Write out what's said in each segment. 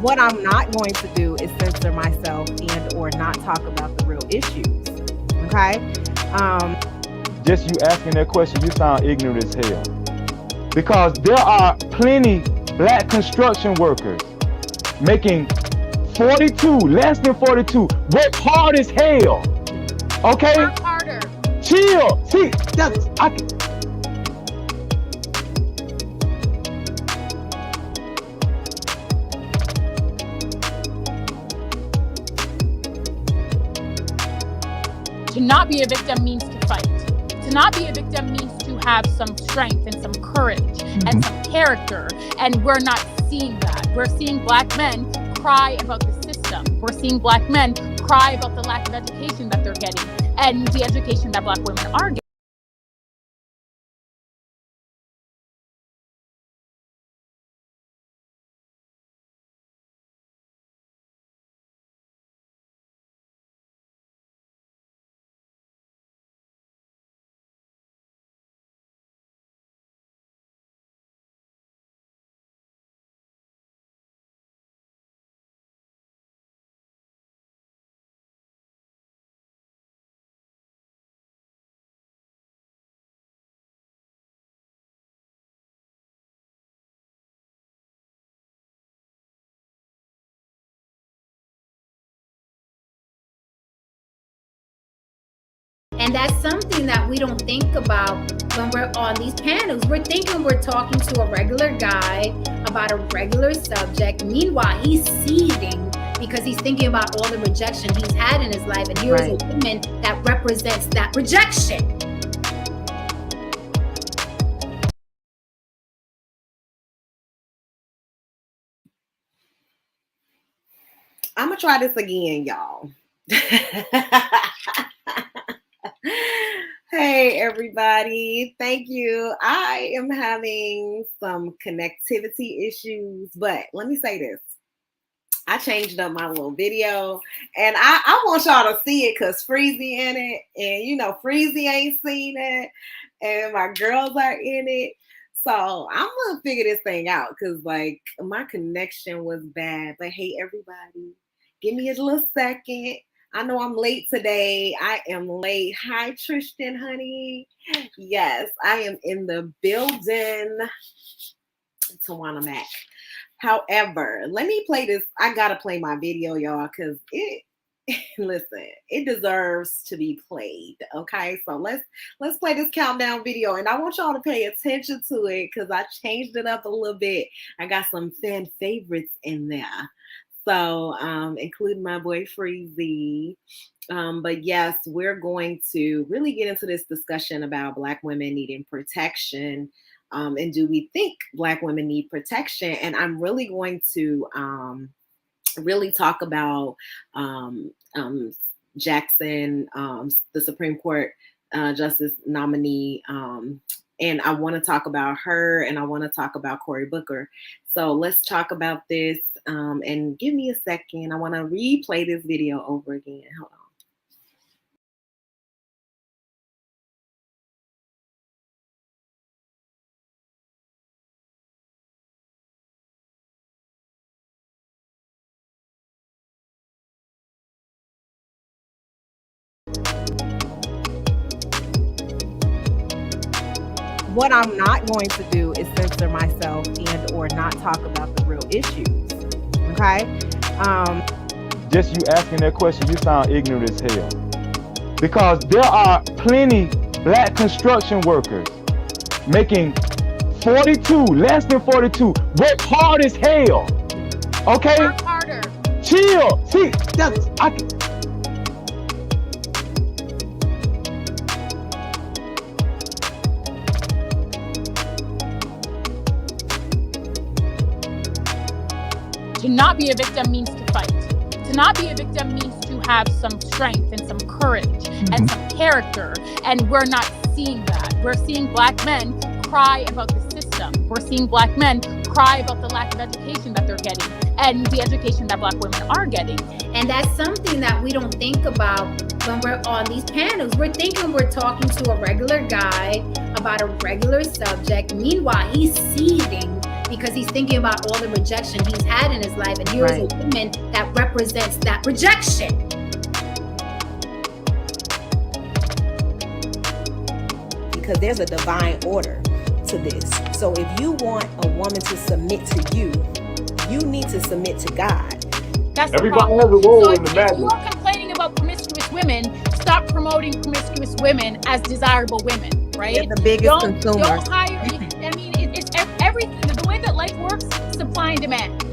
What I'm not going to do is censor myself and or not talk about the real issues. Okay? Just you asking that question, you sound ignorant as hell. Because there are plenty black construction workers making 42, less than 42, work hard as hell. Okay? Work harder. Chill. See, To not be a victim means to fight. To not be a victim means to have some strength and some courage and some character. And we're not seeing that. We're seeing black men cry about the system. We're seeing black men cry about the lack of education that they're getting and the education that black women are getting. And that's something that we don't think about when we're on these panels. We're thinking we're talking to a regular guy about a regular subject. Meanwhile, he's seething because he's thinking about all the rejection he's had in his life. And here's a woman that represents that rejection. I'm gonna try this again, y'all. Hey, everybody. Thank you. I am having some connectivity issues, but let me say this. I changed up my little video, and I want y'all to see it because Freezy in it, and you know Freezy ain't seen it, and my girls are in it. So I'm gonna figure this thing out because like my connection was bad. But hey, everybody, give me a little second. I know I'm late today. I am late. Hi, Tristan, honey. Yes, I am in the building. Tawana Mac. However, let me play this. I gotta play my video, y'all, because listen, it deserves to be played. Okay, so let's play this countdown video, and I want y'all to pay attention to it because I changed it up a little bit. I got some fan favorites in there. So, including my boy Freezy. But yes, we're going to really get into this discussion about Black women needing protection. And do we think Black women need protection? And I'm really going to really talk about Jackson, the Supreme Court Justice nominee. And I want to talk about her, and I want to talk about Cory Booker. So let's talk about this. And give me a second. I want to replay this video over again. Hold on. What I'm not going to do is censor myself and or not talk about the real issues. Okay? just you asking that question, you sound ignorant as hell. Because there are plenty black construction workers making 42, less than 42, work hard as hell. Okay? Work harder. Chill. See, To not be a victim means to fight. To not be a victim means to have some strength and some courage and some character. And we're not seeing that. We're seeing black men cry about the system. We're seeing black men cry about the lack of education that they're getting and the education that black women are getting. And that's something that we don't think about when we're on these panels. We're thinking we're talking to a regular guy about a regular subject. Meanwhile, he's seething because he's thinking about all the rejection he's had in his life. And here's a woman that represents that rejection. Because there's a divine order to this. So if you want a woman to submit to you, you need to submit to God. That's Everybody has a role so in the if you're marriage. complaining about promiscuous women, stop promoting promiscuous women as desirable women, right? They're the biggest consumers. Don't hire. I mean, it's everything. The way that life works, supply and demand.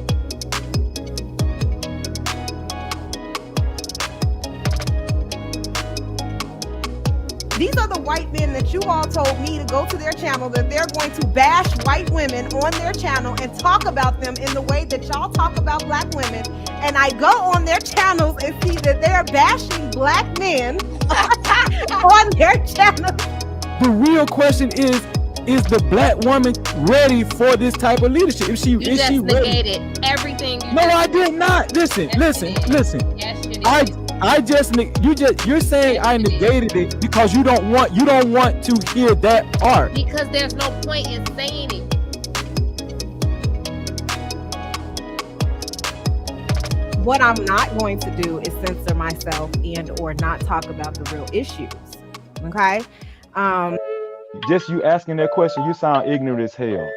These are the white men that you all told me to go to their channel, that they're going to bash white women on their channel and talk about them in the way that y'all talk about black women. And I go on their channels and see that they're bashing black men on their channel. The real question is the black woman ready for this type of leadership? Is she ready? Negated everything. No, I did not. Listen. Yes, you did. You're saying I negated it because you don't want to hear that part. Because there's no point in saying it. What I'm not going to do is censor myself and or not talk about the real issues. Okay? Just you asking that question, you sound ignorant as hell.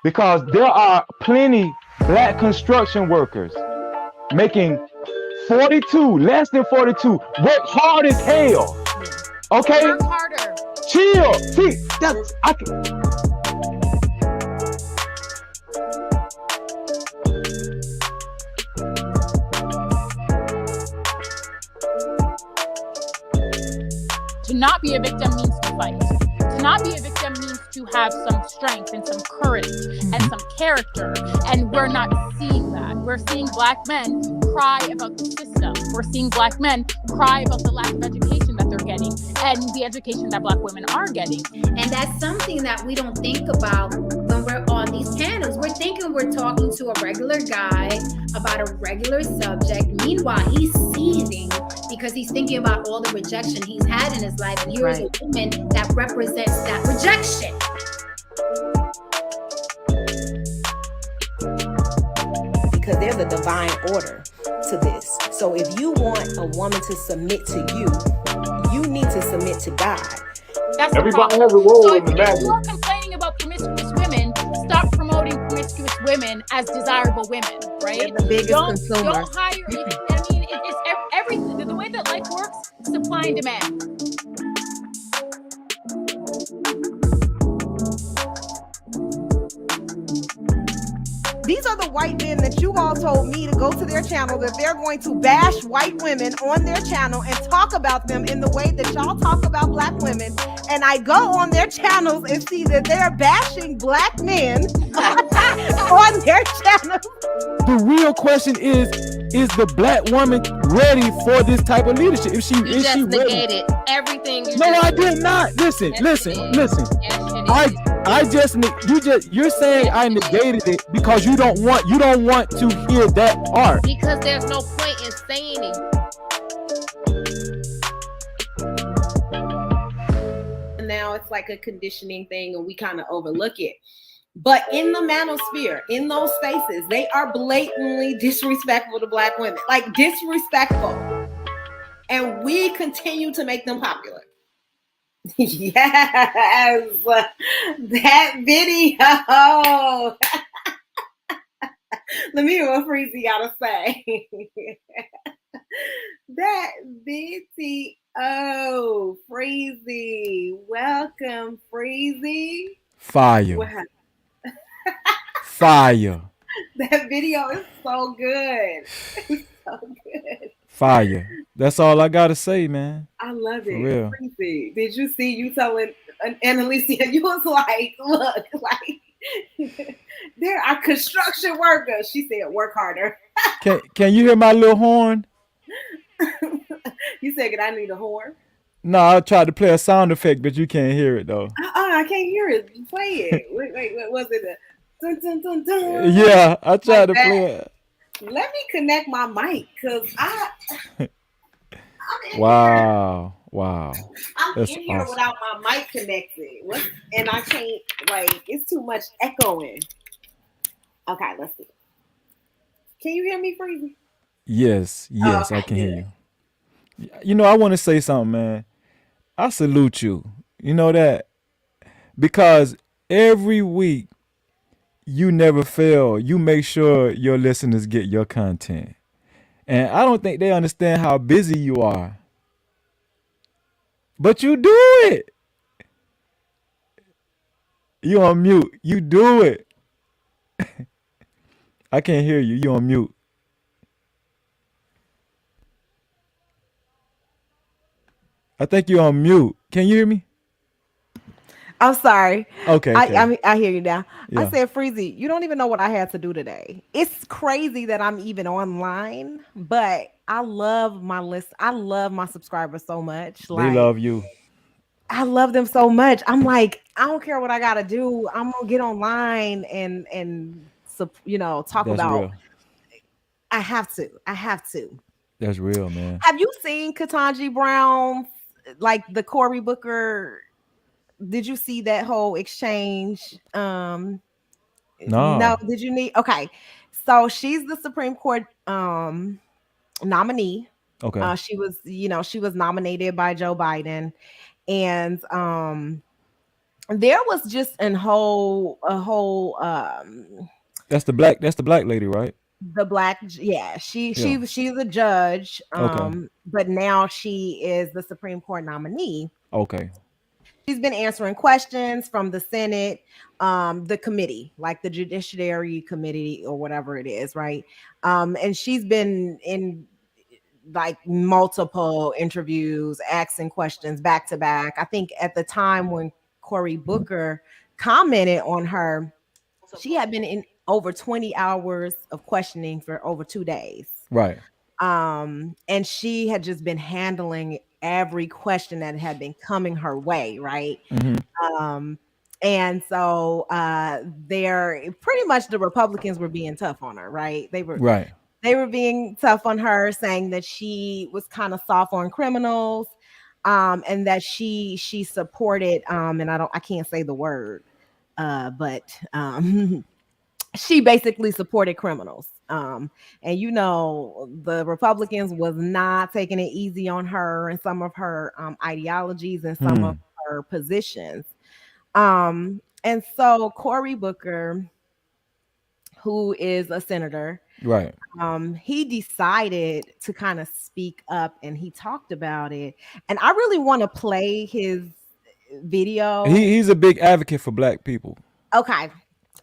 Because there are plenty black construction workers making 42, less than 42, work hard as hell. Okay? Work harder. Chill. See, that's I can. To not be a victim means to fight. To not be a victim means to have some strength and some courage and some character. And we're not seeing that. We're seeing black men cry about the system. We're seeing black men cry about the lack of education that they're getting and the education that black women are getting. And that's something that we don't think about when we're on these panels. We're thinking we're talking to a regular guy about a regular subject. Meanwhile, he's seething because he's thinking about all the rejection he's had in his life. And here's a woman that represents that rejection. Because there's a divine order to this. So if you want a woman to submit to you, you need to submit to God. That's Everybody has a role so in the if marriage. you're complaining about promiscuous women, stop promoting promiscuous women as desirable women, right? They're the biggest consumers. Don't hire. I mean, it's everything. The way that life works, supply and demand. These are the white men that you all told me to go to their channel, that they're going to bash white women on their channel and talk about them in the way that y'all talk about black women. And I go on their channels and see that they're bashing black men on their channel. The real question is the black woman ready for this type of leadership? Is she ready? Negated everything. I did not. Listen. Yes, you did. You're saying I negated it because you don't want to hear that part. Because there's no point in saying it. Now it's like a conditioning thing and we kind of overlook it. But in the manosphere, in those spaces, they are blatantly disrespectful to black women, like disrespectful. And we continue to make them popular. Yes, that video. Let me hear what Freezy gotta say. That video, Freezy. Welcome, Freezy. Fire. Wow. Fire. That video is so good. It's so good. Fire. That's all I gotta say, man. I love it. For real. Freezy. Did you see you telling Annalisa, you was like, look, like there are construction workers. She said, work harder. Can you hear my little horn? You said, I need a horn? No, I tried to play a sound effect, but you can't hear it though. I can't hear it. Play it. Wait, what was it? Dun, dun, dun, dun. Yeah, I tried to play it. Let me connect my mic because I'm Wow. I'm That's in here awesome. without my mic connected. And I can't, like, it's too much echoing. Okay, let's see. Can you hear me, Freezy? Yes, Oh, yes, I okay, can hear good. you. You know, I want to say something, man. I salute you. You know that because every week you never fail. You make sure your listeners get your content. And I don't think they understand how busy you are. But you do it. You on mute. You do it. I can't hear you. You on mute. I think you're on mute. Can you hear me? I'm sorry. Okay, I, okay. I I hear you now. I Yeah. said, Freezy, you don't even know what I had to do today. It's crazy that I'm even online, but I love my list. I love my subscribers so much. They Like love you. I love them so much. I'm like, I don't care what I gotta do. I'm gonna get online and talk That's about. real. I have to. I have to. That's real, man. Have you seen Ketanji Brown, like the Cory Booker? Did you see that whole exchange? No, Nah. did you need okay. So she's the Supreme Court nominee. Okay. She was nominated by Joe Biden. And there was just a whole That's the black lady, right? the black yeah, Yeah. she's a judge, Okay. but now she is the Supreme Court nominee. Okay. She's been answering questions from the Senate, the committee, like the Judiciary Committee or whatever it is, right? And she's been in like multiple interviews, asking questions back to back. I think at the time when Cory Booker commented on her, she had been in over 20 hours of questioning for over 2 days. Right. And she had just been handling every question that had been coming her way, right? Mm-hmm. Um, and so they're pretty much the Republicans were being tough on her, right? Right. They were being tough on her, saying that she was kind of soft on criminals, and that she supported and I can't say the word, but she basically supported criminals. And the Republicans was not taking it easy on her and some of her ideologies and some of Hmm. her positions. And so Cory Booker, who is a senator, Right. he decided to kind of speak up and he talked about it. And I really want to play his video. He's a big advocate for black people. Okay.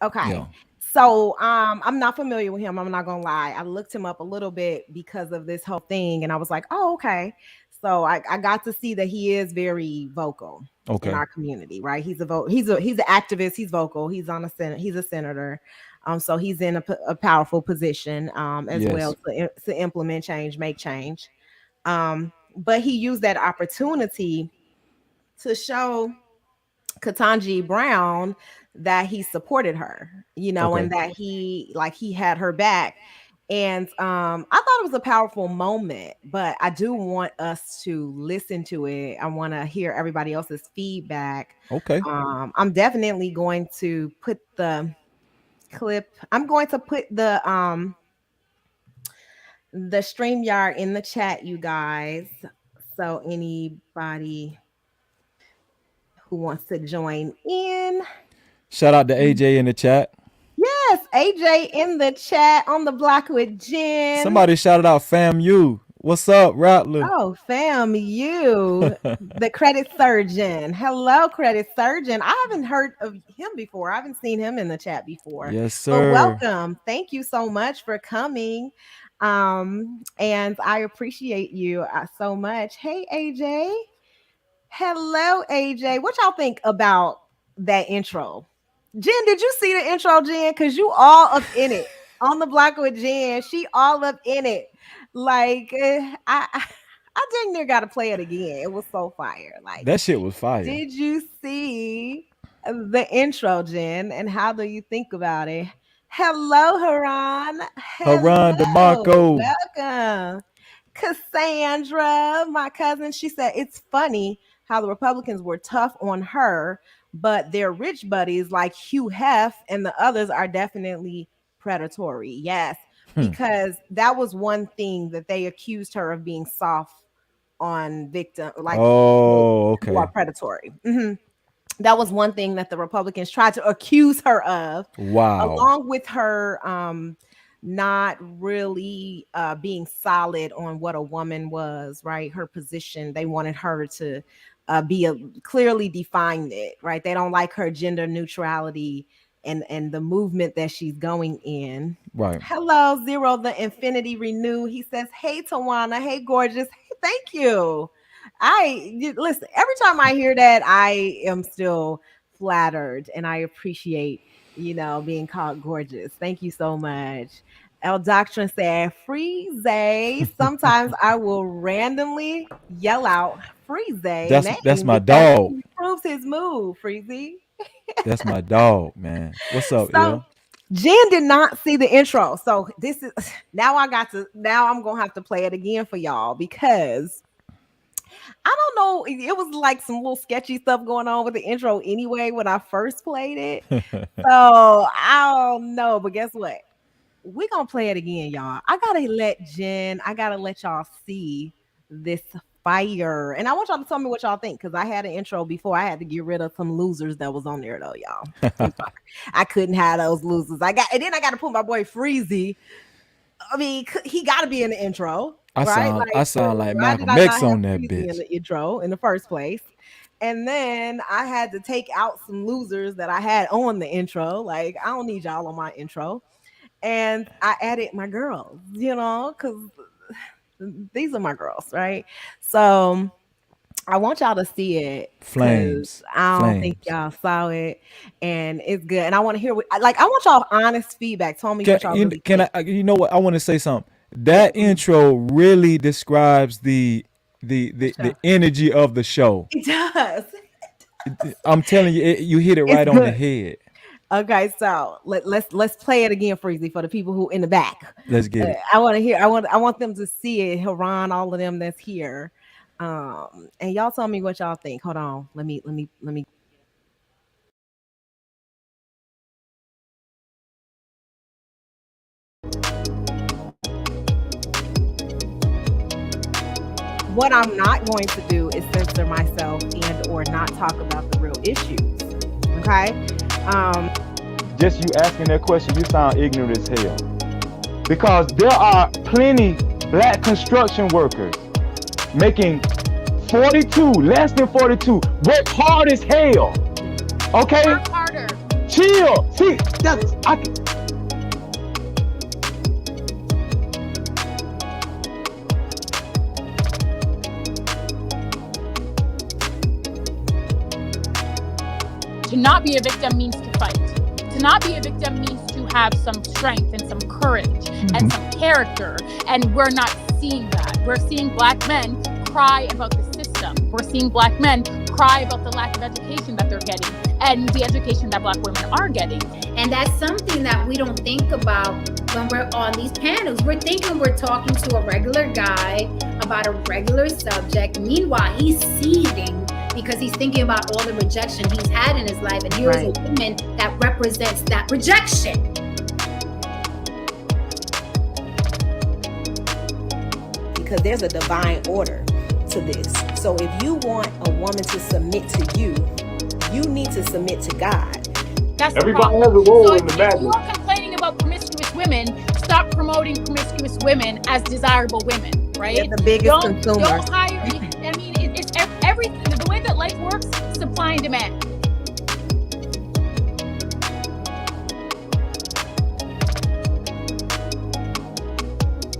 Okay. Yeah. So I'm not familiar with him. I'm not gonna lie. I looked him up a little bit because of this whole thing, and I was like, oh, okay. So I got to see that he is very vocal in Okay. our community, right? He's an activist, he's vocal, he's on a senate, he's a senator. So he's in a powerful position as well Yes. to implement change, make change. But he used that opportunity to show Ketanji Brown that he supported her, and Okay. that he had her back. And I thought it was a powerful moment, but I do want us to listen to it. I want to hear everybody else's feedback. Okay. I'm definitely going to put the clip. I'm going to put the StreamYard in the chat, you guys. So anybody who wants to join in. Shout out to AJ in the chat. Yes, AJ in the chat on the block with Jen. Somebody shouted out Fam U. What's up, Rattler? Oh, fam, you, the credit surgeon. Hello, credit surgeon. I haven't heard of him before. I haven't seen him in the chat before. Yes, But sir. welcome. Thank you so much for coming. And I appreciate you so much. Hey, AJ. Hello, AJ. What y'all think about that intro? Jen, did you see the intro, Jen? Because you all up in it on the block with Jen. She all up in it. Like I dang near got to play it again. It was so fire. Like, That shit was fire. did you see the intro, Jen? And how do you think about it? Hello, Haran. Haran Hello, DeMarco. welcome. Cassandra, my cousin, she said it's funny how the Republicans were tough on her, but their rich buddies like Hugh Hef and the others are definitely predatory. Yes, because that was one thing that they accused her of being soft on victim, like Oh, who are okay. predatory. That was one thing that the Republicans tried to accuse her of, Wow. along with her not really being solid on what a woman was, right? Her position. They wanted her to clearly define it, right? They don't like her gender neutrality and the movement that she's going in. Right. Hello, Zero the Infinity Renew. He says, "Hey Tawana, hey gorgeous, hey, thank you." Listen, every time I hear that, I am still flattered and I appreciate, being called gorgeous. Thank you so much. El Doctrine said, "Freeze." Sometimes I will randomly yell out Freeze That's name my because dog. he proves his move, Freezy. That's my dog, man. What's up, So Ill? Jen did not see the intro. So this is now I'm gonna have to play it again for y'all because I don't know. It was like some little sketchy stuff going on with the intro anyway when I first played it. So I don't know, but guess what? We're gonna play it again, y'all. I gotta let y'all see this fire. And I want y'all to tell me what y'all think because I had an intro before. I had to get rid of some losers that was on there though, y'all. I'm sorry. I couldn't have those losers. I got to put my boy Freezy. I mean, he got to be in the intro, right? I sound like why did Malcolm I X not have on that Freezy in bitch. the intro in the first place? And then I had to take out some losers that I had on the intro. Like, I don't need y'all on my intro. And I added my girls, because these are my girls, right? So I want y'all to see it because Flames. I don't think y'all saw it, and it's good. And I want to hear I want y'all honest feedback. Tell me what y'all really think. You know what? I want to say something. That intro really describes the energy of the show. It does. I'm telling you, you hit it right on the head. Okay, so let's play it again, Freezy, for the people who in the back. Let's get it. I want to hear. I want them to see it. Haran, all of them that's here, and y'all tell me what y'all think. Hold on. Let me. What I'm not going to do is censor myself and or not talk about the real issues. Okay. Just you asking that question, you sound ignorant as hell. Because there are plenty black construction workers making 42, less than 42, work hard as hell. Okay? Work harder. Chill. See, To not be a victim means to fight. To not be a victim means to have some strength and some courage and some character. And we're not seeing that. We're seeing Black men cry about the system. We're seeing Black men cry about the lack of education that they're getting and the education that Black women are getting. And that's something that we don't think about when we're on these panels. We're thinking we're talking to a regular guy about a regular subject. Meanwhile, he's seething because he's thinking about all the rejection he's had in his life. And here's a woman that represents that rejection. Because there's a divine order to this. So if you want a woman to submit to you, you need to submit to God. That's everybody the has a problem. role So in the if madness. you're complaining about promiscuous women, stop promoting promiscuous women as desirable women, right? They're the biggest consumers. Don't hire. I mean, it's everything. The way that life works, supply and demand.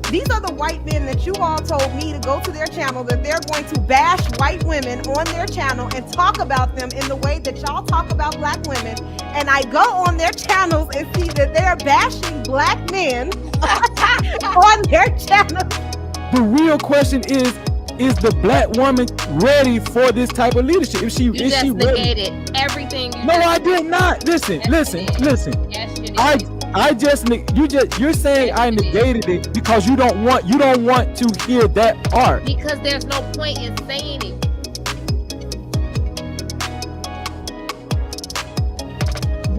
These are the white men that you all told me to go to their channel, that they're going to bash white women on their channel and talk about them in the way that y'all talk about Black women. And I go on their channels and see that they're bashing Black men on their channel. The real question is the Black woman ready for this type of leadership? Is she just ready? negated everything. No, I did not. Listen. Yes, you did. You're saying I negated it because you don't want to hear that part. Because there's no point in saying it.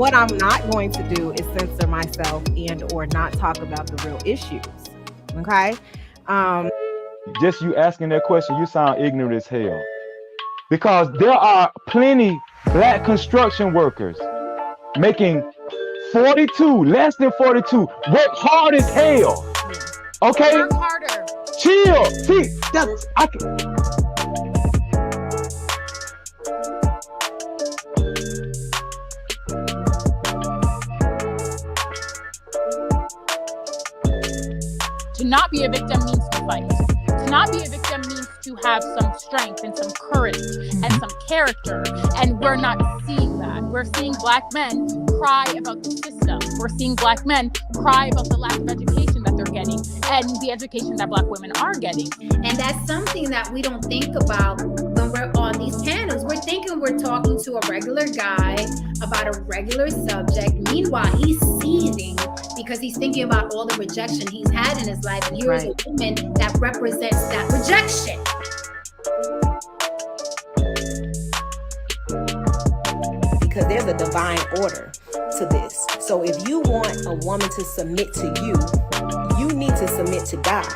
what I'm not going to do is censor myself and or not talk about the real issues. Okay. Just you asking that question, you sound ignorant as hell. Because there are plenty black construction workers making 42, less than 42, work hard as hell. Okay? Work harder. Chill. See, that's I can. To not be a victim means to fight. To not be a victim means to have some strength and some courage and some character. And we're not seeing that. We're seeing Black men cry about the system. We're seeing Black men cry about the lack of education that they're getting and the education that Black women are getting. And that's something that we don't think about when we're on these panels. We're thinking we're talking to a regular guy about a regular subject. Meanwhile, he's seething because he's thinking about all the rejection he's had in his life. And here's a woman that represents that rejection. Because there's a divine order to this. So if you want a woman to submit to you, you need to submit to God.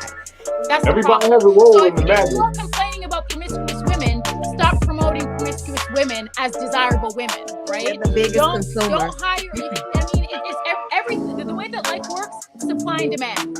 That's Everybody has a role so in the if marriage. you're complaining about promiscuous women, stop promoting promiscuous women as desirable women, right? They're the biggest consumers. Don't hire. I mean, it's everything. The way that life works, supply and demand.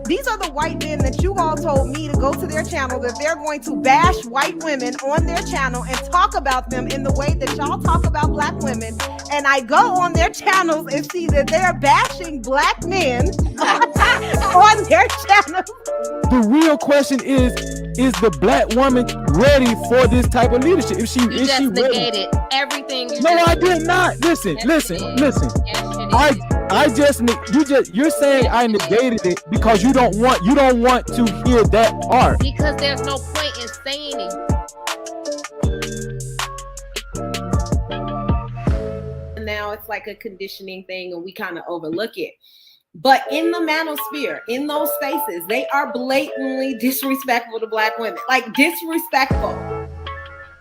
These are the white men that you all told me to go to their channel, that they're going to bash white women on their channel and talk about them in the way that y'all talk about Black women. And I go on their channels and see that they're bashing Black men on their channel. The real question is the Black woman ready for this type of leadership? If she You is just she ready? negated everything. You No, just I did not. Listen. Yes, you did. Yes, you did. You're saying I negated it because you don't want to hear that part. Because there's no point in saying it. Now it's like a conditioning thing and we kind of overlook it. But in the manosphere, in those spaces, they are blatantly disrespectful to Black women, like disrespectful.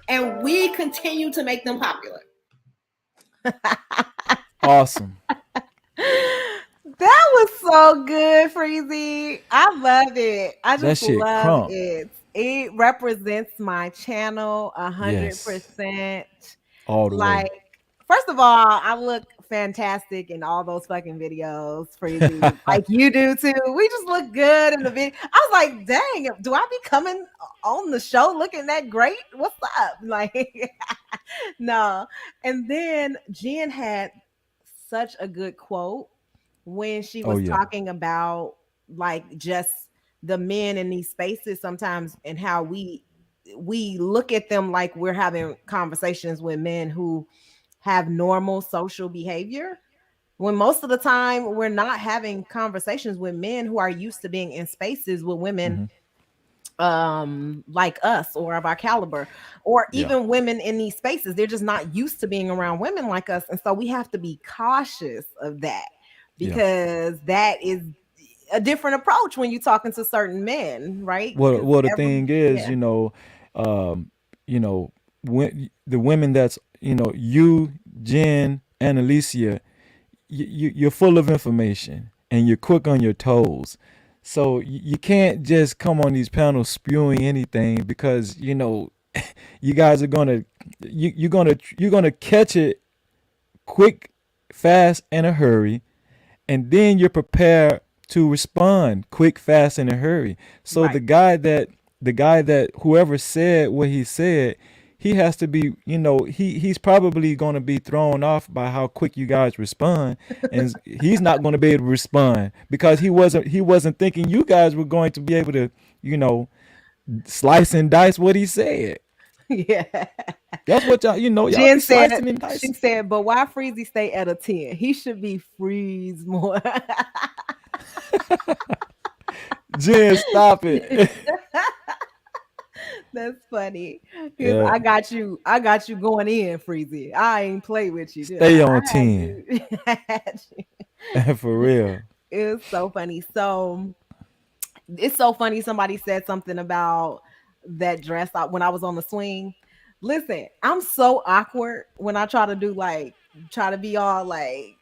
And we continue to make them popular. Awesome. That was so good, Freezy. I love it. I That just shit love crunk. it. It represents my channel 100%. All the way. Like, first of all, I look fantastic in all those fucking videos, Freezy. Like you do too. We just look good in the video. I was like, dang, do I be coming on the show looking that great? What's up? Like, no. And then Jen had such a good quote when she was talking about like just the men in these spaces sometimes and how we look at them like we're having conversations with men who have normal social behavior, when most of the time we're not having conversations with men who are used to being in spaces with women like us or of our caliber, or even women in these spaces. They're just not used to being around women like us. And so we have to be cautious of that because that is a different approach when you're talking to certain men, right? Well, the thing is, when the women that's, you, Jen, and Alicia, you're full of information and you're quick on your toes. So you can't just come on these panels spewing anything because, you guys are you're gonna catch it quick, fast, in a hurry, and then you're prepared to respond quick, fast, in a hurry. So the guy that whoever said what he said, he has to be, he's probably going to be thrown off by how quick you guys respond, and he's not going to be able to respond because he wasn't thinking you guys were going to be able to, slice and dice what he said. Yeah, that's what y'all, y'all Jen said. slicing and dicing. She said, but why Freezy stay at a 10? He should be freeze more. Jen, stop it. That's funny. Yeah. I got you going in, Freezy. I ain't play with you. Stay on 10. For real. It was so funny. So it's so funny. Somebody said something about that dress out when I was on the swing. Listen, I'm so awkward when I try to do like try to be all like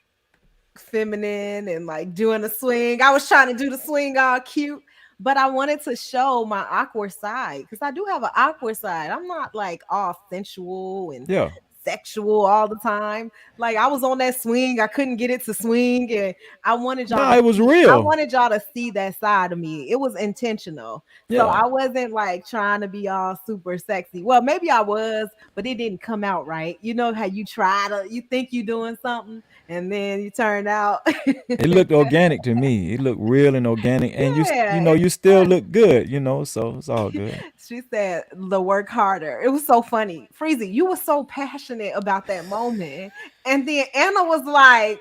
feminine and like doing a swing. I was trying to do the swing all cute, but I wanted to show my awkward side because I do have an awkward side. I'm not like all sensual and Yeah. sexual all the time. Like I was on that swing, I couldn't get it to swing, and I wanted y'all Nah, to it was see. I real. wanted y'all to see that side of me. It was intentional. So Yeah. I wasn't like trying to be all super sexy. Well, maybe I was, but it didn't come out right. You know how you try to, you think you're doing something, and then you turn out. It looked organic to me. It looked real and organic, and you Yeah, know, it's you still fun. look good, you know, so it's all good. She said the work harder. It was so funny. Freezy, you were so passionate about that moment. And then Anna was like,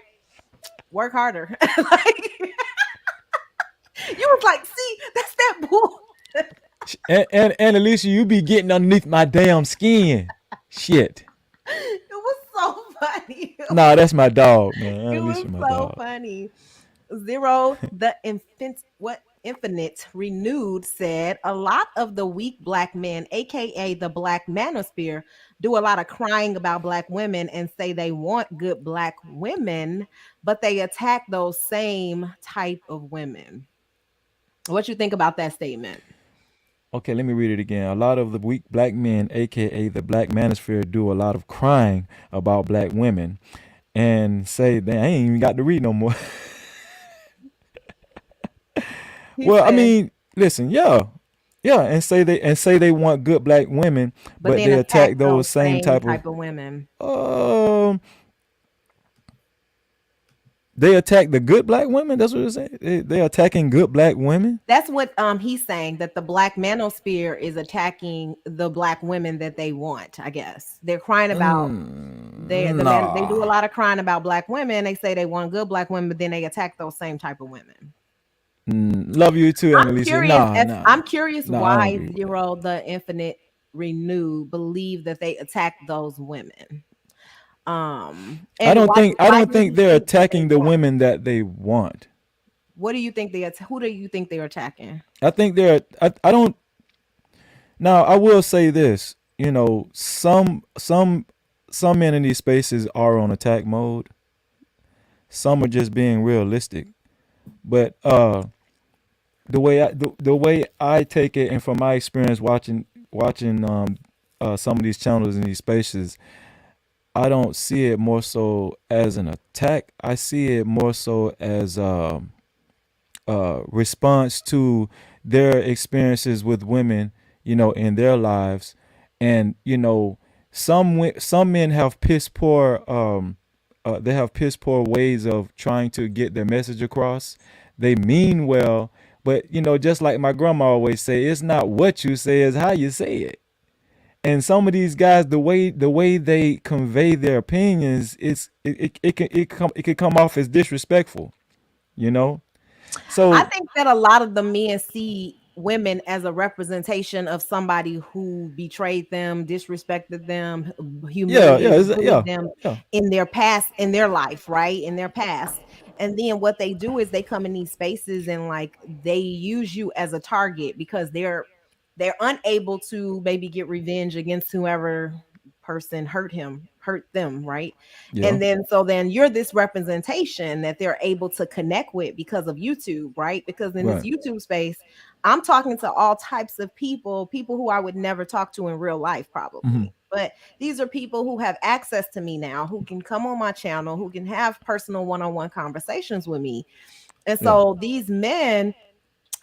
work harder. Like you was like, see, that's that bull. And Alicia, you be getting underneath my damn skin. Shit. It was so funny. Nah, that's my dog, man. It was Alicia, my so dog. funny. Zero, the infinite renewed said a lot of the weak black men, aka the black manosphere, do a lot of crying about black women and say they want good black women, but they attack those same type of women. What you think about that statement? Okay, let me read it again. A lot of the weak black men, aka the black manosphere, do a lot of crying about black women and say, "Damn, I ain't even got to read no more." He Well, I said, mean, listen, yeah, yeah, and say they want good black women, but but then they attack attack those those same same type of type of women. um. They attack the good black women. That's what it's saying. They attacking good black women. That's what he's saying, that the black manosphere is attacking the black women that they want. I guess they're crying about the men. They do a Nah. lot of crying about black women. They say they want good black women, but then they attack those same type of women. Love you too, I'm Annalisa. curious. Nah, nah, I'm curious nah. I don't why agree with that. Zero the Infinite Renew believe that they attack those women. I And don't think I why don't do you think they're think that they attacking the want? women that they want. What do you think who do you think they're attacking? I think they're. I don't. Now I will say this. You know, some men in these spaces are on attack mode. Some are just being realistic. But the way I take it, and from my experience watching some of these channels in these spaces, I don't see it more so as an attack. I see it more so as response to their experiences with women, you know, in their lives, and you know, some men have piss poor they have piss poor ways of trying to get their message across. They mean well, but you know, just like my grandma always say, it's not what you say, it's how you say it. And some of these guys, the way they convey their opinions, it can come off as disrespectful, you know. I So think that a lot of the men see women as a representation of somebody who betrayed them, disrespected them, yeah, yeah, humiliated, bullied yeah, them yeah, in their past, in their life, right? In their past. And then what they do is they come in these spaces and like they use you as a target because they're unable to maybe get revenge against whoever person hurt them, right? yeah, And then so then you're this representation that they're able to connect with because of YouTube, right? Because in this right. YouTube space, I'm talking to all types of people who I would never talk to in real life Hmm. probably. But these are people who have access to me now, who can come on my channel, who can have personal one-on-one conversations with me. And Yeah, so these men,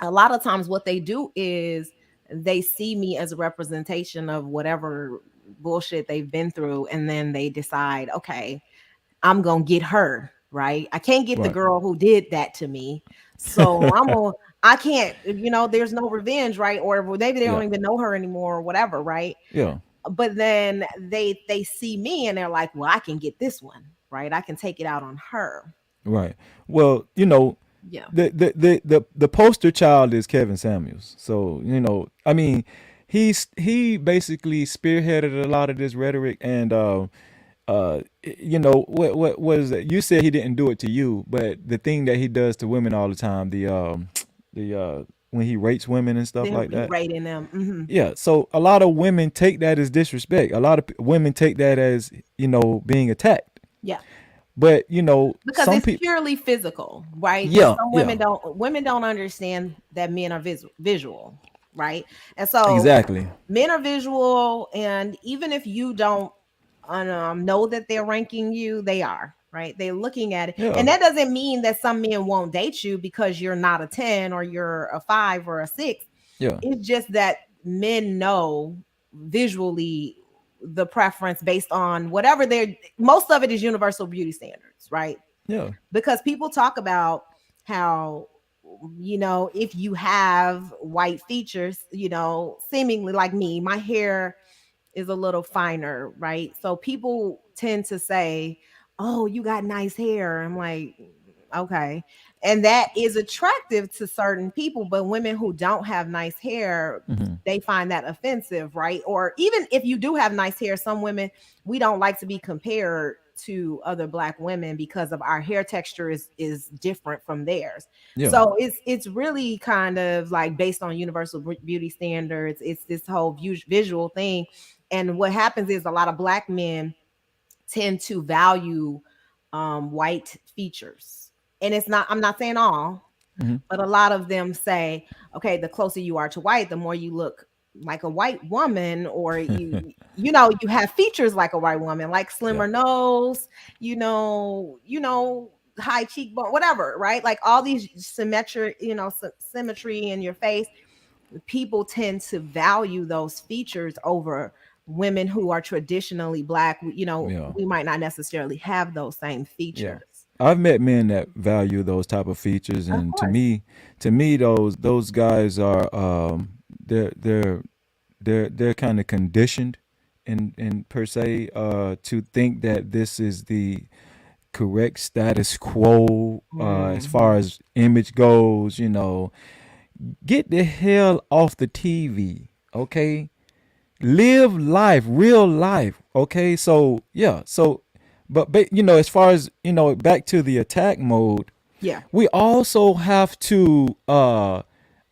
a lot of times what they do is they see me as a representation of whatever bullshit they've been through, and then they decide, okay, I'm gonna get her, right? I can't get the right. girl who did that to me, so I can't, there's no revenge, right? Or maybe they Yeah, don't even know her anymore or whatever, right? yeah, But then they see me and they're like, well, I can get this one, right? I can take it out on her. right. Well, you know, Yeah. the poster child is Kevin Samuels. So you know, I mean, he basically spearheaded a lot of this rhetoric, and you know, what is it? You said he didn't do it to you, but the thing that he does to women all the time, the when he rates women and stuff They'll like be that. rating them. Yeah, so a lot of women take that as disrespect. A lot of women take that as, being attacked. Yeah. But, Because some it's people, purely physical, right? But yeah, some yeah, women don't understand that men are visual, right? And so exactly. men are visual, and even if you don't know that they're ranking you, they are, right? They're looking at it. Yeah, And that doesn't mean that some men won't date you because you're not a 10 or you're a 5 or a 6. yeah, It's just that men know visually the preference based on whatever they're, most of it is universal beauty standards, right? yeah. Because people talk about how, if you have white features, seemingly like me, my hair is a little finer, right? So people tend to say, "Oh, you got nice hair." I'm like, okay. And that is attractive to certain people, but women who don't have nice hair, Hmm. they find that offensive, right? Or even if you do have nice hair, some women, we don't like to be compared to other black women because of our hair texture is different from theirs. Yeah, So it's really kind of like based on universal beauty standards. It's this whole visual thing. And what happens is a lot of black men tend to value white features. And I'm not saying all, hmm, but a lot of them say, okay, the closer you are to white, the more you look like a white woman, or you have features like a white woman, like yeah, slimmer nose, high cheekbone, whatever, right? Like all these symmetry in your face. People tend to value those features over women who are traditionally black. yeah, We might not necessarily have those same yeah. features. I've met men that value those type of features, Of and to course. me, those guys are they're kind of conditioned in per se to think that this is the correct status quo as far Mhm. as image goes. Get the hell off the TV, okay? Live life, real life, okay? So yeah, but as far as back to the attack mode, Yeah. we also have to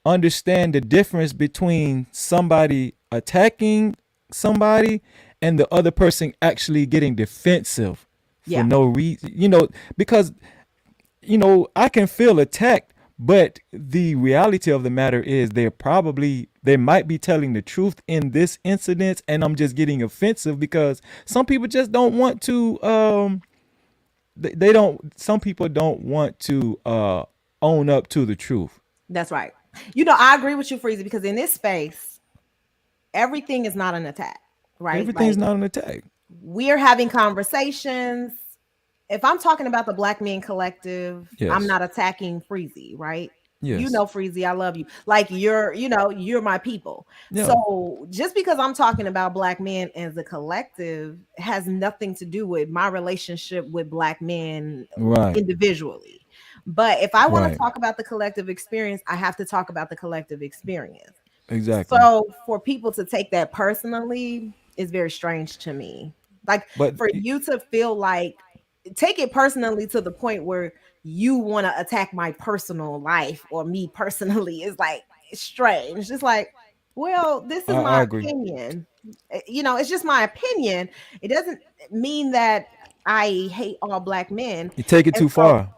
understand the difference between somebody attacking somebody and the other person actually getting defensive for Yeah. no reason. Because I can feel attacked, but the reality of the matter is they might be telling the truth in this incident, and I'm just getting offensive because some people just don't want to they don't some people don't want to own up to the truth. That's right. I agree with you, Freezy, because in this space, everything is not an attack, right? Everything's Like not an attack. we're having conversations. If I'm talking about the Black Men Collective, I'm Yes. not attacking Freezy, right? Yes. Freezy, I love you. Like you're my people. Yeah. So just because I'm talking about Black men as a collective has nothing to do with my relationship with Black men Right. individually. But if I want to Right. talk about the collective experience, I have to talk about the collective experience. Exactly. So for people to take that personally is very strange to me. Like But for you to feel like take it personally to the point where you want to attack my personal life or me personally is like it's strange. It's like, well, this is I my agree. opinion. It's just my opinion. It doesn't mean that I hate all Black men. You take it And too so far.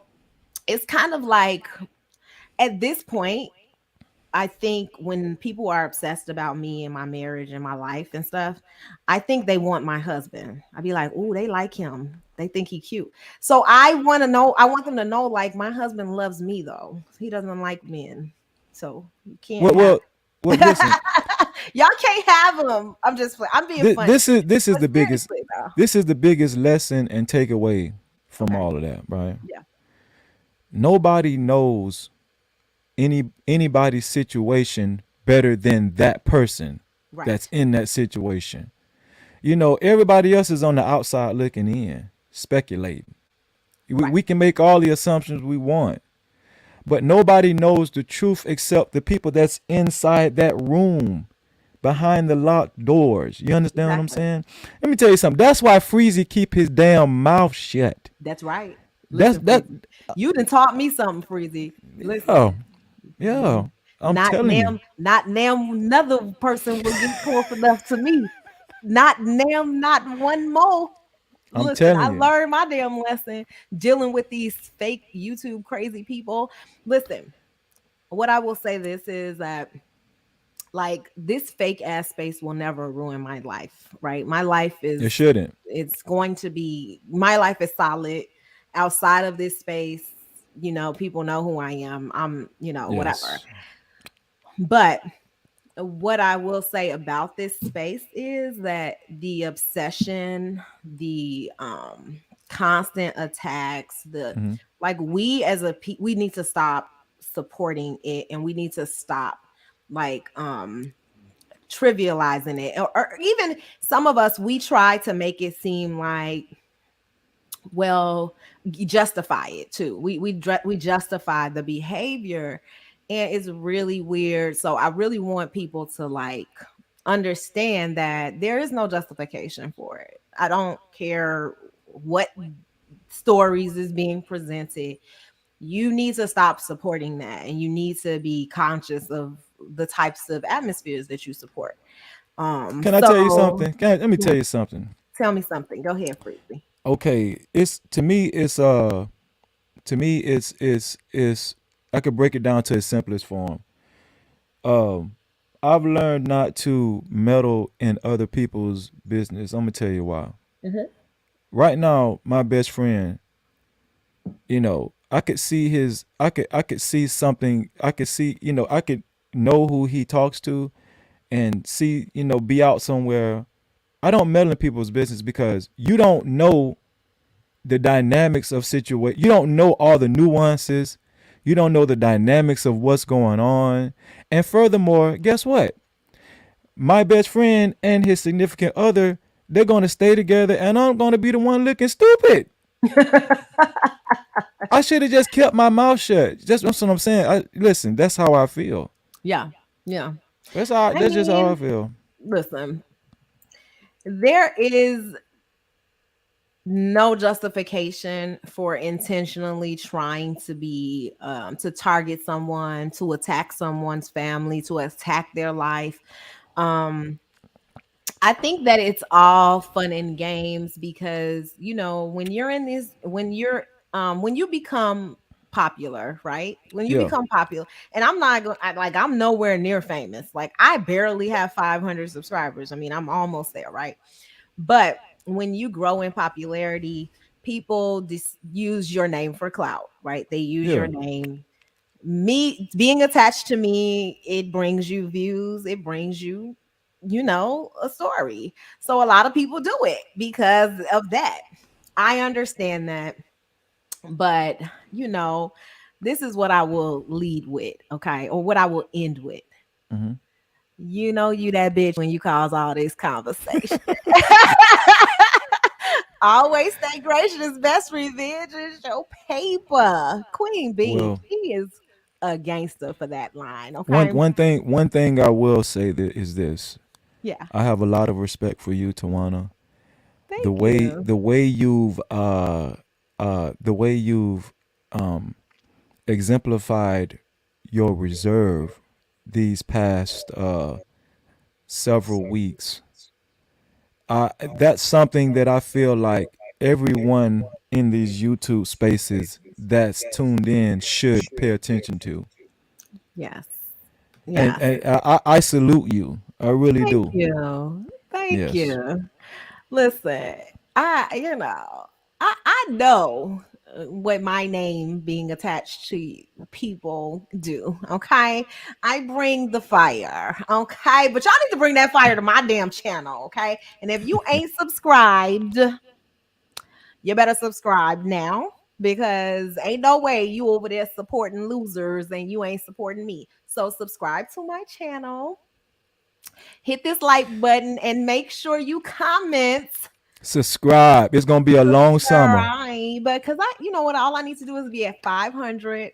it's kind of like at this point, I think when people are obsessed about me and my marriage and my life and stuff, I think they want my husband. I'd be like, "Oh, they like him. They think he cute." So I want to know. I want them to know, like, my husband loves me though. He doesn't like men, so you can't Well, have. well, well. Listen, Y'all can't have him. I'm being funny. this is But the biggest seriously though, this is the biggest lesson and takeaway from okay, all of that, right? yeah, Nobody knows anybody's situation better than that person that's right, in that situation. Everybody else is on the outside looking in, speculating. We, right, we can make all the assumptions we want, but nobody knows the truth except the people that's inside that room behind the locked doors. You understand what I'm exactly. saying? Let me tell you something. That's why Freezy keep his damn mouth shut. That's right. That's Listen, that. Freezy, you done taught me something, Freezy. Oh, Listen. yeah. I'm telling you. Not nam another person will get close enough to me. Not nam, not one more. I'm Listen, I telling you. learned my damn lesson dealing with these fake YouTube crazy people. Listen, what I will say this is that like this fake ass space will never ruin my life, right? My life It is shouldn't. it's going to be my life is solid outside of this space. You know, people know who I am. I'm, whatever. Yes. But what I will say about this space is that the obsession, the constant attacks, the Hmm. like we as we need to stop supporting it, and we need to stop like trivializing it, or even some of us, we try to make it seem like, well, justify it too. We justify the behavior, and it's really weird. So I really want people to like understand that there is no justification for it. I don't care what stories is being presented. You need to stop supporting that, and you need to be conscious of the types of atmospheres that you support. Can I tell you So something? Let me yeah, tell you something. tell me something. Go ahead, Freezy. Okay, it's to me it's I could break it down to its simplest form. Um, I've learned not to meddle in other people's business. I'm gonna tell you why. Mhm. Right now, my best friend, I could see I could see something. I could see, I could know who he talks to, and see, be out somewhere. I don't meddle in people's business because you don't know the dynamics of situation. You don't know all the nuances. You don't know the dynamics of what's going on. And furthermore, guess what? My best friend and his significant other, they're going to stay together, and I'm going to be the one looking stupid. I should have just kept my mouth shut. That's what I'm saying. Listen, that's how I feel. Yeah, yeah. I That's just how I mean, feel. listen, there is no justification for intentionally trying to be to target someone, to attack someone's family, to attack their life. um I think that it's all fun and games because when you're in this, when you become popular, right? When you Yeah. become popular, and I'm not going, like I'm nowhere near famous. Like I barely have 500 subscribers. I mean, I'm almost there, right? But when you grow in popularity, people just use your name for clout, right? They use your Yeah. name. Me being attached to me, it brings you views, it brings you, a story. So a lot of people do it because of that. I understand that, but this is what I will lead with, okay? Or what I will end with. Hmm. You that bitch when you cause all this conversation. Always stay gracious. Best revenge is your paper. Queen Bee, Well, she is a gangster for that line. one Okay. one thing I will say that is this. Yeah. I have a lot of respect for you, Tawana. The Thank way you. the way you've the way you've um exemplified your reserve these past several weeks. That's something that I feel like everyone in these YouTube spaces that's tuned in should pay attention to. Yes. And, Yes. and I salute you. I really Thank do. you. Thank Yes. you. Listen, I know what my name being attached to people do. Okay, I bring the fire. Okay, but y'all need to bring that fire to my damn channel. Okay, and if you ain't subscribed, you better subscribe now because ain't no way you over there supporting losers and you ain't supporting me. So subscribe to my channel, hit this like button, and make sure you comment. Subscribe. It's gonna be a long summer. Subscribe because you know what? All I need to do is be at 500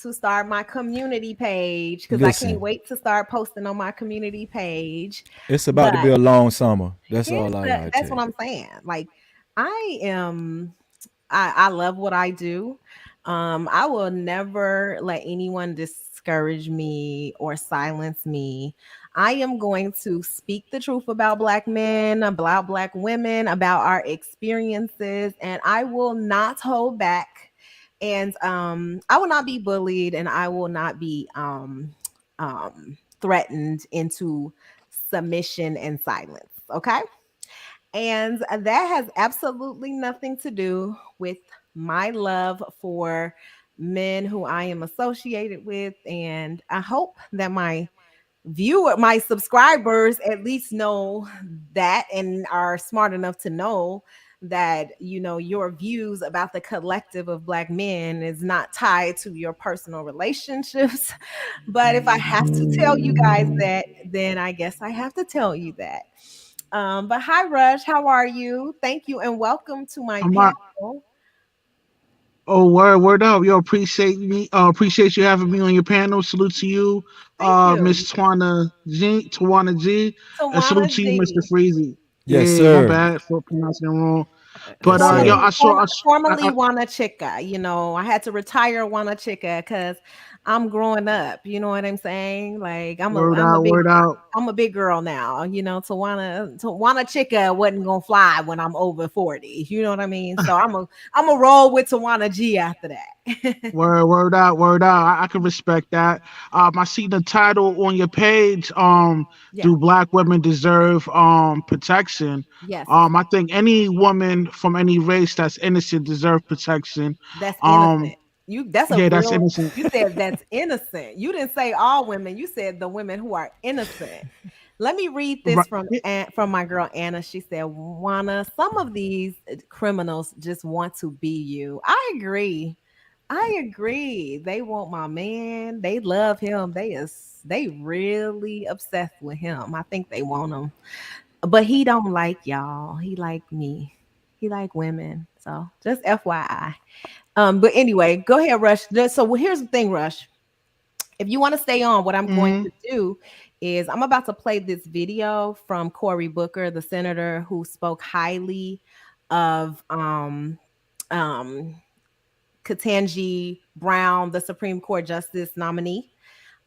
to start my community page because I can't Listen, wait to start posting on my community page. it's about to be But a long summer. That's here's all I the gotta that's tell what you. I'm saying. Like I am I love what I do. I will never let anyone discourage me or silence me. I am going to speak the truth about Black men, about Black women, about our experiences, and I will not hold back. And I will not be bullied, and I will not be threatened into submission and silence. Okay. And that has absolutely nothing to do with my love for men who I am associated with. And I hope that my subscribers at least know that and are smart enough to know that, you know, your views about the collective of Black men is not tied to your personal relationships. But if I have to tell you guys that, then I guess I have to tell you that. But hi, Rush. How are you? Thank you and welcome to my I'm not. panel. Oh, word up. Yo, appreciate me. Appreciate you having me on your panel. Salute to you, Thank you. Miss Tawana G, and Tawana salute to you, Mr. G. Freezy. Yes, Yeah, my sir. bad for pronouncing it wrong. But Yes, yo, sir. Formerly Wanachika. You know, I had to retire Wanachika because I'm growing up. You know what I'm saying? Like word out. I'm a big girl now. You know, Tawana Chica wasn't gonna fly when I'm over 40. You know what I mean? So I'm a roll with Tawana G after that. Word out. I can respect that. I see the title on your page. Yeah. Do Black women deserve protection? Yes. I think any woman from any race that's innocent deserve protection. That's Um, innocent. That's a yeah, that's real, innocent. you said that's innocent. You didn't say all women. You said the women who are innocent. Let me read this Right. from my girl Anna. She said, "Juana, some of these criminals just want to be you." I agree. I agree. They want my man. They love him. They really obsessed with him. I think they want him. But he don't like y'all. He like me. He like women. So just FYI. But anyway, go ahead, Rush. So here's the thing, Rush. If you want to stay on, what I'm going Mhm. to do is I'm about to play this video from Cory Booker, the senator who spoke highly of um Ketanji Brown, the Supreme Court Justice nominee.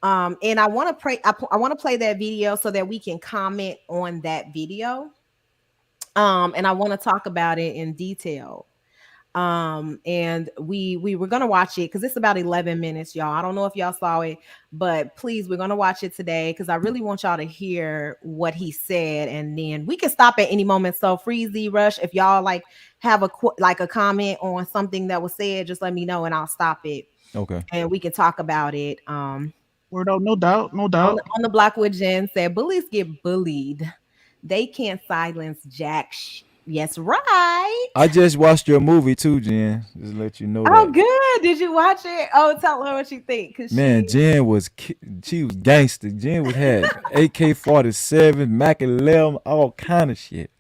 And I want to pray. I want to play that video so that we can comment on that video. And I want to talk about it in detail. And we were gonna watch it because it's about 11 minutes, y'all. I don't know if y'all saw it, but please, we're gonna watch it today because I really want y'all to hear what he said, and then we can stop at any moment. So Freezy, Rush, if y'all like have a comment on something that was said, just let me know and I'll stop it Okay. and we can talk about it. Word out. No doubt. No doubt. On the block with Jen said, bullies get bullied. They can't silence Jack. Yes, right. I just watched your movie too, Jen. Just to let you know Oh, that. good. Did you watch it? Oh, tell her what you think. Cause Man, she was gangster. Jen was had AK-47, Mac 11, all kind of shit.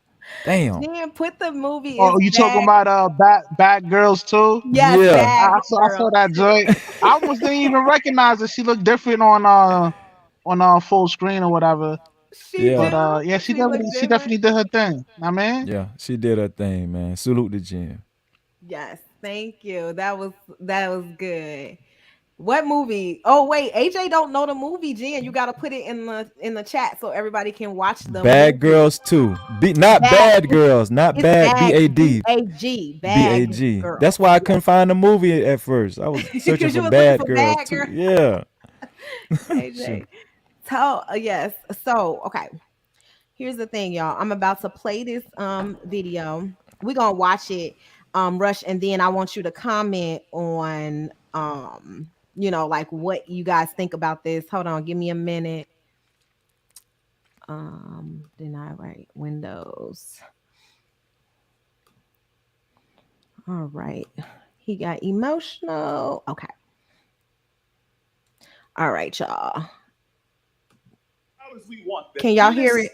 Damn. Jen put the movie Oh, is you talking bad. about bad girls too? Yes, Yeah. bad I saw girl. that joint. I almost didn't even recognize it. She looked different on full screen or whatever. She Yeah. But do. yeah, She looked she different. definitely did her thing. I mean, Yeah. She did her thing, man. Salute to Jen. Yes, thank you. That was good. What movie? Oh wait, AJ don't know the movie. Jen, you got to put it in the chat so everybody can watch the Bad movie. girls too. Not Bad. bad girls. Not It's bad. bag. BAD. BAG. Bag BAG. That's girls. why I couldn't find the movie at first. I was searching Because for you was looking bad for girls bad too. girl. Yeah. AJ. Shoot. Yes. So okay. Here's the thing, y'all. I'm about to play this video. We're gonna watch it, Rush, and then I want you to comment on like what you guys think about this. Hold on, give me a minute. Deny right Windows. All right. He got emotional. Okay. All right, y'all. Can y'all hear it?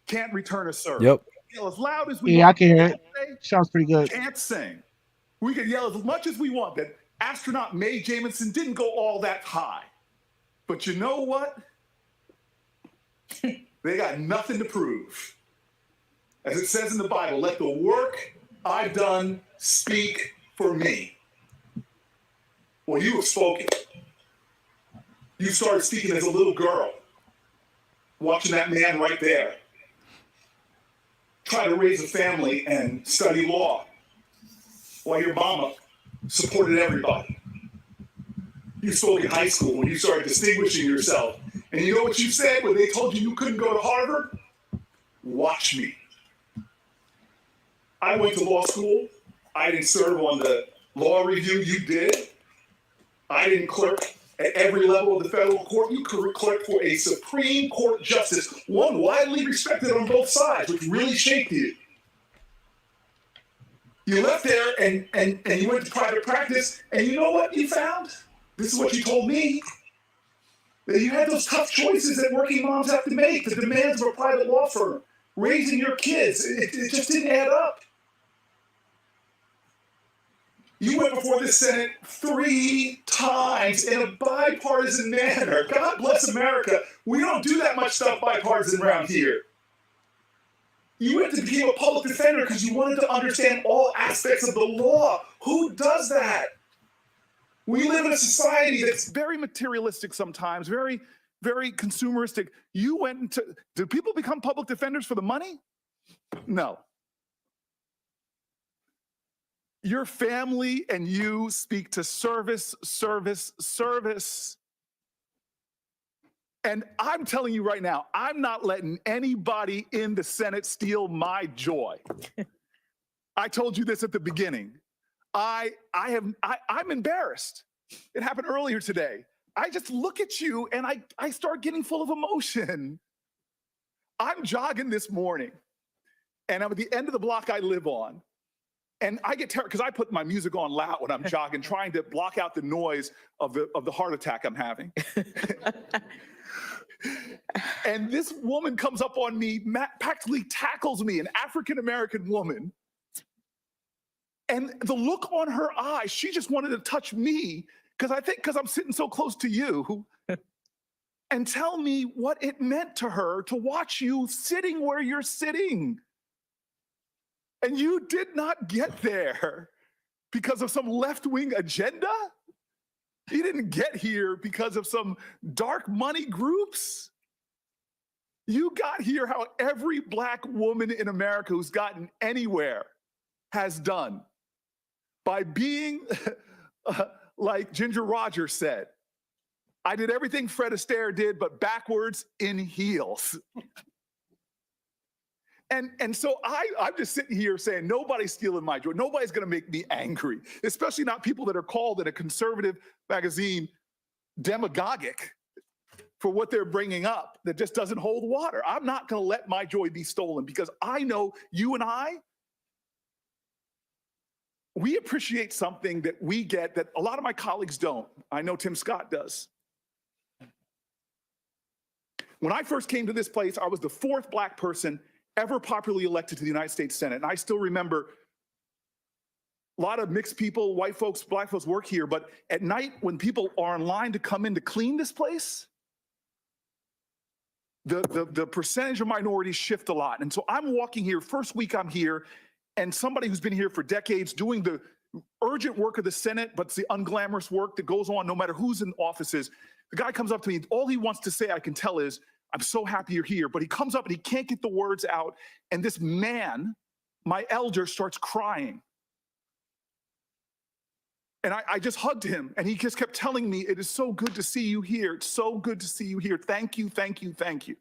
Can't return a serve. Yep. Yell as loud as we yeah, I want. can hear it. Sounds pretty good. Can't sing. We can yell as much as we want that astronaut Mae Jemison didn't go all that high. But you know what? They got nothing to prove. As it says in the Bible, let the work I've done speak for me. Well, you have spoken. You started speaking as a little girl, watching that man right there try to raise a family and study law while your mama supported everybody. You spoke in high school when you started distinguishing yourself. And you know what you said when they told you couldn't go to Harvard? Watch me. I went to law school. I didn't serve on the law review. You did. I didn't clerk at every level of the federal court. You clerked for a Supreme Court justice, one widely respected on both sides, which really shaped you. You left there and you went to private practice, and you know what you found? This is what you told me. That you had those tough choices that working moms have to make, the demands of a private law firm, raising your kids. It just didn't add up. You went before the Senate 3 times in a bipartisan manner. God bless America. We don't do that much stuff bipartisan around here. You went to become a public defender because you wanted to understand all aspects of the law. Who does that? We live in a society that's very materialistic sometimes, very, very consumeristic. You went into, do people become public defenders for the money? No. Your family and you speak to service, service, service. And I'm telling you right now, I'm not letting anybody in the Senate steal my joy. I told you this at the beginning. I'm embarrassed. It happened earlier today. I just look at you and I start getting full of emotion. I'm jogging this morning and I'm at the end of the block I live on. And I get terrified because I put my music on loud when I'm jogging, trying to block out the noise of the heart attack I'm having. And this woman comes up on me, practically tackles me, an African-American woman. And the look on her eye, she just wanted to touch me because I'm sitting so close to you and tell me what it meant to her to watch you sitting where you're sitting. And you did not get there because of some left-wing agenda. You didn't get here because of some dark money groups. You got here how every Black woman in America who's gotten anywhere has done, by being like Ginger Rogers said, I did everything Fred Astaire did, but backwards in heels. And so I'm just sitting here saying, nobody's stealing my joy. Nobody's going to make me angry, especially not people that are called in a conservative magazine demagogic for what they're bringing up that just doesn't hold water. I'm not going to let my joy be stolen because I know you and we appreciate something that we get that a lot of my colleagues don't. I know Tim Scott does. When I first came to this place, I was the 4th Black person ever popularly elected to the United States Senate. And I still remember a lot of mixed people, white folks, Black folks work here, but at night when people are in line to come in to clean this place, the percentage of minorities shift a lot. And so I'm walking here, first week I'm here, and somebody who's been here for decades doing the urgent work of the Senate, but it's the unglamorous work that goes on no matter who's in offices. The guy comes up to me, all he wants to say, I can tell, is, I'm so happy you're here. But he comes up and he can't get the words out. And this man, my elder, starts crying. And I just hugged him. And he just kept telling me, it is so good to see you here. It's so good to see you here. Thank you, thank you, thank you.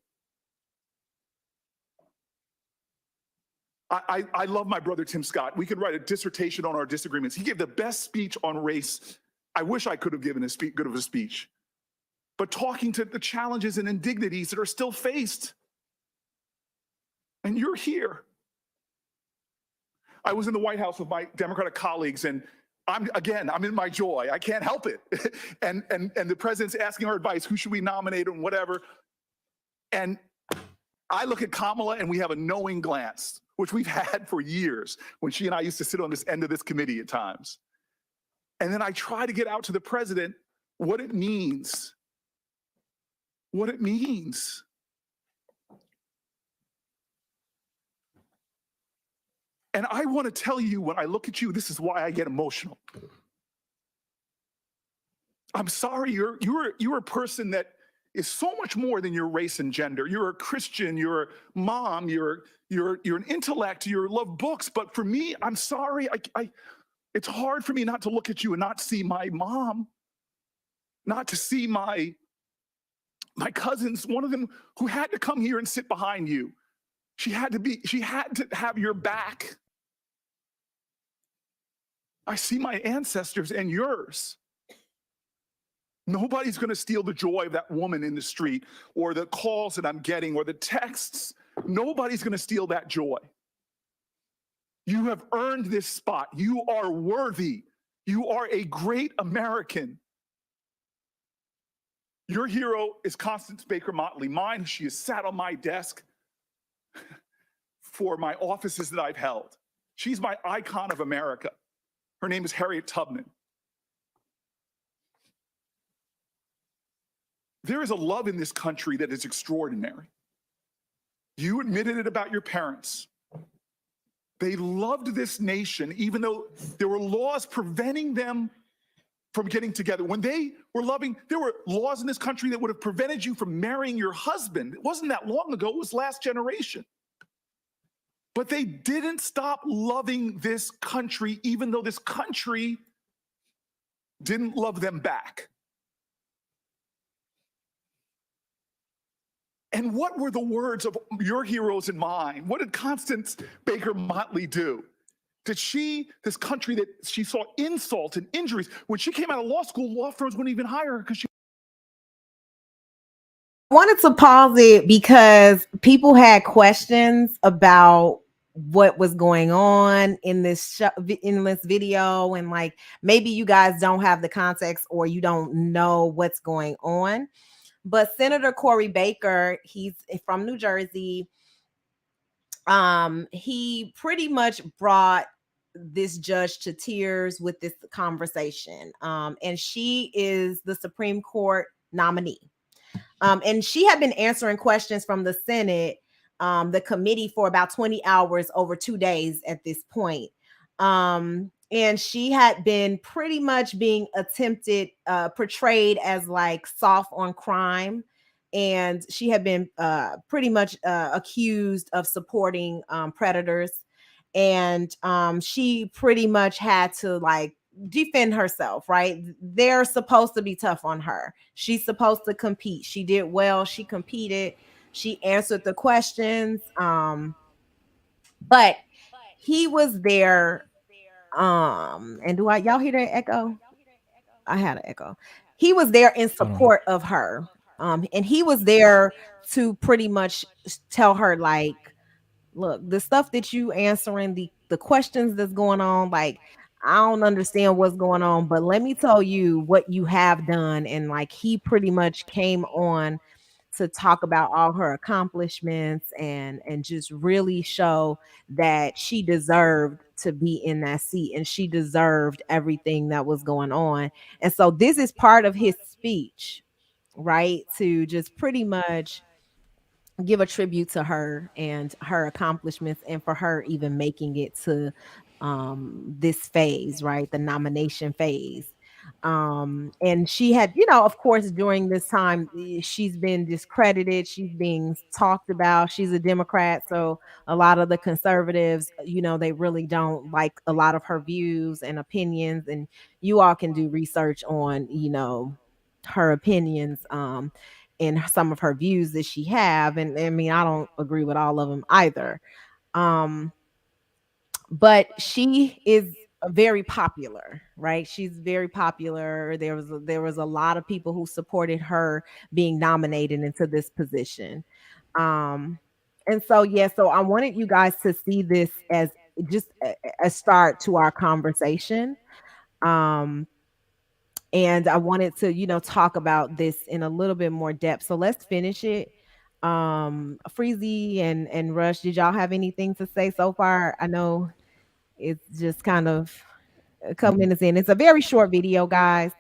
I love my brother, Tim Scott. We could write a dissertation on our disagreements. He gave the best speech on race. I wish I could have given good of a speech. But talking to the challenges and indignities that are still faced. And you're here. I was in the White House with my Democratic colleagues, and I'm in my joy. I can't help it. and the president's asking our advice, who should we nominate and whatever. And I look at Kamala and we have a knowing glance, which we've had for years when she and I used to sit on this end of this committee at times. And then I try to get out to the president what it means. What it means. And I want to tell you, when I look at you, this is why I get emotional. I'm sorry, you're a person that is so much more than your race and gender. You're a Christian, you're a mom, you're an intellect, you love books. But for me, I'm sorry, it's hard for me not to look at you and not see my mom, not to see my cousins, one of them who had to come here and sit behind you. She had to have your back. I see my ancestors and yours. Nobody's going to steal the joy of that woman in the street or the calls that I'm getting or the texts. Nobody's going to steal that joy. You have earned this spot. You are worthy. You are a great American. Your hero is Constance Baker Motley. Mine, she has sat on my desk for my offices that I've held. She's my icon of America. Her name is Harriet Tubman. There is a love in this country that is extraordinary. You admitted it about your parents. They loved this nation, even though there were laws preventing them from getting together. When they were loving, there were laws in this country that would have prevented you from marrying your husband. It wasn't that long ago, it was last generation. But they didn't stop loving this country, even though this country didn't love them back. And what were the words of your heroes and mine? What did Constance Baker Motley do? Did this country that she saw insult and injuries, when she came out of law school, law firms wouldn't even hire her because she wanted to pause it because people had questions about what was going on in this video, and like maybe you guys don't have the context or you don't know what's going on. But Senator Cory Booker, he's from New Jersey. He pretty much brought this judge to tears with this conversation. And she is the Supreme Court nominee. And she had been answering questions from the Senate, the committee, for about 20 hours over 2 days at this point. And she had been pretty much being portrayed as like soft on crime. And she had been pretty much accused of supporting predators. And she pretty much had to like defend herself, right? They're supposed to be tough on her. She's supposed to compete. She did well. She competed. She answered the questions. But he was there. And do y'all hear that echo? I had an echo. He was there in support of her. And he was there to pretty much tell her, like, look, the stuff that you answering, the questions that's going on, like, I don't understand what's going on, but let me tell you what you have done. And like, he pretty much came on to talk about all her accomplishments and just really show that she deserved to be in that seat and she deserved everything that was going on. And so this is part of his speech, right? To just pretty much give a tribute to her and her accomplishments, and for her even making it to this phase, right? The nomination phase. And she had, of course, during this time, she's been discredited. She's being talked about. She's a Democrat. So a lot of the conservatives, they really don't like a lot of her views and opinions. And you all can do research on, her opinions, and some of her views that she have. And I mean, I don't agree with all of them either. But she is very popular, right? She's very popular. There was a lot of people who supported her being nominated into this position. And so, so I wanted you guys to see this as just a start to our conversation. And I wanted to, talk about this in a little bit more depth. So let's finish it. Freezy and Rush, did y'all have anything to say so far? I know it's just kind of a couple minutes in. It's a very short video, guys.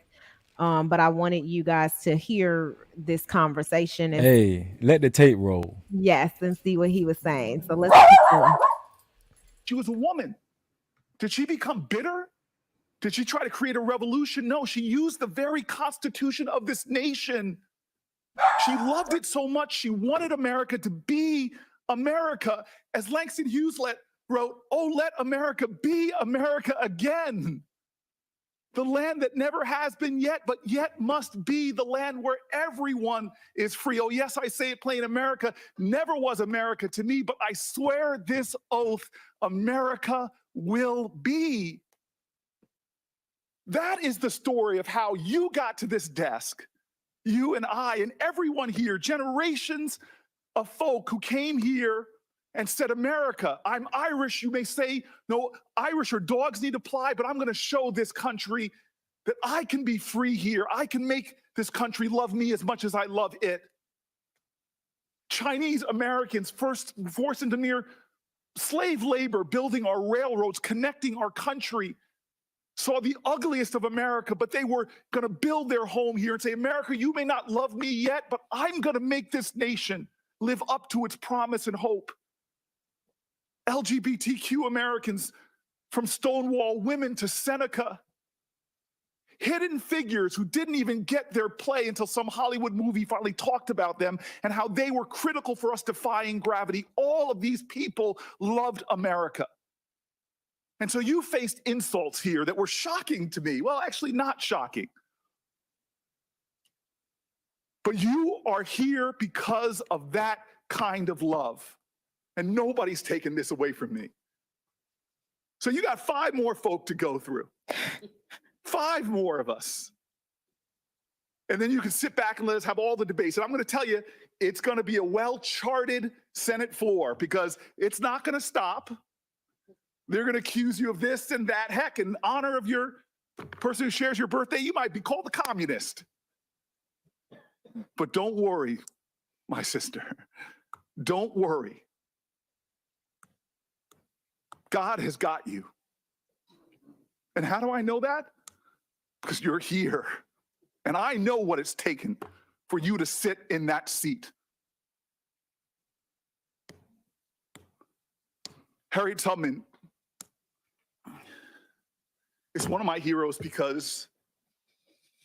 But I wanted you guys to hear this conversation. And hey, let the tape roll. Yes, and see what he was saying. So let's keep going. She was a woman. Did she become bitter? Did she try to create a revolution? No, she used the very constitution of this nation. She loved it so much, she wanted America to be America. As Langston Hughes wrote, "Oh, let America be America again. The land that never has been yet, but yet must be the land where everyone is free." Oh, yes, I say it plain. America never was America to me, but I swear this oath, America will be. That is the story of how you got to this desk. You and I and everyone here, generations of folk who came here and said, America, I'm Irish. You may say, no, Irish or dogs need to fly, but I'm going to show this country that I can be free here. I can make this country love me as much as I love it. Chinese Americans first forced into near slave labor, building our railroads, connecting our country, saw the ugliest of America, but they were going to build their home here and say, America, you may not love me yet, but I'm going to make this nation live up to its promise and hope. LGBTQ Americans, from Stonewall women to Seneca, hidden figures who didn't even get their play until some Hollywood movie finally talked about them and how they were critical for us defying gravity. All of these people loved America. And so you faced insults here that were shocking to me. Well, actually not shocking. But you are here because of that kind of love. And nobody's taken this away from me. So you got 5 more folk to go through. 5 more of us. And then you can sit back and let us have all the debates. And I'm going to tell you, it's going to be a well-charted Senate floor because it's not going to stop. They're going to accuse you of this and that. Heck, in honor of your person who shares your birthday, you might be called a communist. But don't worry, my sister. Don't worry. God has got you. And how do I know that? Because you're here. And I know what it's taken for you to sit in that seat. Harriet Tubman is one of my heroes because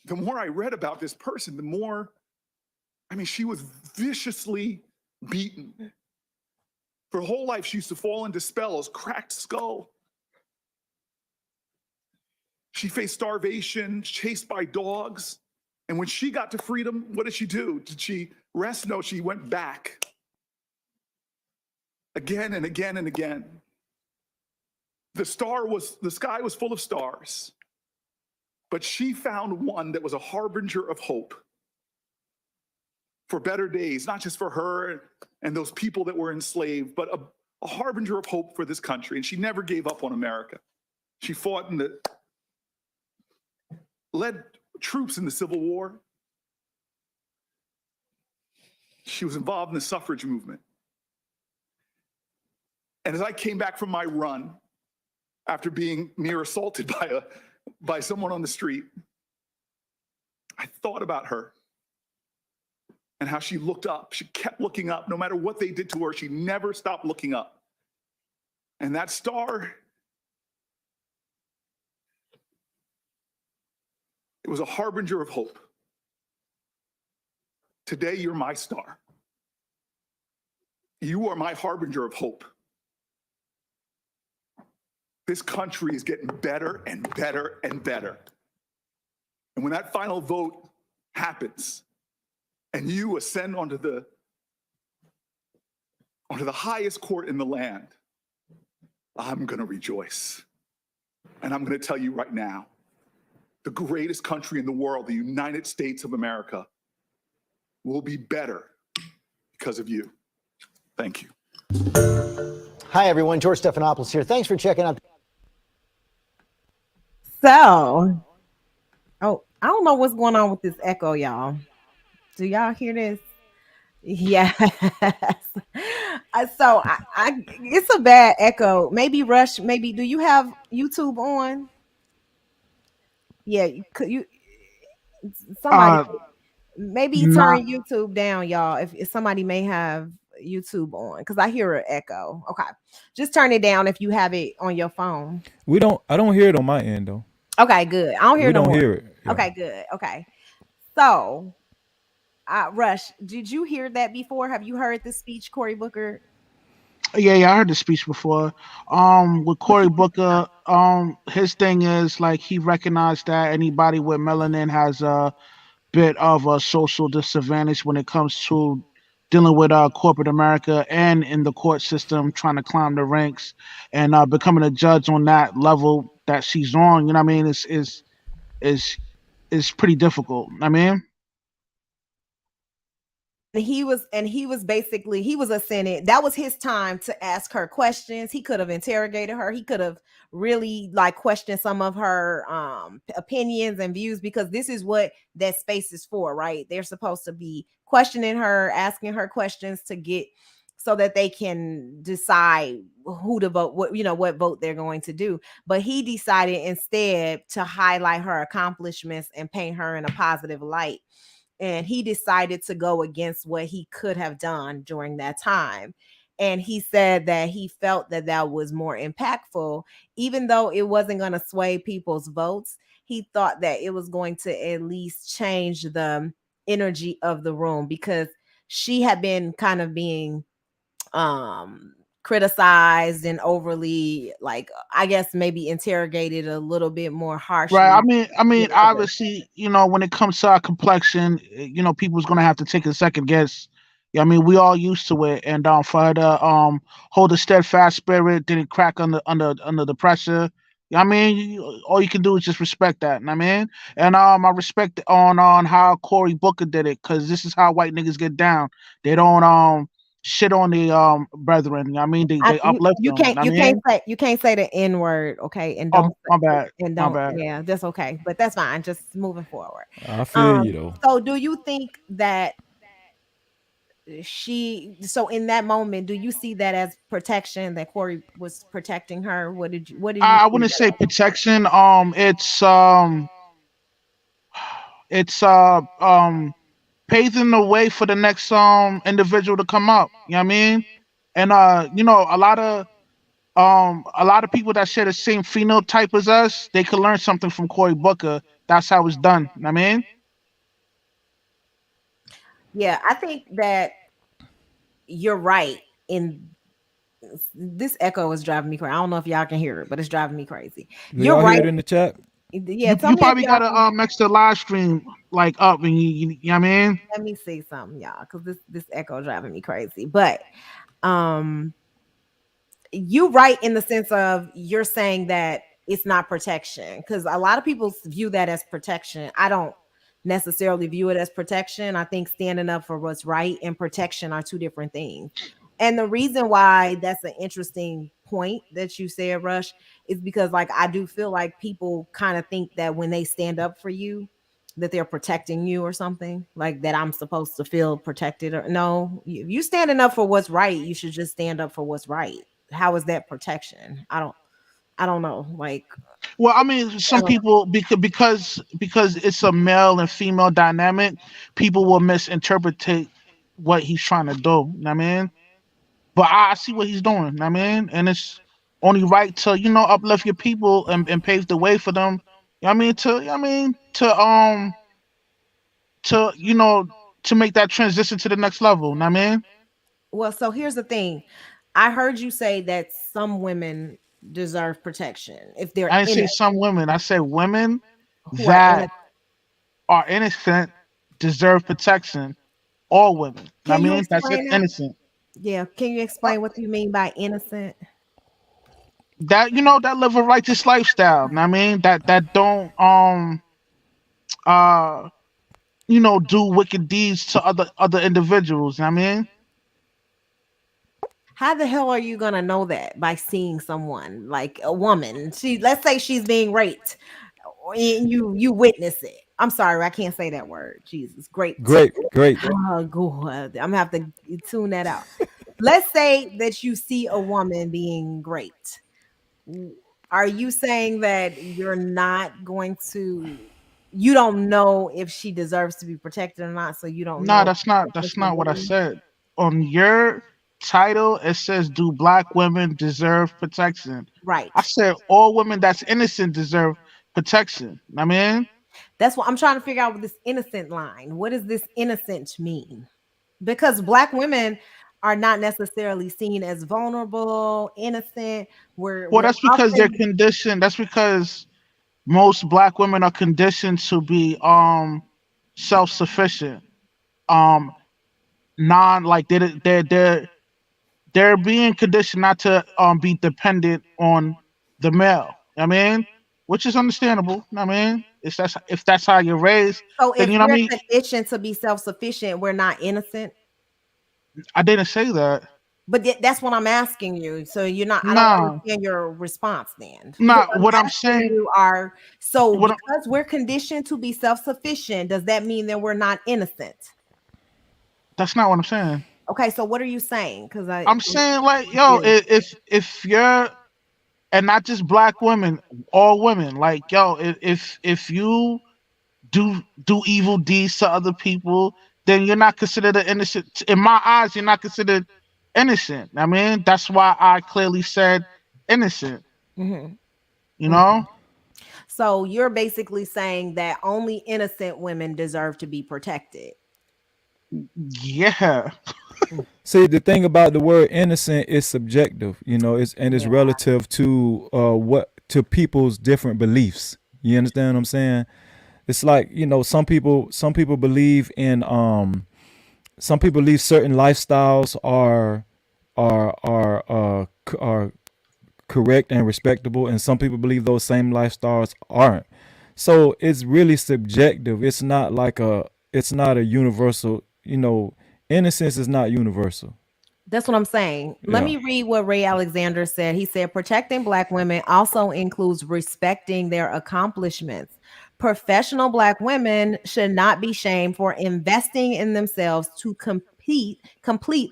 the more I read about this person, the more, she was viciously beaten. For her whole life, she used to fall into spells, cracked skull. She faced starvation, chased by dogs. And when she got to freedom, what did she do? Did she rest? No, she went back. Again and again and again. The sky was full of stars. But she found one that was a harbinger of hope for better days, not just for her and those people that were enslaved, but a harbinger of hope for this country. And she never gave up on America. She fought led troops in the Civil War. She was involved in the suffrage movement. And as I came back from my run, after being near assaulted by someone on the street, I thought about her and how she looked up. She kept looking up. No matter what they did to her, she never stopped looking up. And that star, it was a harbinger of hope. Today, you're my star. You are my harbinger of hope. This country is getting better and better and better. And when that final vote happens and you ascend onto the highest court in the land, I'm going to rejoice. And I'm going to tell you right now, the greatest country in the world, the United States of America, will be better because of you. Thank you. Hi, everyone. George Stephanopoulos here. Thanks for checking out. So, I don't know what's going on with this echo, y'all. Do y'all hear this? Yes. So it's a bad echo. Maybe Rush. Maybe do you have YouTube on? Yeah, you somebody maybe turn YouTube down, y'all. If somebody may have YouTube on, because I hear an echo. Okay, just turn it down if you have it on your phone. I don't hear it on my end though. Okay, good. I don't hear We no don't more. hear it. Yeah. Okay, good. Okay. So, Rush, did you hear that before? Have you heard this speech, Cory Booker? Yeah, yeah, I heard the speech before. With What Cory you think about? Booker, his thing is like he recognized that anybody with melanin has a bit of a social disadvantage when it comes to dealing with corporate America and in the court system, trying to climb the ranks and becoming a judge on that level that she's on. You know what I mean? Is is pretty difficult. I mean, And he was basically, he was a Senate. That was his time to ask her questions. He could have interrogated her. He could have really like questioned some of her opinions and views, because this is what that space is for, right? They're supposed to be questioning her, asking her questions to get, so that they can decide who to vote, what vote they're going to do. But he decided instead to highlight her accomplishments and paint her in a positive light, and he decided to go against what he could have done during that time. And he said that he felt that that was more impactful, even though it wasn't going to sway people's votes. He thought that it was going to at least change the energy of the room, because she had been kind of being criticized and overly, like, I guess maybe interrogated a little bit more right? harshly I than mean, others. obviously, when it comes to our complexion, people's gonna have to take a second guess. Yeah, I mean, we all used to it, and for her to hold a steadfast spirit, didn't crack under the pressure. Yeah, I mean, all you can do is just respect that. I mean, and I respect on how Cory Booker did it, because this is how white niggas get down. They don't shit on the brethren. I mean, they You uplift you them. can't I you can't mean, say you can't say the N word, okay? And oh, don't my bad, and my don't, bad. yeah, that's okay. But that's fine. Just moving forward. I feel you though. So do you think that so in that moment, do you see that as protection, that Corey was protecting her? What do you I see wouldn't say that as? protection. It's paving the way for the next individual to come up. You know what I mean? And a lot of people that share the same phenotype as us, they could learn something from Cory Booker. That's how it's done. You know what I mean? Yeah, I think that you're right. In this echo is driving me crazy. I don't know if y'all can hear it, but it's driving me crazy. Do You're y'all hear right. it in the chat? Yeah, You tell you me if probably y'all got can. to extra live stream like up, and you know what I mean? Let me see something, y'all, because this echo driving me crazy. But um you right in the sense of, you're saying that it's not protection, because a lot of people view that as protection. I don't necessarily view it as protection. I think standing up for what's right and protection are two different things. And the reason why that's an interesting point that you said, Rush, is because, like, I do feel like people kind of think that when they stand up for you, that they're protecting you or something, like that I'm supposed to feel protected. Or no, you standing up for what's right, you should just stand up for what's right. How is that protection? I don't know. Like, Well, I mean, I some don't, people because it's a male and female dynamic, people will misinterpret what he's trying to do. You know what I mean? But I see what he's doing. You know what I mean? And it's only right to uplift your people and pave the way for them. You know what I mean? To to make that transition to the next level. You know what I mean? well, so here's the thing. I heard you say that some women deserve protection if they're I didn't in say some women. I said women who are in that it. are innocent deserve protection. All women. You know what I Can you mean? That's just explain that? innocent. Yeah, can you Uh, explain what you mean by innocent? That that live a righteous lifestyle. You know what I mean? That don't uh do wicked deeds to other individuals. You know what I mean? How the hell are you gonna know that? By seeing someone, like a woman, let's say she's being raped, and you witness it. I'm sorry, I can't say that word. Jesus, great. Great, great. Oh god, I'm gonna have to tune that out. Let's say that you see a woman being raped. Are you saying that you don't know if she deserves to be protected or not, so you don't No, know that's if you're not what I moving? said. On your title, it says, "Do black women deserve protection?" Right. I said all women that's innocent deserve protection. I mean, That's what I'm trying to figure out with this innocent line. What does this innocent mean? Because black women are not necessarily seen as vulnerable, innocent. well, We're that's because they're often conditioned. That's because most black women are conditioned to be self sufficient. Um, non like they're being conditioned not to be dependent on the male. I mean, which is understandable. I mean, it's that's if that's how you're raised, so then if you know what I we're mean. conditioned to be self-sufficient, we're not innocent. I didn't say that. But that's what I'm asking you. So you're not, I don't Nah, understand your response then. Because nah. I'm What I'm asking saying, you are so what I'm, because we're conditioned to be self-sufficient, does that mean that we're not innocent? that's not what I'm saying. Okay, so what are you saying? Because I'm saying like, yo, confused. if you're and not just black women, all women, like, yo, if you do evil deeds to other people, then you're not considered an innocent. In my eyes, you're not considered innocent. I mean, that's why I clearly said innocent. Mhm. You know? So you're basically saying that only innocent women deserve to be protected. Yeah. See, the thing about the word innocent is subjective, it's Yeah. relative to what to people's different beliefs. You understand what I'm saying? It's like, some people believe in some people believe certain lifestyles are correct and respectable, and some people believe those same lifestyles aren't. So it's really subjective. It's not a universal, innocence is not universal. That's what I'm saying. Let Yeah. me read what Ray Alexander said. He said, protecting Black women also includes respecting their accomplishments. Professional Black women should not be shamed for investing in themselves to complete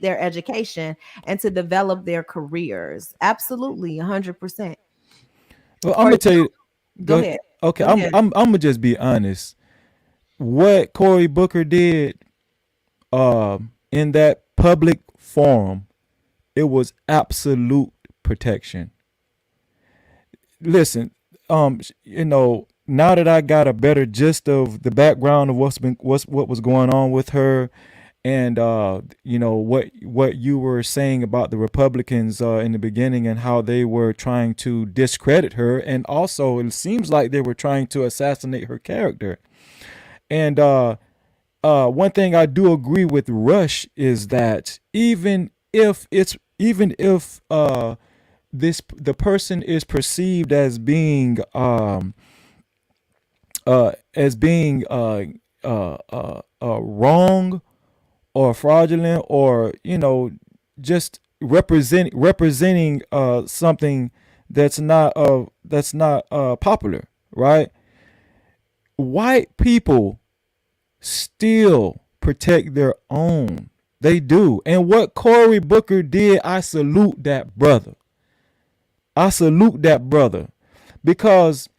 their education and to develop their careers. Absolutely, 100%. Well, I'm For gonna tell you. Go Go. ahead. Okay, Go ahead. I'm gonna just be honest. What Cory Booker did, in that public forum, it was absolute protection. Listen, now that I got a better gist of the background of what was going on with her, and what you were saying about the Republicans in the beginning, and how they were trying to discredit her, and also it seems like they were trying to assassinate her character. And one thing I do agree with Rush is that even if the person is perceived as being wrong or fraudulent, or just representing something that's not popular, right? White people still protect their own. They do. And what Cory Booker did, I salute that brother. I salute that brother. Because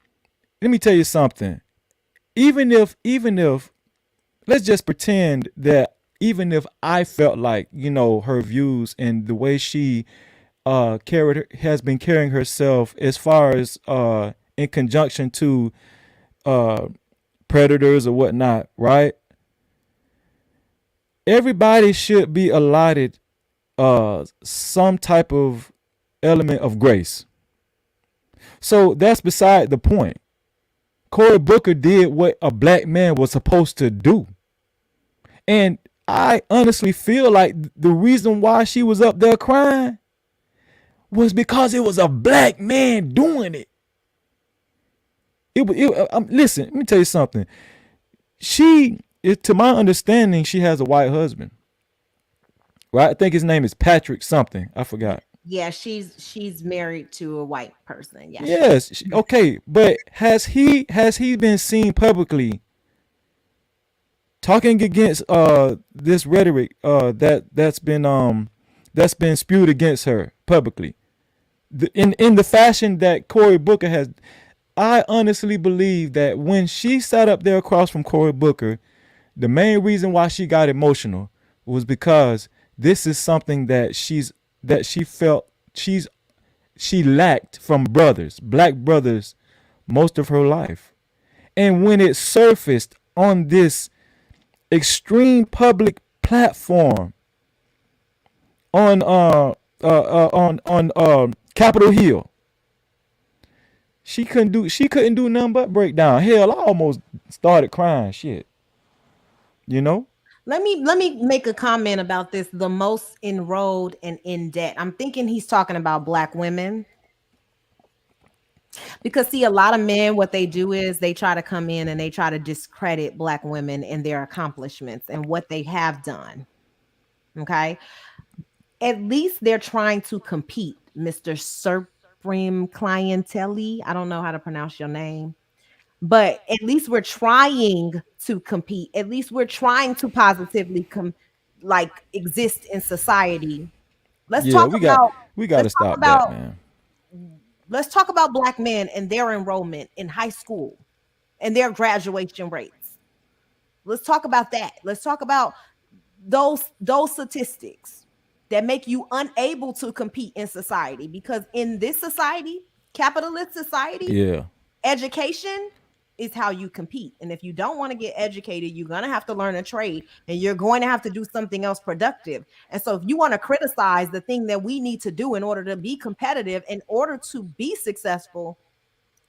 let me tell you something. Even if let's just pretend that even if I felt like, her views and the way she has been carrying herself, as far as in conjunction to uh predators or whatnot, right? Everybody should be allotted some type of element of grace. So that's beside the point. Cory Booker did what a black man was supposed to do. And I honestly feel like the reason why she was up there crying was because it was a black man doing it. Listen, let me tell you something. To my understanding, she has a white husband, right? I think his name is Patrick something. I forgot. Yeah, she's married to a white person. Yeah. Yes. Okay. But has he been seen publicly talking against this rhetoric that's been spewed against her publicly, in the fashion that Cory Booker has? I honestly believe that when she sat up there across from Cory Booker, the main reason why she got emotional was because this is something that she felt she lacked from black brothers most of her life. And when it surfaced on this extreme public platform on Capitol Hill, she couldn't do nothing but break down. Hell, I almost started crying. Shit, you know. Let me make a comment about this. The most enrolled and in debt. I'm thinking he's talking about black women. Because see, a lot of men, what they do is they try to come in and they try to discredit black women and their accomplishments and what they have done. Okay. At least they're trying to compete, Mr. Supreme Clientele. I don't know how to pronounce your name, but at least we're trying to compete. At least we're trying to positively like exist in society. Let's Yeah, talk we got about we got let's to talk stop that, about man. let's talk about black men and their enrollment in high school and their graduation rates. Let's talk about that. Let's talk about those statistics that make you unable to compete in society, because in this society, capitalist society, Yeah. education is how you compete. And if you don't want to get educated, you're going to have to learn a trade and you're going to have to do something else productive. And so if you want to criticize the thing that we need to do in order to be competitive, in order to be successful,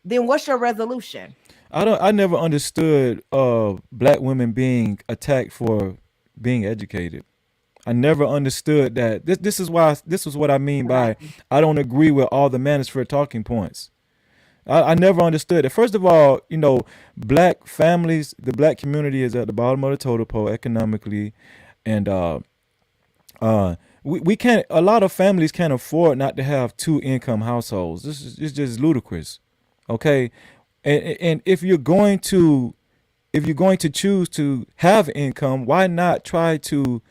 then what's your resolution? I never understood black women being attacked for being educated. I never understood that. This is what I mean by Right. I don't agree with all the manosphere talking points. I never understood it. First of all, black families, the black community is at the bottom of the totem pole economically, and we can't. A lot of families can't afford not to have two income households. This is it's just ludicrous. Okay, and if you're going to choose to have income, why not try to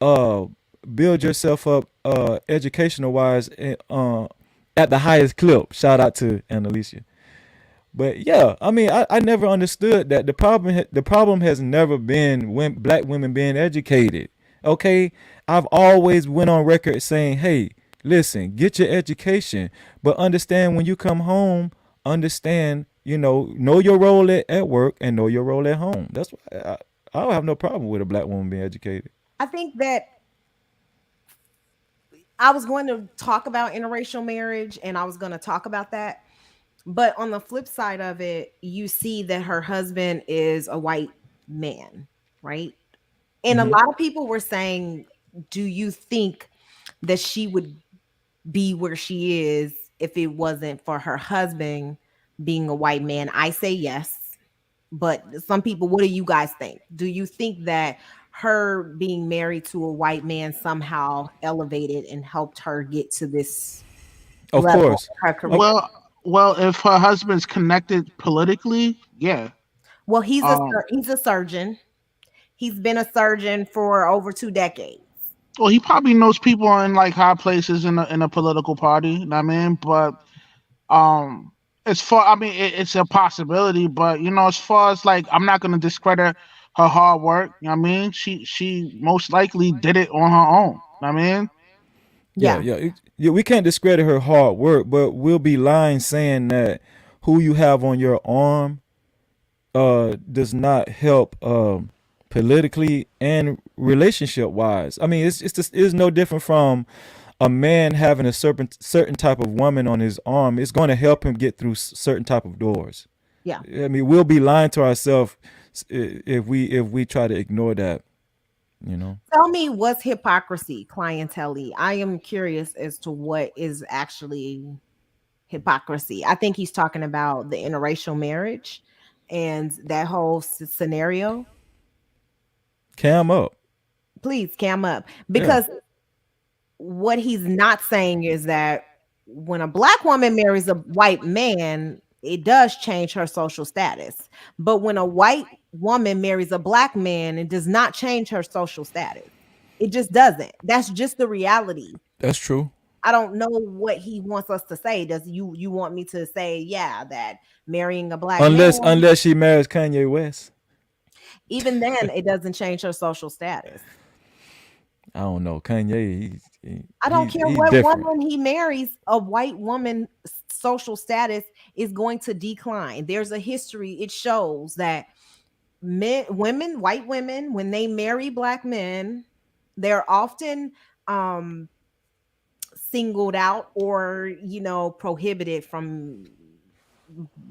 uh build yourself up educational wise at the highest clip? Shout out to Annalicia. But yeah, I mean, I never understood that the problem has never been when black women being educated. Okay, I've always went on record saying, hey, listen, get your education, but understand when you come home, understand, know your role at work and know your role at home. That's why I don't have no problem with a black woman being educated. I think that I was going to talk about interracial marriage and I was going to talk about that. But on the flip side of it, you see that her husband is a white man, right? And a Hmm. lot of people were saying, do you think that she would be where she is if it wasn't for her husband being a white man? I say yes. But some people, what do you guys think? Do you think that her being married to a white man somehow elevated and helped her get to this Of level course. in her career? Of, Well, if her husband's connected politically, yeah. Well, Um, he's a surgeon. He's been a surgeon for over 2 decades. well, he probably knows people in like high places in a political party. You know what I mean, but um, I mean, it's a possibility. But as far as like, I'm not gonna discredit her hard work. You know what I mean, she most likely did it on her own. You know what I mean, yeah, Yeah. yeah, yeah. We can't discredit her hard work, but we'll be lying saying that who you have on your arm does not help politically and relationship wise. I mean, it's no different from a man having a certain type of woman on his arm. It's going to help him get through certain type of doors. Yeah. I mean, we'll be lying to ourselves if we try to ignore that. You know. Tell me, what's hypocrisy, clientele? I am curious as to what is actually hypocrisy. I think he's talking about the interracial marriage and that whole scenario. Cam up. Please cam up, Yeah, because what he's not saying is that when a black woman marries a white man, it does change her social status. But when a white woman marries a black man, it does not change her social status. It just doesn't. That's just the reality. that's true. I don't know what he wants us to say. Does you want me to say, yeah, that marrying a black Unless man, unless she marries Kanye West. even then, it doesn't change her social status. I don't know. Kanye, I don't care he's what different. woman he marries, a white woman social status is going to decline. There's a history. It shows that white women, when they marry black men, they're often singled out or prohibited from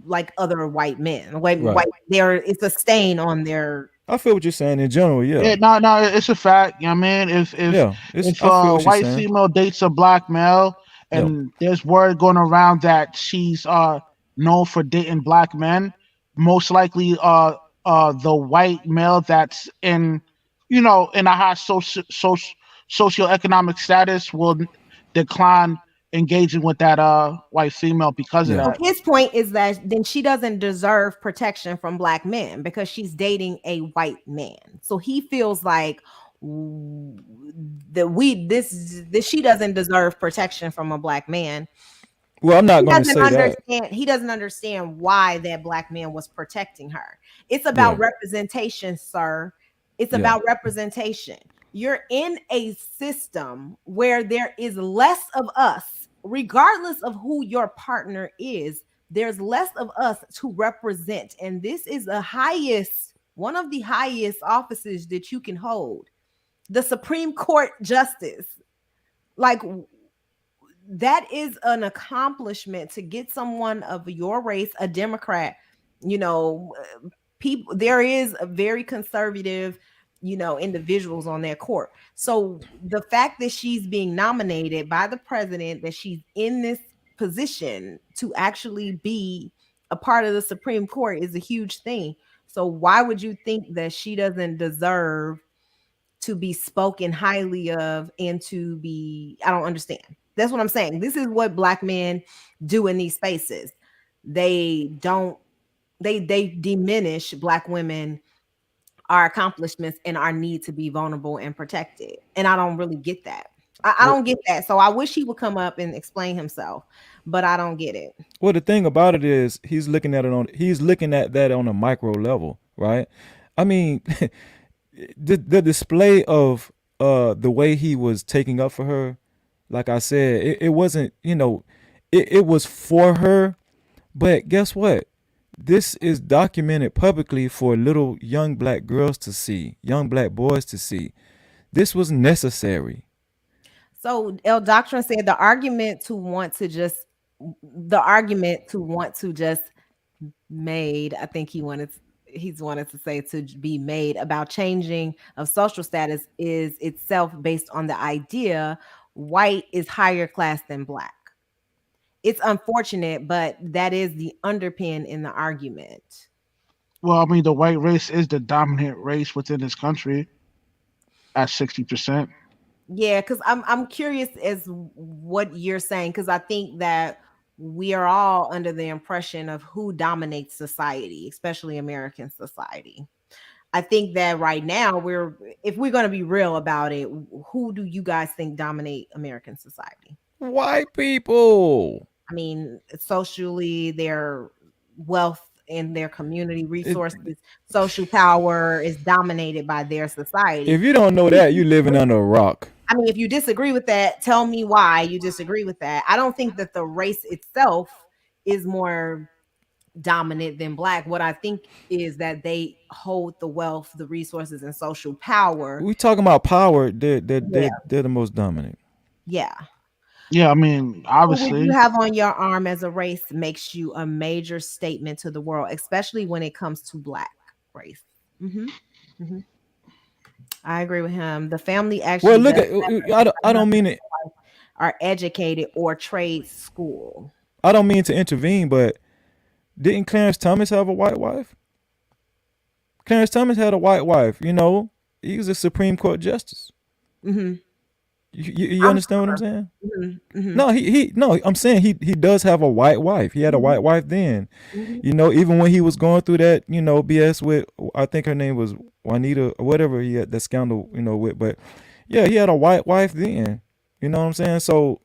like other white men. Right. It's a stain on their. I feel what you're saying in general. Yeah, Yeah. no, it's a fact. You know what I mean? Yeah. If I feel a what you're white saying. female dates a black male, Yeah. and there's word going around that she's known for dating black men, most likely the white male that's in in a high socioeconomic status will decline engaging with that white female because of Yeah. So that. his point is that then she doesn't deserve protection from black men because she's dating a white man. So he feels like that she doesn't deserve protection from a black man. Well, I'm not He going to doesn't say that. understand. He doesn't understand why that black man was protecting her. It's Yeah. about representation, sir. It's Yeah. about representation. You're in a system where there is less of us, regardless of who your partner is. There's less of us to represent, and this is one of the highest offices that you can hold. The Supreme Court justice, like, that is an accomplishment to get someone of your race, a Democrat. People, there is a very conservative, individuals on their court. So the fact that she's being nominated by the president, that she's in this position to actually be a part of the Supreme Court, is a huge thing. So why would you think that she doesn't deserve to be spoken highly of and to be? I don't understand. That's what I'm saying. This is what black men do in these spaces. They diminish black women, our accomplishments, and our need to be vulnerable and protected. And I don't really get that. I don't get that. So I wish he would come up and explain himself, but I don't get it. Well, the thing about it is he's looking at that on a micro level, right? I mean, the display of the way he was taking up for her, like I said, it wasn't, it was for her, but guess what? This is documented publicly for little young black girls to see, young black boys to see. This was necessary. So El Doctrine said the argument to want to just made, I think he's wanted to say to be made about changing of social status is itself based on the idea white is higher class than black. It's unfortunate, but that is the underpin in the argument. Well, I mean, the white race is the dominant race within this country at 60%. Yeah, because I'm curious as what you're saying, because I think that we are all under the impression of who dominates society, especially American society. I think that right now if we're going to be real about it, who do you guys think dominate American society? White people. I mean, socially, their wealth and their community resources, social power is dominated by their society. If you don't know that, you're living under a rock. I mean, if you disagree with that, tell me why you disagree with that. I don't think that the race itself is more dominant than black. What I think is that they hold the wealth, the resources, and social power. We talking about power. They're the most dominant. Yeah. Yeah, I mean, obviously. What you have on your arm as a race makes you a major statement to the world, especially when it comes to black race. I agree with him. The family actually. Well, look at. I don't mean it. Are educated or trade school. I don't mean to intervene, but didn't Clarence Thomas have a white wife? Clarence Thomas had a white wife. He was a Supreme Court justice. You understand what I'm saying? No, I'm saying he does have a white wife. He had a white wife then. Even when he was going through that, BS with, I think her name was Juanita or whatever, he had that scandal, with. But yeah, he had a white wife then. You know what I'm saying? So,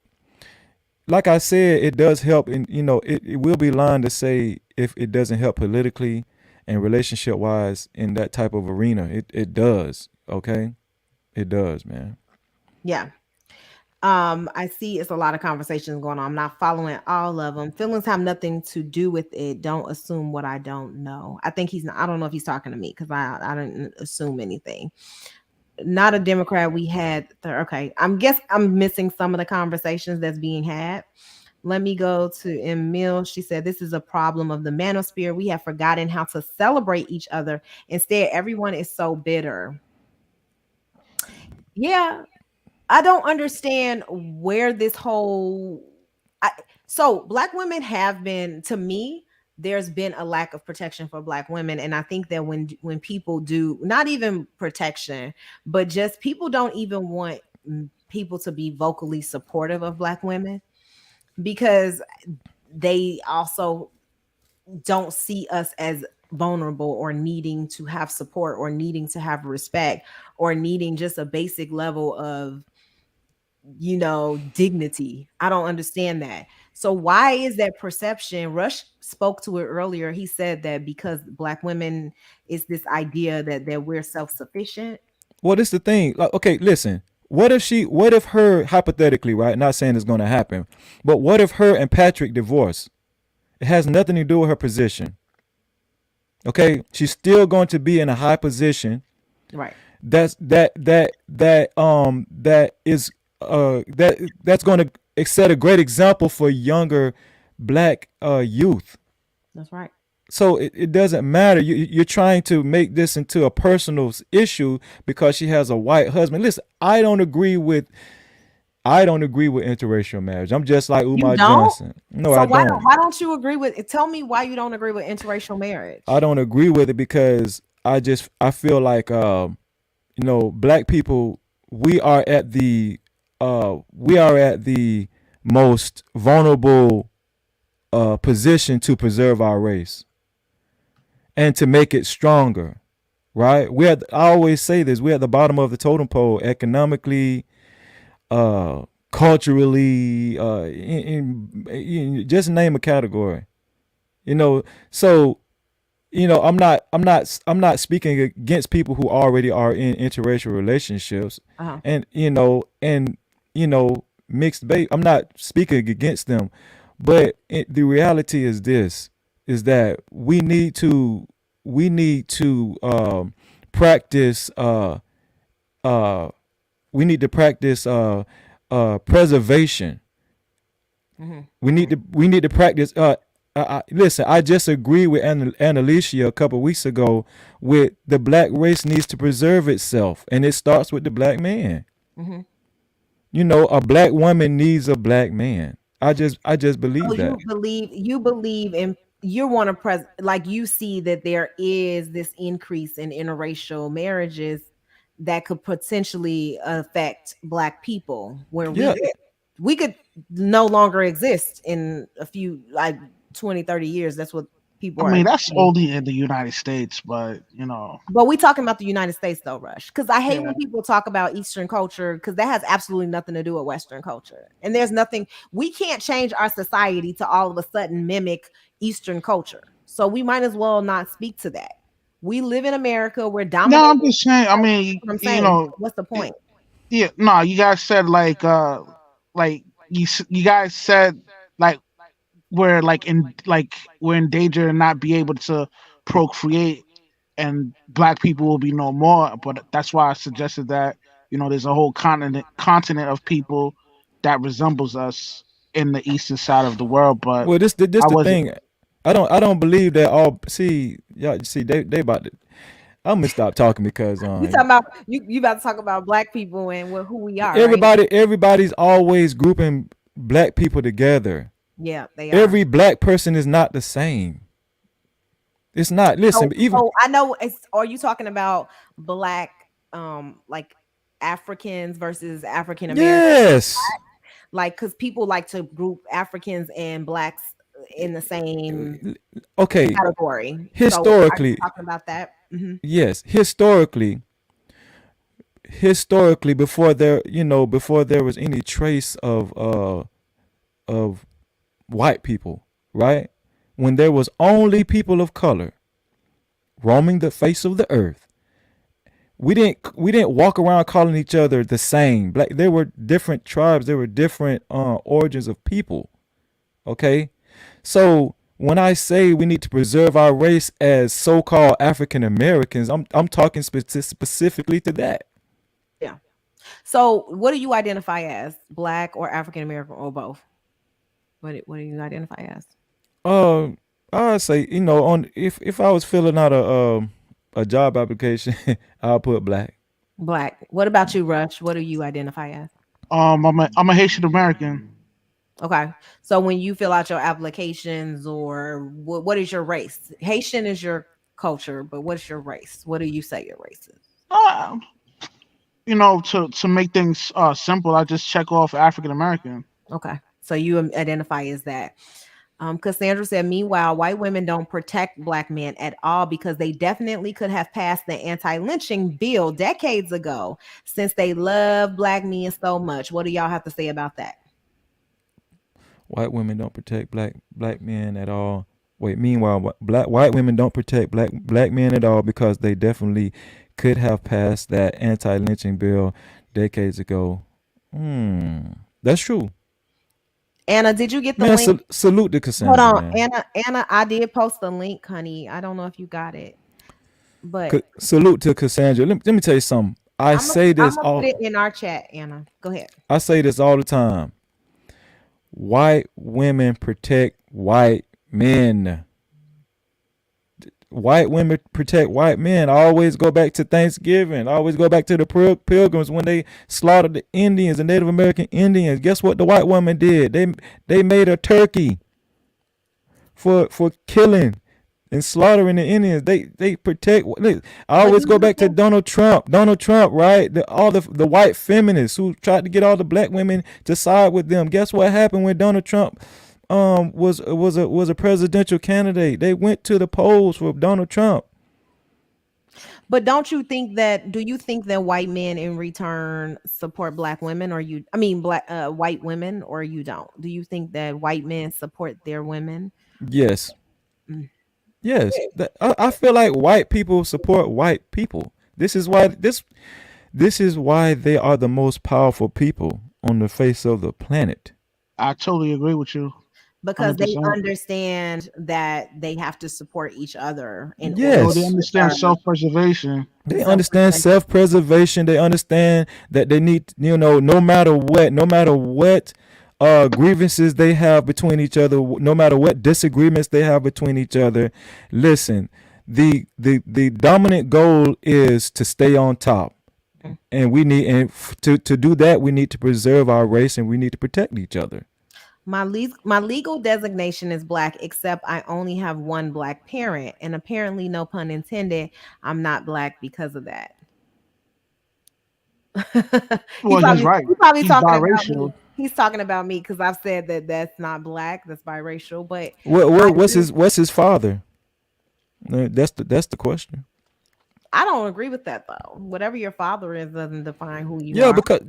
like I said, it does help, and it will be lying to say if it doesn't help politically and relationship wise in that type of arena. It does. Okay, it does, man. Yeah. I see it's a lot of conversations going on. I'm not following all of them. Feelings have nothing to do with it. Don't assume what I don't know. I think he's not, I don't know if he's talking to me because I didn't assume anything. Not a Democrat. We had okay. I'm missing some of the conversations that's being had. Let me go to Emil. She said, this is a problem of the manosphere. We have forgotten how to celebrate each other. Instead, everyone is so bitter. Yeah, I don't understand where this whole so Black women have been, to me, there's been a lack of protection for Black women. And I think that when people do not even protection, but just people don't even want people to be vocally supportive of Black women because they also don't see us as vulnerable or needing to have support or needing to have respect or needing just a basic level of dignity. I don't understand that. So why is that perception? Rush spoke to it earlier. He said that because Black women is this idea that we're self-sufficient. Well, this is the thing. Like, okay, listen. What if her, hypothetically, right? Not saying it's going to happen, but what if her and Patrick divorce? It has nothing to do with her position. Okay, she's still going to be in a high position. Right. That's going to set a great example for younger Black youth. That's right. So it doesn't matter. You're trying to make this into a personal issue because she has a white husband. Listen, I don't agree with interracial marriage. I'm just like Umar Johnson. No, so I don't. Why don't you agree with it? Tell me why you don't agree with interracial marriage. I don't agree with it because I feel like Black people, we are at the most vulnerable position to preserve our race and to make it stronger, right? I always say this, we're at the bottom of the totem pole economically, culturally, in just name a category, so I'm not speaking against people who already are in interracial relationships, and mixed bait. I'm not speaking against them, but the reality is this: is that we need to practice preservation. Mm-hmm. We need to practice. Listen, I just agree with Annalicia a couple of weeks ago with the Black race needs to preserve itself, and it starts with the Black man. Mm-hmm. A Black woman needs a Black man. I just believe that. You believe in, you want to like you see that there is this increase in interracial marriages that could potentially affect Black people, where we could no longer exist in a few, like 20, 30 years. That's what people that's only in the United States, but But we talking about the United States though, Rush, because I hate when people talk about Eastern culture, because that has absolutely nothing to do with Western culture. And there's nothing, we can't change our society to all of a sudden mimic Eastern culture. So we might as well not speak to that. We live in America. We're dominated. No, I'm just saying. I mean, what's the point? Yeah, no, you guys said like you guys said like we're in danger and not be able to procreate, and Black people will be no more. But that's why I suggested that there's a whole continent of people that resembles us in the eastern side of the world. But well, this the thing. I don't believe that all. See, y'all. See, they about to. I'm gonna stop talking because you talking about you about to talk about Black people and who we are. Everybody's always grouping Black people together. Yeah, they are. Every Black person is not the same. It's not. Listen, so I know. Are you talking about Black, like Africans versus African Americans? Yes. Like, because people like to group Africans and Blacks in the same category. Historically, so talking about that. Mm-hmm. Yes, historically, before there was any trace of white people, right? When there was only people of color roaming the face of the earth, We didn't walk around calling each other the same. Black There were different tribes, there were different origins of people. Okay? So when I say we need to preserve our race as so-called African Americans, I'm talking specifically to that. Yeah. So what do you identify as? Black or African American or both? What do you identify as? I'd say, on if I was filling out a job application, I'll put black. Black. What about you, Rush? What do you identify as? I'm a Haitian American. Okay. So when you fill out your applications, or what is your race? Haitian is your culture, but what's your race? What do you say your race is? Uh, to make things simple, I just check off African American. Okay. So you identify as that. Cassandra said, meanwhile, white women don't protect black men at all because they definitely could have passed the anti-lynching bill decades ago since they love black men so much. What do y'all have to say about that? White women don't protect black men at all. Wait, meanwhile, white women don't protect black men at all because they definitely could have passed that anti-lynching bill decades ago. That's true. Anna, did you get the Man, link? salute to Cassandra. Hold on, man. Anna, I did post the link, honey. I don't know if you got it, but Salute to Cassandra. Let me tell you something. I'm gonna put it in our chat. Anna, go ahead. I say this all the time. White women protect white men. White women protect white men. I always go back to Thanksgiving. I always go back to the Pilgrims when they slaughtered the Indians, the Native American Indians. Guess what the white woman did? They made a turkey for killing and slaughtering the Indians. They protect. Look, I always go back to Donald Trump. Donald Trump, right? All the white feminists who tried to get all the black women to side with them. Guess what happened when Donald Trump was a presidential candidate? They went to the polls for Donald Trump. But do you think that white men in return support black women, or white women, or you don't? Do you think that white men support their women? Yes. Yes. I feel like white people support white people. This is why they are the most powerful people on the face of the planet. I totally agree with you. Because 100%. they understand that they have to support each other. Yes. They understand self-preservation. They understand self-preservation. They understand that they need, no matter what grievances they have between each other, no matter what disagreements they have between each other. Listen, the dominant goal is to stay on top. And to do that, we need to preserve our race and we need to protect each other. My legal designation is black, except I only have one black parent, and apparently, no pun intended, I'm not black because of that. Well, he's right. He's probably talking biracial. about me. He's talking about me because I've said that that's not black, that's biracial. But what's his father? That's the question. I don't agree with that though. Whatever your father is doesn't define who you are. Yeah, because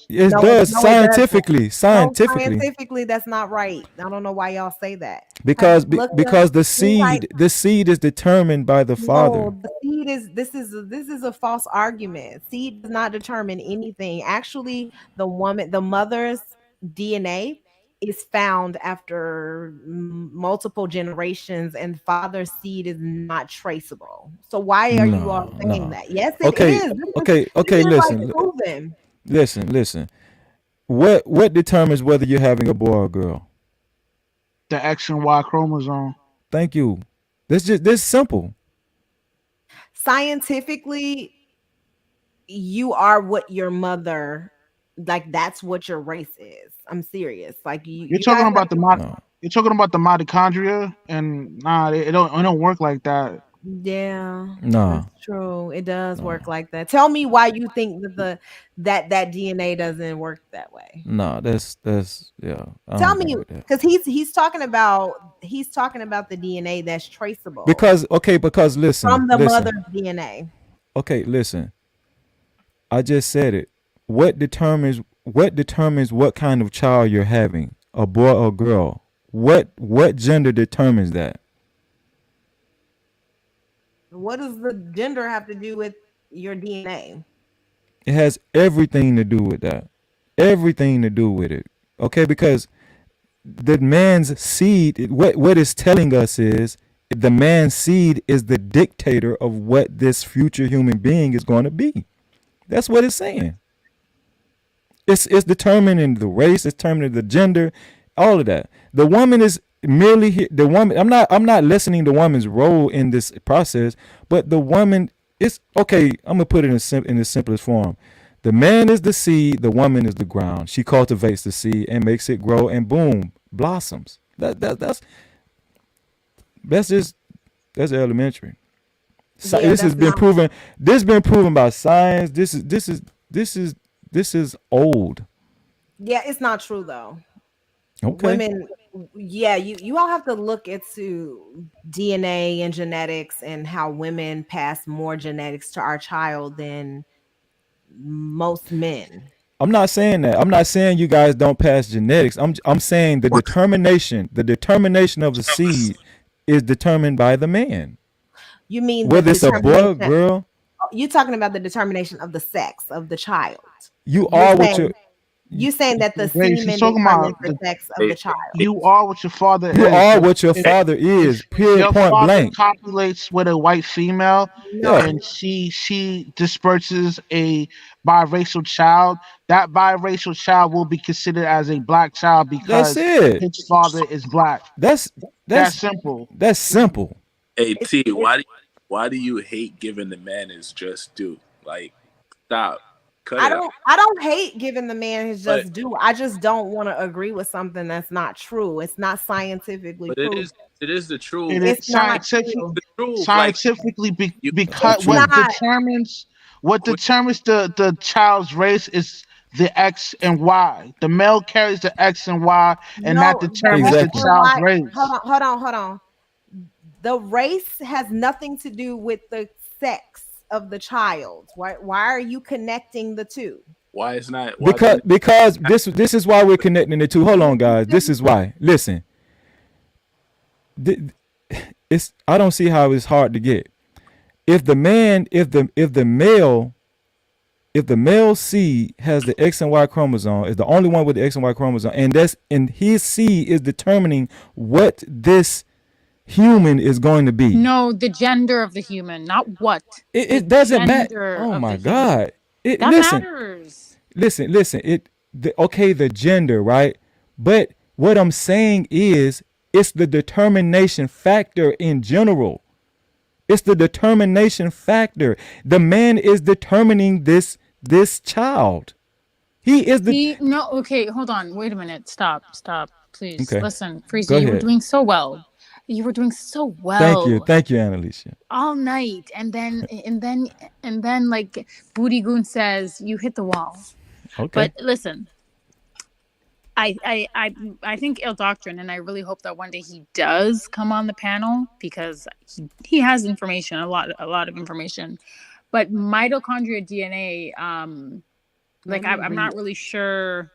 it does scientifically. Scientifically, that's not right. I don't know why y'all say that. Because the seed is determined by the father. No, the seed is this is a false argument. Seed does not determine anything. Actually, the mother's DNA is found after multiple generations, and father's seed is not traceable. So why are you all saying that? Yes, it is. Okay. Listen. What determines whether you're having a boy or a girl? The X and Y chromosome. Thank you. This simple. Scientifically, you are what your mother, like that's what your race is. I'm serious. Like you're talking about you're talking about the mitochondria, and it don't work like that. Yeah, no, that's true. It does work like that. Tell me why you think that that DNA doesn't work that way. No, that's yeah. Tell me, because he's talking about the DNA that's traceable. Because listen, from the mother's DNA. Okay, listen. I just said it. What determines what kind of child you're having, a boy or girl? What gender determines that? What does the gender have to do with your DNA. It has everything to do with that. Everything to do with it. Okay, because the man's seed, what it's telling us is the man's seed is the dictator of what this future human being is going to be. That's what it's saying. It's determining the race, it's determining the gender, all of that. The woman is merely the woman. I'm not lessening the woman's role in this process, but the woman is okay. I'm gonna put it in the simplest form. The man is the seed, the woman is the ground. She cultivates the seed and makes it grow, and boom, blossoms. That's elementary. Yeah, This has that's been not. proven. This has been proven by science. This is old. Yeah, it's not true though. Okay. Women, yeah, you all have to look into DNA and genetics and how women pass more genetics to our child than most men. I'm not saying that. I'm not saying you guys don't pass genetics. I'm saying the determination of the seed is determined by the man. You mean the Whether it's a boy or determination? girl, You're talking about the determination of the sex of the child. you You're are what saying you're saying that the Wait, she's semen talking determines about the sex of the child. you are what your father you is. are what your father is. If Period. your Point father blank. copulates with a white female Yeah. No, and she disperses a biracial child, that biracial child will be considered as a black child That's because it. his father is black. That's That's that's simple. that's simple. Hey it's, T, it's why do you hate giving the man his just due? Like, stop, cut I it out. don't hate giving the man his But just due. I just don't want to agree with something that's not true. It's not scientifically but it proven. is the It truth. is It's not true. The truth. Like scientifically you because It's True. not. what quit. determines the child's race is the X and Y. The male carries the X and Y, and that No, the determines X the Exactly. and child's Y. race. Hold on. The race has nothing to do with the sex of the child. Why are you connecting the two? Why it's not? Why Because doesn't? because this is why we're connecting the two. Hold on, guys. This is why. Listen, th- it's I don't see how it's hard to get. If the man, if the male seed has the X and Y chromosome, is the only one with the X and Y chromosome, and his seed is determining what this human is going to be. No, the gender of the human, not what. It The doesn't matter. gender Oh of the my human. God. That matters. Listen. Okay, the gender, right? But what I'm saying is, it's the determination factor in general. It's the determination factor. The man is determining this child. He is the No, okay, hold on. Wait a minute. Stop, please. okay. Listen, Freezy, Go you were ahead. doing so well. You were doing so well Thank you, Annalicia. all night, and then like Booty Goon says, you hit the wall. Okay. But listen, I think ill doctrine, and I really hope that one day he does come on the panel because he has information, a lot of information. But mitochondria DNA, like I'm not really sure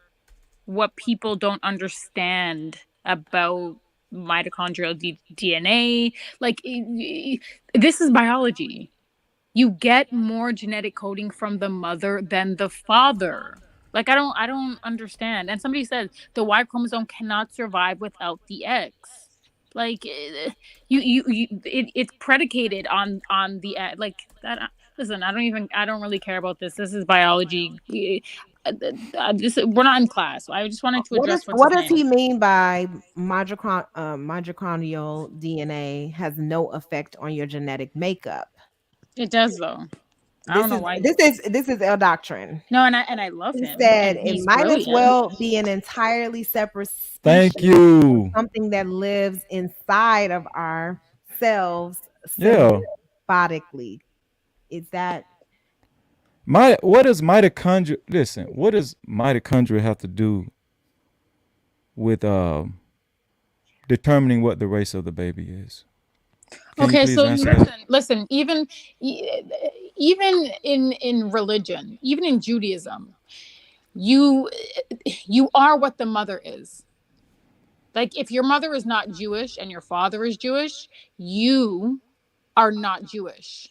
what people don't understand about mitochondrial DNA. Like this is biology. You get more genetic coding from the mother than the father. Like I don't understand. And somebody said the Y chromosome cannot survive without the X. Like it's predicated on the like that. Listen, I don't really care about this. This is biology. We're not in class. I just wanted to address what's What his does he name. mean by mitochondrial DNA has no effect on your genetic makeup? It does though. I don't know why. This is L Doctrine. No, and I love He him, said and it he's might as brilliant. well be an entirely separate Thank species, you. something that lives inside of ourselves Yeah. symbiotically. Is that What does mitochondria listen, what does mitochondria have to do with determining what the race of the baby is? Can you Okay, please so answer that? listen. Even in religion, even in Judaism, you are what the mother is. Like if your mother is not Jewish and your father is Jewish, you are not Jewish.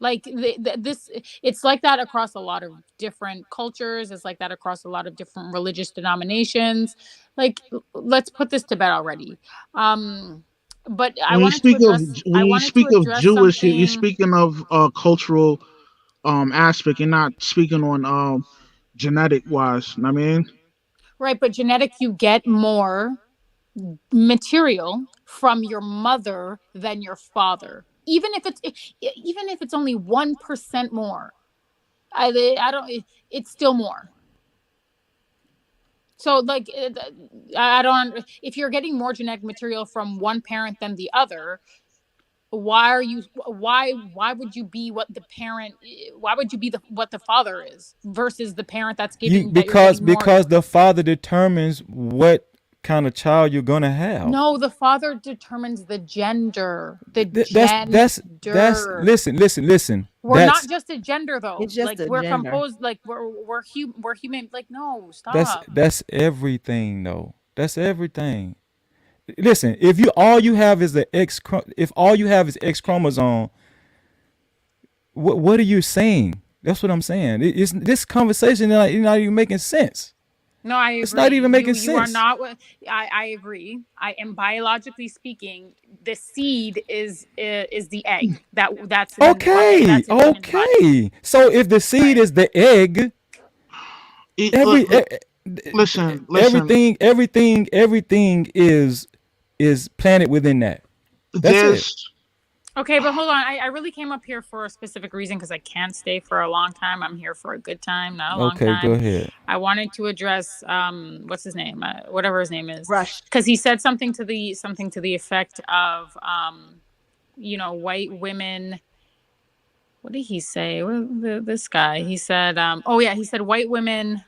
Like this, it's like that across a lot of different cultures. It's like that across a lot of different religious denominations. Like, let's put this to bed already. But When you speak of I when you wanted to speak of address Jewish, you're something. speaking of cultural aspect. You're not speaking on genetic wise. I mean, Right, but genetic, you get more material from your mother than your father, even if it's only 1% more. I don't. It's still more. So like, I don't. If you're getting more genetic material from one parent than the other, why are you? Why would you be what the parent? Why would you be what the father is versus the parent that's You giving that you're getting more? because the father determines what kind of child you're gonna have. No, the father determines the gender. The That's gender. listen. We're not just a gender though. It's just Like a we're gender. composed. Like we're human. Like no, stop. that's everything though. That's everything. Listen, if you all you have is if all you have is X chromosome, what are you saying? That's what I'm saying. It's this conversation not even making sense. No, I It's not agree. even making You are sense. not what I agree. I am biologically speaking, the seed is the egg. That's in Okay, that's in the woman's body. okay. So if the seed Right. is the egg, every e- listen. everything is planted within that. That's it. There's Okay, but hold on. I really came up here for a specific reason because I can't stay for a long time. I'm here for a good time, not a long Okay, go time. ahead. I wanted to address what's his name, whatever his name is, Rush. because he said something to the effect of white women. What did he say? This guy, he said, oh yeah, he said white women,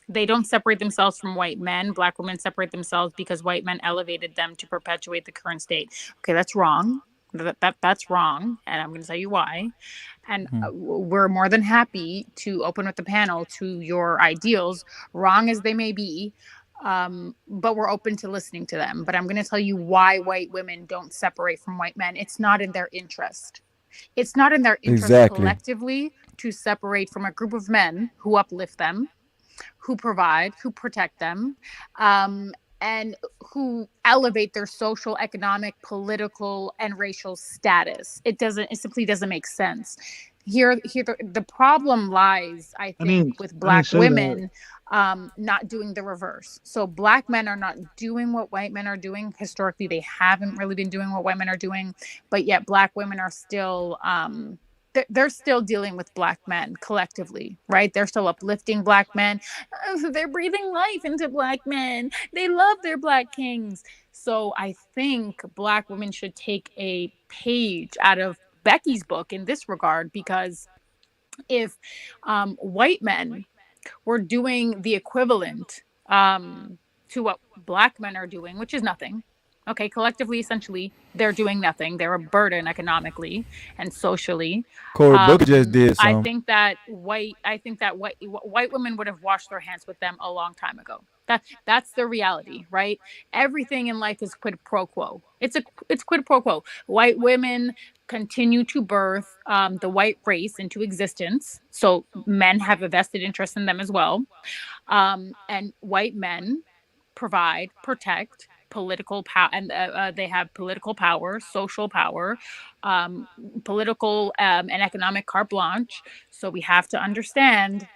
they don't separate themselves from white men. Black women separate themselves because white men elevated them to perpetuate the current state. Okay, that's wrong. That's wrong, and I'm going to tell you why. And we're more than happy to open with the panel to your ideals, wrong as they may be. But we're open to listening to them. But I'm going to tell you why white women don't separate from white men. It's not in their interest. It's not in their interest Exactly. collectively to separate from a group of men who uplift them, who provide, who protect them, and who elevate their social, economic, political, and racial status. It simply doesn't make sense. Here, the problem lies, I think, with I didn't Black say that. women not doing the reverse. So Black men are not doing what white men are doing. Historically, they haven't really been doing what white men are doing, but yet Black women are still they're still dealing with Black men collectively, right? They're still uplifting Black men. They're breathing life into Black men. They love their Black kings. So I think Black women should take a page out of Becky's book in this regard, because if white men were doing the equivalent to what Black men are doing, which is nothing. Okay, collectively, essentially, they're doing nothing. They're a burden economically and socially. Cory Booker just did I some. think that white women would have washed their hands with them a long time ago. That's the reality, right? Everything in life is quid pro quo. It's quid pro quo. White women continue to birth the white race into existence, so men have a vested interest in them as well, and white men provide, protect political power, and they have political power, social power, political and economic carte blanche. So we have to understand.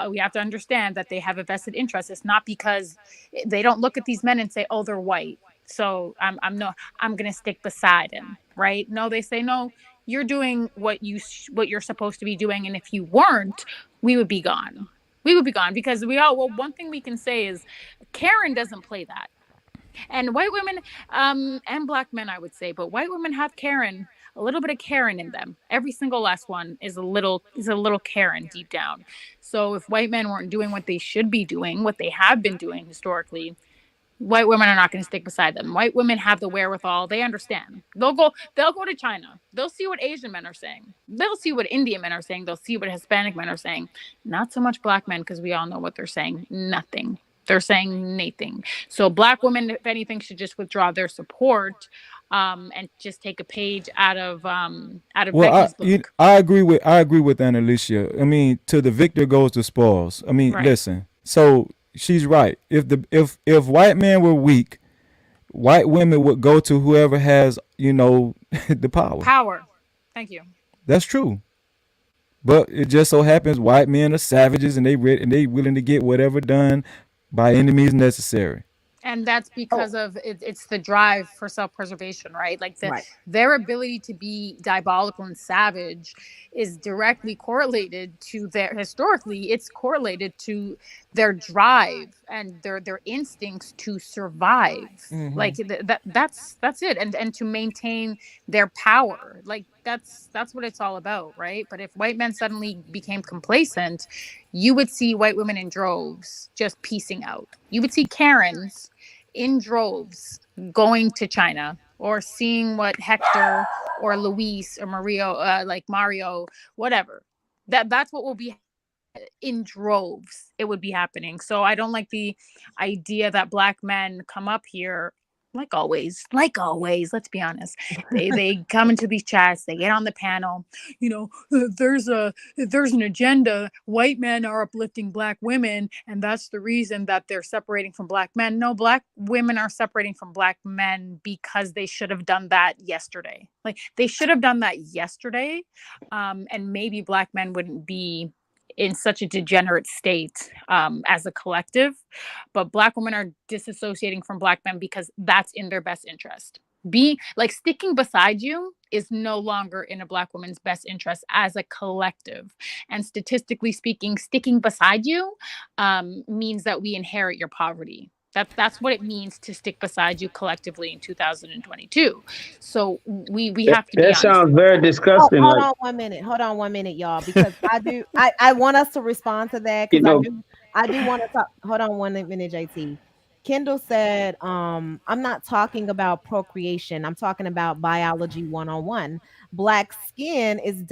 We have to understand that they have a vested interest. It's not because they don't look at these men and say, "Oh, they're white, so I'm going to stick beside him," right? No, they say, "No, you're doing what you're supposed to be doing, and if you weren't, we would be gone." We would be gone because one thing we can say is Karen doesn't play that. And white women and Black men, I would say, but white women have Karen, a little bit of Karen in them. Every single last one is a little Karen deep down. So if white men weren't doing what they should be doing, what they have been doing historically, white women are not going to stick beside them. White women have the wherewithal. They understand. They'll go to China. They'll see what Asian men are saying. They'll see what Indian men are saying. They'll see what Hispanic men are saying. Not so much Black men, because we all know what they're saying. Nothing. They're saying nothing. So Black women, if anything, should just withdraw their support and just take a page out of Well, Becky's book. I agree with Annalicia. I mean, to the victor goes the spoils. I mean, Right. listen. So she's right. If white men were weak, white women would go to whoever has, the power. Power. Thank you. That's true. But it just so happens white men are savages and they willing to get whatever done by any means necessary. And that's because of it's the drive for self-preservation, right? Like Right. their ability to be diabolical and savage is directly correlated to historically it's correlated to their drive and their instincts to survive. Like that's it, and to maintain their power. Like that's what it's all about, right? But if white men suddenly became complacent, you would see white women in droves just piecing out. You would see Karens in droves going to China, or seeing what Hector or Luis or Mario, whatever. That's what will be in droves. It would be happening. So I don't like the idea that black men come up here like always, let's be honest. They come into these chats, they get on the panel, there's an agenda. White men are uplifting black women, and that's the reason that they're separating from black men. No, black women are separating from black men because they should have done that yesterday. Like they should have done that yesterday. And maybe black men wouldn't be in such a degenerate state as a collective, but black women are disassociating from black men because that's in their best interest. Being like sticking beside you is no longer in a black woman's best interest as a collective. And statistically speaking, sticking beside you means that we inherit your poverty. That's what it means to stick beside you collectively in 2022. So we have to be honest. That sounds very disgusting. Hold on 1 minute, y'all, because I want us to respond to that, because I do want to talk. Hold on 1 minute, JT. Kendall said, I'm not talking about procreation. I'm talking about biology 101. Black skin is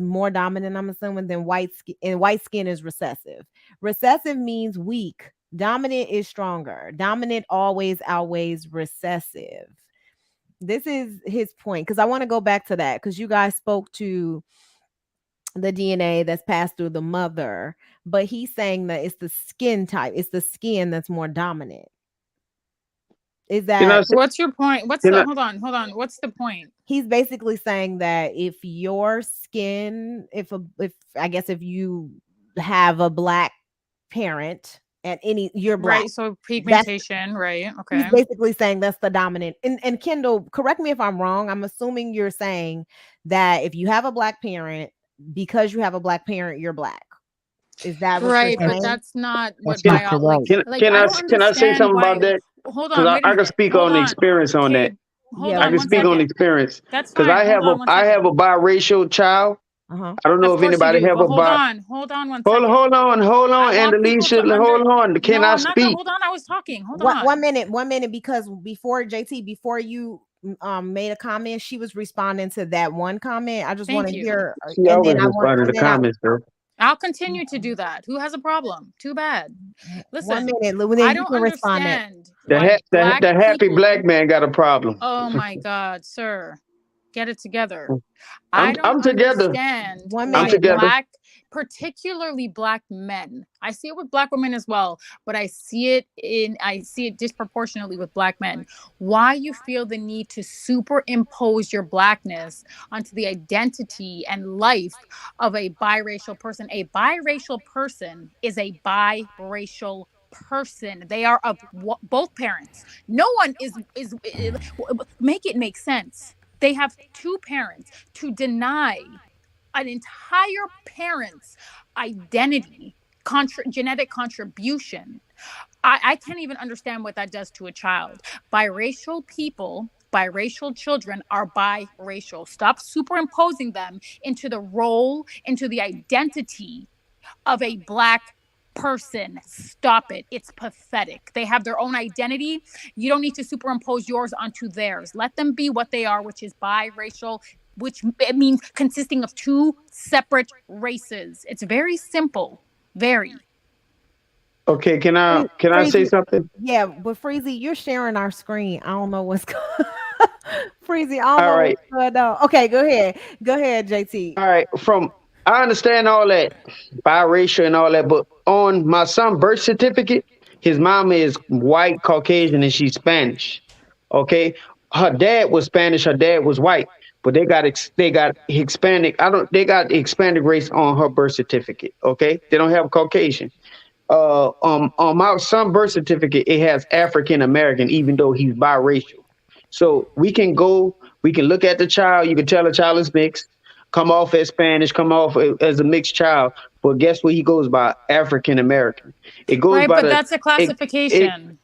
more dominant, I'm assuming, than white skin, and white skin is recessive. Recessive means weak. Dominant is stronger. Dominant always outweighs recessive. This is his point, because I want to go back to that, because you guys spoke to the DNA that's passed through the mother, but he's saying that it's the skin type. It's the skin that's more dominant. Is that what's your point? Hold on. What's the point? He's basically saying that if your skin, if you have a black parent and you're black. Right, so pigmentation, right? Okay. He's basically saying that's the dominant. And Kendall, correct me if I'm wrong. I'm assuming you're saying that if you have a black parent, because you have a black parent, you're black. Is that what right? You're but that's not what Can I say something about that? Hold on, I can speak on the experience on that. I can speak on the experience. That's fine. Because I have a biracial child. I don't know if anybody have a hold on 1 second. Hold on, and Alicia, hold on. Can I speak? Hold on, I was talking. Hold on. 1 minute, because before you made a comment, she was responding to that one comment. I just want to hear. She always responded to comments, though. I'll continue to do that. Who has a problem? Too bad. Listen, 1 minute. I don't understand. The happy black man got a problem. Oh my God, sir. Get it together. I'm together. Understand. I'm together. Particularly black men. I see it with black women as well, but I see it disproportionately with black men. Why you feel the need to superimpose your blackness onto the identity and life of a biracial person. A biracial person is a biracial person. They are of both parents. No one is make it make sense. They have two parents. To deny an entire parent's identity, genetic contribution, I can't even understand what that does to a child. Biracial people, biracial children are biracial. Stop superimposing them into the role, into the identity of a black person. Stop it. It's pathetic. They have their own identity. You don't need to superimpose yours onto theirs. Let them be what they are, which is biracial, which it means consisting of two separate races. It's very simple. Very. Okay, can I say Freezy, something? yeah, but Freezy, you're sharing our screen. I don't know what's going. Freezy, I don't All know right. what's going on. Okay, go ahead. Go ahead, JT. All right. I understand all that biracial and all that, but on my son's birth certificate, his mom is white, Caucasian, and she's Spanish. Okay. Her dad was Spanish, her dad was white, but they got Hispanic. They got Hispanic race on her birth certificate. Okay. They don't have Caucasian. On my son's birth certificate, it has African American, even though he's biracial. So we can look at the child. You can tell the child is mixed, come off as Spanish, come off as a mixed child. But guess what? He goes by African American. It goes Right, by but that's a classification.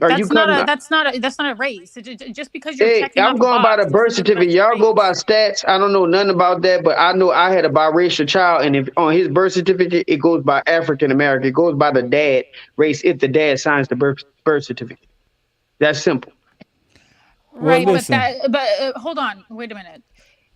That's That's not a race. Just because you're Hey, checking I'm off a going by box the birth doesn't mean certificate. that's your Y'all go by race. stats. I don't know nothing about that, but I know I had a biracial child, and if on his birth certificate it goes by African American, it goes by the dad race if the dad signs the birth certificate. That's simple. Right, Well, but hold on, wait a minute.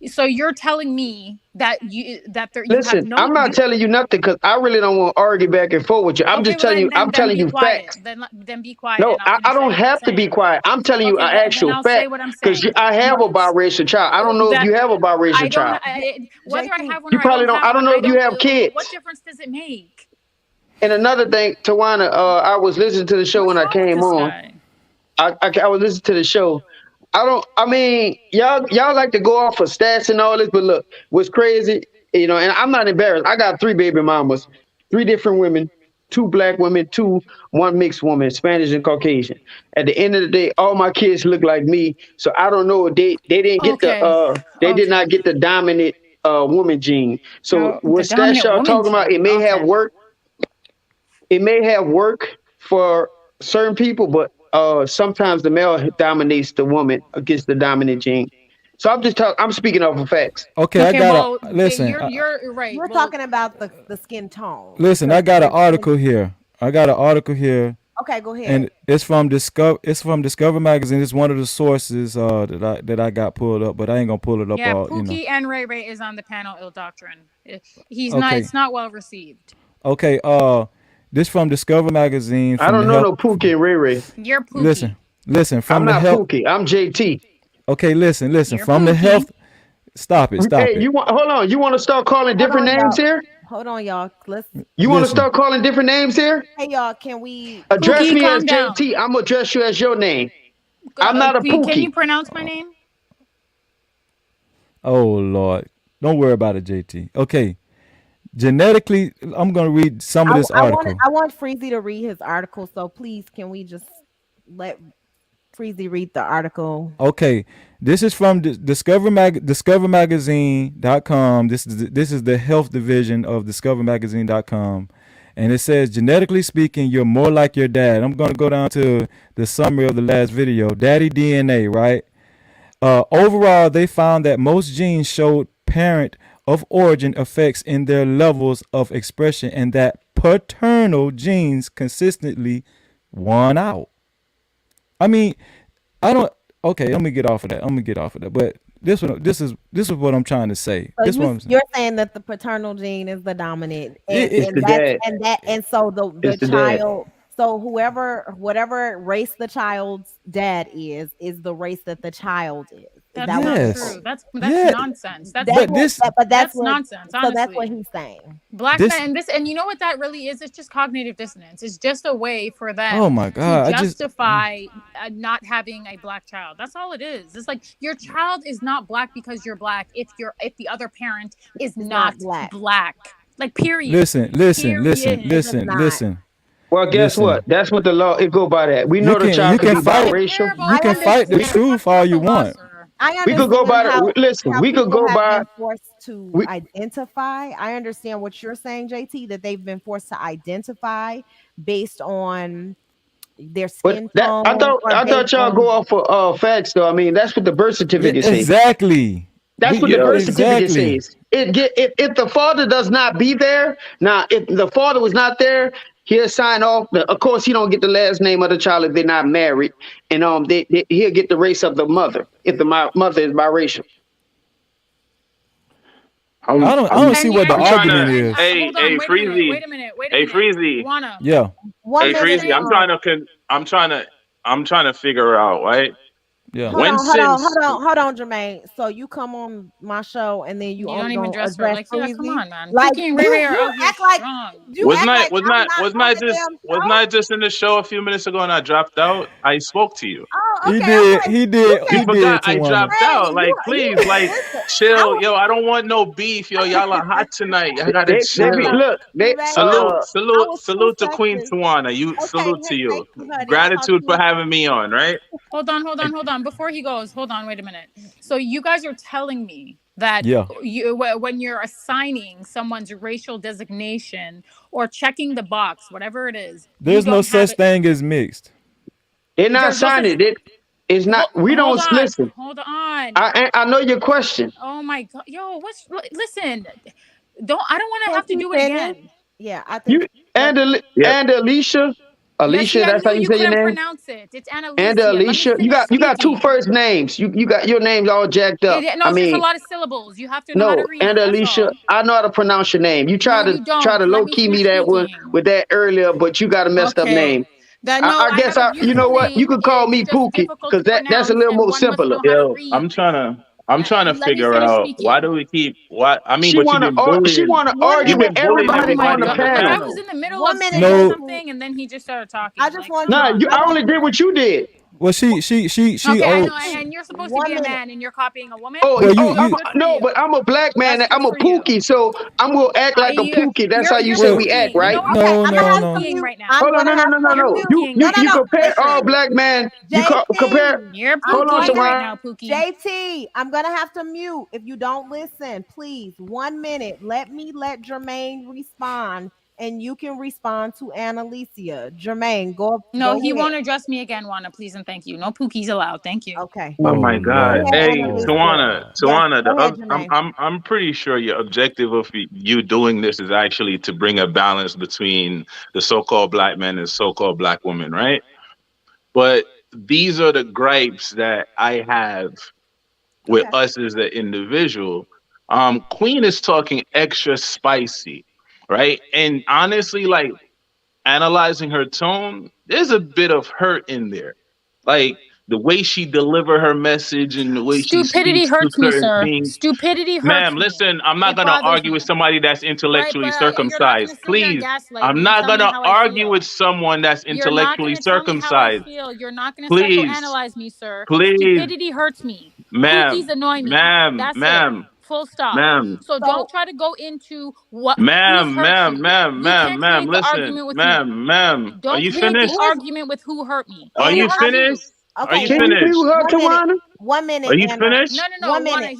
So you're telling me that you have Listen, no. I'm not telling you nothing because I really don't want to argue back and forth with you. I'm Okay, just well telling you. I'm then telling be you quiet. facts. Then be quiet. No, And I'll I finish don't saying what I'm have to be saying. quiet. I'm telling you Okay, an then actual I'll say fact what I'm because saying. I have a biracial child. I don't know if you have a biracial I don't. child. Whether I have one You or I probably don't don't. have I don't one, know I if you don't. have kids. What difference does it make? And another thing, Tawana, I was listening to the show when I came on. I was listening to the show. I mean, y'all like to go off of stats and all this, but look, what's crazy, and I'm not embarrassed. I got 3 baby mamas, 3 different women, 2 black women, 1 mixed woman, Spanish and Caucasian. At the end of the day, all my kids look like me. So I don't know. They didn't get they did not get the dominant woman gene. So The what stats dominant y'all woman talking about, gene. it may have worked. It may have worked for certain people, but sometimes the male dominates the woman against the dominant gene. So I'm speaking off of facts. Okay, I got listen. You're right. You're talking about the skin tone. Listen, I got an article here. Okay, go ahead. And it's from Discover Magazine. It's one of the sources that I got pulled up, but I ain't gonna pull it up Yeah, all. Pookie and Ray Ray is on the panel. Ill Doctrine. He's Okay. not. It's not well received. Okay. This from Discover Magazine. I don't know no Pookie and Ray Ray. You're Pookie. Listen. From I'm the not health. Pookie. I'm JT. Okay, listen. You're From the Pookie. health. Stop it. Hey, hold on. You want to start calling different names here? Hold on, y'all. You want to start calling different names here? Hey, y'all. Can we address Pookie, me calm as down. JT? I'm gonna address you as your name. I'm not a Pookie. Can you pronounce my name? Oh Lord, don't worry about it, JT. Okay, genetically, I'm gonna read some of this article. I want Freezy to read his article. So please, can we just let Freezy read the article? Okay, this is from discovermagazine.com. This is the health division of discovermagazine.com. And it says, genetically speaking, you're more like your dad. I'm going to go down to the summary of the last video. Daddy DNA, right? Overall, they found that most genes showed parent of origin effects in their levels of expression and that paternal genes consistently won out. I mean, okay, let me get off of that. But this is what I'm trying to say. So you're saying that the paternal gene is the dominant, and so the child. Dad. So whatever race the child's dad is the race that the child is. That's not true. That's nonsense. That's nonsense. Honestly. So that's what he's saying. Black men, and you know what that really is? It's just cognitive dissonance. It's just a way for them oh my God, to justify not having a black child. That's all it is. It's like your child is not black because you're black. If the other parent is not black. Like period. Listen. Well, guess what? That's what the law. It go by that. We know the child can be biracial. You can fight the truth all you want. We could go by the. Listen, we could go by. Forced to identify. I understand what you're saying, JT. That they've been forced to identify based on their skin tone. I thought y'all go off for facts, though. I mean, that's what the birth certificate says. Exactly. That's what the birth certificate says. If the father does not be there, now if the father was not there, he'll sign off. Of course, he don't get the last name of the child if they're not married, and he'll get the race of the mother if the mother is biracial. I don't see what the And argument is. hold on, wait a minute. Freezy. Juana. Yeah. One Hey, minute. Freezy, I'm trying to figure out, right? Yeah. Hold on, Jermaine. So you come on my show and then you You only don't even gonna address her. address Like, yeah, come Freezy? on, man. Like Pookie and Ray Ray are out here act like strong. Wasn't I just just in the show a few minutes ago and I dropped out? I spoke to you. Oh, He okay. did. He did. You He forgot did. I Tawana. dropped out. Like, please, like, listen, chill. Yo, I don't want no beef. Yo, y'all are hot tonight. Y'all gotta chill. Salute to Queen Tawana. Salute to you. Gratitude for having me on, right? Hold on. Before he goes, hold on, wait a minute. So you guys are telling me that when you're assigning someone's racial designation or checking the box, whatever it is, there's no such thing as mixed. They're not signing it. It's not. We don't listen. Hold on. I know your question. Oh my God, yo, listen? I don't want to have to do it again. Yeah, I think you and Alicia. Alicia, that's how you say your name. Pronounce it. It's Annalisa. And Alicia, you got two first names. You got your names all jacked up. No, it's just a lot of syllables. You have to know how to read. And Alicia, I know how to pronounce your name. You try to low key me that one with that earlier, but you got a messed up name. I guess you know what? You could call me Pookie because that's a little more simpler. Yo, I'm trying to figure out why do we keep she want to argue with everybody on the panel. I was in the middle of saying something and then he just started talking. I just want I only did what you did. Well, she. Okay, I know, and you're supposed to be a man, and you're copying a woman. No, but I'm a black man. I'm a Pookie, so I'm gonna act like a Pookie. That's how you say we act, right? No. Hold on, no. You compare all black men. You compare. You're hold on, right now, Pookie. JT, I'm gonna have to mute if you don't listen. Please, 1 minute. Let Jermaine respond. And you can respond to Annalisa. Jermaine, go. No, he won't address me again, Juana. Please and thank you. No pookies allowed. Thank you. Okay. Oh my God. Hey, Tawana. Yes, I'm pretty sure your objective of you doing this is actually to bring a balance between the so-called black men and so-called black women, right? But these are the gripes that I have with us as an individual. Queen is talking extra spicy. Right. And honestly, like analyzing her tone, there's a bit of hurt in there. Like the way she delivered her message and the way stupidity hurts me, sir. Things. Stupidity hurts Ma'am, me. listen, I'm not going to argue with somebody that's intellectually circumcised. Please. I'm not going to argue with someone that's intellectually circumcised. You're not going to psychoanalyze me, sir. Please. Stupidity hurts me. Cookies annoy me. That's it. Full stop. Ma'am. So don't try to go into what. Ma'am, listen, ma'am. Don't are you finished? The argument with who hurt me. Are you finished? Okay. Are you finished? 1 minute. Are you finished? No. 1 minute.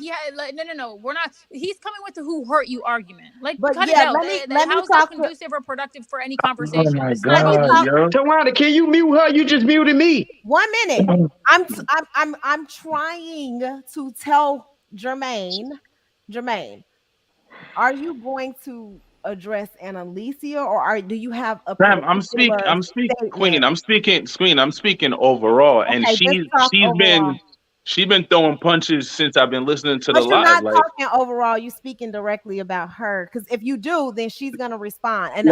No. We're not. He's coming with the who hurt you argument. Like, but cut yeah, it out. Let me talk conducive or productive for any conversation. Oh my God, Tawana, can you mute her? You just muted me. 1 minute. I'm trying to tell Jermaine, are you going to address Annalisa or do you have a Ma'am, I'm speaking Queen. I'm speaking overall. Okay, and she's been throwing punches since I've been listening to the live. You're not talking overall, you speaking directly about her. Because if you do, then she's gonna respond. And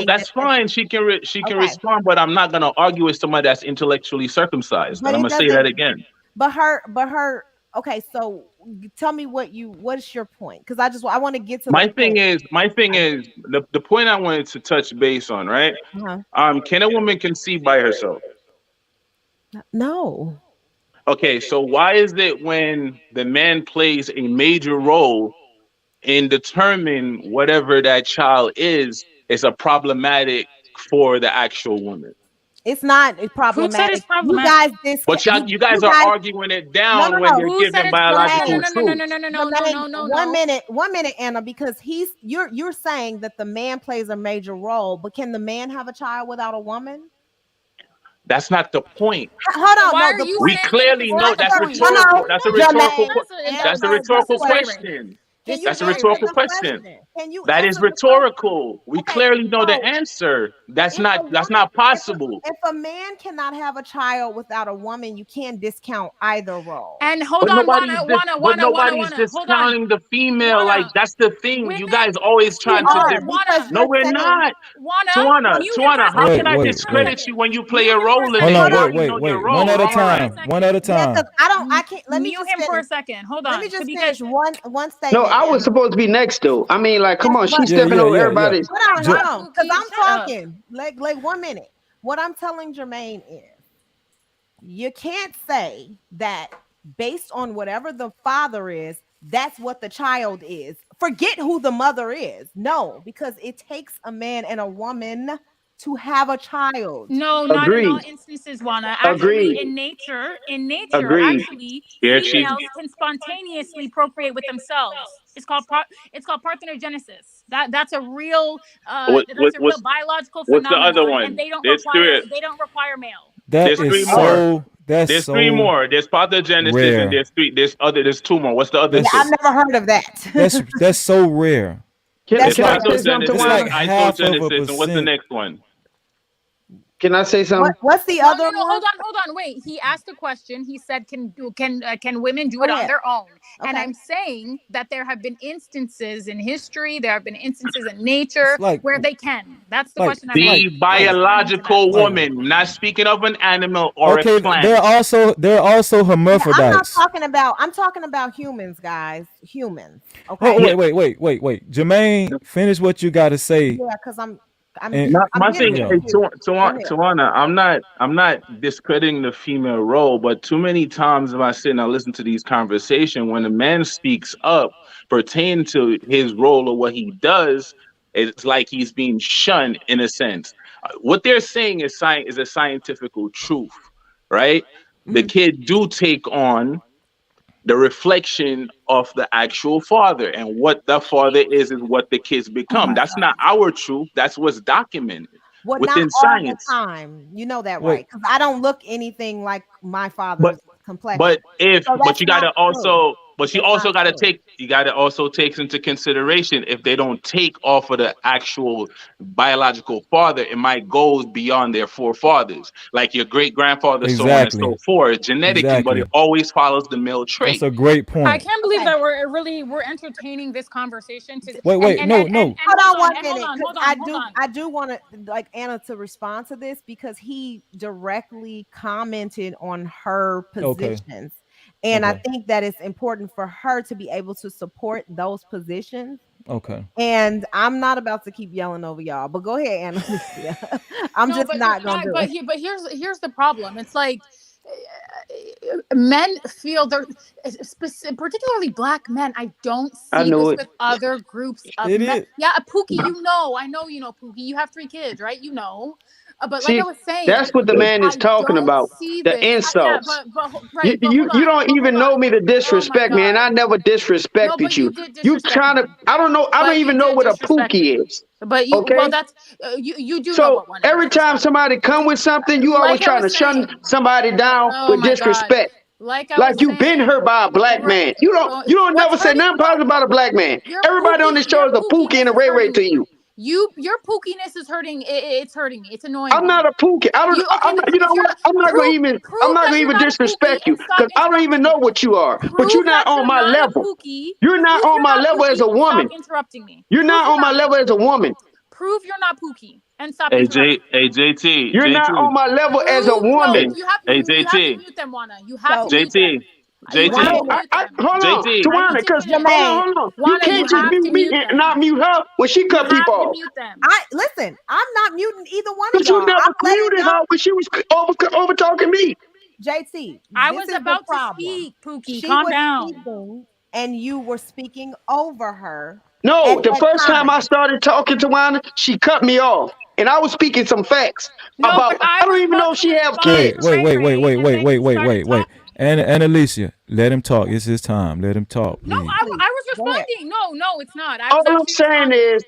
that's fine. She can respond, but I'm not gonna argue with somebody that's intellectually circumcised. And I'm gonna say that again. But her. Okay, so tell me what is your point? Because I want to get to my thing is the point I wanted to touch base on, right? Can a woman conceive by herself? No. Okay, so why is it when the man plays a major role in determining whatever that child is, it's a problematic for the actual woman? It's not problematic. It's problematic. You guys are arguing it down when you're giving biological truth. No. 1 minute, Anna, because you're saying that the man plays a major role, but can the man have a child without a woman? That's not the point. Hold on. We clearly know that's rhetorical. That's a rhetorical question. Can you That's a answer rhetorical the question. question? Can you That is answer the question? rhetorical. We Okay, clearly know the so answer. That's if a not woman, possible. if a man cannot have a child without a woman, you can't discount either role. And hold But on, nobody's wanna. Hold on. discounting the female. Like, Wanna. that's the thing. You Women, guys always You trying to are because wanna. No, you're we're saying not. Wanna, mute him for a How second. can I Wait, Mute him for a wait. discredit second. you when you play Mute a him for a role in Hold it? second. on, You hold on. wait, already wait, know your wait. One role. at a Mute All him for a right. time. One at a second. Yeah, because time. I can't. Let me Mute just him for a finish. second. Hold Let on. me just Because finish one No, statement. I was Anna. supposed to be next though. I mean, like, come Yes, on, but she's Yeah, stepping yeah, over yeah, yeah. everybody. hold Ju- on, because Pookie, I'm shut up. talking. Like 1 minute. What I'm telling Jermaine is, you can't say that based on whatever the father is, that's what the child is. Forget who the mother is. No, because it takes a man and a woman to have a child. No, not in all Agreed. instances, Juana. Actually, Agreed. in nature, Agreed. actually, Here she. females can spontaneously procreate with themselves. It's called parthenogenesis. That's a real What, what, that's a real what's biological what's the other phenomenon, and one? There's three. they don't require male. That There's is three more. that's There's three so more. There's pathogenesis, and rare. there's two more. What's the other Yeah, two? I've That's never heard of that. that's so rare. Can That's There's can I very say something, It's pathogenesis, like Wanda? half of a isogenesis, and what's the percent. next one? Can I say something? what's the No, other no, no. one? Hold on. Wait. He asked a question. He said, can women do Go it on ahead. their own?" And Okay. I'm saying that there have been instances in history, there have been instances in It's nature like where they can. That's the like question I'm like The asking. Are you like responding to that? biological like woman, not speaking of an animal or a okay, plant. they're also Yeah, I'm not hermaphrodites. talking about. I'm talking about humans, guys. Humans. Oh, Okay. Yeah, wait. Jermaine, finish what you got to say. Yeah, because I'm And my getting thing, yeah, to hey, you. Go ahead. Tawana, I'm not discrediting the female role, but too many times if I sit and I listen to these conversations, when a man speaks up pertaining to his role or what he does, it's like he's being shunned in a sense. What they're saying is a scientific truth, right? The Mhm. kid do take on the reflection of the actual father, and what the father is what the kids Oh become. my That's God. not our truth, that's what's documented Well, not within all the science. time. You know that, wait, right? Because I don't look anything like my but father's complexion. but if So but that's you got not to true. also but you That's not also got to true. take you got to also take into consideration, if they don't take off of the actual biological father, it might go beyond their forefathers, like your great grandfather, so on and so exactly, forth, genetically, but it exactly. always follows the male That's trait. a great I point. can't believe Okay. that we're entertaining this conversation to Wait, no, no. and Hold hold on on one minute, because hold on. I do want to like Anna to respond to this because he directly commented on her Okay, positions. And I okay, think that it's important for her to be able to support those positions. okay. And I'm not about to keep yelling over y'all, but go ahead, Anna. Lucia. I'm No, just not gonna do it. but here's the problem. It's like men feel they're particularly black men. I don't I see knew this it. with other groups of It men. is. Yeah, Pookie, I know Pookie. You have 3 kids, right? But like I See, was saying, that's what the man is I talking don't about. see The this. Yeah, insults. right, but You don't even know me to oh my disrespect me, and god. I never No, disrespected but you you. did You disrespect trying to? me. I don't know. I don't But you even know did what a disrespect pookie me. is. But Okay. that's you do know So what one is. every So time stop it. somebody come with something, you Like always I trying was to shun saying. somebody down Oh with my god. disrespect. Like I was Like you been saying. hurt by a black Right. man. You don't What's never say hurting? nothing No, positive about a black man. your Everybody on this show is a pookie and pookiness a is ray ray hurting to me. you. Your pookiness is hurting. It's hurting me. It's annoying I'm me. not a pookie. I don't. You okay? I'm not, you If know you're what? I'm not gonna prove even. I'm prove not that gonna you're even not a pookie disrespect you and stop because I don't even interrupting know me. what you are. But you're Prove not that on you're my not a level. pookie. You're not Prove on you're my not level as pookie a and stop woman. interrupting me. You're Prove not you're on my not level pookie. as a woman. Prove you're not pookie and stop AJ, interrupting me. AJT, You're not JT, on my level as a Prove no. woman. You have to AJT, mute them, Wana. You have to So mute them. JT, You have one JT, to No, minute, mute them. hold on, JT. I need Tawana, to because finish. Jermaine. hold on. You Wana, you can't just have mute to me mute and them. not mute her when she You cut people have to off. mute them. I listen. I'm not muting either one of But you y'all. never I'm letting muted y'all. her when she was over talking me. JT, I this was is the about to problem. speak, Pookie. She Calm was down. speaking, and you were speaking over her at No, the that first time I time. started talking to Wanda, she cut me off. And I was speaking some facts No, but about, I I don't was even about know if to she have respond to Wait, kids. wait, Ray wait, wait, Ray, wait, and wait, then wait, you wait, started wait, wait. talking. And Alicia, let him talk. It's his time. Let him talk, No, please. I Please was go ahead. responding. No, it's not. I All was I'm actually saying responding. is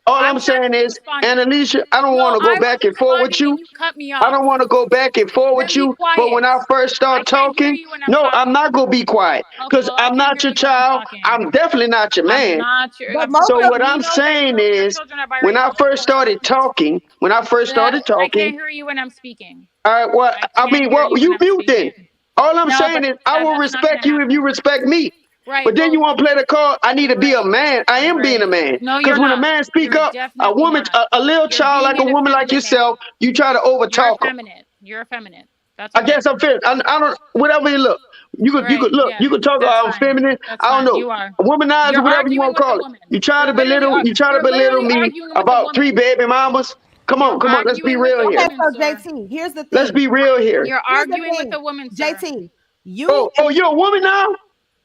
All I'm saying is, Annalisa, I don't want to go back and forth with you. You cut me I off. don't want to go back and forth Then with be you. quiet. But when I first start talking, no, I'm not gonna be quiet because Okay, well, I I'm can't not hear your you when I'm child. talking. I'm definitely not your I'm man. not your. But most So of what we I'm know that saying your is, children are when I biracial. first started talking, I can't hear you when I'm speaking. all right, well, I mean, well, you mute then. All I'm No, saying but is, I will that's not respect gonna you if you respect me. Right. But then Well, you want to play the card. I need to be a man. I am being a man. No, Because you're when a not. man speak You're up, a definitely woman, not. a little You're child being like a an woman like effeminate yourself, you try to You're overtalk her. effeminate. You're effeminate. That's I okay. guess I'm feminine. I don't. Whatever you look, you could look. Yeah, You could talk that's about I'm fine. feminine. That's I don't fine. know. You are. Womanizer, You're whatever you arguing want to with call a it. woman. You try to You're literally belittle. You try to you're belittle literally me arguing with a about woman. 3 baby mamas. Come You're on, let's be arguing with real a here. Okay, woman, so sir. JT, here's the thing. Let's be real here. You're Here's the arguing with thing. a woman, sir. JT, you. Oh, you're a woman now?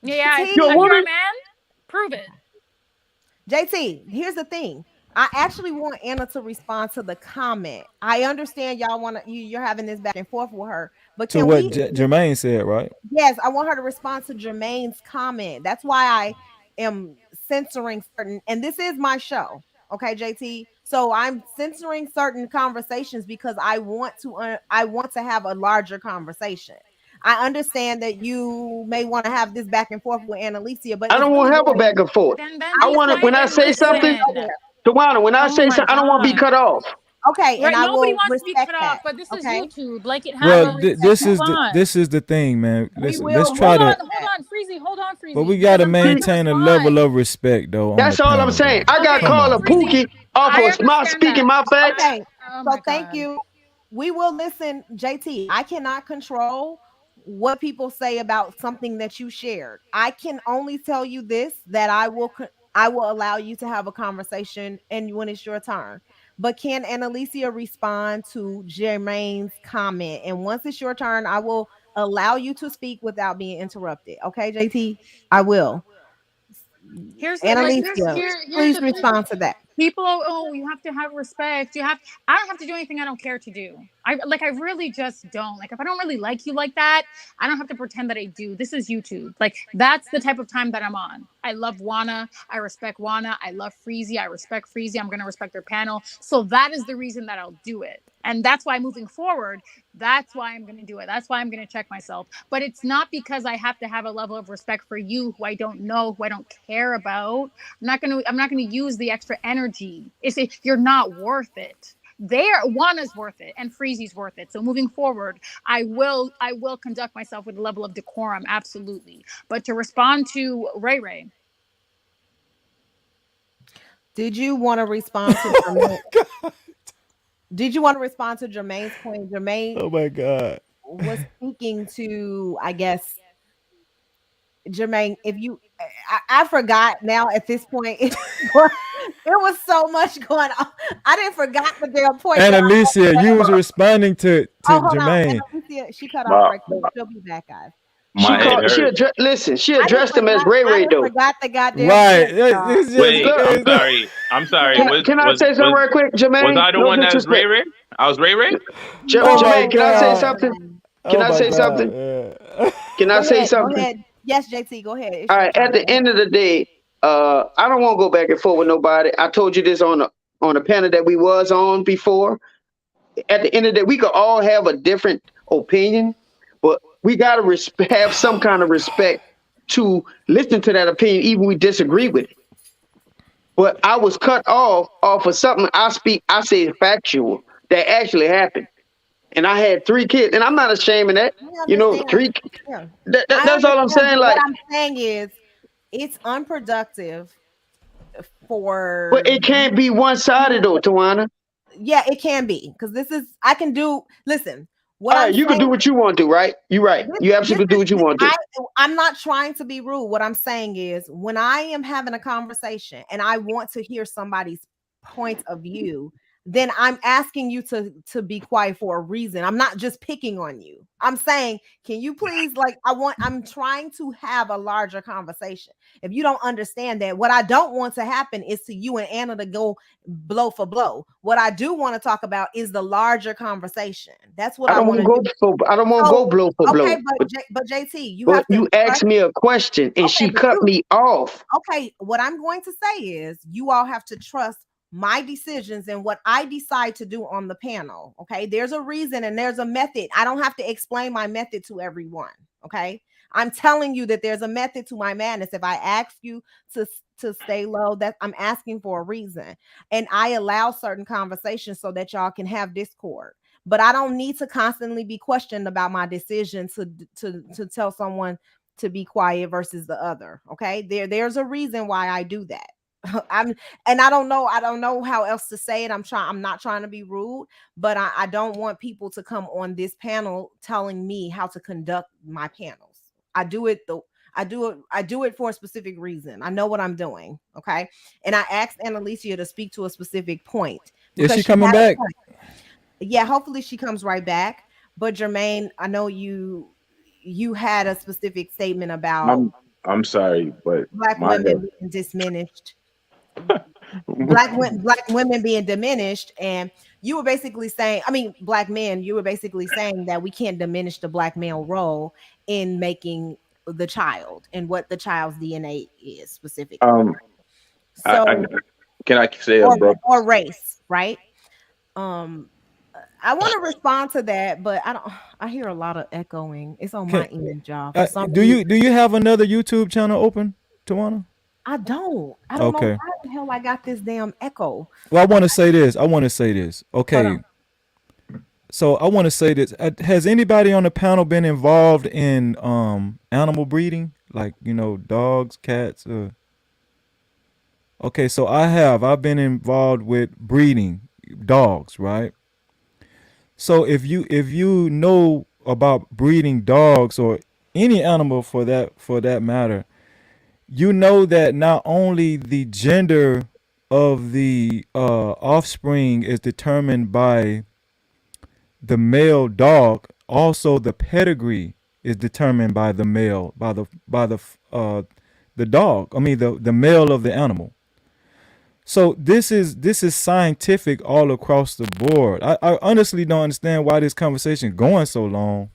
Yeah, JT, you're a woman. You're a man. Prove it. JT, here's the thing. I actually want Anna to respond to the comment. I understand y'all want to you're having this back and forth with her, but To can what we? Jermaine said, right? Yes, I want her to respond to Jermaine's comment. That's why I am censoring certain, and this is my show, okay, JT. So I'm censoring certain conversations because I want to have a larger conversation. I understand that you may want to have this back and forth with Annalicia, but I don't want to have a back and forth. I want to, when I say something, Tawana, when I say something, I don't want to be cut off. Okay, and Right, I nobody will wants to be respect cut that. off, but this is Okay? YouTube. Like it has Well, no this is move the on. this is the thing, man. Let's will try hold to. on, Freezy. Hold on, Freezy. But we got to Because I'm trying maintain a respond. level of respect, though. That's all I'm saying. I got called a pookie off of my speaking my facts. Okay, so thank you. We will listen, JT. I cannot control what people say about something that you shared. I can only tell you this, that I will allow you to have a conversation and when it's your turn. But can Annalicia respond to Jermaine's comment? And once it's your turn, I will allow you to speak without being interrupted. Okay, JT? I will. Annalicia, please respond to that. People, you have to have respect. I don't have to do anything I don't care to do. I really just don't. Like, if I don't really like you like that, I don't have to pretend that I do. This is YouTube. Like, that's the type of time that I'm on. I love Wana. I respect Wana. I love Freezy. I respect Freezy. I'm going to respect their panel. So that is the reason that I'll do it. And that's why moving forward, that's why I'm going to do it. That's why I'm going to check myself. But it's not because I have to have a level of respect for you who I don't know, who I don't care about. I'm not going to use the extra energy. You're not worth it. Wana's worth it and Freezy's worth it. So moving forward, I will conduct myself with a level of decorum, absolutely. But to respond to Ray Ray. Did you want to respond to Jermaine? Did you want to respond to Jermaine's point? Jermaine, oh my God, was speaking to, I guess, Jermaine. If you, I forgot now at this point. It was so much going on. I didn't forgot the damn point. Annalicia, you was responding to Jermaine. Annalicia, she cut off right quick. She'll be back, guys. She addressed him as Ray Ray, though. Forgot the goddamn right. Wait, I'm sorry. Can I say something right quick, Jermaine? Was I the one that's Ray Ray? I was Ray Ray? Jermaine, can I say something? Can I say something? Can I say something? Go ahead. Yes, JT, go ahead. All right. At the end of the day, I don't want to go back and forth with nobody. I told you this on the panel that we was on before. At the end of the day, we could all have a different opinion, but we got to have some kind of respect to listen to that opinion, even we disagree with it. But I was cut off of something I say factual that actually happened. And I had 3 kids, and I'm not ashamed of that. You know, 3. Yeah. That's all I'm saying. What I'm saying is, it's unproductive for. But it can't be one-sided, though, Tawana. Yeah, it can be, because this is. I can do. Listen. All right, you can do what you want to, right? You're right. You absolutely do what you want to. I'm not trying to be rude. What I'm saying is, when I am having a conversation and I want to hear somebody's point of view, then I'm asking you to be quiet for a reason. I'm not just picking on you. I'm saying, can you please, I'm trying to have a larger conversation. If you don't understand that, what I don't want to happen is to you and Anna to go blow for blow. What I do want to talk about is the larger conversation. That's what I want to do. I don't want to go blow for blow. Okay, but JT, you asked me a question and she cut me off. Okay, what I'm going to say is, you all have to trust my decisions and what I decide to do on the panel. Okay. There's a reason and there's a method. I don't have to explain my method to everyone. Okay. I'm telling you that there's a method to my madness. If I ask you to stay low, that I'm asking for a reason. And I allow certain conversations so that y'all can have discord. But I don't need to constantly be questioned about my decision to tell someone to be quiet versus the other. Okay. There's a reason why I do that. I'm and I don't know how else to say it. I'm not trying to be rude, but I don't want people to come on this panel telling me how to conduct my panels. I do it though. I do it for a specific reason. I know what I'm doing. Okay. And I asked Annalicia to speak to a specific point Is because she she coming had a back? point. Yeah, hopefully she comes right back. But Jermaine, I know you had a specific statement about I'm I'm sorry, but black my women being diminished, black women being diminished, and you were basically saying, I mean, black men, you were basically saying that we can't diminish the black male role in making the child and what the child's DNA is specifically. um I So, can I say a or bro? race, right? Um, I want to respond to that, but I don't. I hear a lot of echoing. It's on my Can end, y'all. For some do reason, you have another YouTube channel open, Tawana? I don't. I don't know Okay. why the hell I got this damn echo. Well, I want to say this. I want to say this. Hold on. Okay. So I want to say this. Has anybody on the panel been involved in animal breeding, like dogs, cats? Okay, so I have. I've been involved with breeding dogs, right? So if you know about breeding dogs or any animal for that matter, you know that not only the gender of the offspring is determined by the male dog, also the pedigree is determined by the male, by the dog. I mean the male of the animal. So this is scientific all across the board. I honestly don't understand why this conversation going so long.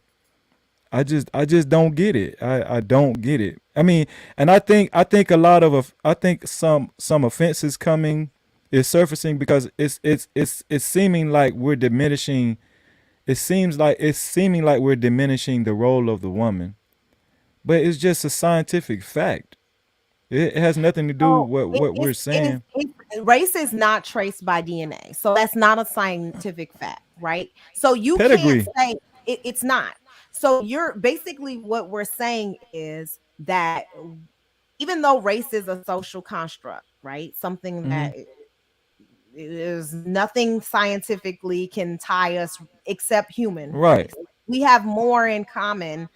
I just don't get it. I don't get it. I mean, and I think a lot of I think some offenses coming is surfacing because it's seeming like we're diminishing. It's seeming like we're diminishing the role of the woman, but it's just a scientific fact. It has nothing to do So with what we're saying. race is not traced by DNA. So that's not a scientific fact, right? So you can't Pedigree. say it's not. So you're basically what we're saying is that even though race is a social construct, right? Something Hmm. that is nothing scientifically can tie us except human Right. race. We have more in common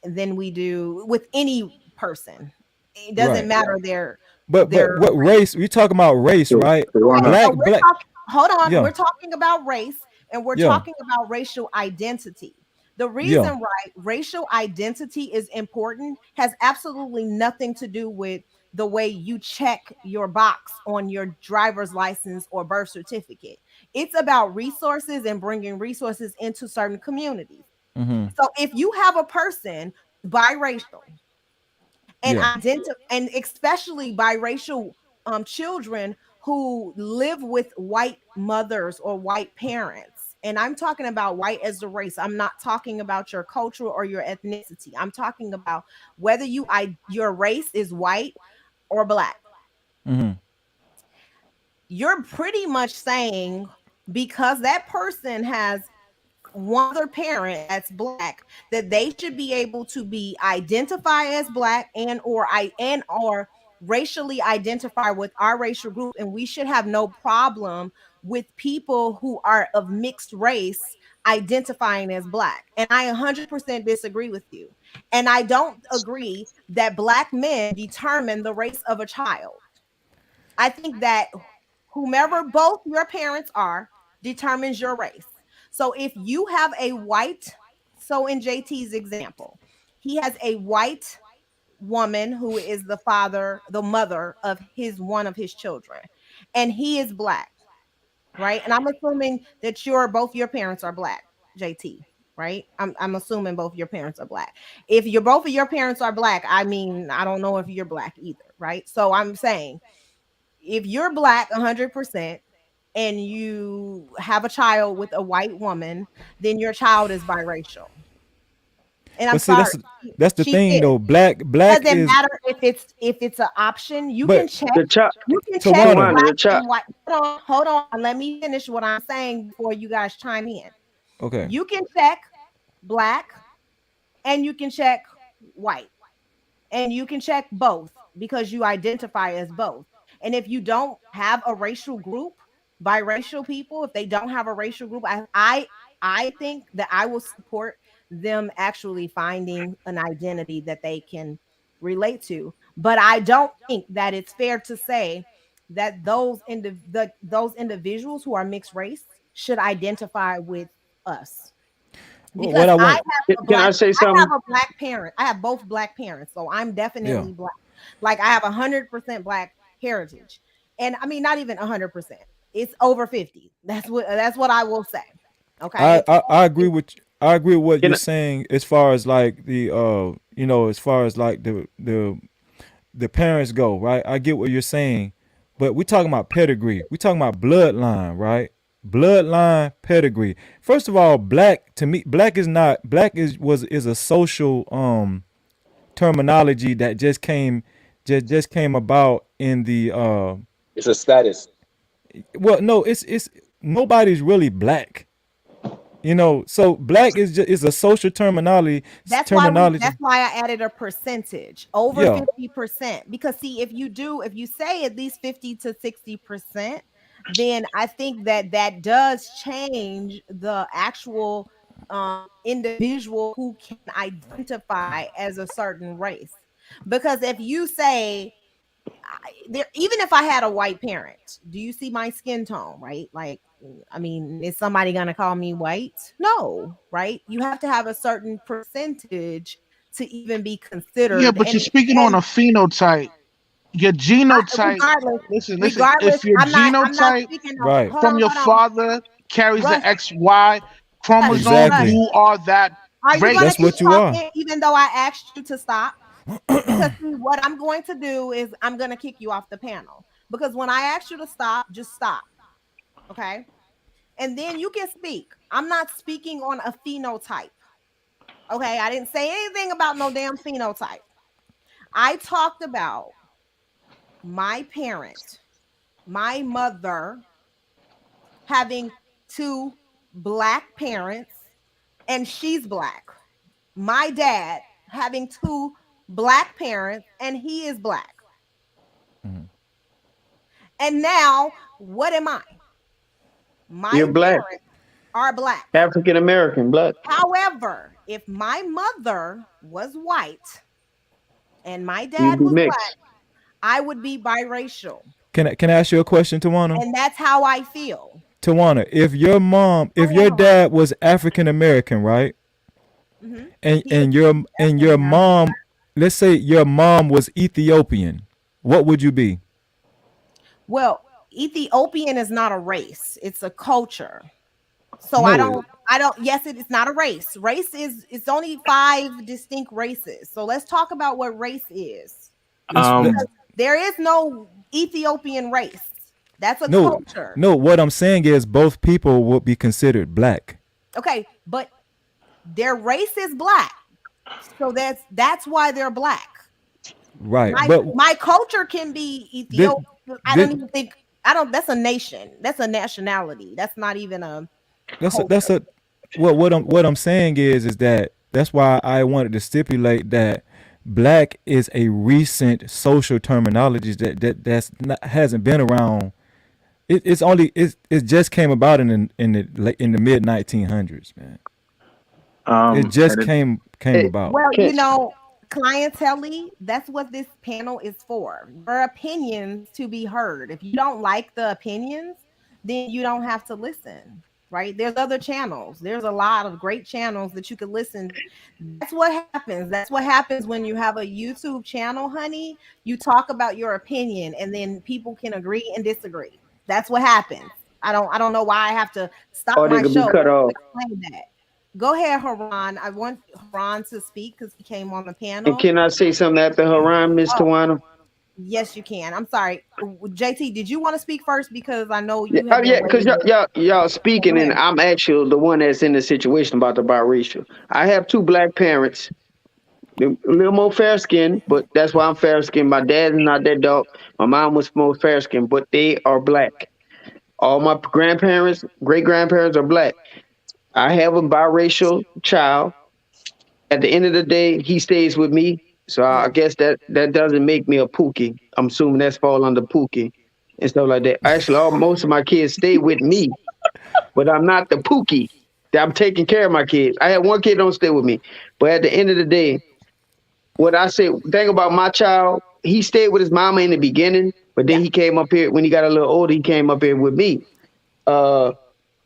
than we do with any person. It doesn't Right. matter But their what race? We talking about race, So, right? Okay, Tawana, so Black, we're black. talking, hold on, Yeah. we're talking about race and we're Yeah. talking about racial identity. The Yeah. reason why racial identity is important has absolutely nothing to do with the way you check your box on your driver's license or birth certificate. It's about resources and bringing resources into certain communities. Hmm. So if you have a person biracial and Yeah. and especially biracial children who live with white mothers or white parents, and I'm talking about white as a race. I'm not talking about your culture or your ethnicity. I'm talking about whether your race is white or black. Hmm. You're pretty much saying because that person has one other parent that's black, that they should be able to be identified as black and or racially identify with our racial group, and we should have no problem with people who are of mixed race identifying as black. And I 100% disagree with you. And I don't agree that black men determine the race of a child. I think that whomever both your parents are determines your race. So if you have a white, so in JT's example, he has a white woman who is the mother of his one of his children, and he is black, right? And I'm assuming that both your parents are black, JT, right? I'm assuming both your parents are black. If both of your parents are black, I mean, I don't know if you're black either, right? So I'm saying if you're black 100% and you have a child with a white woman, then your child is biracial. And I'm But see, sorry, that's the she thing is. though. Black Doesn't is, matter if it's an option. You can but check. The chop, You can check Tawana, Tawana, black the chop. and white. Hold on. Let me finish what I'm saying before you guys chime in. okay. You can check black and you can check white. And you can check both because you identify as both. And if you don't have a racial group, biracial people, if they don't have a racial group, I think that I will support them actually finding an identity that they can relate to. But I don't think that it's fair to say that those individuals who are mixed race should identify with us. Well, what Because I want, Can I say I have something? a black parent. I have both black parents, so I'm yeah. definitely black. Like I have 100% black heritage, and I mean not even 100%. It's over 50. That's what I will say. Okay, it's I over agree 50. with I agree with what Can you're I, saying as far as like the as far as like the parents go, right? I get what you're saying, but we're talking about pedigree. We're talking about bloodline, right? Bloodline pedigree. First of all, black to me, black is not black is a social terminology that just came about in the It's a status. well, no, it's nobody's really black. So black is a social terminology. That's why I added a percentage over Yeah. 50%. Because see, if you say at least 50 to 60%, then I think that that does change the actual individual who can identify as a certain race. Because if you say there, even if I had a white parent, do you see my skin tone, right? Like, I mean, is somebody gonna call me white? No, right? You have to have a certain percentage to even be Yeah, considered. but you're speaking on And a phenotype. Your genotype. regardless, Listen. If your I'm not genotype speaking on. Right. from your Hold on, father carries the Russ, XY chromosome, Russ. Exactly. you are that Are you gonna That's race. keep what you are. talking even though I asked you to stop? Because see, what I'm going to do is I'm gonna kick you off the panel. Because when I asked you to stop, just stop. Okay. And then you can speak. I'm not speaking on a phenotype. Okay. I didn't say anything about no damn phenotype. I talked about my parent, my mother having two black parents, and she's black. My dad having two black parents, and he is black. Mhm. And now, what am I? you're My black, parents are black. African American, black. However, if my mother was white and my You dad be was black, mixed. I would be biracial. Can I ask you a question, Tawana? And that's how I feel. Tawana, if Go your ahead, Haran. dad was African American, right? Mm-hmm. And He is and your and African your American. mom, let's say your mom was Ethiopian, what would you be? Well, Ethiopian is not a race, it's a culture. So No, yes, it is not a race. Race is it's only five distinct races. So let's talk about what race is. let's let, Because there is no Ethiopian race. That's a no, culture. no. What I'm saying is both people would be considered black. Okay, but their race is black. So that's why they're black. Right. My But my culture can be this, Ethiopian. I don't this, even think I don't that's a nation. That's a nationality. That's not even a that's culture. a what I'm saying is that that's why I wanted to stipulate that black is a recent social terminology that's not, hasn't been around. It just came about in the mid 1900s, man. It just And it, came Hey, about. Well, can, clientele, that's what this panel is for. Your opinions to be heard. If you don't like the opinions, then you don't have to listen, right? There's other channels. There's a lot of great channels that you could listen. That's what happens. That's what happens when you have a YouTube channel, honey. You talk about your opinion and then people can agree and disagree. That's what happens. I don't know why I have to stop or they my could be show cut to off. explain that. Go ahead, Haran. I want Haran to speak because he came on the And panel. can I say something after Haran, Miss Oh, Tawana? Yes, you can. I'm sorry. JT, did you want to speak first? Because I know Yeah, you have been yeah, because waiting. y'all Yeah, go speaking, and ahead. I'm actually the one that's in the situation about the biracial. I have two black parents. They're a little more fair skinned, but that's why I'm fair skinned. My dad's not that dark. My mom was more fair skinned, but they are black. All my grandparents, great grandparents are black. I have a biracial child. At the end of the day, he stays with me. So I Yeah. guess that doesn't make me a Pookie. I'm assuming that's fall under Pookie and stuff like that. Actually, most of my kids stay with me, but I'm not the Pookie. I'm taking care of my kids. I have one kid don't stay with me, but at the end of the day, what I say, thing about my child, he stayed with his mama in the beginning, but then Yeah. he came up here when he got a little older. He came up here with me. Uh,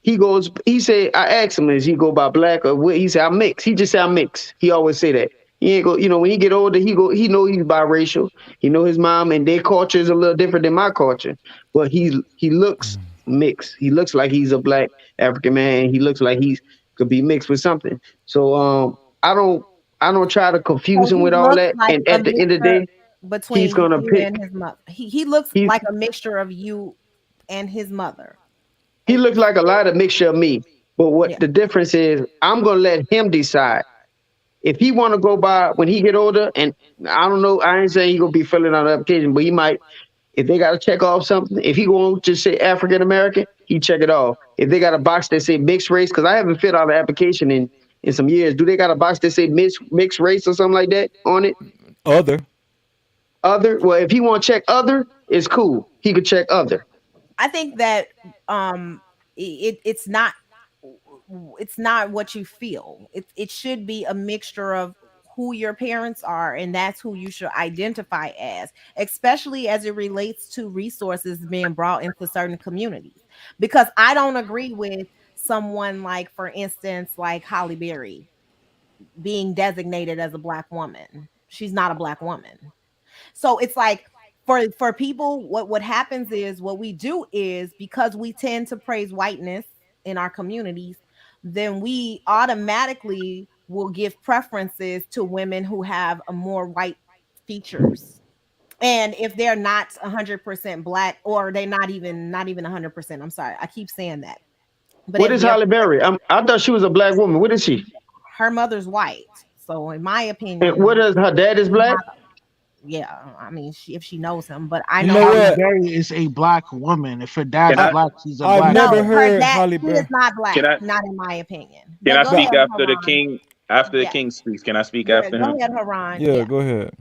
he goes, he said, I asked him, is he go by black or what? He said, I'm mixed. He just said, I'm mixed. He always say that. He ain't go, when he get older, he know he's biracial. He know his mom and their culture is a little different than my culture, but he looks mixed. He looks like he's a black African man. He looks like he's could be mixed with something. So, I don't, I don't try to confuse So him he with all looks that. like And a at the end of the mixture day, he's between gonna you pick. and his mother. He looks He like a mixture of you and his mother. he looks like a lot of mixture of me. But what Yeah. the difference is, I'm gonna let him decide. If he want to go by when he get older, and I don't know, I ain't saying he gonna be filling out an application, but he might. If they got to check off something, if he won't just say African American, he check it off. If they got a box that say mixed race, because I haven't filled out an application in some years, do they got a box that say mixed race or something like that on it? Other. Other? Well, if he want to check other, it's cool. He could check other. I think that it's not what you feel. It should be a mixture of who your parents are, and that's who you should identify as, especially as it relates to resources being brought into certain communities. Because I don't agree with someone like, for instance, like Holly Berry being designated as a black woman. She's not a black woman. So it's like, for people, what happens is, what we do is, because we tend to praise whiteness in our communities, then we automatically will give preferences to women who have a more white features. And if they're not 100% black, or they're not even 100%, I'm sorry, I keep saying that. But What if is they're, Halle Berry? I thought she was a black woman. What is she? her mother's white, so in my And what opinion, is her dad is she's black? not. Yeah, I mean, if she knows him, but I You know know her Halle what? mother. Berry is a black woman. If her Can dad's I black, she's a I've black never No, woman. her heard dad, Holly he is Berry. not can black, I not in my opinion. can But I go speak ahead, after the Haran. king? After the Yeah, king speaks, can I speak yeah, after go him? ahead, Haran. Yeah, Yeah. go ahead.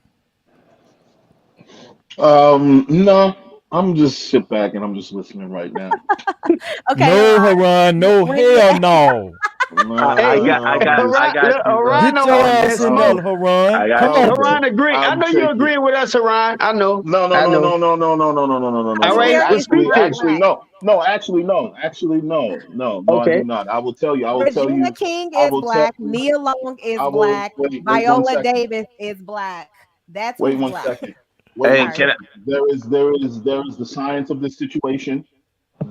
No, I'm just sit back and I'm just listening right now. Okay, No, Haran. Haran. No, When hell no. Hey, I Orion, got look, you, bro. Orion Get know your all I'm that ass in there, smoke. Haran. I got Come you, on. bro. Orion agree. I I'm know you taking. agreeing with us, Orion. I know. No, no, I no, know. no, no, no, no, no, no, no, no, no, no, All no, right, no. Halle well, Berry is speak Actually, not then. actually, black. no, no, actually, no, actually, no, no, no. I Okay. do not. I will tell you. I will tell Regina you. King I is will tell black. you. Nia Long is I will black. wait one Viola second. Davis is black. That's Wait who's one black. second. Wait Hey, one Sorry. can I? second. There is the science of this situation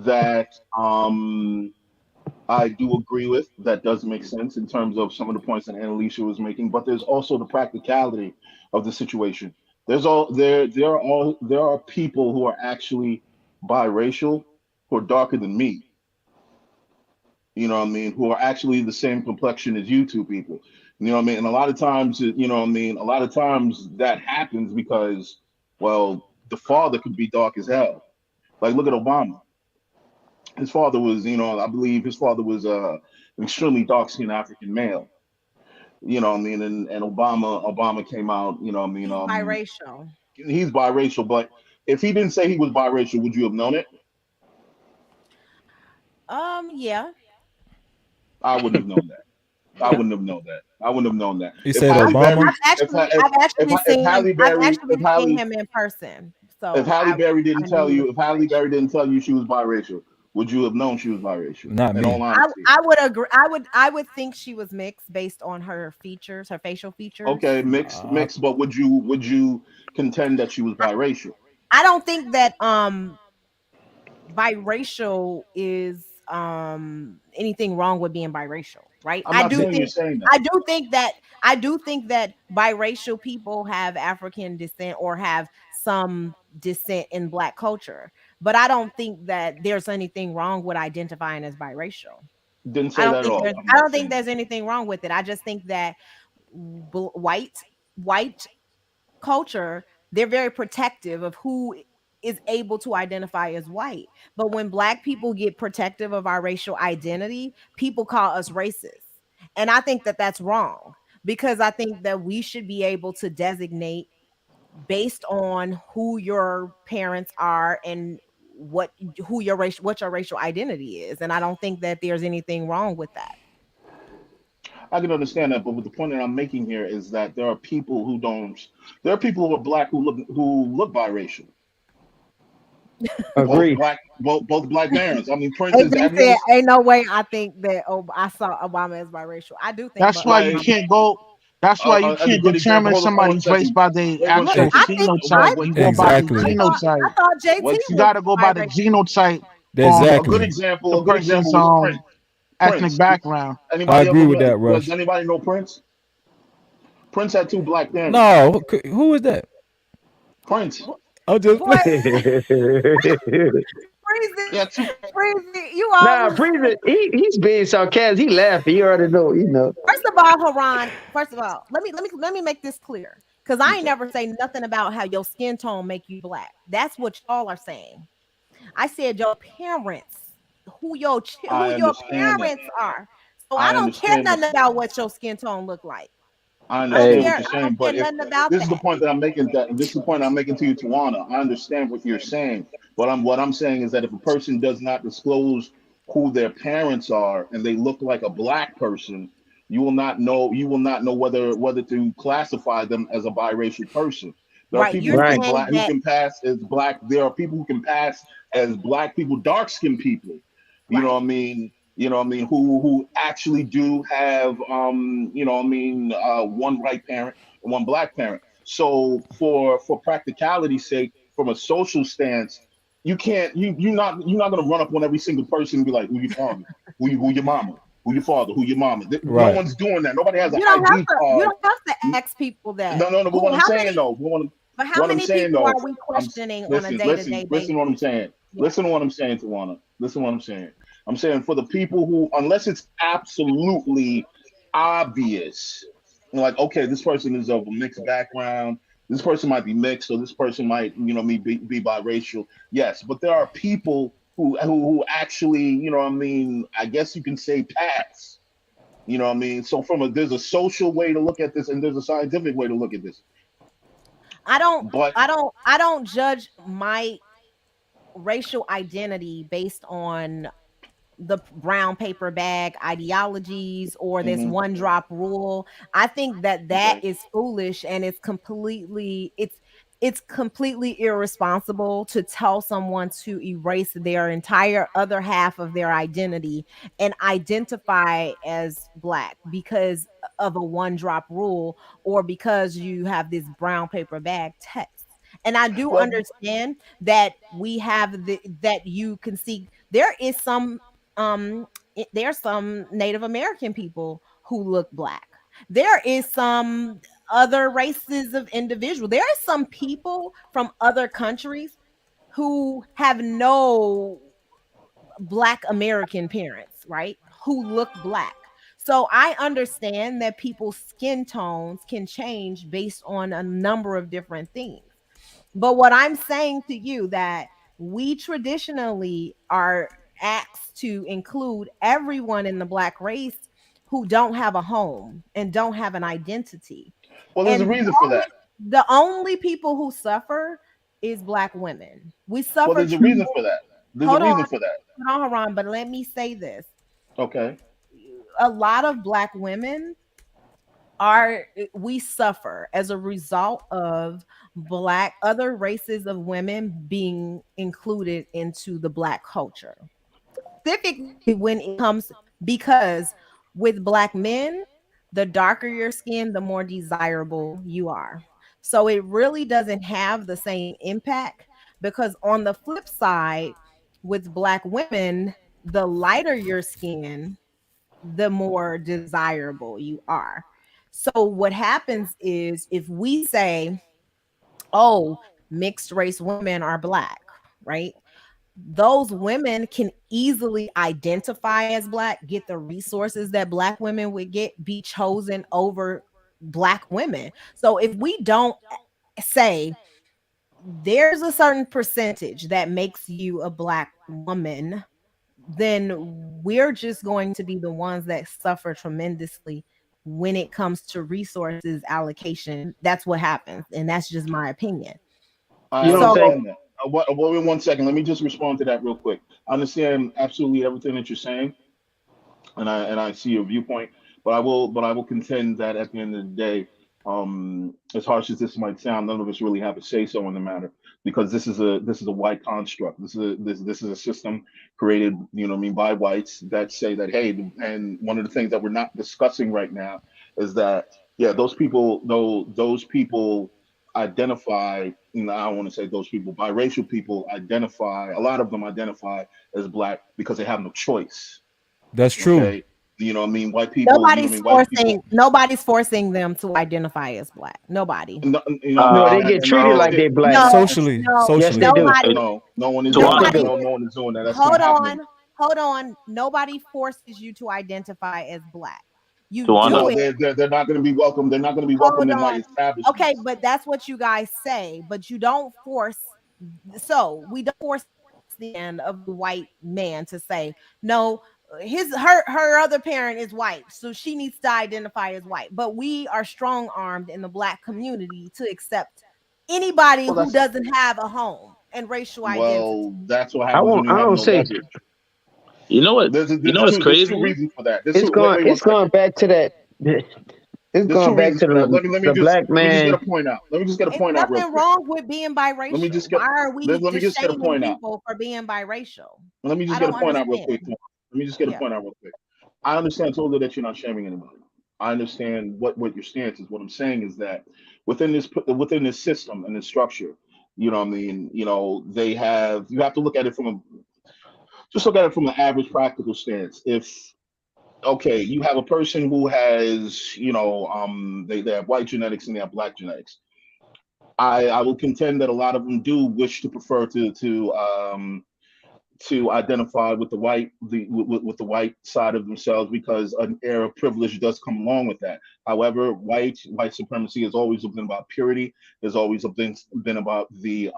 that I do agree with. That does make sense in terms of some of the points that Annalisa was making, but there's also the practicality of the situation. There are people who are actually biracial who are darker than me. You know what I mean? Who are actually the same complexion as you two people. You know what I mean? And a lot of times, you know what I mean? A lot of times that happens because, well, the father could be dark as hell. Like, look at Obama. His father was, I believe his father was an extremely dark skinned African male. You know what I mean? And Obama came out, you know what I mean? He's biracial. He's biracial, but if he didn't say he was biracial, would you have known it? Yeah, I wouldn't have known that. I yeah. wouldn't have known that. I wouldn't have known that. You If said Halle Obama? Berry, I've actually, I've actually if seen him. Halle I've Berry, actually seen him in person, if so Halle Berry I didn't knew tell he was you, if Halle biracial. Berry didn't tell you she was biracial, would you have known she was biracial? Not In all me. honesty. I would agree. I would think she was mixed based on her features, her facial features. Okay, mixed, but would you contend that she was biracial? I don't think that biracial is anything wrong with being biracial, right? I'm not saying you're saying that. I do think that biracial people have African descent, or have some descent in Black culture, but I don't think that there's anything wrong with identifying as biracial. Didn't say that at all. I'm I not don't think saying there's anything wrong with it. I just think that white culture, they're very protective of who is able to identify as white. But when Black people get protective of our racial identity, people call us racist. And I think that that's wrong, because I think that we should be able to designate based on who your parents are and what your racial identity is. And I don't think that there's anything wrong with that. I can understand that, but what the point that I'm making here is that there are people who don't. There are people who are black who look biracial. Both Agree. black, both black parents. I mean, Prince is. AJ Have you ever said, "Ain't no way I think that I saw Obama as biracial." I do think That's why you like can't go. That's why you as a can't good example? determine Hold on one somebody's race second. by their Wait one Look, actual second. I think Wait, I genotype. wait, You go by the Exactly. genotype. I thought wait. JT You was got to go by the biracial. genotype from A good Exactly. example. the A good person's example was Prince. ethnic Prince. background. I Anybody agree ever with know? that, Does Rush. anybody know Prince? Prince had two black parents. No, who is that? Prince. I'm just Boy, playing. Freezy, Yeah, two. Freezy, you Nah, always. Freezer, he's being sarcastic. He laughing. You already know, you know. First of all, Haran. First of all, let me make this clear, because I ain't Okay. never say nothing about how your skin tone make you Black. That's what y'all are saying. I said your parents, who I your understand that. parents are. So I I don't care understand nothing this. about what your skin tone look like. I I don't Hey, understand care. what you're I don't saying, care but if nothing about this is the that. point that I'm making, that this is the point I'm making to you, Tawana. I understand what you're saying. What I'm saying is that if a person does not disclose who their parents are and they look like a black person, you will not know whether to classify them as a biracial person. There are Right. people You're who right. can saying black who that. can pass as black. There are people who can pass as black people, dark skinned people. You know Right. what I mean? Who actually do have one white parent and one black parent. So for practicality's sake, from a social stance, you can't you're not gonna run up on every single person and be like, who your father, who your mama, who your father, who your mama. No Right. one's doing that. Nobody has an You don't have ID to. You card. don't have to ask people that. No, no, no. But Who? what I'm How saying many? though, But how what I'm many saying people though, are we questioning on a listen, day to day listen to what I'm basis? saying. Yeah. Listen to what I'm saying, Tawana. Listen to what I'm saying. I'm saying for the people who, unless it's absolutely obvious, like, okay, this person is of a mixed background. This person might be mixed, or this person might, be biracial. Yes, but there are people who actually, what I mean. I guess you can say pass. You know what I mean? So there's a social way to look at this, and there's a scientific way to look at this. I don't. But I don't judge my racial identity based on the brown paper bag ideologies or this mhm, one drop rule. I think that that okay. is foolish, and it's completely irresponsible to tell someone to erase their entire other half of their identity and identify as Black because of a one drop rule, or because you have this brown paper bag test. And I do Well, understand that that you can see there is some there's some Native American people who look Black. There is some other races of individual. There are some people from other countries who have no Black American parents, right? Who look Black. So I understand that people's skin tones can change based on a number of different things. But what I'm saying to you, that we traditionally are asked to include everyone in the Black race who don't have a home and don't have an identity. there's a And reason for that. the only people who suffer is Black women. We Well, suffer there's a reason tremendously. for that. There's a Hold on, reason for that. hold on, Haran, but let me say this. Okay. A lot of Black women are we suffer as a result of Black other races of women being included into the Black culture, specifically when it comes, because with Black men, the darker your skin, the more desirable you are. So it really doesn't have the same impact, because on the flip side, with Black women, the lighter your skin, the more desirable you are. So what happens is, if we say, oh, mixed race women are Black, right? Those women can easily identify as Black, get the resources that Black women would get, be chosen over Black women. So if we don't say there's a certain percentage that makes you a Black woman, then we're just going to be the ones that suffer tremendously when it comes to resources allocation. That's what happens. And that's just my opinion. I don't think understand that. Wait 1 second. Let me just respond to that real quick. I understand absolutely everything that you're saying, and I see your viewpoint. But I will contend that at the end of the day, as harsh as this might sound, none of us really have a say so in the matter, because this is a white construct. This is a system created, by whites that say that, hey, and one of the things that we're not discussing right now is that, yeah, those people, though those people identify, I don't want to say those people, biracial people identify, a lot of them identify as Black because they have no choice. That's true. Okay. White people. Nobody's forcing them to identify as Black. Nobody. No, they get treated like they're Black. No, Socially. Yes, they do. No one is Nobody- doing that. That's Hold on. Nobody forces you to identify as Black. You No, do it. they're not going to be welcome. They're not going to be welcome in my establishment. Okay, but that's what you guys say. But you don't force. So we don't force the end of the white man to say no. Her other parent is white, so she needs to identify as white. But we are strong armed in the Black community to accept anybody who doesn't have a home and racial identity. Well, that's what happens when you have no leverage. You know what? There's what's crazy? There's two reasons for that. It's going back to that. It's going back to the Black man. Let me just get a point out. There's nothing wrong with being biracial. Why are we just shaming people for being biracial? Let me just get a point out real quick. I understand totally that you're not shaming anybody. I understand what your stance is. What I'm saying is that within this system and this structure, you have to look at it from an average practical stance. If you have a person who has, they have white genetics and they have Black genetics. I will contend that a lot of them do wish to prefer to identify with the white side of themselves, because an air of privilege does come along with that. However, white supremacy has always been about purity. There's always been about the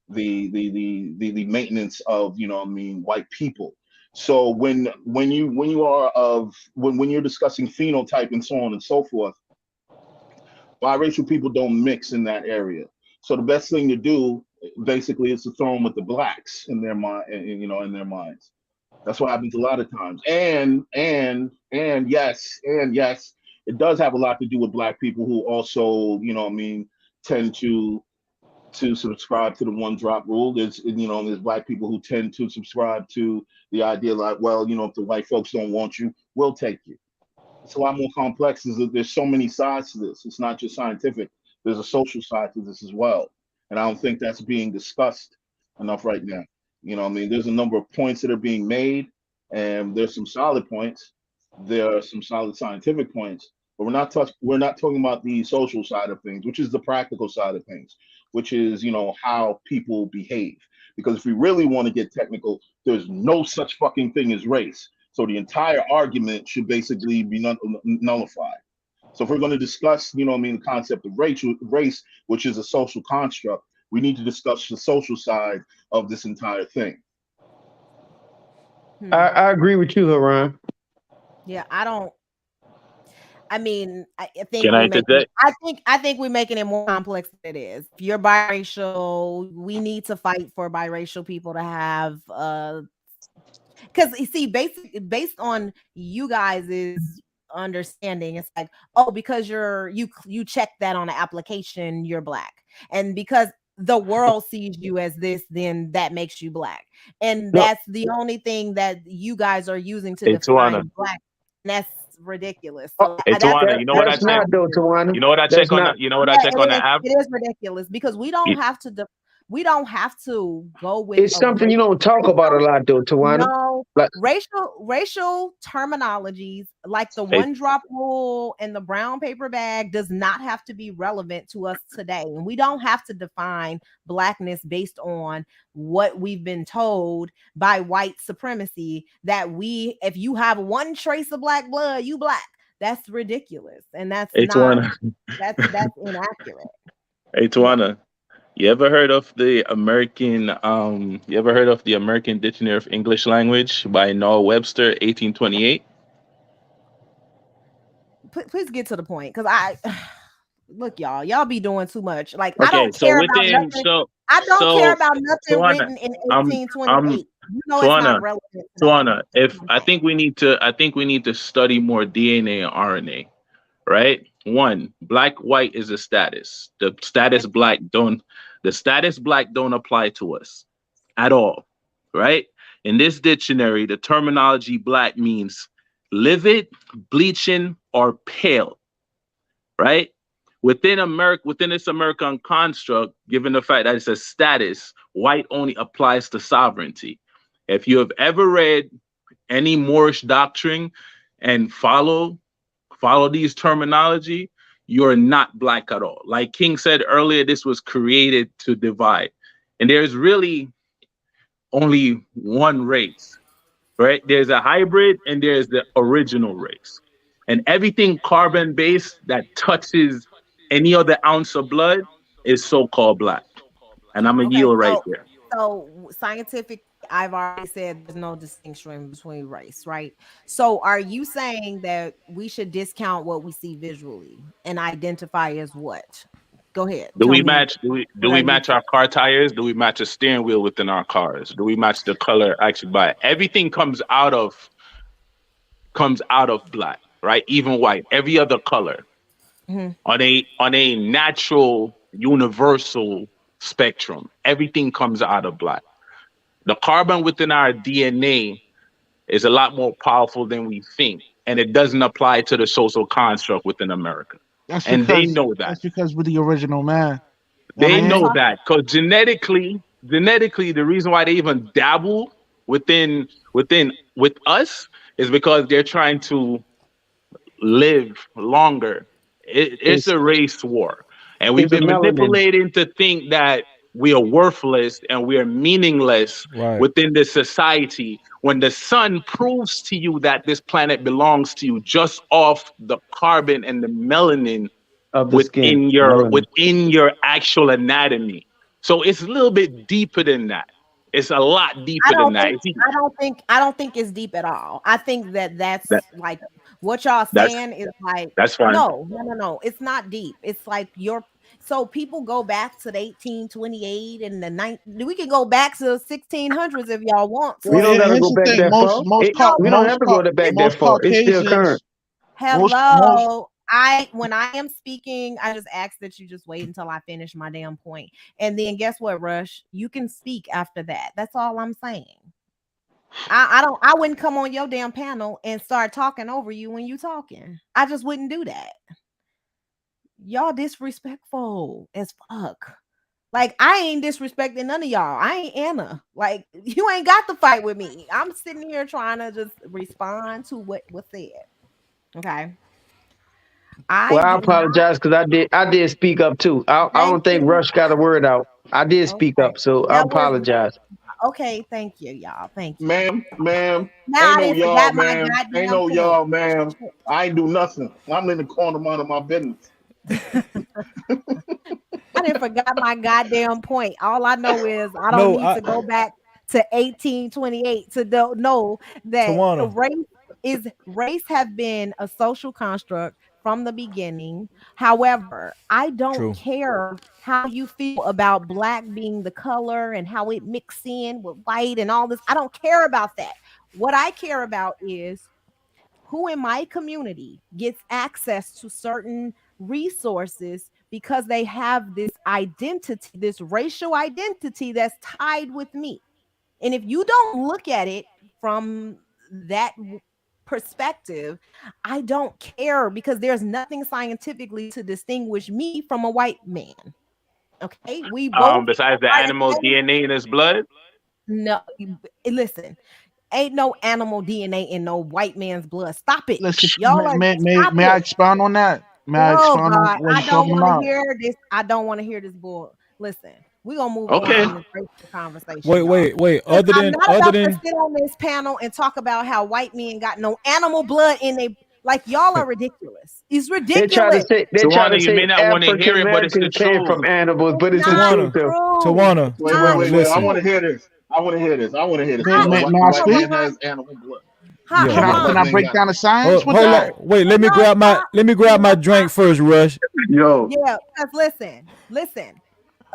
maintenance of white people. So when you're discussing phenotype and so on and so forth, biracial people don't mix in that area. So the best thing to do basically is to throw them with the Blacks in their mind, in their minds. That's what happens a lot of times. And yes, it does have a lot to do with Black people who also, tend to subscribe to the one drop rule. There's Black people who tend to subscribe to the idea like, well, if the white folks don't want you, we'll take you. It's a lot more complex. There's so many sides to this. It's not just scientific. There's a social side to this as well. And I don't think that's being discussed enough right now. There's a number of points that are being made, and there's some solid points. There are some solid scientific points, but we're not talking about the social side of things, which is the practical side of things, which is, how people behave. Because if we really want to get technical, there's no such fucking thing as race. So the entire argument should basically be nullified. So if we're going to discuss, the concept of race, which is a social construct, we need to discuss the social side of this entire thing. I agree with you, Haran. Yeah, I think Can I interject? I think we're making it more complex than it is. If you're biracial, we need to fight for biracial people to have because you see, based on you guys' understanding, it's like, oh, because you check that on the application, you're Black, and because the world sees you as this, then that makes you Black, and that's the only thing that you guys are using to define Black. And that's ridiculous. So hey, Tawana, you know what I check? You know what I check on? You know what I check on the app? It is ridiculous because we don't have to go with. It's something you don't talk about a lot, though, Tawana. Like, racial terminologies like the one drop rule and the brown paper bag does not have to be relevant to us today. And we don't have to define blackness based on what we've been told by white supremacy that if you have one trace of black blood, you black. That's ridiculous. And that's inaccurate. Hey, Tawana, you ever heard of the American Dictionary of English Language by Noah Webster, 1828? Please get to the point, because look, y'all be doing too much. Like, Okay, I don't care about nothing. I don't care about nothing Tawana, written in 1828. You know, it's not relevant. Tawana, I think we need to study more DNA and RNA, right? One, black white is a status. The status black don't apply to us at all, right? In this dictionary, the terminology black means livid, bleaching, or pale, right? Within this American construct, given the fact that it's a status, white only applies to sovereignty. If you have ever read any Moorish doctrine and follow these terminology, you're not black at all. Like King said earlier, this was created to divide. And there's really only one race, right? There's a hybrid and there's the original race. And everything carbon-based that touches any other ounce of blood is so-called black. And I'm going to yield right there. So scientific, I've already said there's no distinction between race, right? So are you saying that we should discount what we see visually and identify as what? Go ahead. Do we match our car tires? Do we match a steering wheel within our cars? Do we match the color actually by it? Everything comes out of black, right? Even white, every other color. Mm-hmm. On a natural universal spectrum, everything comes out of black. The carbon within our DNA is a lot more powerful than we think, and it doesn't apply to the social construct within America. They know that. That's because we're the original man. They know that, because genetically, the reason why they even dabble with us is because they're trying to live longer. It's a race war. And we've been manipulated to think that we are worthless and we are meaningless within this society, when the sun proves to you that this planet belongs to you just off the carbon and the melanin of the within your actual anatomy. So it's a little bit deeper than that. It's a lot deeper than that. I don't think it's deep at all. I think that's like what y'all saying is like, that's fine. No. It's not deep. It's like so people go back to the 1828 and we can go back to the 1600s if y'all want to. We don't have to go back that far. We don't have to go back that far. It's still current. Hello. When I am speaking, I just ask that you just wait until I finish my damn point. And then guess what, Rush? You can speak after that. That's all I'm saying. I wouldn't come on your damn panel and start talking over you when you talking. I just wouldn't do that. Y'all disrespectful as fuck. Like, I ain't disrespecting none of y'all. I ain't Anna. Like, you ain't got to fight with me. I'm sitting here trying to just respond to what was said. Okay. I apologize because I did speak up too. I don't think Rush got a word out. I did speak up, so I apologize. Okay, thank you, y'all. Thank you. Ma'am. Now ain't no y'all, ma'am. Ain't no y'all, ma'am. I ain't do nothing. I'm in the corner minding my business. I didn't forgot my goddamn point. All I know is I don't need to go back to 1828 to know that race have been a social construct from the beginning. However, I don't care how you feel about black being the color and how it mixes in with white and all this. I don't care about that. What I care about is who in my community gets access to certain resources because they have this identity, this racial identity that's tied with me. And if you don't look at it from that perspective, I don't care, because there's nothing scientifically to distinguish me from a white man. Okay, we both besides the animal DNA in his blood. No, listen. Ain't no animal DNA in no white man's blood. Stop it. Listen, Y'all are stop may I it. expound on that? May I Oh expound on God, what I he's don't talking want to about? hear this. I don't want to hear this bull. Listen, we're gonna move on Okay. from this racial conversation, Wait, y'all. wait, wait. Because Other I'm than not other about to than sit on this panel and talk about how white men got no animal blood in they like y'all are ridiculous. It's ridiculous. They try to Tawana, you say may not want to African hear it, but it's the Americans came truth. from animals, but It's it's the not truth Tawana, though. true. Tawana, It's not Tawana, Wait. I listen. want to true. hear this. I want to hear this. I want to hear this. May, So How, may, a may I hold white speak? man on. has animal blood. How, Yeah. Can hold Another I on. can black I man break got down it. the science with Hold that? on. Wait, let me No, grab my stop. let me No, grab my drink stop. first, Rush. Yo. Yeah, because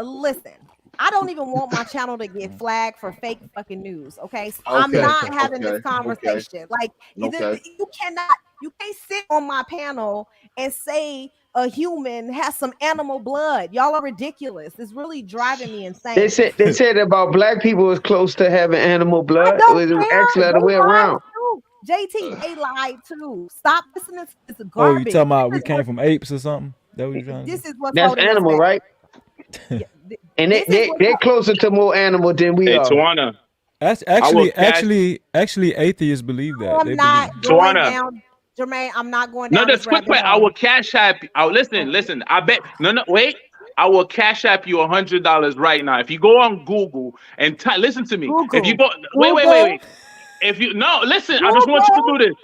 listen. I don't even want my channel to get flagged for fake fucking news. Okay, so I'm Okay. not having this Okay. conversation. Like Okay. you can't sit on my panel and say a human has some animal blood. Y'all are ridiculous. It's really driving me insane. They said about black people was close to having animal I blood. don't It was care. actually the other way They lied around. too. JT, they lied too. Stop listening to this Oh, you garbage. talking about we came from apes or something? That what you trying to This is what's That's holding us animal, back. right? Yeah, And this is what's they're closer to more animal than we Hey, are. Tawana, That's I will cash. actually atheists believe that. They I'm believe. not going Tawana, down, Jermaine. I'm not going no, down that's this quick, rabbit quick. I will hole. cash app. Listen. I bet. No, no, wait. I will cash app you $100 right now. If you go on Google and listen to me. If you Google, go, Google, wait. If you no, listen. I just want you to Google. do this.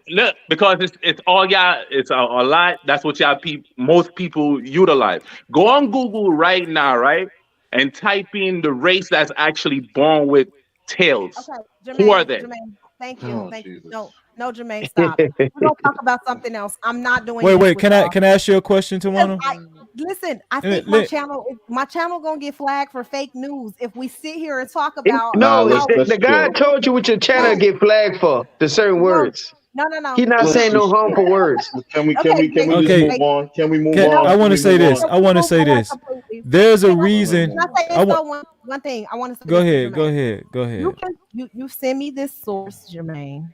Look, because it's all y'all. It's a lot. That's what y'all most people utilize. Go on Google right now, right, and type in the race that's actually born with tails. Okay, Who are Jermaine, they? Jermaine. Thank you, Oh thank you. Jesus. No, no, Jermaine, stop. We're gonna talk about something else. I'm not doing Wait, this wait. with Can I y'all. can I ask you a question, Because Tawana? I listen, I think Let- my channel gonna get flagged for fake news if we sit here and talk It- about Nah, no, how let's the guy chill. told you what your channel no, get flagged for the certain no, words. no. He's not It's saying not. no Let's harmful words. Okay, can we just okay. move JT, on? Can we move Can no, I on? Can want to we say move this? on? can I we want to move say on this. completely? There's a Can I Move reason. can I on. say I this want. though? One thing. I want to say Go this to ahead. Go Jermaine. ahead. Go You ahead. can you send me this source, Jermaine,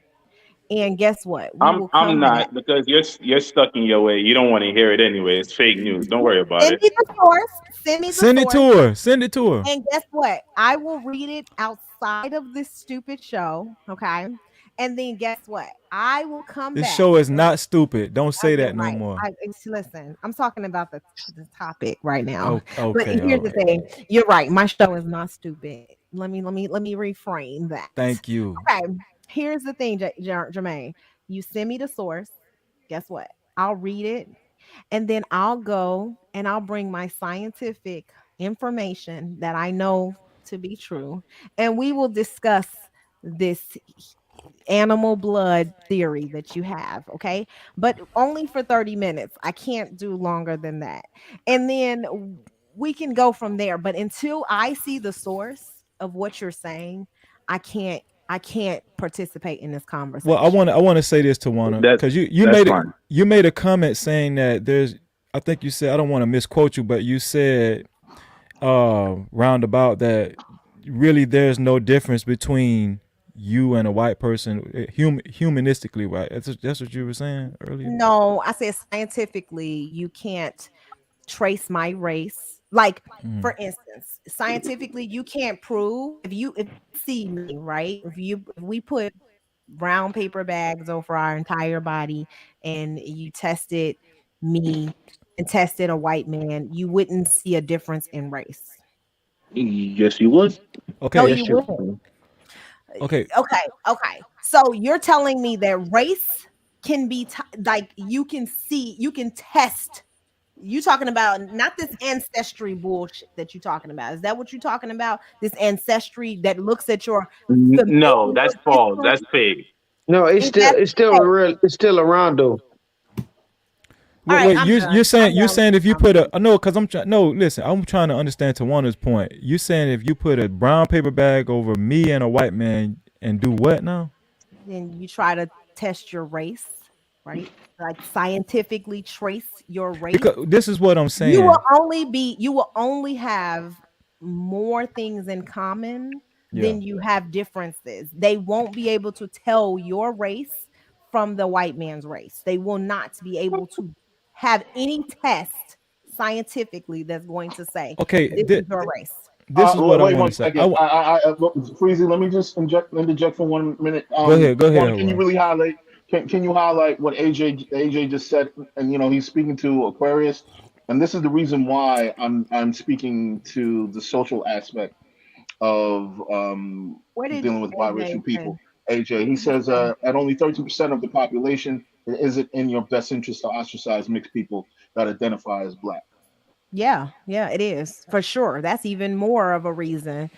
and guess what? We I'm will I'm come back. not because you're stuck in your way. You don't want to hear it anyway. It's fake news. Don't worry about Send it. me the source. Send me the Send it source. to her. Send it to her. And guess what? I will read it outside of this stupid show. Okay. And then guess what? I will come This back. show is not stupid. Don't say You're that no right. more. Listen, I'm talking about the topic right now. Oh, But okay. All here's the right. thing. You're right. My show is not stupid. Let me reframe that. Thank you. Okay. Here's the thing, Jermaine. You send me the source. Guess what? I'll read it and then I'll go and I'll bring my scientific information that I know to be true, and we will discuss this animal blood theory that you have, okay? But only for 30 minutes. I can't do longer than that. And then we can go from there. But until I see the source of what you're saying, I can't participate in this Well, conversation. I want to say this to Wana That's because that's fine. you made a comment saying that there's. I think you said I don't want to misquote you, but you said roundabout that really there's no difference between you and a white person humanistically, right? That's what you were saying earlier. No, I said scientifically, you can't trace my race. Like, Mm. for instance, scientifically, you can't prove if you see me, right? If we put brown paper bags over our entire body and you tested me and tested a white man, you wouldn't see a difference in race. Yes, you would. No, Okay, you Yes, you. wouldn't. okay. Okay. So you're telling me that race can be like you can test. You talking about not this ancestry bullshit that you talking about. Is that what you're talking about? This ancestry that looks at your No, familial that's false. That's history? fake. No, Is that it's still okay? real. It's still around though. All Wait, right, wait. I'm done. I'm You're done with saying this if you put a conversation. no, because I'm trying. No, listen. I'm trying to understand Tawana's point. You saying if you put a brown paper bag over me and a white man and do what now? Then you try to test your race, right? Like scientifically trace your race. Because this is what I'm You will saying. only have more things in common Yeah. than you have differences. They won't be able to tell your race from the white man's race. They will not be able to have any test scientifically that's going to say Okay. this is your race. This is what I Wait want one to say. second. Freezy, let me just interject for 1 minute. Go ahead. Go ahead, Tawana, can you Haroon. really highlight? Can you highlight what AJ just said? And he's speaking to Aquarius, and this is the reason why I'm speaking to the social aspect of What did dealing with AJ biracial say? people. AJ, What he did he says say? at only 13% of the population is it in your best interest to ostracize mixed people that identify as black. Yeah, yeah, it is for sure. That's even more of a reason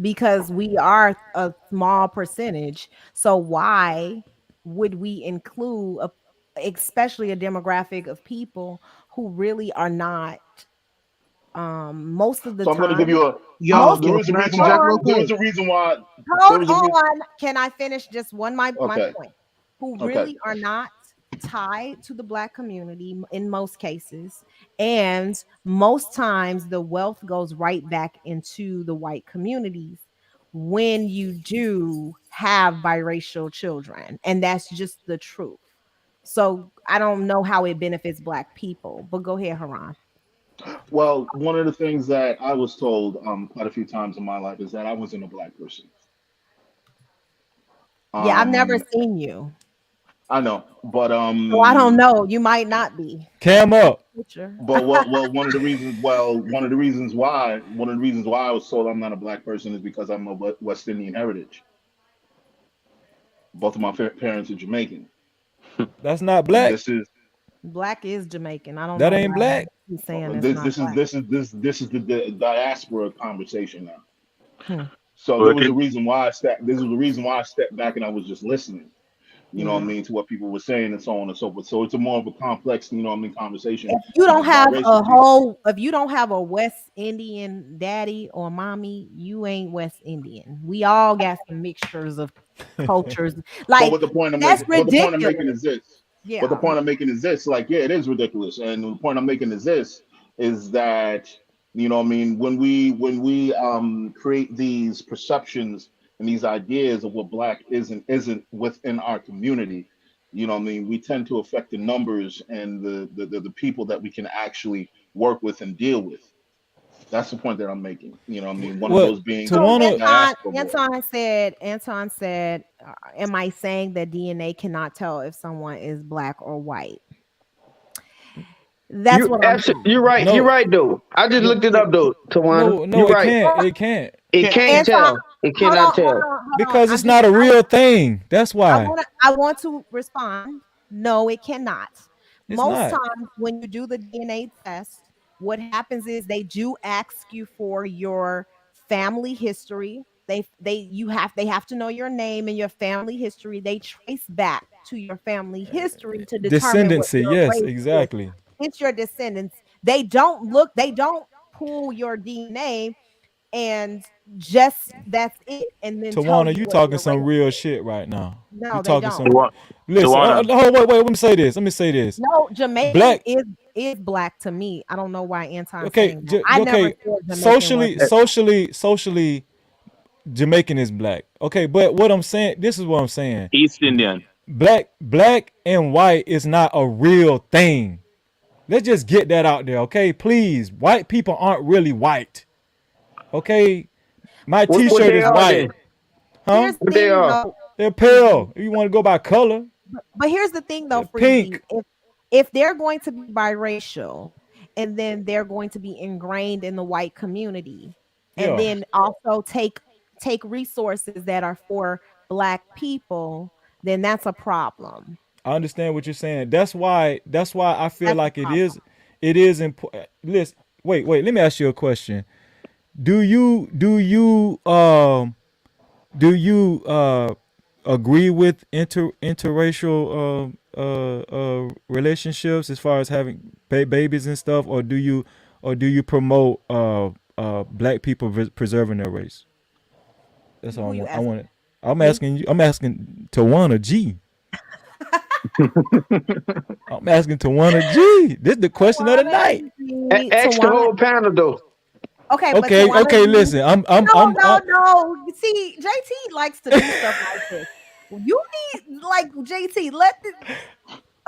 because we are a small percentage. So why would we include especially a demographic of people who really are not most of the So I'm going to give time you a. Yo, most There yo, is a can I reason. hold check real on, There quick? is a reason why. There hold was a reason. on. Can I finish just my Okay. point? Who Okay. really are not tied to the black community in most cases, and most times the wealth goes right back into the white communities when you do have biracial children, and that's just the truth. So I don't know how it benefits black people, but go ahead, Haran. Well, one of the things that I was told quite a few times in my life is that I wasn't a black person. Yeah, I've never Um, seen you, I know, but so I don't know. You might not be. Cam up. Picture. one of the reasons. One of the reasons why I was told I'm not a black person is because I'm of West Indian heritage. Both of my parents are Jamaican, That's not and black. Black is Jamaican. I don't That know ain't why black. he's saying it's this not this is black. this is the diaspora conversation now. Hmm. So there Look was at a reason why I stepped. This was the reason why I stepped back and I was just listening. What I Yeah. mean, to what people were saying and so on and so forth. So it's a more of a complex, conversation If you don't amongst have biracial people. if you don't have a West Indian daddy or mommy, you ain't West Indian. We all got some mixtures of cultures. But Like what the point I'm that's making, but the point I'm ridiculous. making is this. But the Yeah. point I'm making is this. Like, yeah, it is ridiculous. And the point I'm making is this: is that when we create these perceptions and these ideas of what black isn't within our community, we tend to affect the numbers and the people that we can actually work with and deal with. That's the point that I'm making. One of What? those being So the Tawana. diaspora boy. Anton said, am I saying that DNA cannot tell if someone is black or white? That's what I'm You're saying. right. You're No. right though. I just looked it up though, Tawana. No. You're It right. can't. It can't It can't Anton, tell. It hold cannot on, hold tell. on, hold on. because it's not a real thing. That's why. I want to respond. No, it cannot. It's Most not. times when you do the DNA test, what happens is they do ask you for your family history. They have to know your name and your family history. They trace back to your family history to determine what Descendancy. your Yes. race is. Exactly. It's your descendants. They don't pull your DNA and just that's it and then tell Tawana, you you what talking your some race real is. shit right now. You No, they talking don't. some. Listen. Tawana. Wait. Let me say this. Let me say this. No, Jamaican Black. is black to me. I don't know why Anton's Okay. saying that. I never Okay. said Jamaican Socially. wasn't. Socially. Jamaican is black. Okay. But what I'm saying. This is what I'm saying. East Indian. Black and white is not a real thing. Let's just get that out there, okay? Please, white people aren't really white, okay? My What See, what T-shirt they is are white, then? huh? here's the What they thing are? though, They're Freezy. pale. If you want to go by color, But here's the thing though, they're Freezy. pink. If they're going to be biracial and then they're going to be ingrained in the white community and Yeah, then also take resources that are for black people, then that's a problem. I understand what you're saying. That's why I feel That's a like problem. it is important. Listen, wait. Let me ask you a question. Do you agree with interracial relationships as far as having babies and stuff, or do you promote black people preserving their race? That's all I Who you want. I asking? want it. I'm Me? asking you. I'm asking Tawana G. I'm asking Tawana G. This is the question of the Tawana night. G, Ask the Tawana. whole panel though. Okay, but Okay, Tawana okay. G. Listen, I'm, I'm, No, I'm, no, I'm no. You see, JT likes to do stuff like this. You need like JT.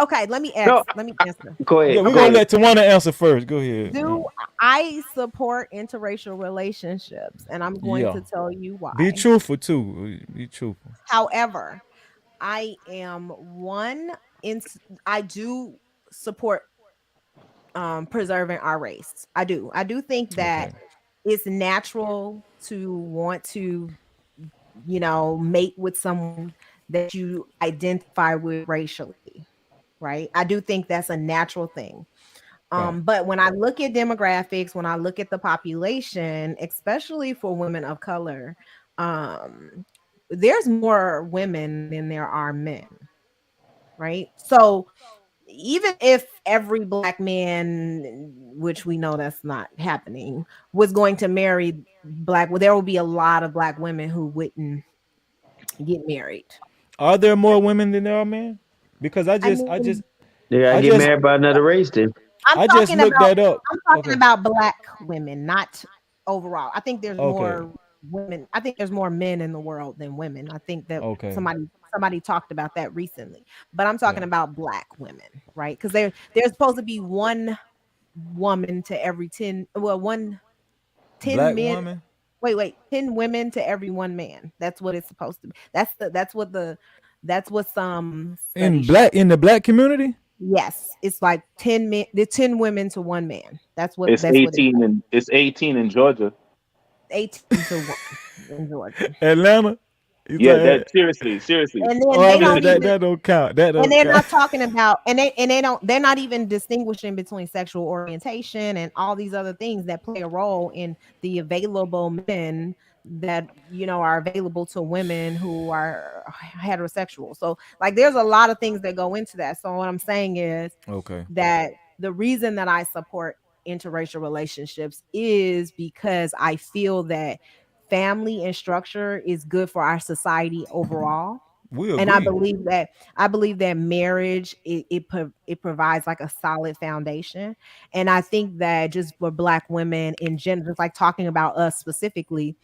Okay, let me No, answer. go Yeah, ahead. we're Go gonna ahead. let Tawana answer first. Go ahead. Do I support interracial relationships? And I'm going Yeah. to tell you Be why. truthful too. Be truthful. However, I am one in I do support preserving our race. I do. I do think that Okay. it's natural to want to, mate with someone that you identify with racially, right? I do think that's a natural thing. Right. But when I look at demographics, when I look at the population, especially for women of color, um, there's more women than there are men, right? So even if every black man, which we know that's not happening, was going to marry black, well, there will be a lot of black women who wouldn't get married. Are there more women than there are men? Because I mean, They gotta I get just, married by another race then. I'm I just talking looked about that up. I'm talking Okay. about black women, not overall. I think there's Okay. more women. I think there's more men in the world than women. I think that Okay. somebody talked about that recently. But I'm talking Yeah. about black women, right? Because there's supposed to be one woman to every 10, well, 10 Black men. woman Wait, 10 women to every one man. That's what it's supposed to be. That's what some studies show. in the black community. Yes, it's like 10 men, the 10 women to one man. It's That's what it's 18 and it's 18 in Georgia. 18 to 1 in Georgia. Atlanta. You Yeah, say, that seriously. And then oh, I they mean don't even that don't count. That and don't they're count. not talking about they're not even distinguishing between sexual orientation and all these other things that play a role in the available men that are available to women who are heterosexual. So like there's a lot of things that go into that. So what I'm saying is Okay. that the reason that I support interracial relationships is because I feel that family and structure is good for our society overall. We And I agree. believe that marriage it provides like a solid foundation. And I think that just for black women in general, just like talking about us specifically,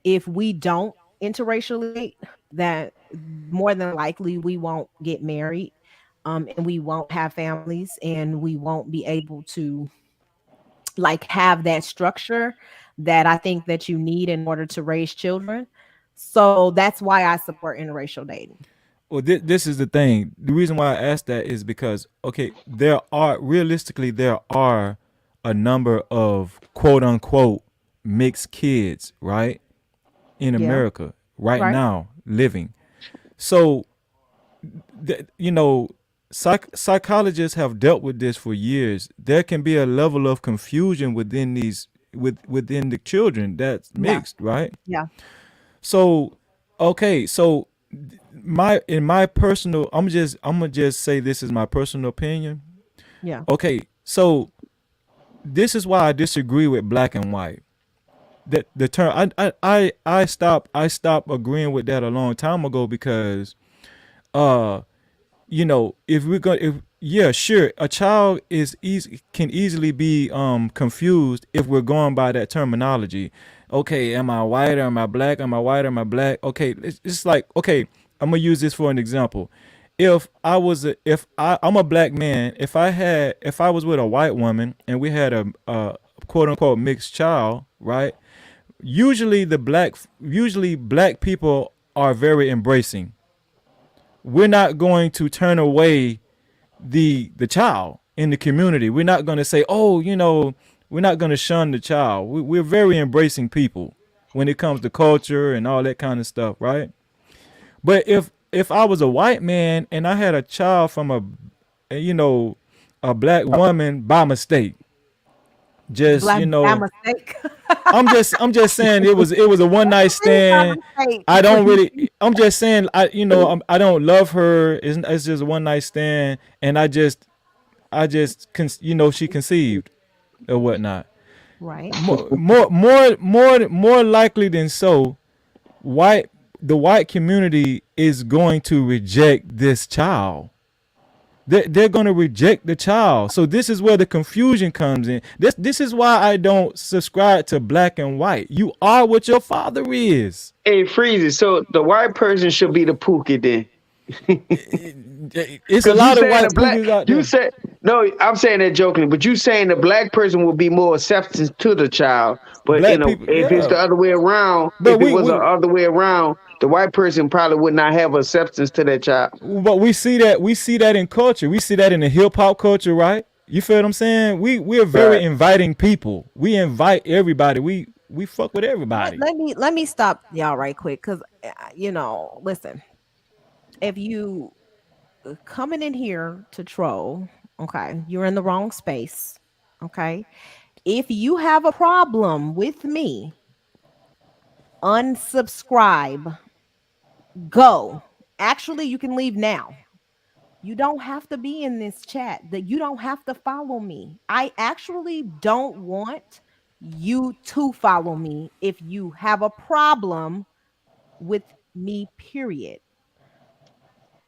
if we don't interracially, that more than likely we won't get married, and we won't have families, and we won't be able to like have that structure that I think that you need in order to raise children. So that's why I support interracial dating. Well, this is the thing. The reason why I asked that is because okay, there are a number of quote unquote mixed kids, right, in Yeah. America right Right. now living. So, you know, psychologists have dealt with this for years. There can be a level of confusion within within the children that's Yeah. mixed, right? Yeah. So, okay, so in my personal, I'm gonna just say this is my personal opinion. Yeah. Okay, so this is why I disagree with black and white. That the term I stopped agreeing with that a long time ago because uh if we're going if yeah sure a child can easily be confused if we're going by that terminology. Okay, am I white or am I black? Am I white or am I black? Okay, it's like, okay, I'm gonna use this for an example. I'm a black man, if I was with a white woman and we had a quote unquote mixed child, right? Usually black people are very embracing. We're not going to turn away the child in the community. We're not going to say, oh, we're not going to shun the child. We're very embracing people when it comes to culture and all that kind of stuff, right? But if I was a white man and I had a child from a black woman by mistake, just Black by mistake. I'm just saying it was a one night stand. I don't really. I'm just saying I don't love her. It's just a one night stand, and she conceived or whatnot. Right. More likely than so, the white community is going to reject this child. They're going to reject the child. So this is where the confusion comes in. This is why I don't subscribe to black and white. You are what your father is. Hey, Freezy. So the white person should be the Pookie then. It's a lot of white cougars out there. You said no. I'm saying that jokingly, but you saying the black person will be more acceptance to the child, but Black people, if it's yeah. the other way around, But if it was the other way around, the white person probably would not have acceptance to that child. But we see that in culture. We see that in the hip hop culture, right? You feel what I'm saying? We're very inviting people. We invite everybody. We fuck with everybody. Let me stop y'all right quick, because listen, if you coming in here to troll, okay, you're in the wrong space. Okay, if you have a problem with me, unsubscribe, go. Actually, you can leave now. You don't have to be in this chat. That you don't have to follow me. I actually don't want you to follow me if you have a problem with me, period.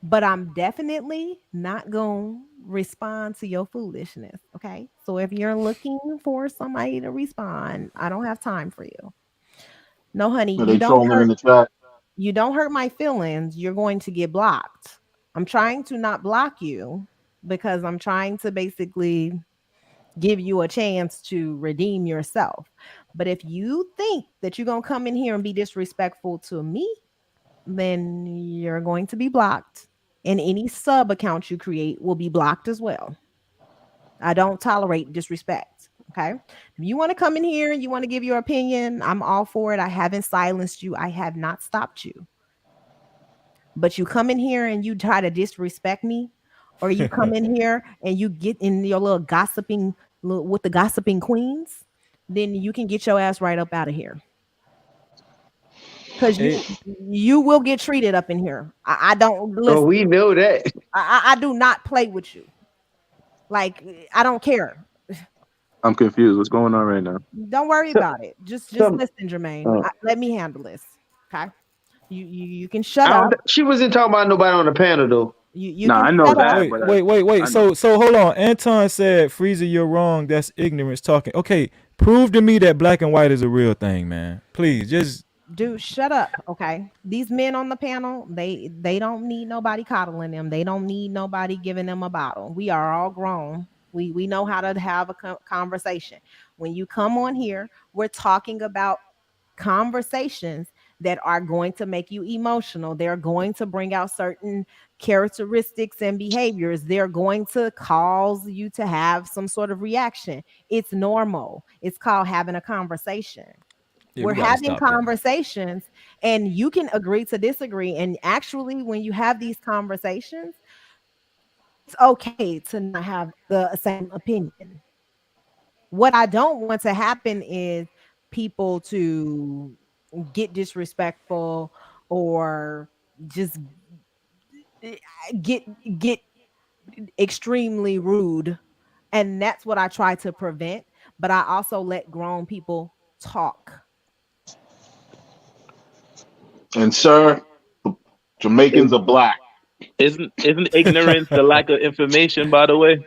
But I'm definitely not going to respond to your foolishness, okay? So if you're looking for somebody to respond, I don't have time for you. No, honey, Are they trolling in the chat? You don't hurt my feelings, you're going to get blocked. I'm trying to not block you because I'm trying to basically give you a chance to redeem yourself. But if you think that you're going to come in here and be disrespectful to me, then you're going to be blocked. And any sub account you create will be blocked as well. I don't tolerate disrespect. Okay. If you want to come in here and you want to give your opinion, I'm all for it. I haven't silenced you. I have not stopped you. But you come in here and you try to disrespect me, or you come in here and you get in your little gossiping with the gossiping queens, then you can get your ass right up out of here. Because you will get treated up in here. I don't listen. Oh, we know that. I do not play with you. Like, I don't care. I'm confused. What's going on right now? Don't worry about it. Just listen, Jermaine. Let me handle this. Okay. You can shut up. She wasn't talking about nobody on the panel though. I know that. Wait. So hold on. Anton said, "Freezer, you're wrong. That's ignorance talking." Okay, prove to me that black and white is a real thing, man. Please, just dude, shut up. Okay, these men on the panel, they don't need nobody coddling them. They don't need nobody giving them a bottle. We are all grown. We know how to have a conversation. When you come on here, we're talking about conversations that are going to make you emotional. They're going to bring out certain characteristics and behaviors. They're going to cause you to have some sort of reaction. It's normal. It's called having a conversation. We're having conversations, and you can agree to disagree. And actually, when you have these conversations, it's okay to not have the same opinion. What I don't want to happen is people to get disrespectful or just get extremely rude, and that's what I try to prevent. But I also let grown people talk. And sir, Jamaicans are black. Isn't ignorance the lack of information, by the way?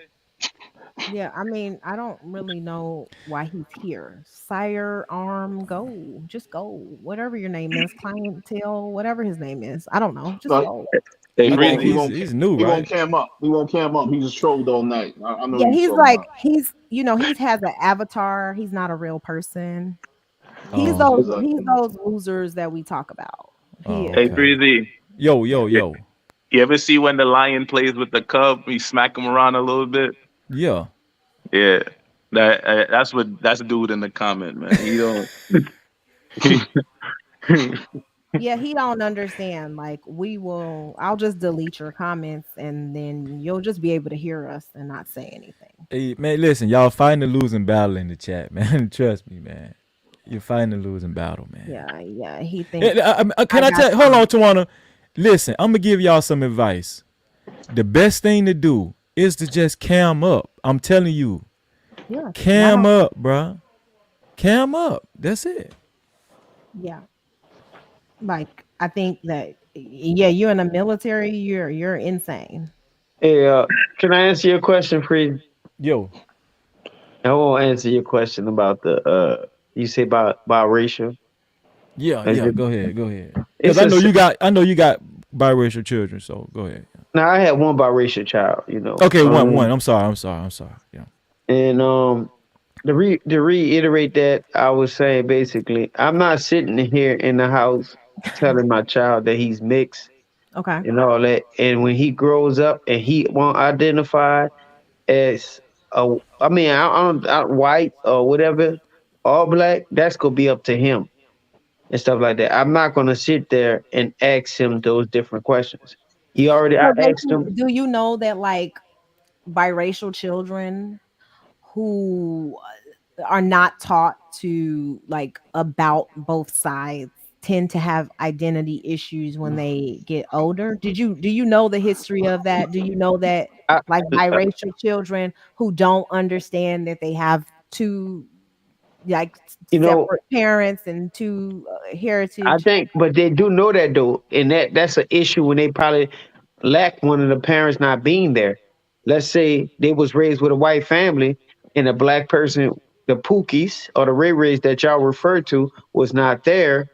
Yeah, I mean, I don't really know why he's here. Sire, go. Just go. Whatever your name is, clientele, whatever his name is. I don't know. Just go. I think he's new, right? We won't cam up. He just trolled all night. I know. Yeah, he's like, he has an avatar. He's not a real person. He's those losers that we talk about. Hey, Breezy. Yo. You ever see when the lion plays with the cub? We smack him around a little bit. Yeah. That's the dude in the comment, man. He don't. Yeah, he don't understand. Like, I'll just delete your comments, and then you'll just be able to hear us and not say anything. Hey, man, listen, y'all fighting a losing battle in the chat, man. Trust me, man. You're fighting a losing battle, man. Yeah. He thinks. Can I tell? Hold on, Tawana. Listen, I'm gonna give y'all some advice. The best thing to do is to just cam up. I'm telling you. Yeah. Cam up, bro. Cam up. That's it. Yeah. Like, I think that, you're in the military. You're insane. Hey, can I answer your question, Free? Yo. I won't answer your question about the you say about racial. Yeah. Go ahead. Because I know you got biracial children. So go ahead. Now I had one biracial child, you know. Okay, one. I'm sorry. Yeah. And to reiterate that, I was saying basically, I'm not sitting here in the house telling my child that he's mixed Okay. and all that. And when he grows up and he won't identify as I mean, I white or whatever, all black, that's gonna be up to him and stuff like that. I'm not gonna sit there and ask him those different questions. I So asked him. do you know that like biracial children who are not taught to like about both sides tend to have identity issues when they get older? Do you know the history of that? Do you know that I, like biracial children who don't understand that they have two like you know, separate parents and two I heritage? think, but they do know that though, and that's an issue when they probably lack one of the parents not being there. Let's say they was raised with a white family and a black person, the Pookies or the Ray Rays that y'all referred to, was not there,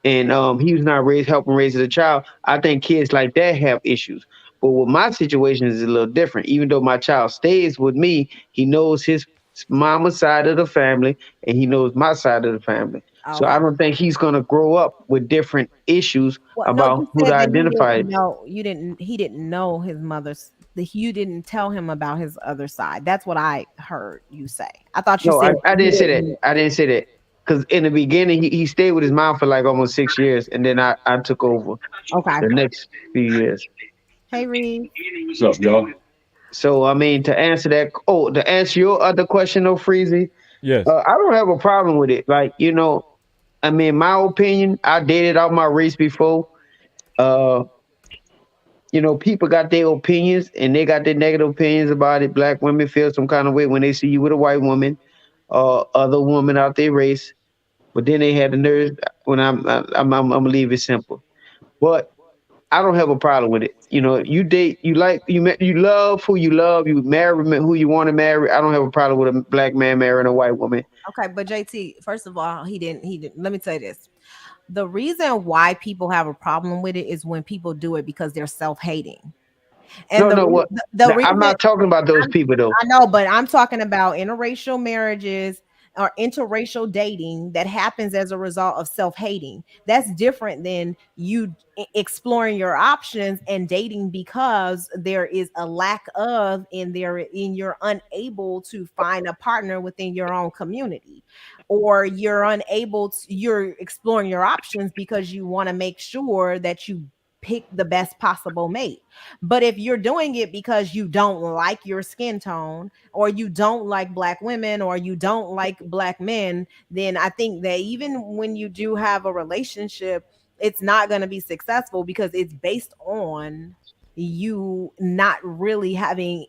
and he was not helping raise the child. I think kids like that have issues. But with my situation is a little different. Even though my child stays with me, he knows his mama's side of the family and he knows my side of the family. So Okay. I don't think he's gonna grow up with different issues Well, no, about you who to said that he identify. didn't know. He didn't know his mother's. You didn't tell him about his other side. That's what I heard you say. I thought you No, said I he didn't say that. didn't. I didn't say that. Because in the beginning, he stayed with his mom for like almost 6 years, and then I took over Okay. the next few years. Hey, Reed. What's up, y'all? So I mean, to answer your other question, though, Freezy, Yes. I don't have a problem with it. Like I mean, my opinion, I dated out my race before. Uh, people got their opinions and they got their negative opinions about it. Black women feel some kind of way when they see you with a white woman or other woman out their race. But then they had the nerve when I'm gonna leave it simple. But I don't have a problem with it. You date, you love who you love, you marry who you want to marry. I don't have a problem with a black man marrying a white woman. Okay, but JT, first of all, he didn't. He didn't. Let me tell you this. The reason why people have a problem with it is when people do it because they're self-hating. And No, no, what? the I'm reason not talking about those people though. I know, but I'm talking about interracial marriages or interracial dating that happens as a result of self-hating. That's different than you exploring your options and dating because there is a lack of in you're unable to find a partner within your own community, or you're exploring your options because you want to make sure that you pick the best possible mate. But if you're doing it because you don't like your skin tone, or you don't like black women, or you don't like black men, then I think that even when you do have a relationship, it's not going to be successful because it's based on you not really having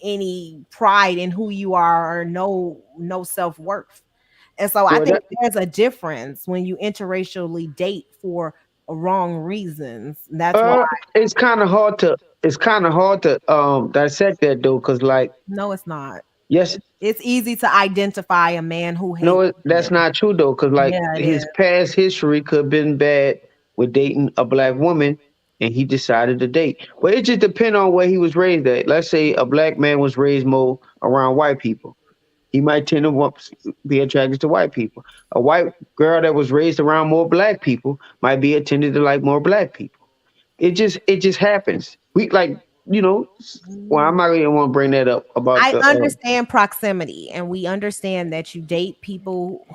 any pride in who you are or no self-worth. And so I Well, think there's a difference when you interracially date for wrong reasons. That's why. it's kind of hard to dissect that though, because like, No, it's not. yes, It's easy to identify a man who hates no, that's women. not true though, because like Yeah, it is. his past history could have been bad with dating a black woman, and he decided to date. But it just depends on where he was raised at. Let's say a black man was raised more around white people. He might tend to be attracted to white people. A white girl that was raised around more black people might be attended to like more black people. It just happens. We like, well, I'm not even want to bring that up about I the understand proximity, and we understand that you date people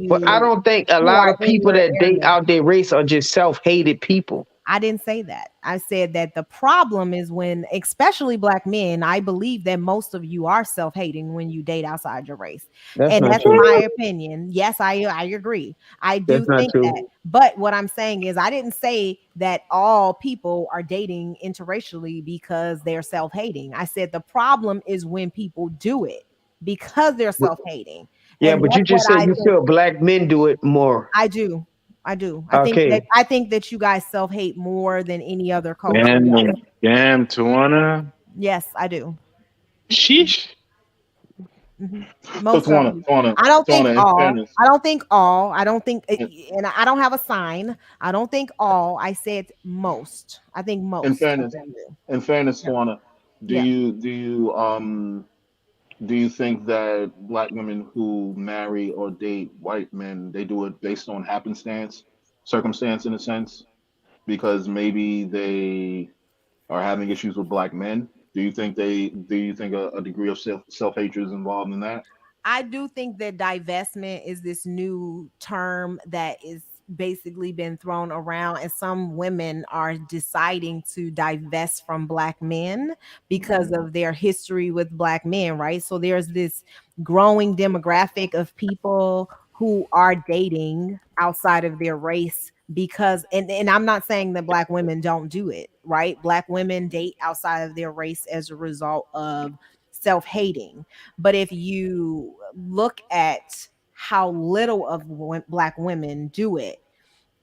but I don't think a who lot are of in people your that date area. out their race are just self-hated people. I didn't say that. I said that the problem is when, especially black men, I believe that most of you are self-hating when you date outside your race. That's And not that's true. my opinion. Yes, I agree. I That's do not think true. that. But what I'm saying is I didn't say that all people are dating interracially because they're self-hating. I said the problem is when people do it because they're self-hating. Yeah, And but you that's what just said I you think. feel black men do it more. I do. I do. Okay. I think that you guys self-hate more than any other culture. Damn, Yes. damn, Tawana. Yes, I do. Sheesh. Hmm. So Most of them. I don't think Tawana, in all. fairness, I don't think all. I don't think, in, and I don't have a sign. I don't think all. I said most. I think in most of fairness, them do. Yeah. Tawana, do Yeah. you do you do you think that black women who marry or date white men, they do it based on happenstance, circumstance in a sense, because maybe they are having issues with black men? Do you think a degree of self hatred is involved in that? I do think that divestment is this new term that is basically been thrown around, and some women are deciding to divest from black men because of their history with black men, right? So there's this growing demographic of people who are dating outside of their race because, and I'm not saying that black women don't do it, right? Black women date outside of their race as a result of self-hating. But if you look at how little of black women do it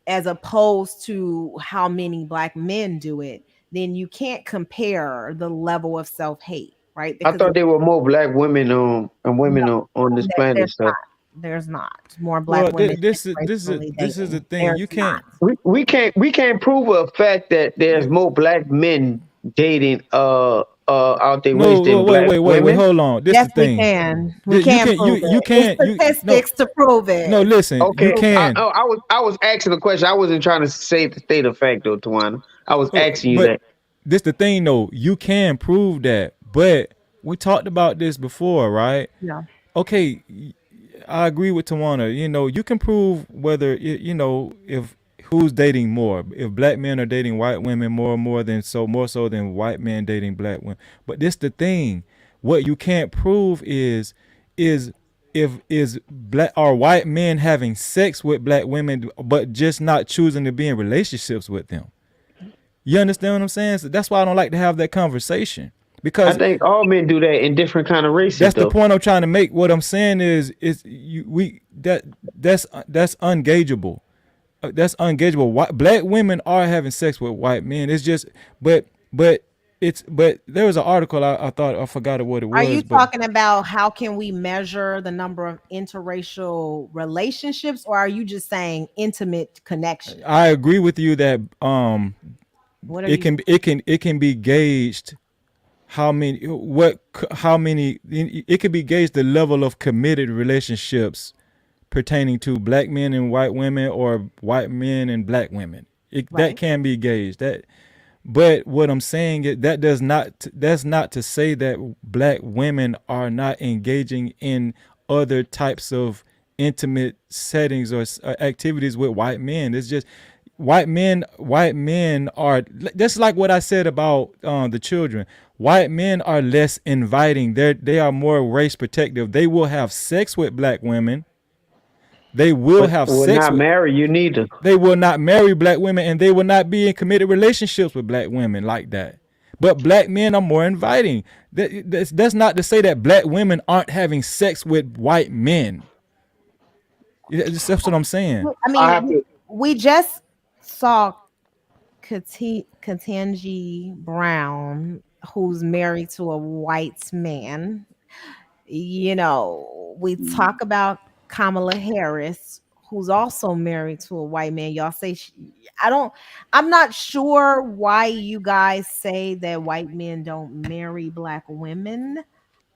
as opposed to how many black men do it, then you can't compare the level of self-hate, right? I Because thought there were more black women and no, women on this planet. there's So not. There's not more black Well, women this is interracially this is the dating. thing. There's You not. can't. we can't prove a fact that there's more black men dating out their race No, than black wait. women. Hold on. This Yes, the we thing. can. We You can can prove you it. It's can't you no statistics to prove no. it. Listen, you Okay, can. I was asking a question. I wasn't trying to say the state of fact, though, Tawana. I was asking you But that. this the thing though. You can prove that. But we talked about this before, right? Yeah. Okay, I agree with Tawana. You can prove whether if who's dating more. If black men are dating white women more so than white men dating black women. But this the thing. What you can't prove is if is black or white men having sex with black women but just not choosing to be in relationships with them. You understand what I'm saying? So that's why I don't like to have that conversation I because think all men do that in different kind of races, that's the though. point I'm trying to make. What I'm saying is you we that's ungageable. That's ungageable. Black women are having sex with white men. It's just, but but there was an article I thought I forgot what it Are you was, but talking about how can we measure the number of interracial relationships, or are you just saying intimate connection? I agree with you that What are you? it can be gauged how many it can be gauged the level of committed relationships pertaining to black men and white women or white men and black women. That Right. can be gauged. But what I'm saying is that's not to say that black women are not engaging in other types of intimate settings or activities with white men. It's just white men are just like what I said about the children. White men are less inviting. They are more race protective. They will have sex with black women. They will But have will sex not with marry you neither. they will not marry black women, and they will not be in committed relationships with black women like that. But black men are more inviting. That's not to say that black women aren't having sex with white men. That's what I'm saying. I I mean, have to. we just saw Ketanji Brown, who's married to a white man. We talk about Kamala Harris, who's also married to a white man. Y'all say I'm not sure why you guys say that white men don't marry black women.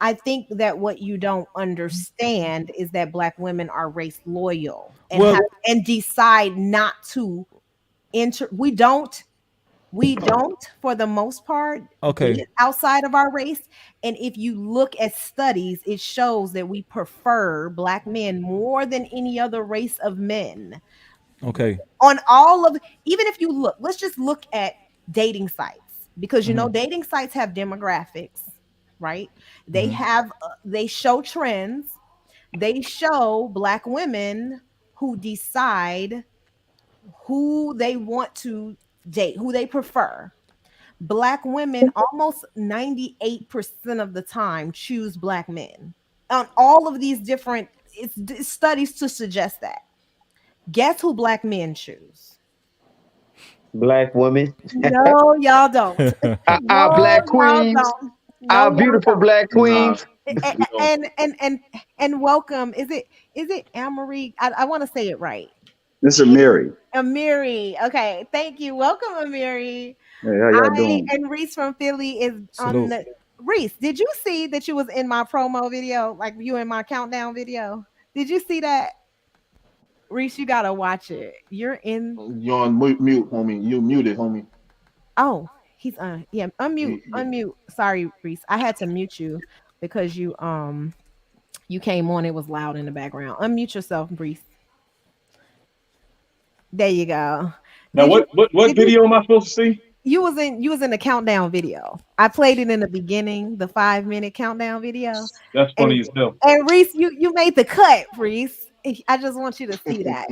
I think that what you don't understand is that black women are race loyal and Well, decide not to enter. We don't, for the most part, okay, date outside of our race. And if you look at studies, it shows that we prefer black men more than any other race of men. okay. On all of, even if you look, let's just look at dating sites, because Hmm. dating sites have demographics, right? They Hmm. have, they show trends, they show black women who decide who they want to date, who they prefer. Black women almost 98% of the time choose black men on all of these different studies to suggest that. Guess who black men choose? Black women, No, y'all don't. our No, black y'all queens, don't. No, our y'all beautiful don't. black Nah, queens. And welcome. Is it Amory? I want to say it right. This is Mary. Amiri. Okay, thank you. Welcome, Amiri. Hey, how y'all doing? And Reese from Philly is on Salute. the. Reese, did you see that you was in my promo video? Like you in my countdown video? Did you see that? Reese, you gotta watch it. You're in. You're on mute, homie. You muted, homie. Oh, he's yeah, unmute, Yeah. unmute. Sorry, Reese. I had to mute you because you came on, it was loud in the background. Unmute yourself, Reese. There you go. Now, Did you what did you video am I supposed to see? you was in the countdown video. I played it in the beginning, the 5-minute countdown video. That's And funny as hell. and Reese, you made the cut, Reese. I just want you to see that.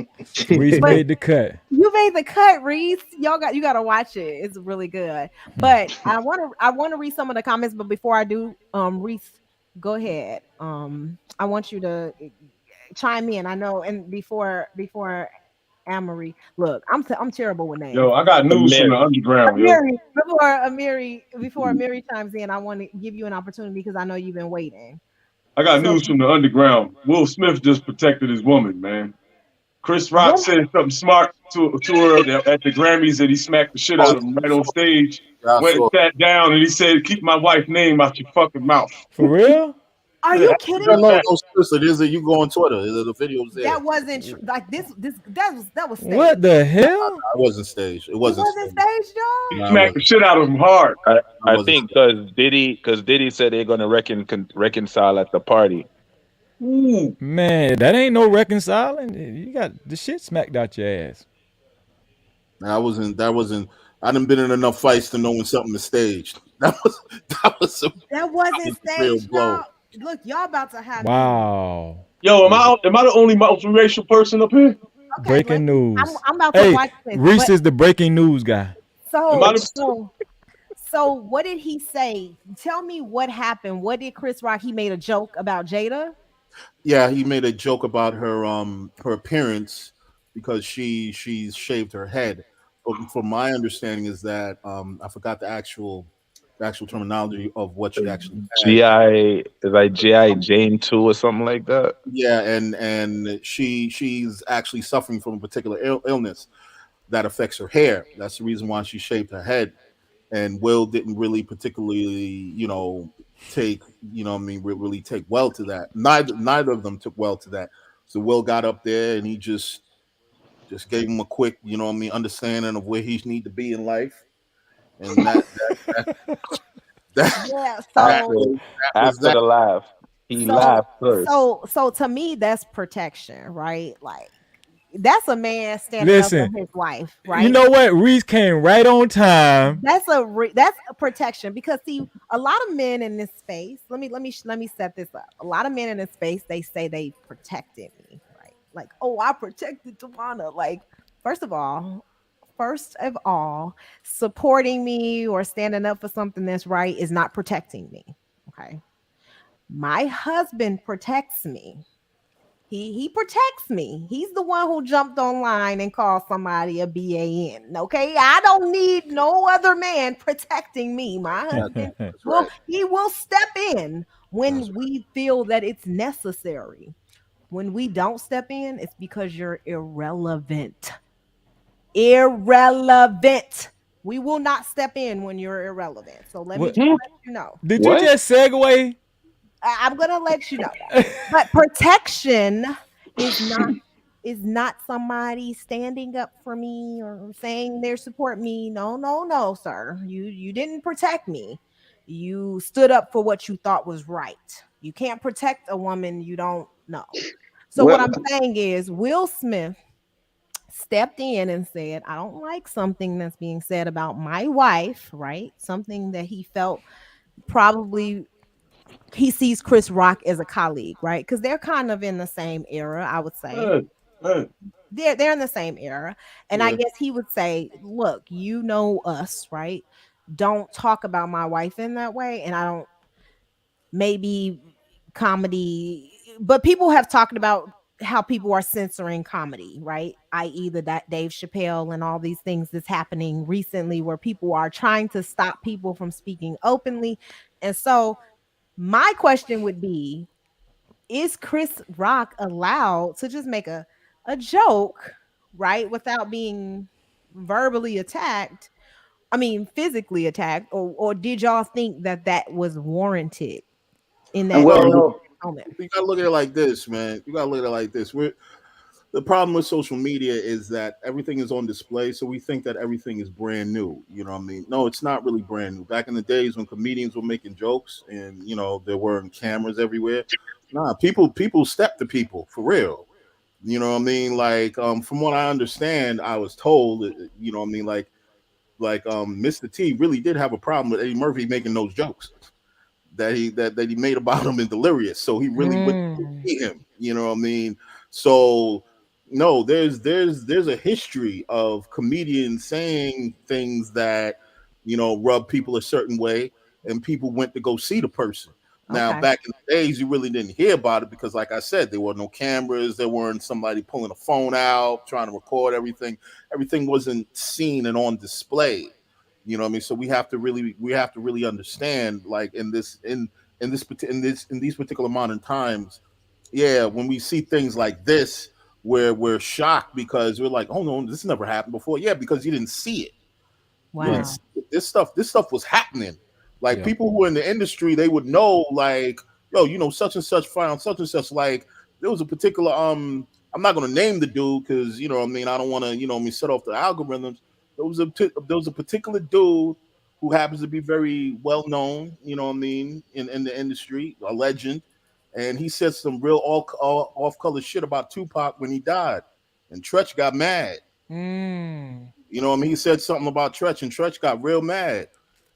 Reese But made the cut. you made the cut, Reese. You gotta watch it. It's really good. But I wanna read some of the comments, but before I do, Reese, go ahead. I want you to chime in. I know, and before Amory, look, I'm terrible with names. Yo, I got news from the underground, yo. Before Amiri chimes in, I want to give you an opportunity because I know you've been waiting. I got So news from the underground. Will Smith just protected his woman, man. Chris Rock said something smart to her at the Grammys, and he smacked the shit out of him right on stage. Went and sat down, and he said, "Keep my wife's name out your fucking mouth." For real? Are you kidding? No, seriously, there's you go on Twitter. The video's there. That wasn't like this. That was staged. What the hell? I wasn't staged. It wasn't staged, y'all. He smacked the shit out of him hard. I think because Diddy said they're gonna reconcile at the party. Ooh. Man, that ain't no reconciling. You got the shit smacked out your ass. That wasn't. I done been in enough fights to know when something is staged. That wasn't staged, y'all. Look, y'all about to have. Wow. Yo, am I the only multiracial person up here? Okay, breaking news. I'm about to watch this. Reese is the breaking news guy. So what did he say? Tell me what happened. What did Chris Rock? He made a joke about Jada. Yeah, he made a joke about her appearance because she's shaved her head. But from my understanding is that I forgot the actual terminology of what she actually had. GI Jane 2 or something like that. Yeah, and she's actually suffering from a particular illness that affects her hair. That's the reason why she shaved her head. And Will didn't really particularly, take, really take well to that. Neither of them took well to that. So Will got up there and he just gave him a quick, understanding of where he need to be in life. And After the laugh, he laughed first. So to me, that's protection, right? Like that's a man standing up for his wife, right? You know what? Reese came right on time. That's a protection because see, a lot of men in this space. Let me set this up. A lot of men in this space, they say they protected me, right? Like, oh, I protected Tawana. Like, first of all, supporting me or standing up for something that's right is not protecting me. Okay. My husband protects me. He protects me. He's the one who jumped online and called somebody a BAN. Okay. I don't need no other man protecting me. My husband he will step in when we feel that it's necessary. When we don't step in, it's because you're irrelevant. Irrelevant. We will not step in when you're irrelevant. So let me let you know. Did you just segue? I'm gonna let you know that. But protection is not somebody standing up for me or saying they support me. No, sir. You didn't protect me. You stood up for what you thought was right. You can't protect a woman you don't know. So what I'm saying is Will Smith stepped in and said, I don't like something that's being said about my wife, right? Something that he felt probably he sees Chris Rock as a colleague, right? Because they're kind of in the same era, I would say. They're in the same era. And I guess he would say, look, you know us, right? Don't talk about my wife in that way. And I don't maybe comedy, but people have talked about how people are censoring comedy, right? I.e. that Dave Chappelle and all these things that's happening recently where people are trying to stop people from speaking openly. And so My question would be, is Chris Rock allowed to just make a joke, right, without being verbally attacked? I mean, physically attacked, or did y'all think that that was warranted in that moment? You gotta look at it like this, man. You gotta look at it like this. The problem with social media is that everything is on display, so we think that everything is brand new. You know what I mean? No, it's not really brand new. Back in the days when comedians were making jokes and there weren't cameras everywhere, nah, people step to people for real. You know what I mean? Like, from what I understand, I was told, you know what I mean, like Mr. T really did have a problem with Eddie Murphy making those jokes that he made about him in Delirious. So he really went to see him. You know what I mean? So no, there's a history of comedians saying things that rub people a certain way, and people went to go see the person. Now, back in the days, you really didn't hear about it because, like I said, there were no cameras. There weren't somebody pulling a phone out, trying to record everything. Everything wasn't seen and on display. You know what I mean? So we have to really understand, like in these particular modern times, yeah, when we see things like this, where we're shocked because we're like, oh no, this never happened before. Yeah, because you didn't see it. Wow. This stuff was happening. Like people who are in the industry, they would know, like, yo, such and such found such and such. Like there was a particular I'm not gonna name the dude because I don't want to set off the algorithms. There was a particular dude who happens to be very well known, in the industry, a legend, and he said some real off color shit about Tupac when he died, and Tretch got mad. You know what I mean? He said something about Tretch, and Tretch got real mad.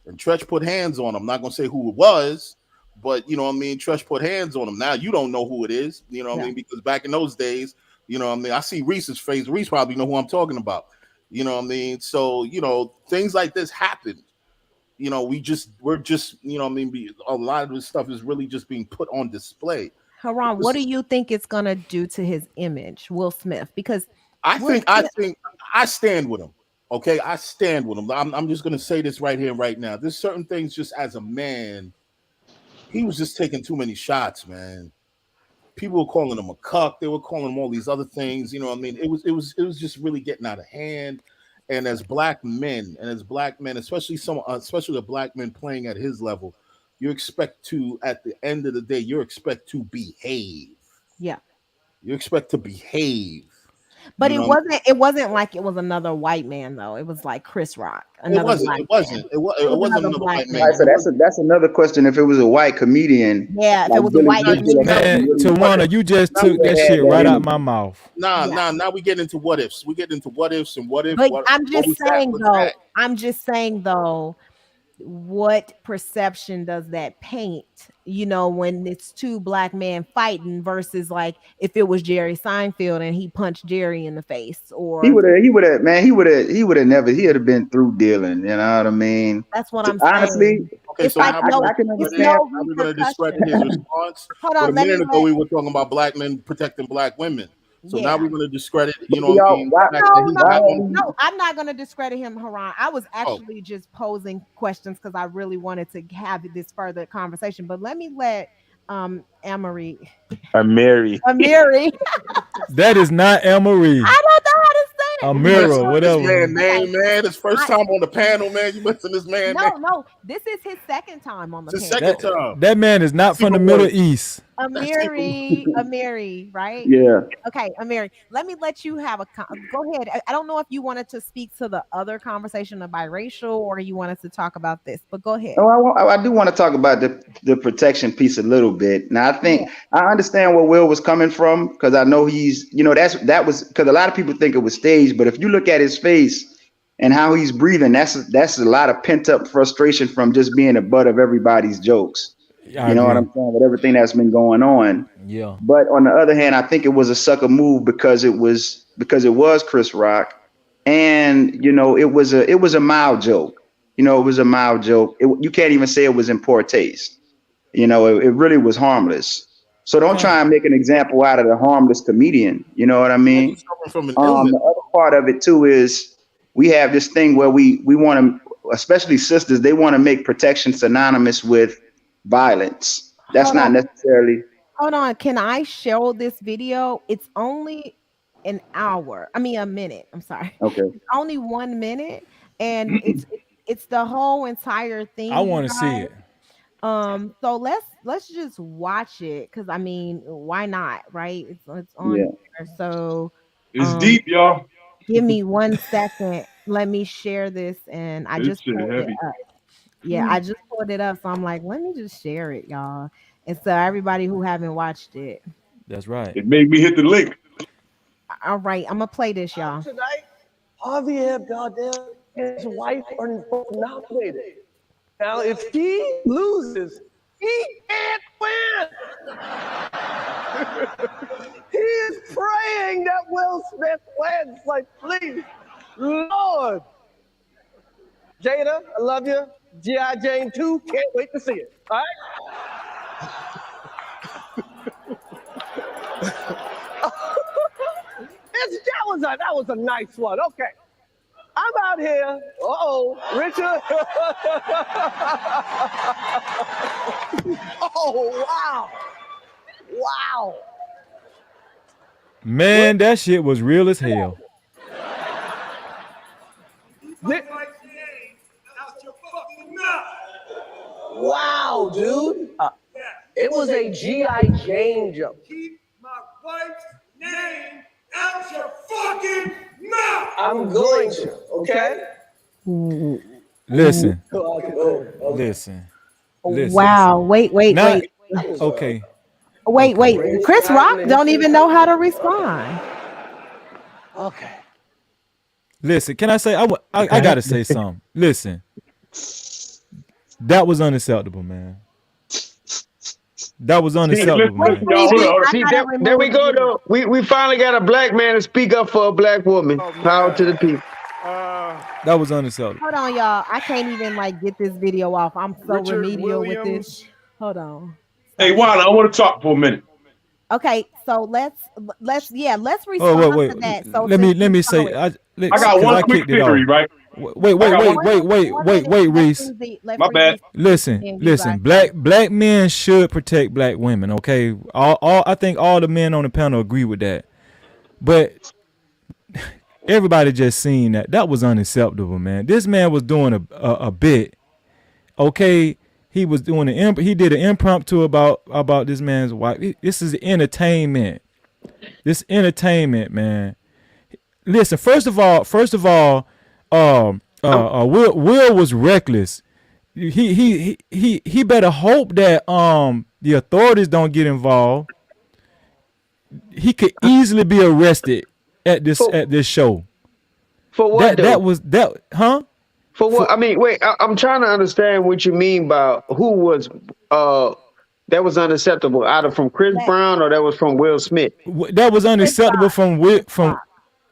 And Tretch put hands on him. I'm not going to say who it was, but, Tretch put hands on him. Now you don't know who it is, what I mean? Because back in those days, I see Reese's face. Reese probably know who I'm talking about. You know what I mean? So, things like this happen. We're just, a lot of this stuff is really just being put on display. Haran, what do you think it's going to do to his image, Will Smith? Because I think I stand with him. Okay, I stand with him. I'm just gonna say this right here, right now. There's certain things, just as a man, he was just taking too many shots, man. People were calling him a cuck. They were calling him all these other things. You know what I mean? It was just really getting out of hand. And as black men, especially the black men playing at his level, you expect to, at the end of the day, you expect to behave. Yeah. You expect to behave. But it wasn't like it was another white man though. It was like Chris Rock. It wasn't another white man. Right, so that's another question. If it was a white comedian, yeah, if it was a white comedian, man, Tawana, you just took that shit right out my mouth. Now we get into what ifs. We get into what ifs and what if. But I'm just saying though, what perception does that paint, when it's two black men fighting versus like if it was Jerry Seinfeld and he punched Jerry in the face, or he would have never, he'd have been through dealing, you know what I mean? That's what I'm honestly saying. Okay, so I can understand how we're going to discredit his response. Hold on, a minute ago we were talking about black men protecting black women. So now we're going to discredit, No, I'm not going to discredit him, Haran. I was actually just posing questions because I really wanted to have this further conversation. But let me let Amiri. That is not Amiri. I don't know how to say that. Amira, whatever. Man, his first time on the panel, man. You missing this man? No, this is his second time on the panel. Second time. That man is not from the Middle East. Amiri, right? Yeah. Okay, Amiri. Let me let you have go ahead. I don't know if you wanted to speak to the other conversation of biracial or you wanted to talk about this, but go ahead. Oh, I do want to talk about the protection piece a little bit. Now, I think I understand where Will was coming from because I know he's, that was because a lot of people think it was staged, but if you look at his face and how he's breathing, that's a lot of pent up frustration from just being the butt of everybody's jokes. You know what I'm saying? With everything that's been going on. Yeah. But on the other hand, I think it was a sucker move because it was Chris Rock, and it was a mild joke. It was a mild joke. You can't even say it was in poor taste. It really was harmless. So don't try and make an example out of the harmless comedian. You know what I mean? The other part of it too is we have this thing where we want to, especially sisters, they want to make protection synonymous with violence. That's Hold not on. necessarily. Hold on. Can I show this video? It's only an hour. I mean, a minute. I'm sorry. Okay. It's only 1 minute, and it's the whole entire I thing, you want to see guys. it. So let's just watch it because I mean, why not, right? It's on Yeah. here. So It's deep, y'all. give me 1 second. Let me share this, and I This just shit pulled it heavy. up. Yeah, I just pulled it up, so I'm like, let me just share it, y'all. And so everybody who haven't watched it. That's right. It made me hit the link. All right, I'm gonna play this, y'all. Tonight, Javier Bardem and his wife are both nominated. Now, if he loses, he can't win. He is praying that Will Smith wins. Like, please, Lord. Jada, I love you. G.I. Jane 2, can't wait to see it. All right? That was a nice one. Okay. I'm out here. Richard. Oh, wow. Wow. Man, that shit was real as hell. Wow, dude. It was a G.I. Jane joke. Keep my wife's name out your fucking mouth. I'm going to, okay? Listen. Okay. Listen. Wow. Wait. Okay. Wait. Chris Rock don't even know how to respond. Okay. Listen, can I say I gotta say something. Listen. That was unacceptable, man. That was unacceptable, man. See, there we go, though. We finally got a black man to speak up for a black woman. Power to the people. That was unacceptable. Hold on, y'all. I can't even like get this video off. I'm so Richard remedial with Williams. this. Hold on. Hey, Juan, I want to talk for a minute. Okay, so let's respond Wait. to that. So let me say I got one quick theory, right? Wait, Reese. My bad. Listen. Black men should protect black women. Okay, I think all the men on the panel agree with that. But everybody just seen that was unacceptable, man. This man was doing a bit. Okay, he was doing he did an impromptu about this man's wife. This is entertainment. This entertainment, man. Listen, first of all, Will was reckless. He better hope that the authorities don't get involved. He could easily be arrested at this show. For what? For what? I mean, wait. I'm trying to understand what you mean by who was that was unacceptable. Either from Chris Brown or that was from Will Smith. That was unacceptable from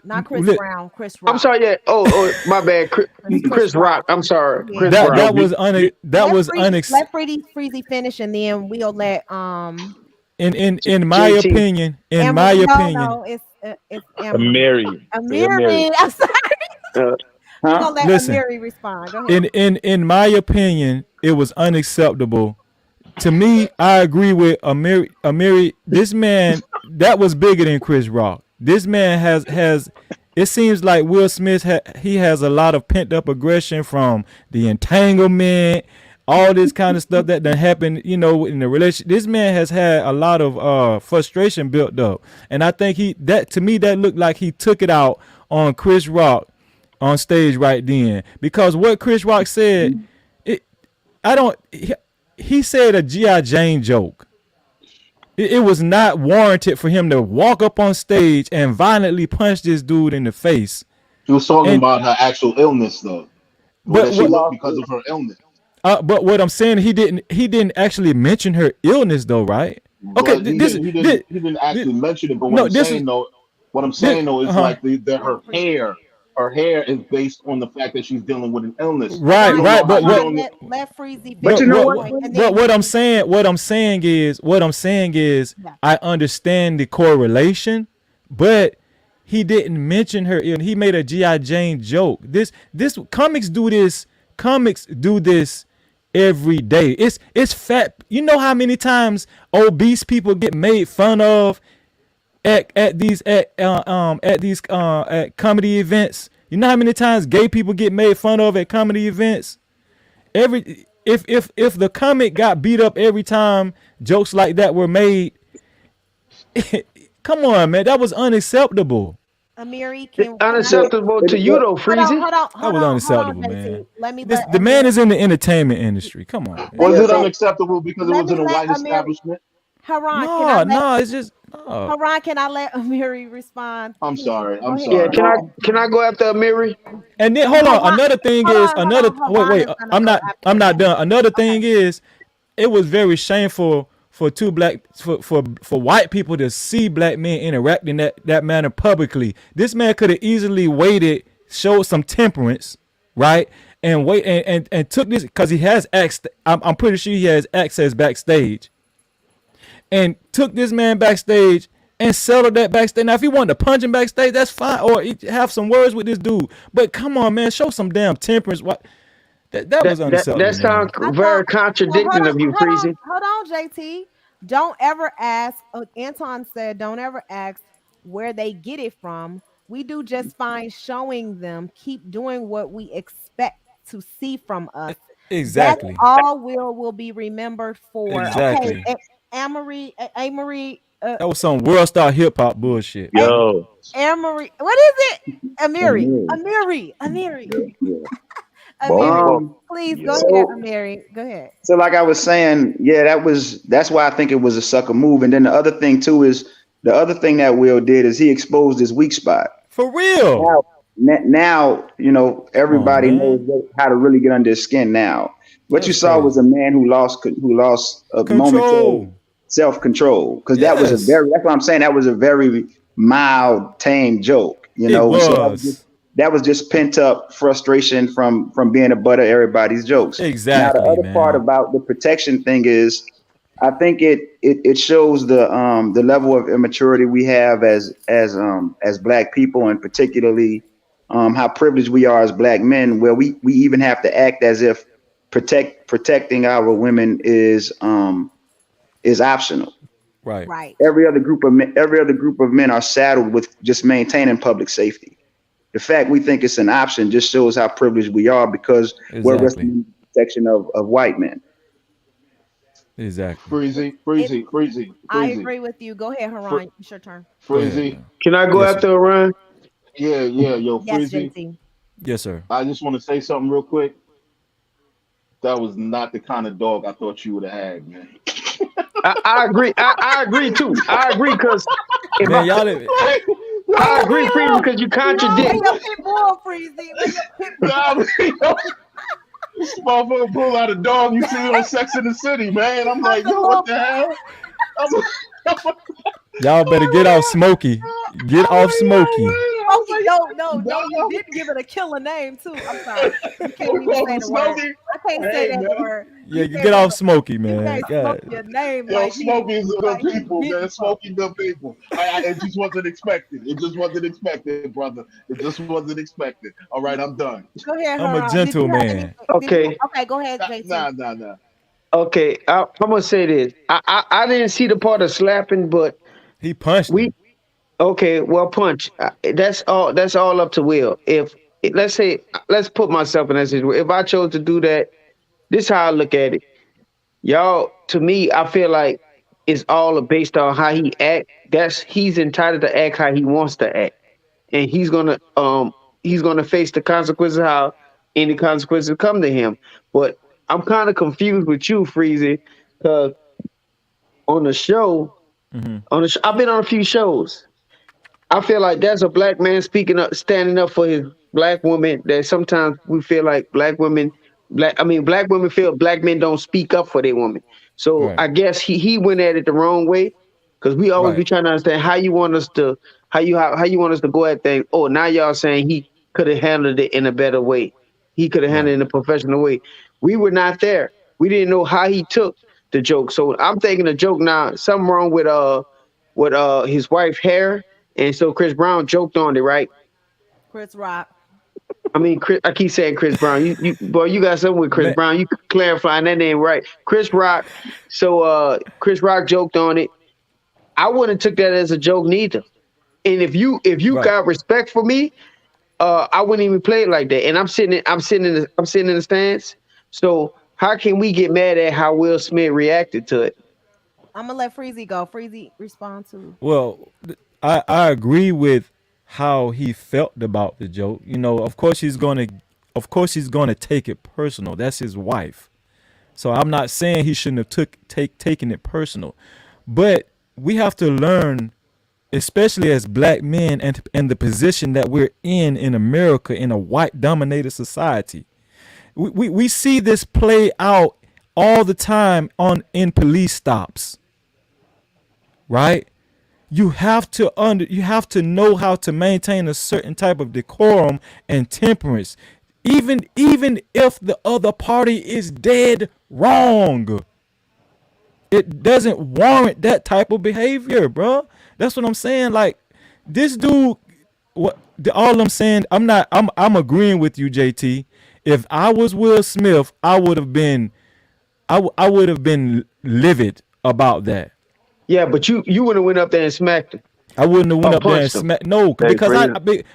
not Chris Brown. Chris Rock. I'm sorry. Yeah. Oh, my bad. Chris Rock. I'm sorry. Chris Brown. That was unacceptable. Let Freezy finish, and then we'll let In my opinion, no, it's Mary. Amiri. I'm sorry. We're gonna let Amiri respond. Go ahead. In my opinion, it was unacceptable. To me, I agree with Amiri. This man, that was bigger than Chris Rock. This man has it seems like Will Smith he has a lot of pent up aggression from the entanglement, all this kind of stuff that done happened, in the relationship. This man has had a lot of frustration built up, and I think to me that looked like he took it out on Chris Rock on stage right then, because what Chris Rock said, he said a G.I. Jane joke. It was not warranted for him to walk up on stage and violently punch this dude in the face. He was talking about her actual illness, though. But she lost because of her illness. But what I'm saying, he didn't actually mention her illness, though, right? Okay, he didn't actually mention it. But what I'm saying though is like that her hair is based on the fact that she's dealing with an illness. Right. But let Freezy. But you know what? What I'm saying is, I understand the correlation, but he didn't mention her. He made a G.I. Jane joke. This comics do this every day. It's fat. You know how many times obese people get made fun of at these at comedy events? You know how many times gay people get made fun of at comedy events? If the comic got beat up every time jokes like that were made, come on, man, that was unacceptable. Amiri, Unacceptable to you though, Freezy. That was unacceptable, man. The Amiri, man is in the entertainment industry. Come on, man. Was it unacceptable because it was in a white Amiri, establishment? Haran, It's just Haran, can I let Amiri respond? I'm sorry. I'm Yeah, sorry. can I go after Amiri? And then hold on. Another thing is wait. I'm not done. Another thing is, it was very shameful for for white people to see black men interacting that manner publicly. This man could have easily waited, showed some temperance, right, and wait and took this because he has access. I'm pretty sure he has access backstage, and took this man backstage and settled that backstage. Now, if he wanted to punch him backstage, that's fine, or have some words with this dude. But come on, man, show some damn temperance. What? That was unacceptable. That sounds very contradicting of you, Freezy. Hold on, JT. Don't ever ask. Anton said, "Don't ever ask where they get it from. We do just fine showing them. Keep doing what we expect to see from us. Exactly. That's all will be remembered for." Exactly. Okay, Amory. That was some world star hip hop bullshit. Yo. Amory, what is it? Amiri. Amiri, please go ahead, Amiri. Go ahead. So like I was saying, yeah, that's why I think it was a sucker move. And then the other thing too is the other thing that Will did is he exposed his weak spot. For real. Now you know everybody knows how to really get under his skin now. What you saw was a man who lost a momentary self-control, because that's what I'm saying, that was a very mild, tame joke, you know. So that was just pent up frustration from being a butt of everybody's jokks. Exactly. Now the other part about the protection thing is, I think it shows the level of immaturity we have as black people, and particularly how privileged we are as black men, where we even have to act as if protecting our women is optional. Right. Every other group of men are saddled with just maintaining public safety. The fact we think it's an option just shows how privileged we are, because we're resting in the protection of white men. Exactly. Freezy. I agree with you. Go ahead, Haran. It's your turn. Freezy. Can I go after Haran? Yeah, yo, Yes, Freezy. JT. Yes, sir. I just want to say something real quick. That was not the kind of dog I thought you would have had, man. I agree. I agree too. I agree because I agree, Freezy, because you contradict. This motherfucker pull out a dog you see on Sex in the City, man. I'm like, yo, what the hell? Y'all better get off Smokey. Get off Smokey. No, you didn't give it a killer name too. I'm sorry. You can't even say the word. I can't say that word. Yeah, you get off Smokey, man. God. Your name, yo, Smokey is good people, man. Smokey good people. It just wasn't expected. It just wasn't expected, brother. It just wasn't expected. All right, I'm done. Go ahead. I'm a gentleman. Okay. Okay, go ahead, JT. Nah. Okay, I'm gonna say this. I didn't see the part of slapping, but he punched him. Okay, well, punch. That's all up to Will. If let's put myself in that situation. If I chose to do that, this is how I look at it. Y'all, to me, I feel like it's all based on how he act. He's entitled to act how he wants to act, and he's gonna face the consequences how any consequences come to him. But I'm kind of confused with you, Freezy, because on the show, I've been on a few shows. I feel like there's a black man speaking up, standing up for his black woman. That sometimes we feel like black women feel black men don't speak up for their woman. So I guess he went at it the wrong way, because we always be trying to understand how you want us to go at things. Oh, now y'all saying he could have handled it in a better way. He could have handled it in a professional way. We were not there. We didn't know how he took the joke. So I'm thinking the joke now, something wrong with his wife's hair. And so Chris Brown joked on it, right? Chris Rock. I mean, Chris, I keep saying Chris Brown. Boy, you got something with Chris Man, Brown. You clarifying that name right, Chris Rock. So, Chris Rock joked on it. I wouldn't took that as a joke neither. And if you right. got respect for me, I wouldn't even play it like that. And I'm sitting in the stands. So how can we get mad at how Will Smith reacted to it? I'm gonna let Freezy go. Freezy respond to. Well, I agree with how he felt about the joke. You know, of course he's gonna take it personal. That's his wife. So I'm not saying he shouldn't have taken it personal, but we have to learn, especially as black men and the position that we're in America, in a white dominated society. We see this play out all the time in police stops, right? You have to know how to maintain a certain type of decorum and temperance, even if the other party is dead wrong. It doesn't warrant that type of behavior, bro. That's what I'm saying. Like, this dude, all I'm saying, I'm agreeing with you, JT. If I was Will Smith, I would have been livid about that. Yeah, but you would have went up there and smacked him. I wouldn't have went Or up there and punched him. smacked. No,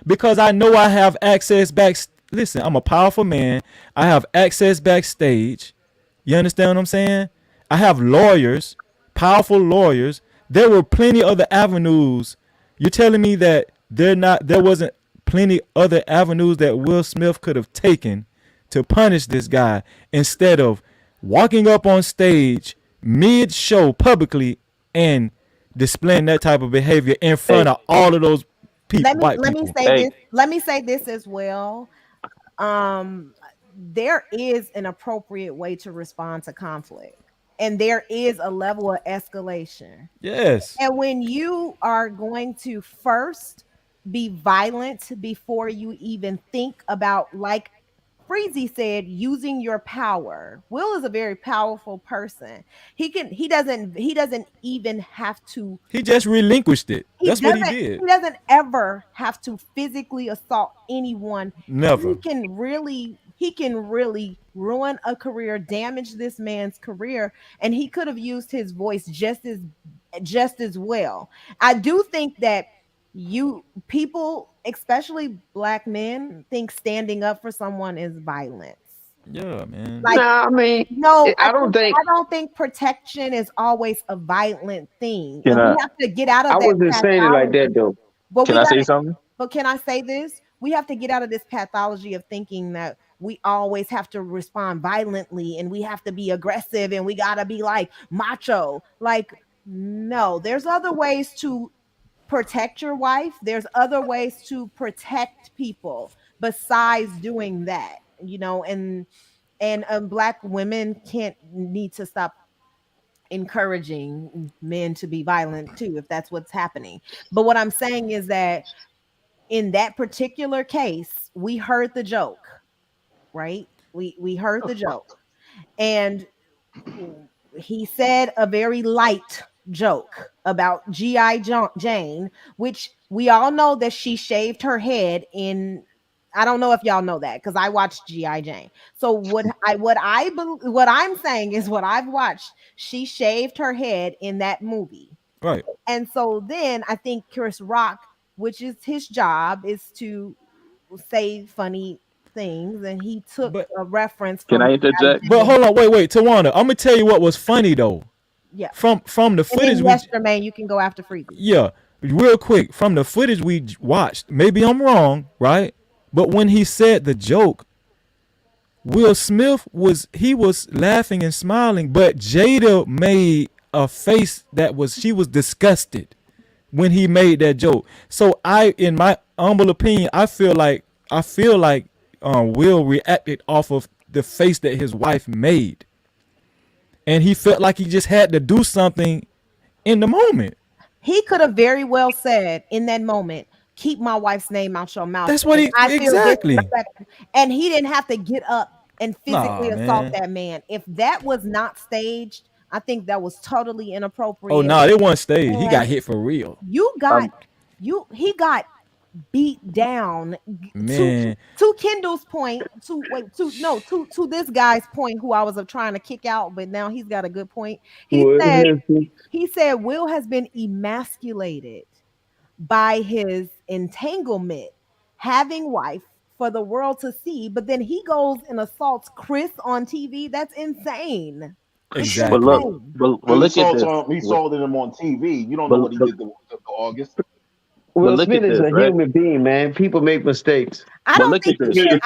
because I know I have access back. Listen, I'm a powerful man. I have access backstage. You understand what I'm saying? I have lawyers, powerful lawyers. There were plenty other avenues. You're telling me that there wasn't plenty other avenues that Will Smith could have taken to punish this guy instead of walking up on stage mid-show publicly and displaying that type of behavior in front of all of those people, white Let people. me say this. Let me say this as well. There is an appropriate way to respond to conflict, and there is a level of escalation. Yes. And when you are going to first be violent before you even think about, like Freezy said, using your power. Will is a very powerful person. He doesn't even have to. He just relinquished it. That's what he did. He doesn't ever have to physically assault anyone. Never. He can really ruin a career, damage this man's career, and he could have used his voice just as well. I do think that people, especially black men, think standing up for someone is violence. Yeah, man. Like, nah, I mean, no, I don't think protection is always a violent thing. Can And I? we have to get out of I that wasn't saying it like that pathology. though. But Can I say something? But can I say this? We have to get out of this pathology of thinking that we always have to respond violently and we have to be aggressive and we gotta be like macho. Like, no, there's other ways to protect your wife. There's other ways to protect people besides doing that, and black women need to stop encouraging men to be violent too, if that's what's happening. But what I'm saying is that in that particular case, we heard the joke, right? We heard the joke, and he said a very light joke about G.I. Jane, which we all know that she shaved her head in. I don't know if y'all know that because I watched G.I. Jane. So what I'm saying is what I've watched. She shaved her head in that movie, right? And so then I think Chris Rock, which is his job, is to say funny things, and he took a reference from. Can I interject? But hold on, wait, Tawana. I'm gonna tell you what was funny though. Yeah. From the footage, Jermaine, you can go after Freezy. Yeah, real quick, from the footage we watched, maybe I'm wrong, right? But when he said the joke, Will Smith was laughing and smiling, but Jada made a face she was disgusted when he made that joke. So in my humble opinion, I feel like Will reacted off of the face that his wife made, and he felt like he just had to do something in the moment. He could have very well said in that moment, "Keep my wife's name out your mouth." That's what exactly. And he didn't have to get up and physically assault that man. If that was not staged, I think that was totally inappropriate. Oh no, it wasn't staged. He got hit for real. He got beat down. Man. To Kendall's point, to this guy's point, who I was trying to kick out, but now he's got a good point. He said Will has been emasculated by his entanglement, having wife for the world to see, but then he goes and assaults Chris on TV. That's insane. Exactly. But look, but look at this. He sold him on TV. You don't know what he did to August. Will look Smith at is this, a right? human being, man. People make mistakes. I don't think he should.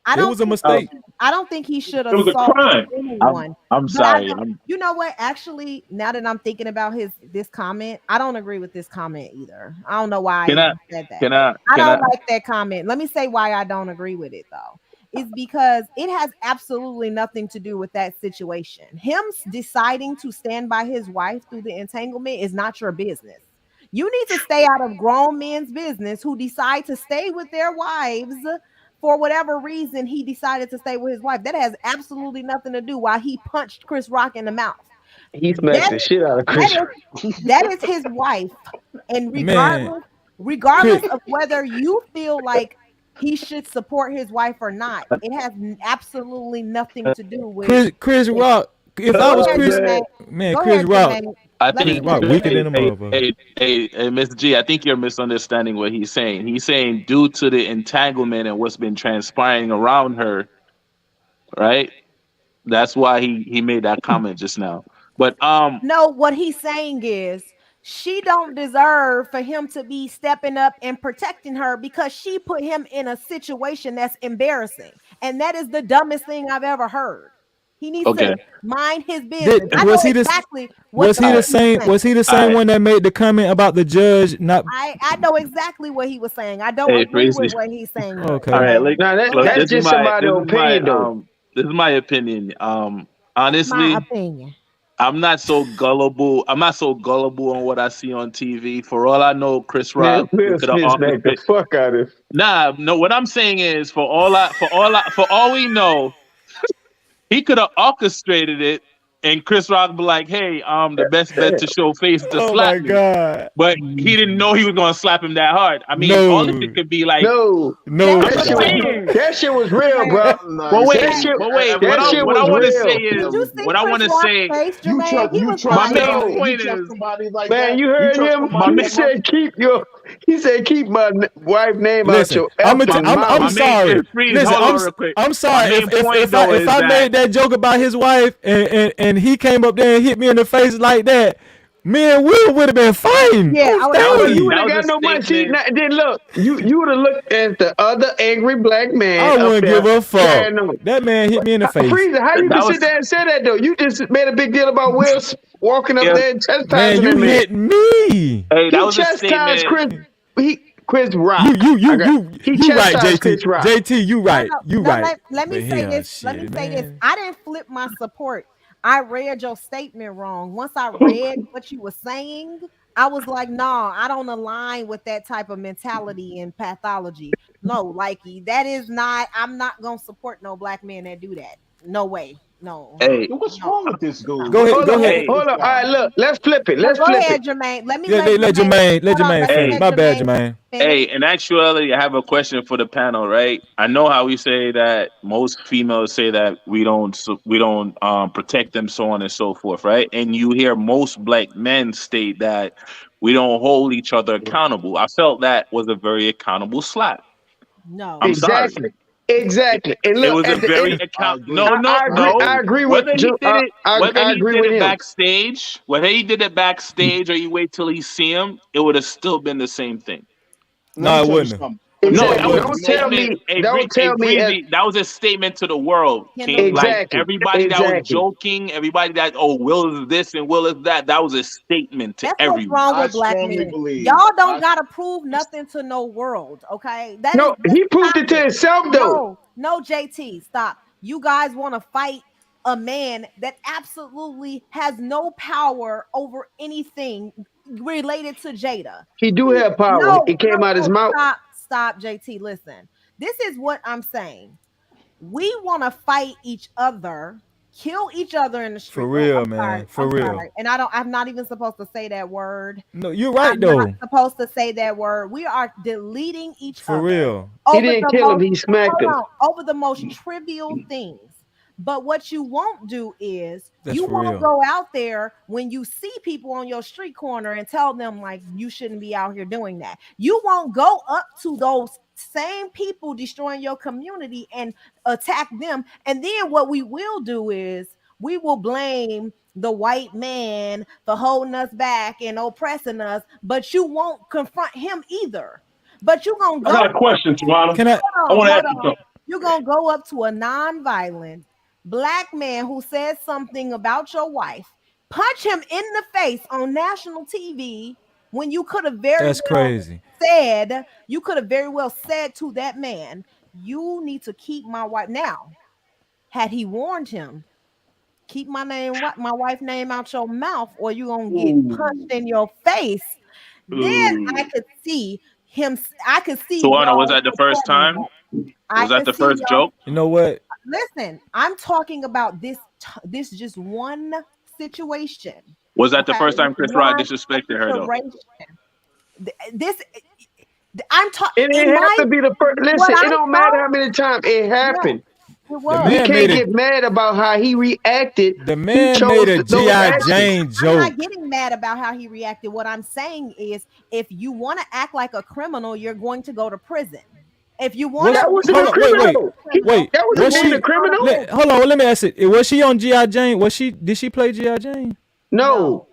It was a mistake. I don't think he should It was a assault crime. anyone. I'm But sorry. you know what? Actually, now that I'm thinking about this comment, I don't agree with this comment either. I don't know why Can I I? even said that. Can don't I? like that comment. Let me say why I don't agree with it though. It's because it has absolutely nothing to do with that situation. Him deciding to stand by his wife through the entanglement is not your business. You need to stay out of grown men's business who decide to stay with their wives for whatever reason. He decided to stay with his wife. That has absolutely nothing to do why he punched Chris Rock in the mouth. He smacked the shit out of Chris. That is his wife. And Man. regardless of whether you feel like he should support his wife or not, it has absolutely nothing to do with Chris Rock. If I was Chris, man, Chris Rock. I Let think me finish. weaker than a motherfucker. Hey, Miss G, I think you're misunderstanding what he's saying. He's saying due to the entanglement and what's been transpiring around her, right? That's why he made that comment just now. But no, what he's saying is she don't deserve for him to be stepping up and protecting her because she put him in a situation that's embarrassing. And that is the dumbest thing I've ever heard. He needs to mind his business. I know exactly what was he the same? Was he the same one that made the comment about the judge not? I know exactly what he was saying. I don't agree with what he's saying. Okay. All right, look, that's just somebody's opinion, though. This is my opinion. Honestly, my opinion. I'm not so gullible. I'm not so gullible on what I see on TV. For all I know, Chris Rock Will Smith smacked the fuck out of. No. What I'm saying is, for all we know, he could have orchestrated it, and Chris Rock be like, "Hey, the best bet to show face to slap me." God. But he didn't know he was gonna slap him that hard. I mean, all of it could be like, no. That shit was real, bro. But wait, what I want to say is, what I want to say. My main point is, man, you heard him. He said, "Keep my wife name out your." I'm sorry. Listen, I'm sorry if I made that joke about his wife and he came up there and hit me in the face like that. Me and Will would have been fighting. Yeah, you would have got no money. Then look, you would have looked at the other angry black man. I wouldn't give a fuck. That man hit me in the face. Freezer, how you can sit there and say that though? You just made a big deal about Will walking up there and chastising man. You hit me. Hey, that was chastised Chris Rock. You right, JT. JT, you right. You right. Let me say this. Let me say this. I didn't flip my support. I read your statement wrong. Once I read what you were saying, I was like, nah, I don't align with that type of mentality and pathology. No, likey, that is not, I'm not gonna support no black men that do that. No way. No. Hey, what's wrong with this dude? Go ahead. Hold on. All right, look, let's flip it. Go ahead, Jermaine. Let Jermaine finish. My bad, Jermaine. Hey, in actuality, I have a question for the panel, right? I know how we say that most females say that we don't protect them, so on and so forth, right? And you hear most black men state that we don't hold each other accountable. I felt that was a very accountable slap. No, I'm sorry. Exactly. And look, it was a very I agree with whether he did it him. backstage, whether he did it backstage or you wait till he see him, it would have still been the same thing. No, it wouldn't. No, that was don't tell me that was a statement to the world. Exactly. Like everybody that was joking, everybody that Will is this and Will is that was a statement to everyone. What's wrong with black men? Y'all don't gotta prove nothing to no world, okay? He proved it to himself though. No, JT, stop. You guys want to fight a man that absolutely has no power over anything related to Jada. He do have power. It came out his mouth. Stop, JT. Listen, this is what I'm saying. We want to fight each other kill each other in the street. For real, I'm sorry. man. For I'm real. sorry. And I'm not even supposed to say that word. No, you're right I'm not though. supposed to say that word. We are deleting each For other real. He over didn't the kill him. most, He smacked him. over the most trivial things. But what you won't do is That's you for won't real. go out there when you see people on your street corner and tell them like you shouldn't be out here doing that. You won't go up to those same people destroying your community and attack them. And then what we will do is we will blame the white man for holding us back and oppressing us, but you won't confront him either. But you're gonna I go got a question, Tawana. Can I? I want to ask hold you on. something. You're gonna go up to a non-violent black man who says something about your wife, punch him in the face on national TV when you could have That's crazy. you could have very well said to that man, you need to keep my wife. Now, had he warned him, keep my wife's name out your mouth, or you're gonna get punched in your face, then I could see him. I could see Tawana, was y'all that the first supporting time? that. I Was that could the see first y'all. joke? You know what? Listen, I'm talking about this just one situation. Was that the Okay, first time this Chris Rock one disrespected her though? situation. This I'm talking It in didn't have my to be the first. what Listen, I it don't matter saw. how many times it Yeah, happened. it The was. We man made can't a get mad about how he reacted. the He man made chose a those G.I. actions. Jane I'm not joke. getting mad about how he reacted. What I'm saying is, if you want to act like a criminal, you're going to go to prison. If you want Was to That wasn't hold a on, be wait, criminal. wait. That you're wasn't Was being going a she? to go to criminal. prison. Hold on, let me ask it. Was she on G.I. Jane? Did she play G.I. Jane? No,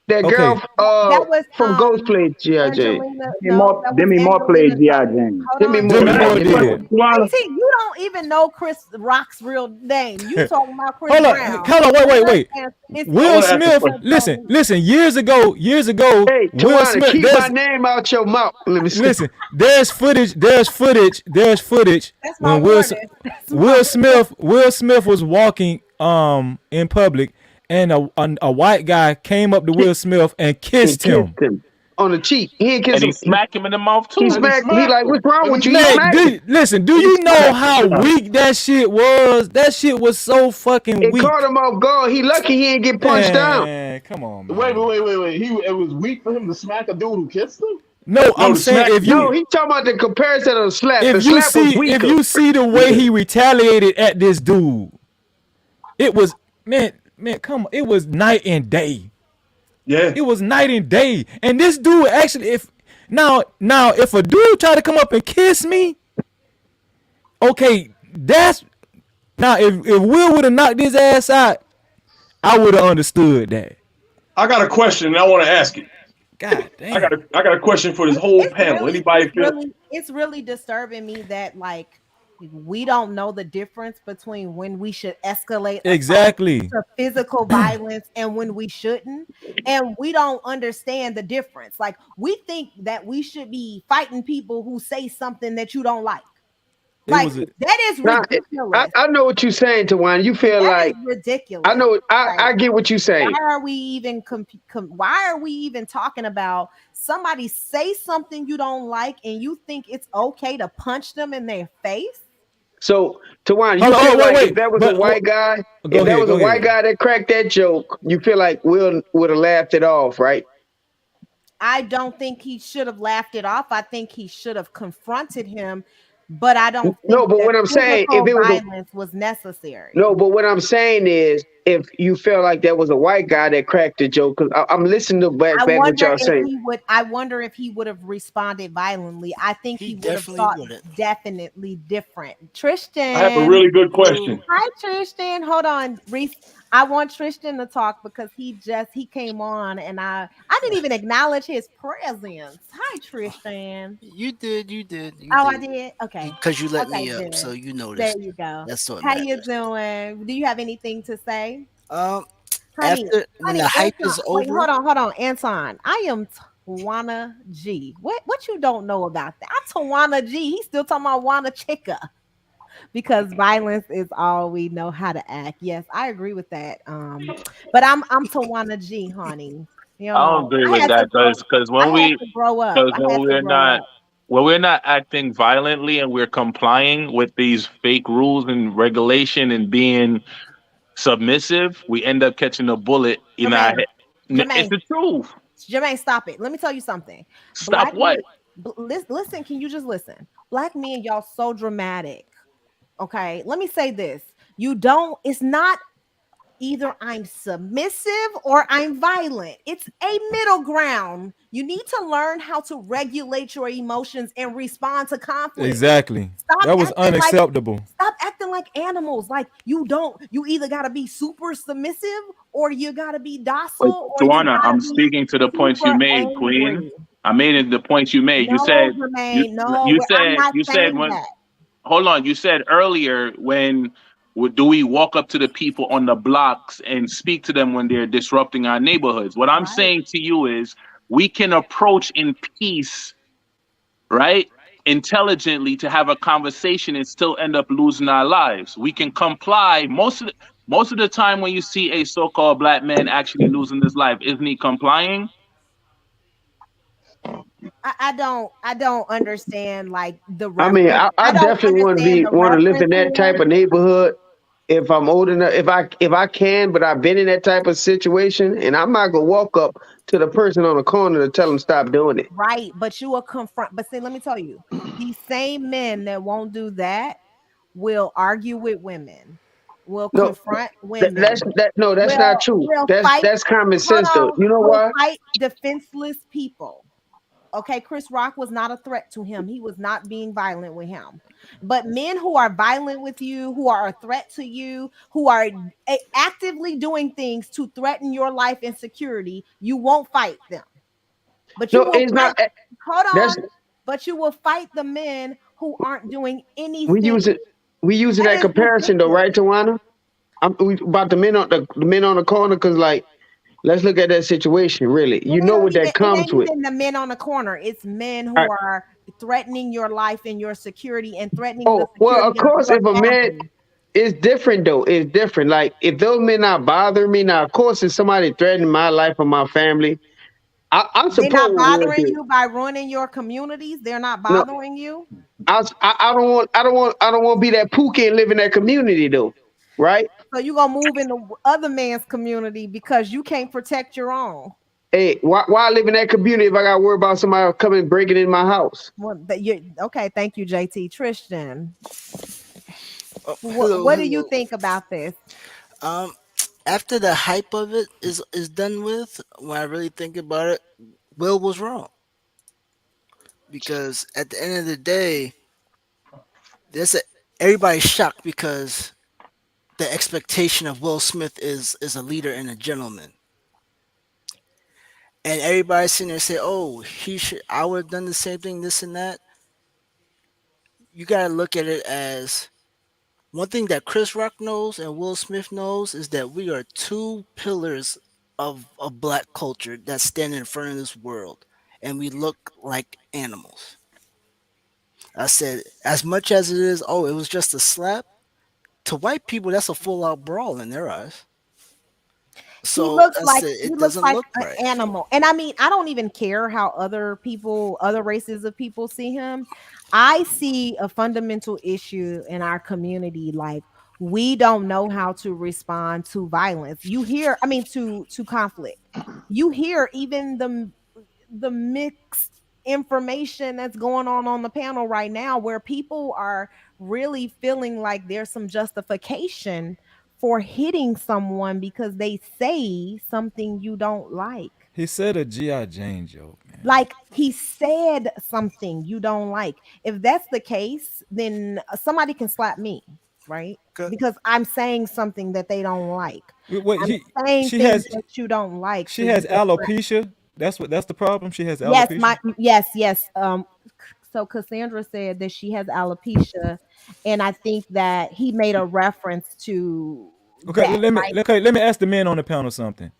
that Okay. girl That was from Ghost played G.I. Jane. Angelina. No, that was Demi Moore played Angelina G.I. Jolie. Jane. Hold Demi on, Moore. Demi Can I Moore ask you a Demi Moore. did. question, Tawana? JT, you don't even know Chris Rock's real name. You talking about Chris Hold on, Brown. hold on, wait. It's I Will want to ask a Smith, question. listen. Years ago, Hey, Will Tawana, Smith. keep my name out your mouth. Let me see. Listen. There's footage That's my when warning. That's my Will Smith was walking in public, and a white guy came up to Will Smith and And kissed kissed him. him on the cheek. He ain't kiss And he him. smacked him in the mouth He too. And he smacked. He smacked like, him. what's wrong And with he you? He Man, smacked him. listen, do And he you know smacked the how shit out of him. weak that shit was? That shit was so fucking It caught weak. him off guard. He lucky he ain't get punched down. Man, come on, Wait, man. It was weak for him to smack a dude who kissed him. No, No, I'm the saying smack. No, he talking about the comparison of the slap. The slap was if weaker. you see the way Yeah. he retaliated at this dude, it was come on, it was night and day. Yeah. It was night and day. And this dude actually, if if a dude try to come up and kiss me, okay, that's now if Will would have knocked his ass out, I would have understood that. I got a question, and I want to ask it. God damn. I got a question for this whole panel. Anybody feel? It's really disturbing me that like we don't know the difference between when we should escalate a fight Exactly. to physical violence and when we shouldn't, and we don't understand the difference. Like we think that we should be fighting people who say something that you don't like. Like that is Nah, ridiculous. I know what you're saying, Tawana. You feel That like is ridiculous. I know. Like, I get what you're saying. why are we even why are we even talking about somebody say something you don't like and you think it's okay to punch them in their face? So, Tawana, you feel like if that was a white guy, that cracked that joke, you feel like Will would have laughed it off, right? I don't think he should have laughed it off. I think he should have confronted him, but I don't think No, but what I'm saying, if it was violence was necessary. No, but what I'm saying is, if you feel like that was a white guy that cracked the joke, because I'm listening to back what y'all saying. I wonder if he would have responded violently. I think he would have thought definitely different. Tristan, I have a really good question. Hi, Tristan. Hold on, Reese. I want Tristan to talk because he came on and I didn't even acknowledge his presence. Hi, Tristan. You did. I did. Okay. Because you let me good. up, so you noticed. There you go. That's what How matters. you doing? Do you have anything to say? After when honey, the hype Anton, is wait, over. hold on, Anton. I am Tawana G. What you don't know about that? I'm Tawana G. He's still talking about Wana Chica. Because violence is all we know how to act. Yes, I agree with that. But I'm Tawana G, honey. You know, I don't agree with that because when we're not acting violently and we're complying with these fake rules and regulation and being submissive, we end up catching a bullet in our head. It's the truth. Jermaine, stop it. Let me tell you something. Stop what? Listen, can you just listen? Black men, y'all so dramatic. Okay, let me say this. It's not either I'm submissive or I'm violent. It's a middle ground. You need to learn how to regulate your emotions and respond to conflict. Exactly. That was unacceptable. Stop acting like animals. Like you either got to be super submissive or you got to be docile. Joanna, I'm speaking to the points you made, Queen. I made the points you made. You said hold on. You said earlier do we walk up to the people on the blocks and speak to them when they're disrupting our neighborhoods? What I'm saying to you is we can approach in peace, right? Intelligently to have a conversation and still end up losing our lives. We can comply. Most of the time when you see a so-called black man actually losing his life, isn't he complying? I don't understand like the I mean, I definitely want to live in that type of neighborhood if I'm old enough, if I can, but I've been in that type of situation, and I'm not gonna walk up to the person on the corner to tell them stop doing it. Right, but you will confront. But see, let me tell you, these same men that won't do that will argue with women. Will confront women. That's not true. That's common sense, though. You know why? Fight defenseless people. Okay, Chris Rock was not a threat to him. He was not being violent with him. But men who are violent with you, who are a threat to you, who are actively doing things to threaten your life and security, you won't fight them. But you will fight, hold on. But you will fight the men who aren't doing anything. We use that comparison though, right, Tawana? About the men on the corner, because like, let's look at that situation. Really, you know what that comes with. The men on the corner, it's men who are threatening your life and your security and threatening. The security well, of course, if a man, it's different though. It's different. Like if those men not bothering me now, of course, if somebody threatening my life or my family, I'm supposed. They're not bothering you by ruining your communities. They're not bothering you. I don't want to be that pookie and live in that community though, right? So you're gonna move into other man's community because you can't protect your own. Hey, why live in that community if I got to worry about somebody coming and breaking in my house? Well, okay, thank you, JT. Tristan, what do you think about this? After the hype of it is done with, when I really think about it, Will was wrong. Because at the end of the day, everybody's shocked because the expectation of Will Smith is a leader and a gentleman. And everybody's sitting there saying, oh, I would have done the same thing, this and that. You got to look at it as one thing that Chris Rock knows and Will Smith knows is that we are two pillars of black culture that stand in front of this world. And we look like animals. I said, as much as it is, it was just a slap. To white people, that's a full-out brawl in their eyes. So he looks like an animal. And I mean, I don't even care how other races of people see him. I see a fundamental issue in our community. Like, we don't know how to respond to violence. To conflict. You hear even the mixed information that's going on the panel right now, where people are really feeling like there's some justification for hitting someone because they say something you don't like. He said a G.I. Jane joke, man. Like, he said something you don't like. If that's the case, then somebody can slap me, right? Because I'm saying something that they don't like. Saying things that you don't like. She has alopecia. That's the problem. She has alopecia. Yes. So Cassandra said that she has alopecia, and I think that he made a reference to. Okay, let me ask the men on the panel something.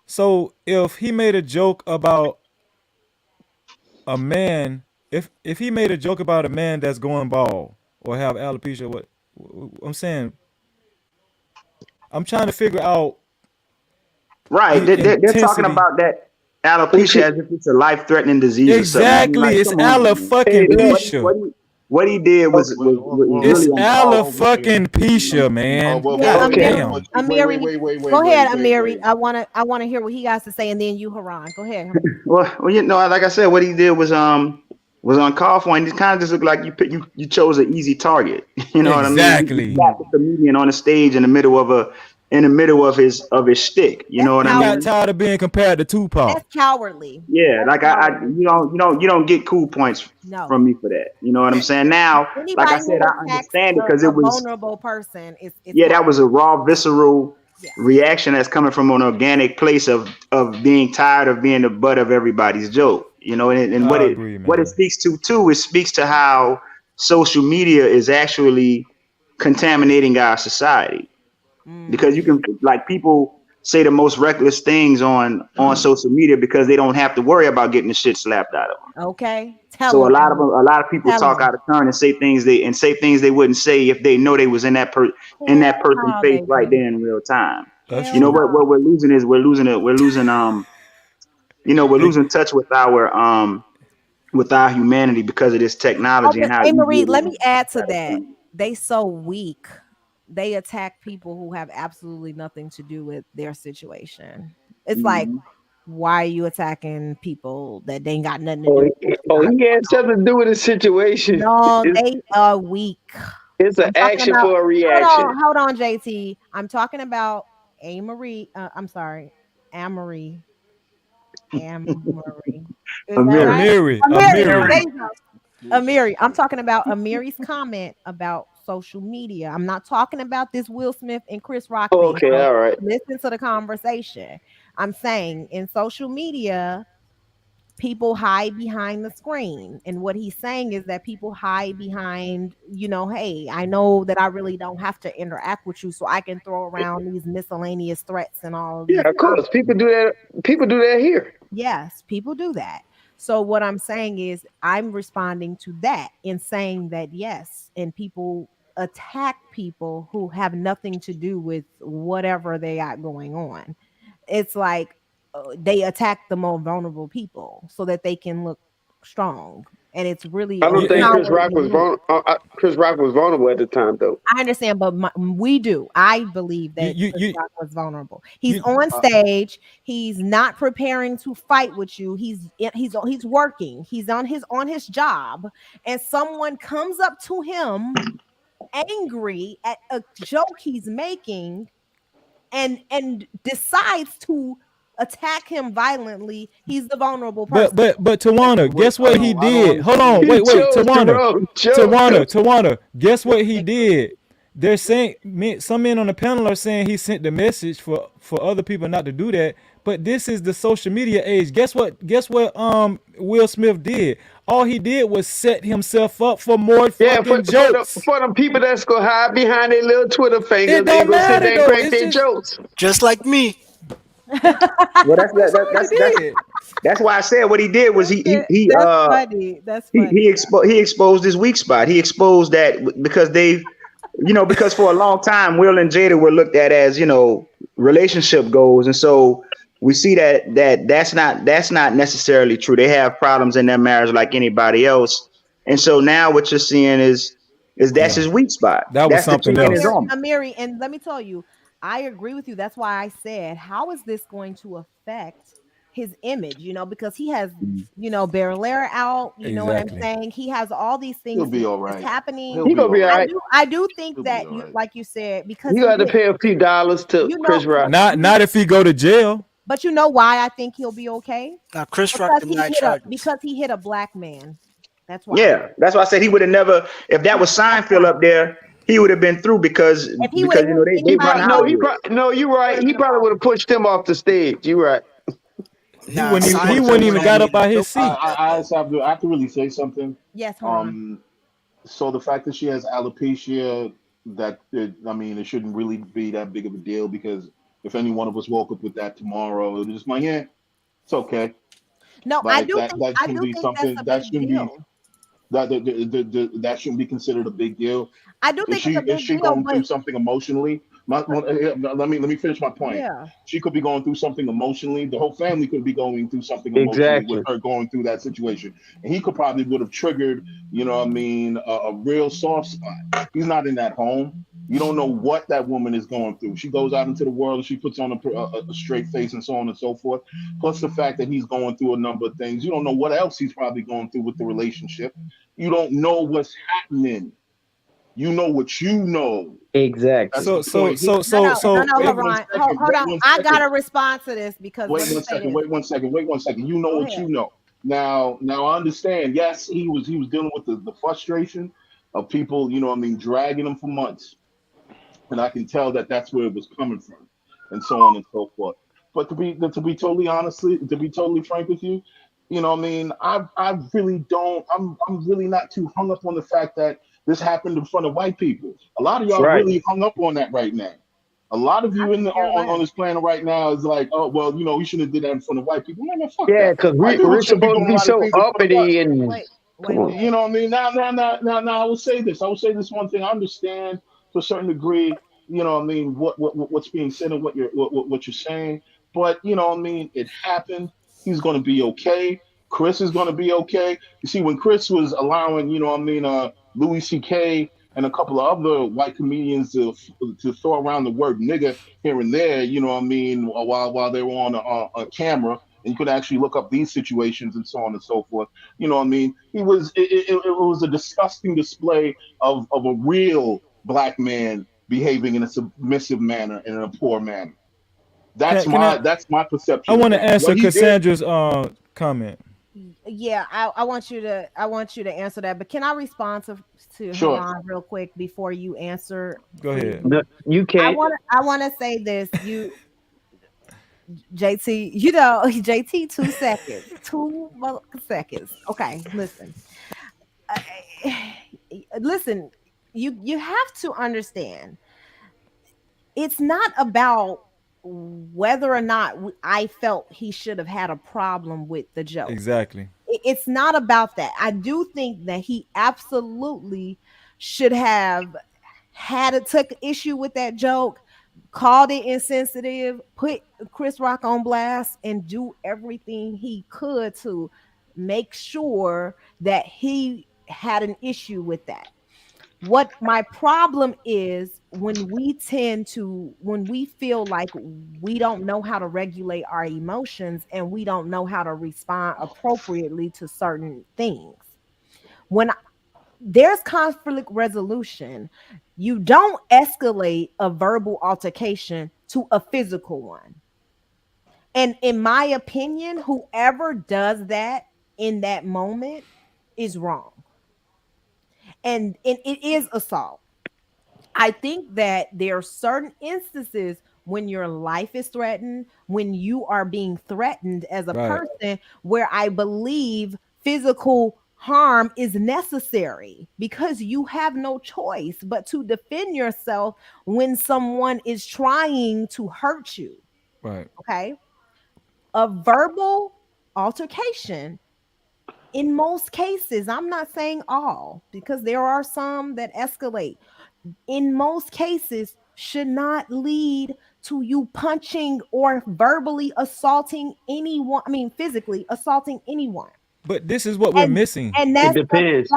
So if he made a joke about a man, if he made a joke about a man that's going bald or have alopecia, what I'm saying, I'm trying to figure out. Right, they're talking about that alopecia as if it's a life-threatening disease. Exactly, it's alopecia. What what he did was It's really Ala uncalled. fucking Pisha, man. God damn. Amiri, go ahead, Amiri. I wanna hear what he has to say, and then you, Haran. Go ahead. Well, you know, like I said, what he did was uncalled for, and it kind of just looked like you chose an easy target. You know what I mean? Exactly. You got the comedian on the stage in the middle of his shtick. You know what I mean? I got tired of being compared to Tupac. That's cowardly. Yeah, like you don't get cool points from me for that. You know what I'm saying? Now, Anybody like I said, I understand it because it was vulnerable person. It's that was a raw, visceral reaction that's coming from an organic place of being tired of being the butt of everybody's joke. You know, and what it speaks to too, it speaks to how social media is actually contaminating our society. Because you can, like, people say the most reckless things on social media because they don't have to worry about getting the shit slapped out of them. Okay. So a lot of people talk out of turn and say things they wouldn't say if they know they was in that person's face right there in real time. You know what we're losing is we're losing touch with our humanity because of this technology and how. Hey, Marie, let me add to that. They so weak. They attack people who have absolutely nothing to do with their situation. It's like, why are you attacking people that they ain't got nothing to do with? He had something to do with the situation. No, they are weak. It's an action for a reaction. Hold on, JT. I'm talking about Amory. I'm sorry, Amory. Amory. Amiri. There you go. Amiri. I'm talking about Amiri's comment about social media. I'm not talking about this Will Smith and Chris Rock thing. Okay, all right. Listen to the conversation. I'm saying in social media, people hide behind the screen. And what he's saying is that people hide behind, hey, I know that I really don't have to interact with you, so I can throw around these miscellaneous threats and all of these. Yeah, of course. People do that. People do that here. Yes, people do that. So what I'm saying is I'm responding to that in saying that yes, and people attack people who have nothing to do with whatever they got going on. It's like they attack the more vulnerable people so that they can look strong. And it's really I don't think Chris Rock was vulnerable. Chris Rock was vulnerable at the time, though. I understand, but we do. I believe that Chris Rock was vulnerable. He's on stage. He's not preparing to fight with you. He's working. He's on his job, and someone comes up to him angry at a joke he's making, and decides to attack him violently. He's the vulnerable person. But Tawana, guess what he did? Hold on, wait, Tawana, guess what he did? They're saying some men on the panel are saying he sent the message for other people not to do that. But this is the social media age. Guess what? Will Smith did. All he did was set himself up for more fucking jokes. For them people that's gonna hide behind their little Twitter fingers and go sit there and crank their jokes. Just like me. Well, that's why I said what he did was he exposed his weak spot. He exposed that because for a long time Will and Jada were looked at as relationship goals, and so we see that's not necessarily true. They have problems in their marriage like anybody else, and so now what you're seeing is that's his weak spot. That's something else. Amiri, and let me tell you, I agree with you. That's why I said, how is this going to affect his image? Because he has, Berlaire out. You know what I'm saying? He has all these things. He'll be all right. Happening. He'll be all right. I do think that, like you said, because you got to pay a few dollars to Chris Rock. Not if he go to jail. But you know why I think he'll be okay? Chris Rock because he hit a black man. That's why. Yeah, that's why I said he would have never. If that was Seinfeld up there, he would have been through because they run out. You're right. He probably would have pushed him off the stage. You're right. He wouldn't even got up out his seat. I have to really say something. Yes. So the fact that she has alopecia, it shouldn't really be that big of a deal, because if any one of us woke up with that tomorrow, it was just it's okay. No, like, I do think that's a big deal. That shouldn't be considered a big deal. I do think is she going through something emotionally? Let me finish my point. Yeah. She could be going through something emotionally. The whole family could be going through something emotionally with Exactly. her going through that situation, and he could probably would have triggered, what I mean, a real soft spot. He's not in that home. You don't know what that woman is going through. She goes out into the world and she puts on a straight face and so on and so forth. Plus the fact that he's going through a number of things. You don't know what else he's probably going through with the relationship. You don't know what's happening. You know what you know. That's Exactly. the So so point. so No, so no, no, so no, Wait one Laurent. second. Hold Wait on. one I second. gotta respond to this because let Wait me one say second. this. Wait one second. Wait one second. You know Go what ahead. you know. Now I understand. Yes, he was dealing with the frustration of people. What I mean, dragging him for months, and I can tell that that's where it was coming from, and so on and so forth. But to be totally honestly, to be totally frank with you, what I mean, I really don't. I'm really not too hung up on the fact that this happened in front of white people. A lot of y'all Right. really hung up on that right now. A lot of I you in the, could care on less. this planet right now is like, oh well, you shouldn't have did that in front of white people. Man, fuck Yeah, that. because White people we're shouldn't be supposed to doing a be lot of so things in front of what. uppity and Wait, come wait, on. wait. You know what I mean? Now, I will say this. I will say this one thing. I understand to a certain degree. What I mean, what's being said and what you're saying. But what I mean, it happened. He's going to be okay. Chris is going to be okay. You see, when Chris was allowing, what I mean, Louis C.K. and a couple of other white comedians to throw around the word nigga here and there, what I mean, while they were on a camera, and you could actually look up these situations and so on and so forth. You know what I mean? It was a disgusting display of a real black man behaving in a submissive manner and in a poor manner. That's can my I? that's my I perception of want to that. answer What he did, Cassandra's comment. Yeah, I want you to answer that. But can I respond to sure. Haran real quick before you answer, Go please? ahead. No, you I can't. want to I want to say this. JT, JT, 2 seconds, 2 seconds. Okay, listen. Listen, you have to understand. It's not about whether or not I felt he should have had a problem with the joke. Exactly. It's not about that. I do think that he absolutely should have took issue with that joke, called it insensitive, put Chris Rock on blast, and do everything he could to make sure that he had an issue with that. What my problem is when we feel like we don't know how to regulate our emotions and we don't know how to respond appropriately to certain things. When there's conflict resolution, you don't escalate a verbal altercation to a physical one. And in my opinion, whoever does that in that moment is wrong. And it is assault. I think that there are certain instances when your life is threatened, when you are being threatened as a Right. person, where I believe physical harm is necessary because you have no choice but to defend yourself when someone is trying to hurt you. Right. Okay. A verbal altercation, in most cases, I'm not saying all, because there are some that escalate, in most cases should not lead to you punching or verbally assaulting anyone. I mean, physically assaulting anyone. But this is what we're And missing. and It that's the depends.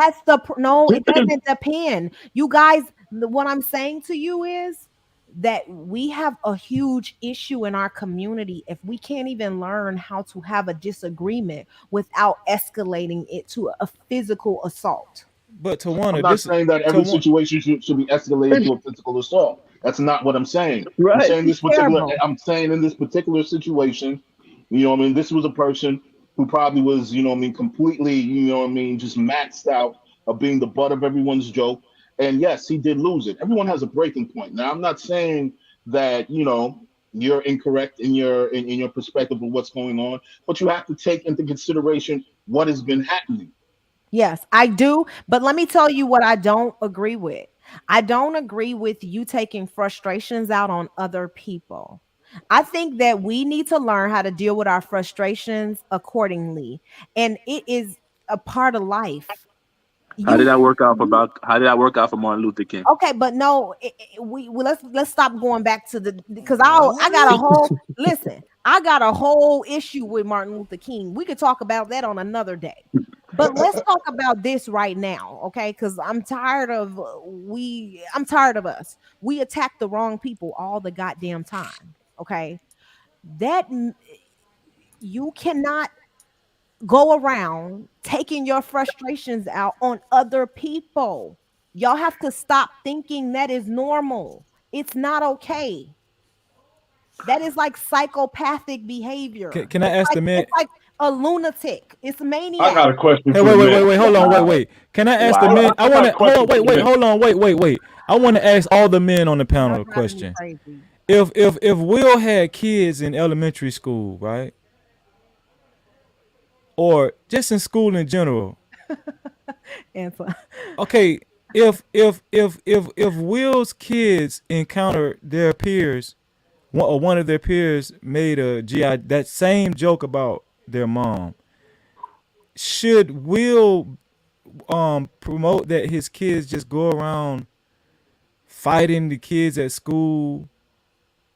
no, it doesn't depend. You guys, what I'm saying to you is that we have a huge issue in our community if we can't even learn how to have a disagreement without escalating it to a physical assault. But I'm Tawana, not this saying that every Tawana. situation should be escalated to a physical assault. That's not what I'm saying. I'm Right. saying It's terrible. I'm saying in this particular situation, what I mean, this was a person who probably was, what I mean, completely, what I mean, just maxed out of being the butt of everyone's joke. And yes, he did lose it. Everyone has a breaking point. Now, I'm not saying that, you're incorrect in your perspective of what's going on, but you have to take into consideration what has been happening. Yes, I do. But let me tell you what I don't agree with. I don't agree with you taking frustrations out on other people. I think that we need to learn how to deal with our frustrations accordingly. And it is a part of life. How did that work out for Martin Luther King? Okay, but no, let's stop going back to the, because I got a whole listen. I got a whole issue with Martin Luther King. We could talk about that on another day. But let's talk about this right now, okay? Because I'm tired of us. We attack the wrong people all the goddamn time, okay? That you cannot go around taking your frustrations out on other people. Y'all have to stop thinking that is normal. It's not okay. That is like psychopathic behavior. Can I ask the man? It's like a lunatic. It's maniac. I got a question. Hey, wait, hold on, wait. Can I ask the men? I want to hold on, wait. I want to ask all the men on the panel a question. If Will had kids in elementary school, right, or just in school in general, answer. Okay, if Will's kids encounter their peers, or one of their peers made a GI that same joke about their mom, should Will promote that his kids just go around fighting the kids at school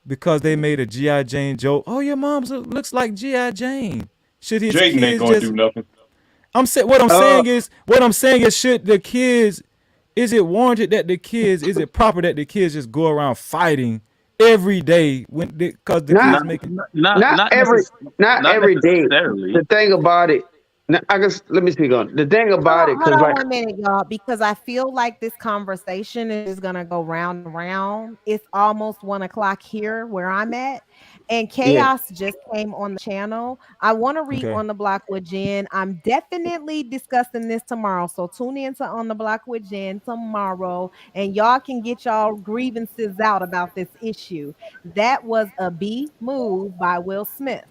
because they made a GI Jane joke? Oh, your mom looks like GI Jane. Should his Jayden kids ain't gonna do nothing. What I'm saying is, should the kids? Is it warranted that the kids? Is it proper that the kids just go around fighting every day because the kids making not every day. The thing about it, I guess let me speak on the thing about it, because Hold on 1 minute, y'all, because I feel like this conversation is gonna go round and round. It's almost 1 o'clock here where I'm at, and Chaos just came on the channel. I want to read On the Block with Jen. I'm definitely discussing this tomorrow, so tune in to On the Block with Jen tomorrow, and y'all can get y'all grievances out about this issue. That was a B move by Will Smith.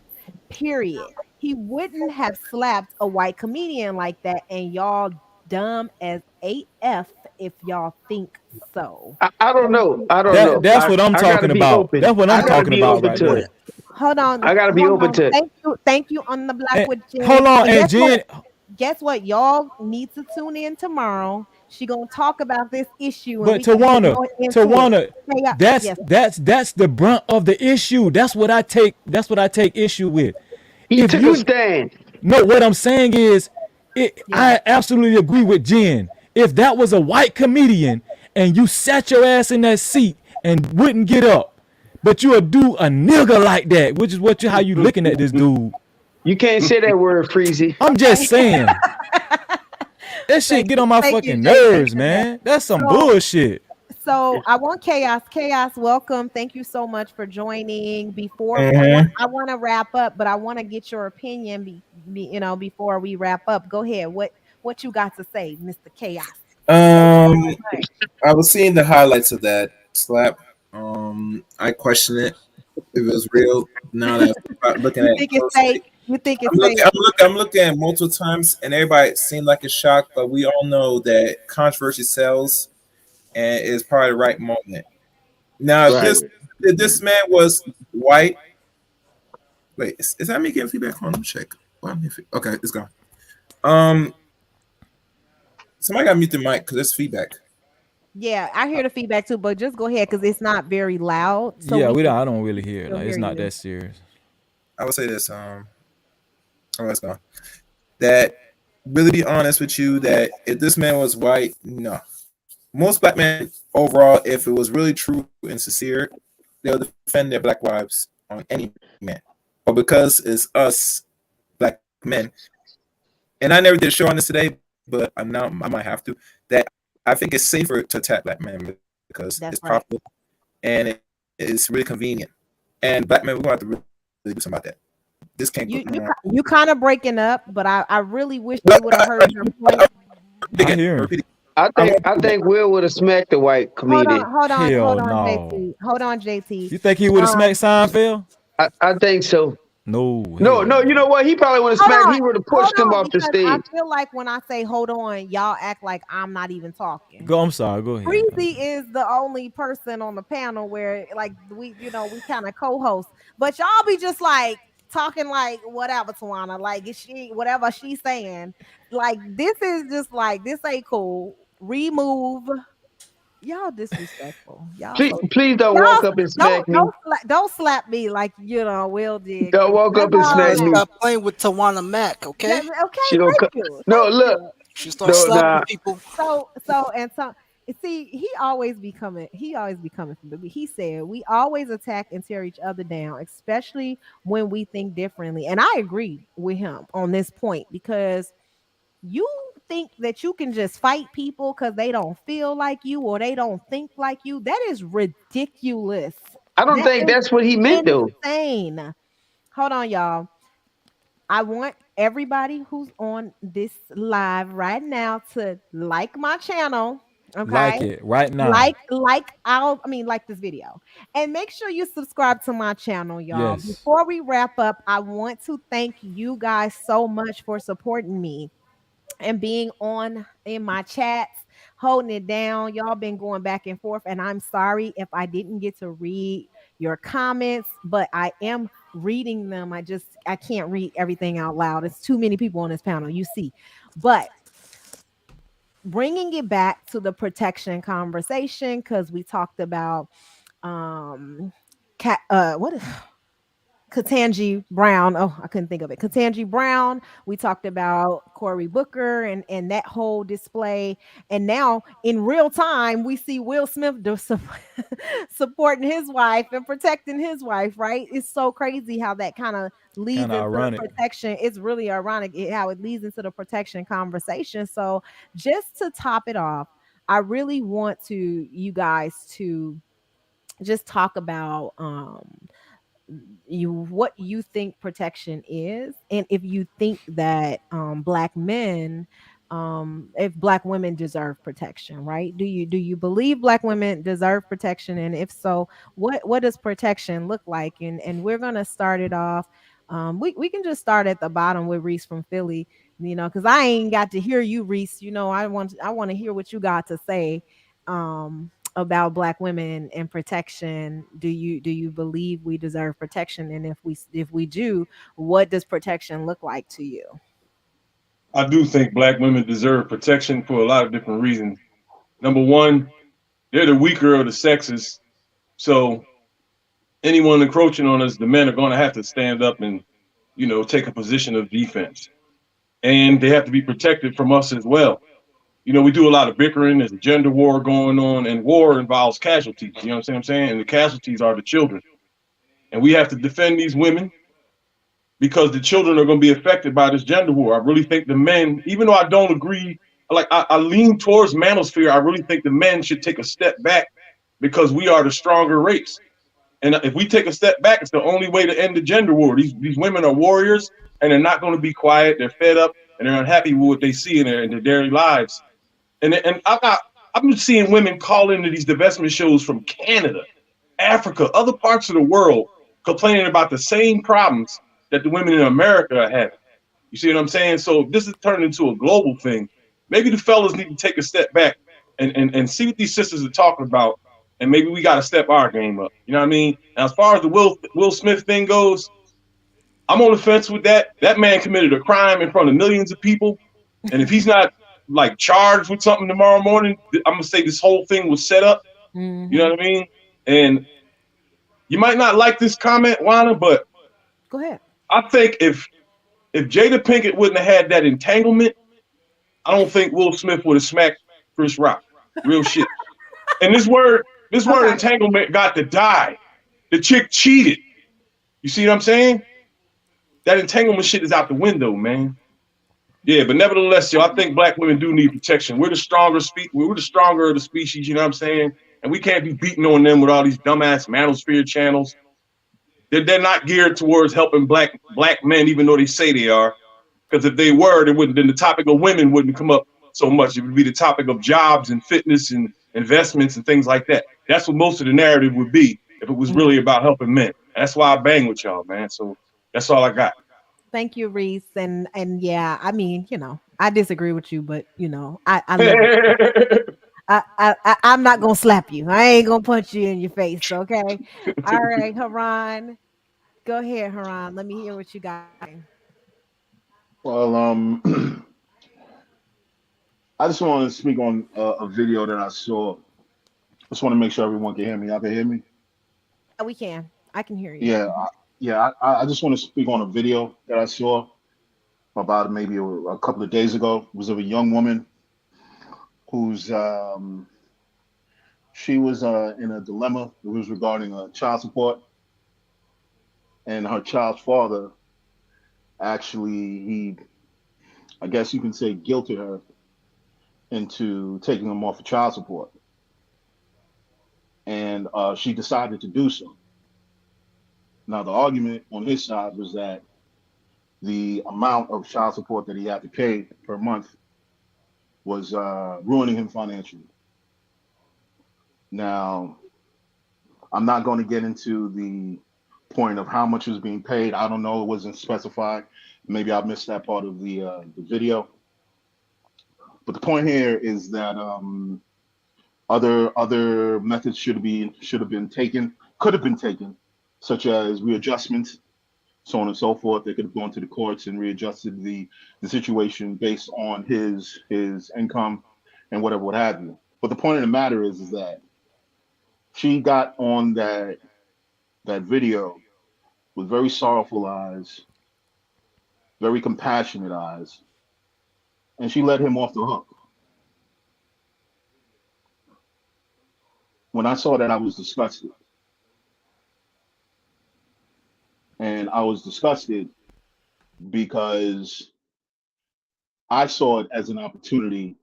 Period. He wouldn't have slapped a white comedian like that, and y'all dumb as AF if y'all think so. I don't know. That's what I'm talking about. That's what I'm talking about right there. Hold on. I gotta be open to it. Thank you on the Black with Jen. Hold on, and Jen. Guess what? Y'all need to tune in tomorrow. She gonna talk about this issue. But Tawana, that's the brunt of the issue. That's what I take issue with. He took a stand. No, what I'm saying is, I absolutely agree with Jen. If that was a white comedian and you sat your ass in that seat and wouldn't get up, but you would do a nigga like that, which is how you looking at this dude. You can't say that word, Freezy. I'm just saying. That shit get on my fucking nerves, man. That's some bullshit. So I want Chaos. Chaos, welcome. Thank you so much for joining. Before I want to wrap up, but I want to get your opinion. Before we wrap up, go ahead. What you got to say, Mr. Chaos? I was seeing the highlights of that slap. I question it if it was real. Now that I'm looking at it, you think it's fake? I'm looking at it multiple times, and everybody seemed like it's shocked, but we all know that controversy sells. And it's probably the right moment. Now, if this man was white, wait, is that me getting feedback? Hold on, let me check. Okay, it's gone. Somebody got to mute the mic because there's feedback. Yeah, I hear the feedback too, but just go ahead because it's not very loud. So I don't really hear it. Like, it's not that serious. I would say this. It's gone. That really be honest with you, that if this man was white, no. Most black men overall, if it was really true and sincere, they'll defend their black wives on any man. But because it's us black men, and I never did a show on this today, but I might have to, that I think it's safer to attack black men because it's profitable and it's really convenient. And black men, we're going to have to really do something about that. This can't go on. You kind of breaking up, but I really wish they would have heard your point. I hear him. I think Will would have smacked the white comedian. Hold on, JT. Hold on, JT. You think he would have smacked Seinfeld? I think so. No. You know what? He probably would have smacked. He would have pushed him off the stage. I feel like when I say hold on, y'all act like I'm not even talking. I'm sorry. Go ahead. Breezy is the only person on the panel where like we kind of co-host, but y'all be just like talking like whatever, Tawana, like is she whatever she's saying. Like this is just like this ain't cool. Remove. Y'all disrespectful. Y'all so Please don't y'all walk up and smack me. don't slap me like Will did. Don't walk That's up and all smack Let's me. that. stop playing with Tawana Mack, okay? Okay, She don't thank come. you. No, Thank look. you. She starts No, slapping nah. people. So see, he always be coming from the he said we always attack and tear each other down, especially when we think differently. And I agree with him on this point because you think that you can just fight people because they don't feel like you or they don't think like you. That is ridiculous. I don't That think is that's what he meant though. insane. Hold on, y'all. I want everybody who's on this live right now to like my channel. Okay. Like it right now. Like this video. And make sure you subscribe to my channel, y'all. Yes. Before we wrap up, I want to thank you guys so much for supporting me and being on in my chats, holding it down. Y'all been going back and forth, and I'm sorry if I didn't get to read your comments, but I am reading them. I can't read everything out loud. It's too many people on this panel, you see. But bringing it back to the protection conversation, because we talked about what Ketanji Brown. Oh, I couldn't think of it. Ketanji Brown. We talked about Cory Booker and that whole display. And now in real time, we see Will Smith supporting his wife and protecting his wife, right? It's so crazy how that kind of leads Kind of into the ironic. protection. It's really ironic how it leads into the protection conversation. So just to top it off, I really want you guys to just talk about what you think protection is, and if you think that black men if black women deserve protection, right? Do you believe black women deserve protection, and if so, what does protection look like? And we're gonna start it off. We can just start at the bottom with Reese from Philly, because I ain't got to hear you, Reese. I want to hear what you got to say about black women and protection. Do you believe we deserve protection, and if we do, what does protection look like to you? I do think black women deserve protection for a lot of different reasons. Number one, they're the weaker of the sexes. So anyone encroaching on us, the men are going to have to stand up and, take a position of defense. And they have to be protected from us as well. We do a lot of bickering. There's a gender war going on, and war involves casualties. You know what I'm saying? And the casualties are the children. And we have to defend these women because the children are going to be affected by this gender war. I really think the men, even though I don't agree, I lean towards manosphere, I really think the men should take a step back because we are the stronger race. And if we take a step back, it's the only way to end the gender war. These women are warriors, and they're not going to be quiet. They're fed up, and they're unhappy with what they see in their daily lives. And I've been seeing women call into these divestment shows from Canada, Africa, other parts of the world, complaining about the same problems that the women in America are having. You see what I'm saying? So this is turning into a global thing. Maybe the fellas need to take a step back and see what these sisters are talking about, and maybe we got to step our game up. You know what I mean? And as far as the Will Smith thing goes, I'm on the fence with that. That man committed a crime in front of millions of people, and if he's not charged with something tomorrow morning, I'm gonna say this whole thing was set up. Mm-hmm. You know what I mean? And you might not like this comment, Juana, but go ahead. I think if Jada Pinkett wouldn't have had that entanglement, I don't think Will Smith would have smacked Chris Rock. Real shit. And this word entanglement got to die. The chick cheated. You see what I'm saying? That entanglement shit is out the window, man. Yeah, but nevertheless, I think black women do need protection. We're the stronger we're the stronger of the species, you know what I'm saying? And we can't be beating on them with all these dumbass manosphere channels. They're not geared towards helping black men, even though they say they are. Because if they were, then the topic of women wouldn't come up so much. It would be the topic of jobs and fitness and investments and things like that. That's what most of the narrative would be if it was really about helping men. That's why I bang with y'all, man. So that's all I got. Thank you, Reese. And yeah, I mean, I disagree with you, but I love it. I'm not gonna slap you. I ain't gonna punch you in your face. Okay. All right, Haran. Go ahead, Haran. Let me hear what you got. Well, I just want to speak on a video that I saw. Just want to make sure everyone can hear me. Y'all can hear me? Yeah, we can. I can hear you. Yeah, I just want to speak on a video that I saw about maybe a couple of days ago. It was of a young woman who's she was in a dilemma. It was regarding child support, and her child's father actually I guess you can say, guilted her into taking them off of child support, and she decided to do so. Now, the argument on his side was that the amount of child support that he had to pay per month was ruining him financially. Now, I'm not going to get into the point of how much was being paid. I don't know. It wasn't specified. Maybe I missed that part of the video. But the point here is that other methods should have been taken, could have been taken, such as readjustment, so on and so forth. They could have gone to the courts and readjusted the situation based on his income and whatever what have you. But the point of the matter is that she got on that video with very sorrowful eyes, very compassionate eyes, and she let him off the hook. When I saw that, I was disgusted. And I was disgusted because I saw it as an opportunity,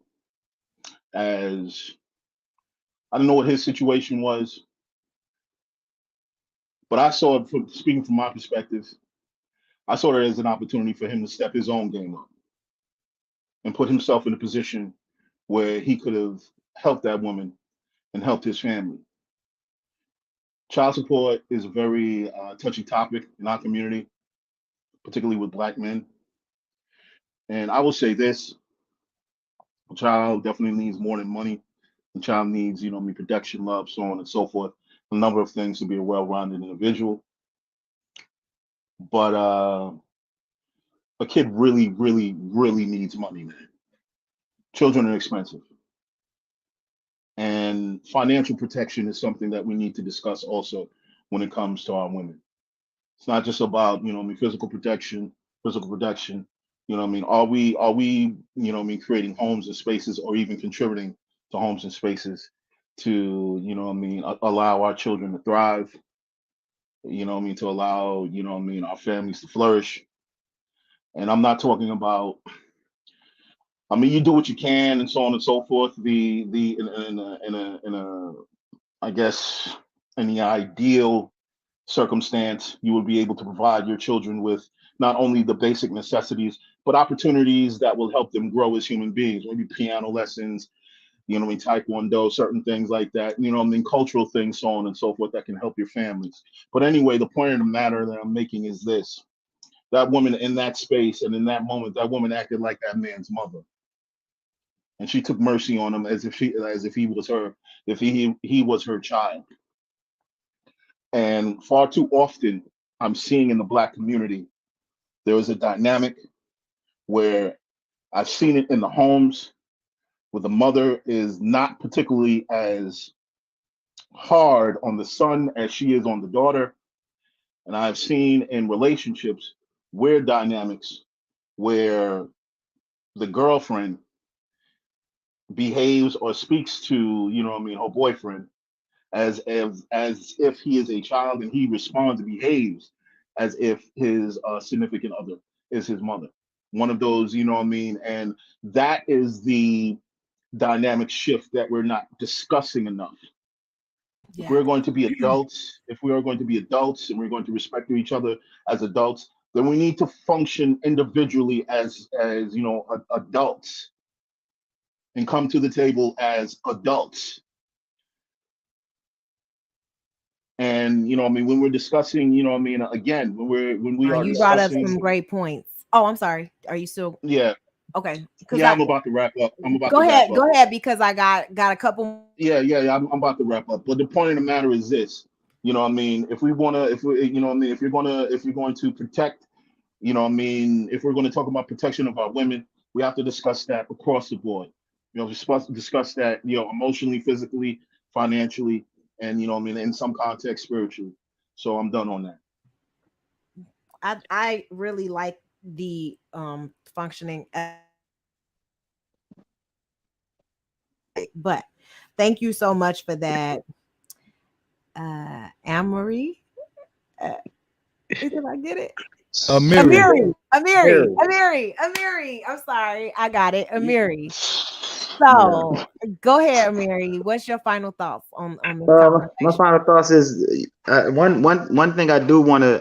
as I don't know what his situation was, but I saw it from speaking from my perspective, I saw it as an opportunity for him to step his own game up and put himself in a position where he could have helped that woman and helped his family. Child support is a very touchy topic in our community, particularly with Black men. And I will say this: a child definitely needs more than money. The child needs, protection, love, so on and so forth. A number of things to be a well-rounded individual. But a kid really, really, really needs money, man. Children are expensive. And financial protection is something that we need to discuss also when it comes to our women. It's not just about, physical protection. Are we, creating homes and spaces, or even contributing to homes and spaces to, allow our children to thrive, to allow, our families to flourish. And I'm not talking about, you do what you can and so on and so forth. I guess in the ideal circumstance, you would be able to provide your children with not only the basic necessities, but opportunities that will help them grow as human beings. Maybe piano lessons, taekwondo, certain things like that, cultural things, so on and so forth, that can help your families. But anyway, the point of the matter that I'm making is this: that woman in that space and in that moment, that woman acted like that man's mother. And she took mercy on him as if he was her child. And far too often, I'm seeing in the Black community, there is a dynamic where I've seen it in the homes where the mother is not particularly as hard on the son as she is on the daughter. And I've seen in relationships weird dynamics where the girlfriend behaves or speaks to, her boyfriend as if he is a child, and he responds and behaves as if his significant other is his mother. One of those, and that is the dynamic shift that we're not discussing enough. Yeah. If we're going to be adults, and we're going to respect each other as adults, then we need to function individually as adults, and come to the table as adults. And when we're discussing, again, when we are You brought up discussing, some great points. Oh, I'm sorry. Are you still? yeah, Okay. I'm about to wrap up. Go ahead, because I got a couple. Yeah, I'm about to wrap up. But the point of the matter is this: You know what I mean? If we want to, if we, you know what I mean, if you're going to protect, you know what I mean, if we're going to talk about protection of our women, we have to discuss that across the board. You know, discuss that, you know, emotionally, physically, financially, and, you know what I mean, in some context, spiritually. So I'm done on that. I really like the functioning, but thank you so much for that, Amory. Did I get it? Amiri. Amiri. I'm sorry, I got it, Amiri. So go ahead, Amiri. What's your final thoughts on this conversation? My final thoughts is one thing I do want to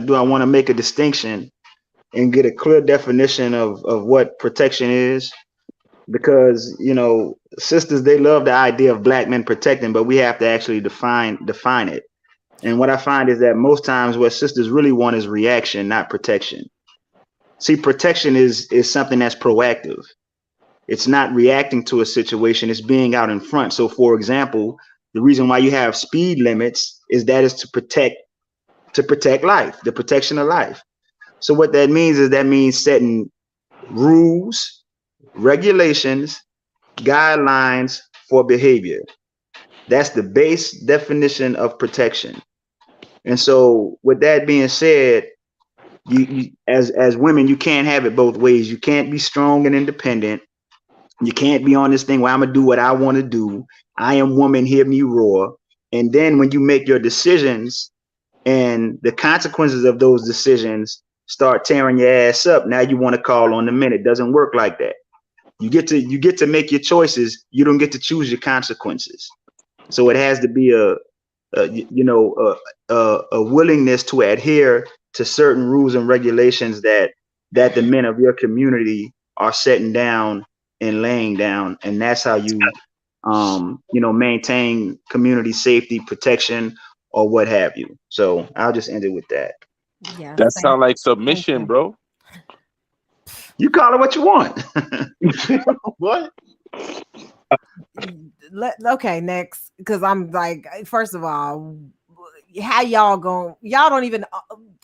do. I want to make a distinction and get a clear definition of what protection is, because, you know, sisters, they love the idea of black men protecting, but we have to actually define it. And what I find is that most times what sisters really want is reaction, not protection. See, protection is something that's proactive. It's not reacting to a situation, it's being out in front. So for example, the reason why you have speed limits is to protect life, the protection of life. So what that means is setting rules, regulations, guidelines for behavior. That's the base definition of protection. And so with that being said, you as women, you can't have it both ways. You can't be strong and independent. You can't be on this thing where I'm gonna do what I want to do. I am woman, hear me roar. And then when you make your decisions and the consequences of those decisions start tearing your ass up, now you want to call on the men. It doesn't work like that. You get to make your choices. You don't get to choose your consequences. So it has to be a willingness to adhere to certain rules and regulations that the men of your community are setting down and laying down, and that's how you maintain community safety, protection, or what have you. So I'll just end it with that. Yeah, that sounds like submission, bro. You call it what you want. What? Okay, next, because I'm like, first of all, how y'all don't even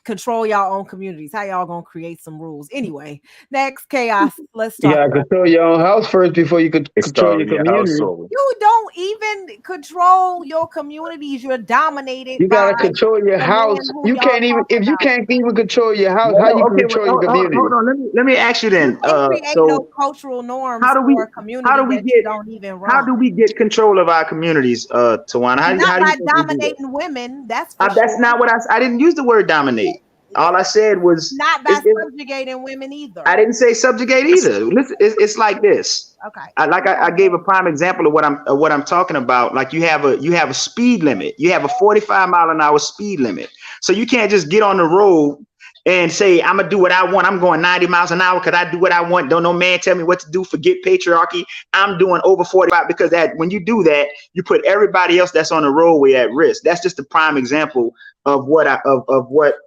control y'all own communities. How y'all gonna create some rules? Anyway, next, Chaos. Let's talk. You gotta control your own house first before you could control your community. You don't even control your communities. You're dominated. You gotta by control your the house. man who You y'all can't even talking if you about. can't even control your house. How you Okay, control your community? hold on. Let me ask you then. You can't create So no cultural norms how do we for a community that you don't even run. how do we get control of our communities, Tawana? How Not do you by think we do that? dominating women. That's for That's sure. not what I didn't use the word dominate. All I said was Not by subjugating women either. I didn't say subjugate either. Listen, it's like this. Okay. I gave a prime example of what I'm talking about. Like you have a speed limit. You have a 45-mile-an-hour speed limit. So you can't just get on the road and say, I'm gonna do what I want. I'm going 90 miles an hour because I do what I want. Don't no man tell me what to do. Forget patriarchy. I'm doing over 45 because when you do that, you put everybody else that's on the roadway at risk. That's just a prime example of what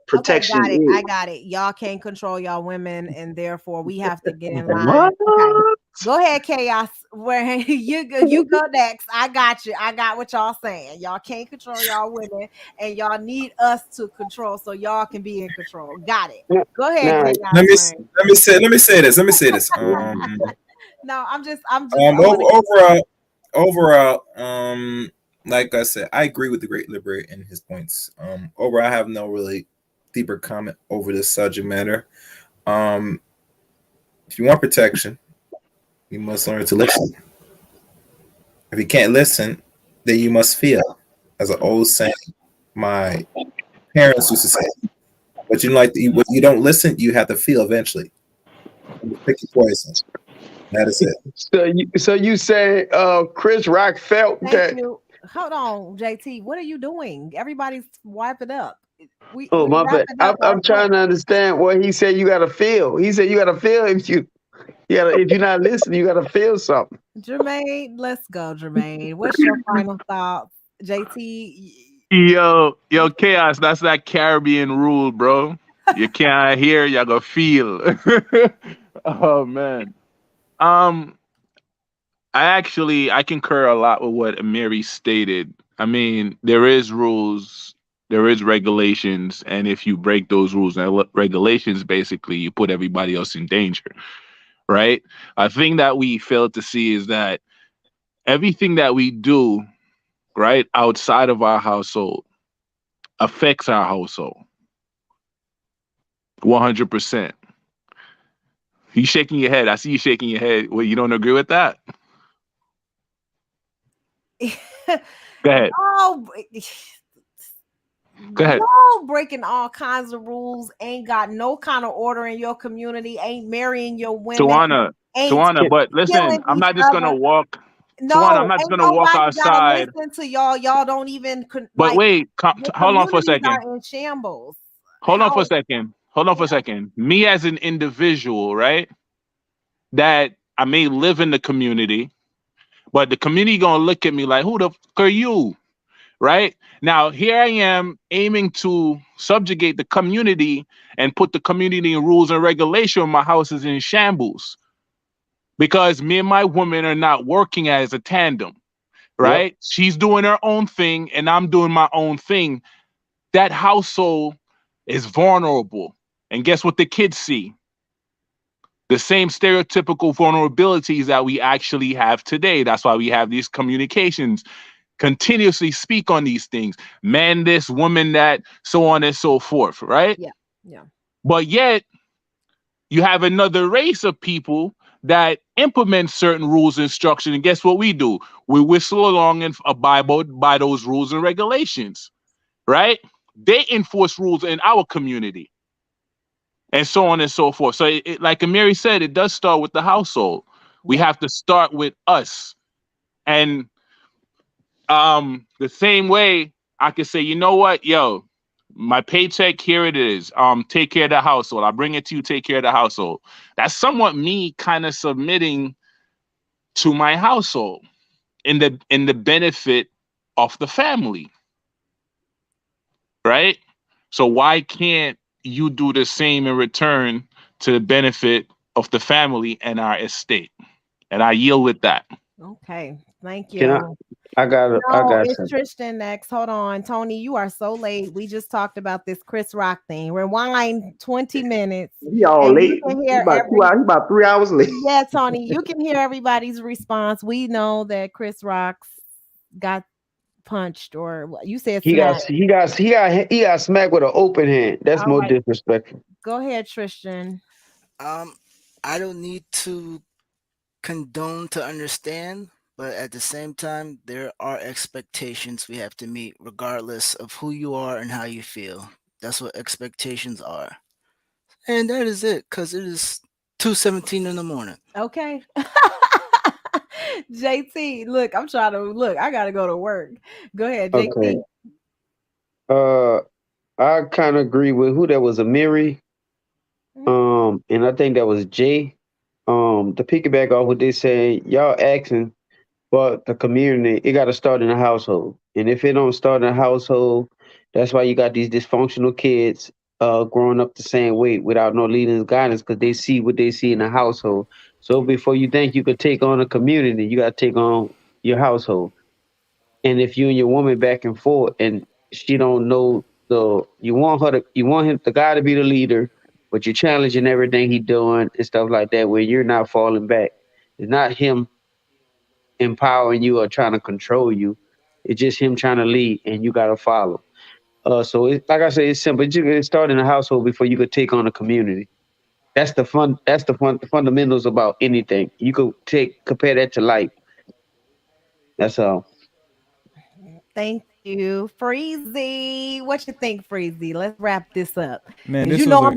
protection is. is. I got it. Y'all can't control y'all women, and therefore we have to get in line. Okay. Go ahead, Chaos. Where you go next. I got you. I got what y'all saying. Y'all can't control y'all women, and y'all need us to control so y'all can be in control. Got it. Go ahead, Chaos. Let me say this. No, I'm just overall, like I said, I agree with the great liberator and his points. Overall, I have no really deeper comment over this subject matter. If you want protection, you must learn to listen. If you can't listen, then you must feel. As an old saying my parents used to say. But when you don't listen, you have to feel eventually. Pick your poison. That is it. So you say Chris Rock felt that. Thank you. Hold on, JT. What are you doing? Everybody's wiping up. My bad. I'm trying to understand what he said. You gotta feel. He said you gotta feel if you're not listening. You gotta feel something. Jermaine, let's go, Jermaine. What's your final thoughts, JT? Yo, Chaos. That's that Caribbean rule, bro. You can't hear, you gotta feel. Oh man. I concur a lot with what Amiri stated. I mean, there is rules, there is regulations, and if you break those rules and regulations, basically, you put everybody else in danger, right? A thing that we fail to see is that everything that we do, right, outside of our household affects our household 100%. You shaking your head. I see you shaking your head. Well, you don't agree with that? Go ahead. Oh, Go ahead. y'all breaking all kinds of rules, ain't got no kind of order in your community, ain't marrying your women, ain't Tawana, but listen, killing I'm each not just gonna other. walk. Tawana, I'm No, not just ain't gonna walk nobody gotta outside. listen to y'all. Y'all don't even But like wait, your hold on for a communities second. are in shambles. Hold on for a How? second. Hold on for a second. Me as an individual, right? That I may live in the community, but the community gonna look at me like, who the fuck are you? Right? Now, here I am aiming to subjugate the community and put the community in rules and regulation. My house is in shambles because me and my woman are not working as a tandem, right? Yep. She's doing her own thing and I'm doing my own thing. That household is vulnerable. And guess what the kids see? The same stereotypical vulnerabilities that we actually have today. That's why we have these communications continuously speak on these things, man this, woman that, so on and so forth, right? Yeah, yeah. But yet you have another race of people that implement certain rules and structures, and guess what we do? We whistle along and abide by those rules and regulations, right? They enforce rules in our community, and so on and so forth. So, like Amiri said, it does start with the household. We have to start with us, and the same way I could say, you know what, yo, my paycheck, here it is. Take care of the household. I bring it to you, take care of the household. That's somewhat me kind of submitting to my household in the benefit of the family. Right? So why can't you do the same in return to the benefit of the family and our estate? And I yield with that. Okay, thank Can I? you. I got. I No, got it's something. Tristan next. Hold on, Tony. You are so late. We just talked about this Chris Rock thing. Rewind 20 minutes, He all and you late. can He hear about 2 hours. He about 3 hours late. Yeah, Tony. You can hear everybody's response. We know that Chris Rock's got punched, or you said He got. smacked. He got. He got. He got smacked with an open hand. That's All more right, disrespectful. go ahead, Tristan. I don't need to condone to understand, but at the same time, there are expectations we have to meet, regardless of who you are and how you feel. That's what expectations are, and that is it. Cause it is 2:17 in the morning. Okay. JT, look, I'm trying to look. I gotta go to work. Go ahead, Okay. JT. Uh, I kind of agree with who that was, Amiri. And I think that was Jay. To piggyback off what they say, y'all asking for the community, it got to start in the household. And if it don't start in the household, that's why you got these dysfunctional kids growing up the same way without no leading and guidance because they see what they see in the household. So before you think you could take on a community, you got to take on your household. And if you and your woman back and forth and she don't know you want him the guy to be the leader, but you're challenging everything he doing and stuff like that where you're not falling back. It's not him empowering you or trying to control you. It's just him trying to lead and you gotta follow. So like I said, it's simple. You can start in a household before you could take on a community. The fundamentals about anything. You could compare that to life. That's all. Thank you, Freezy. What you think, Freezy? Let's wrap this up. Man, Because this you was know a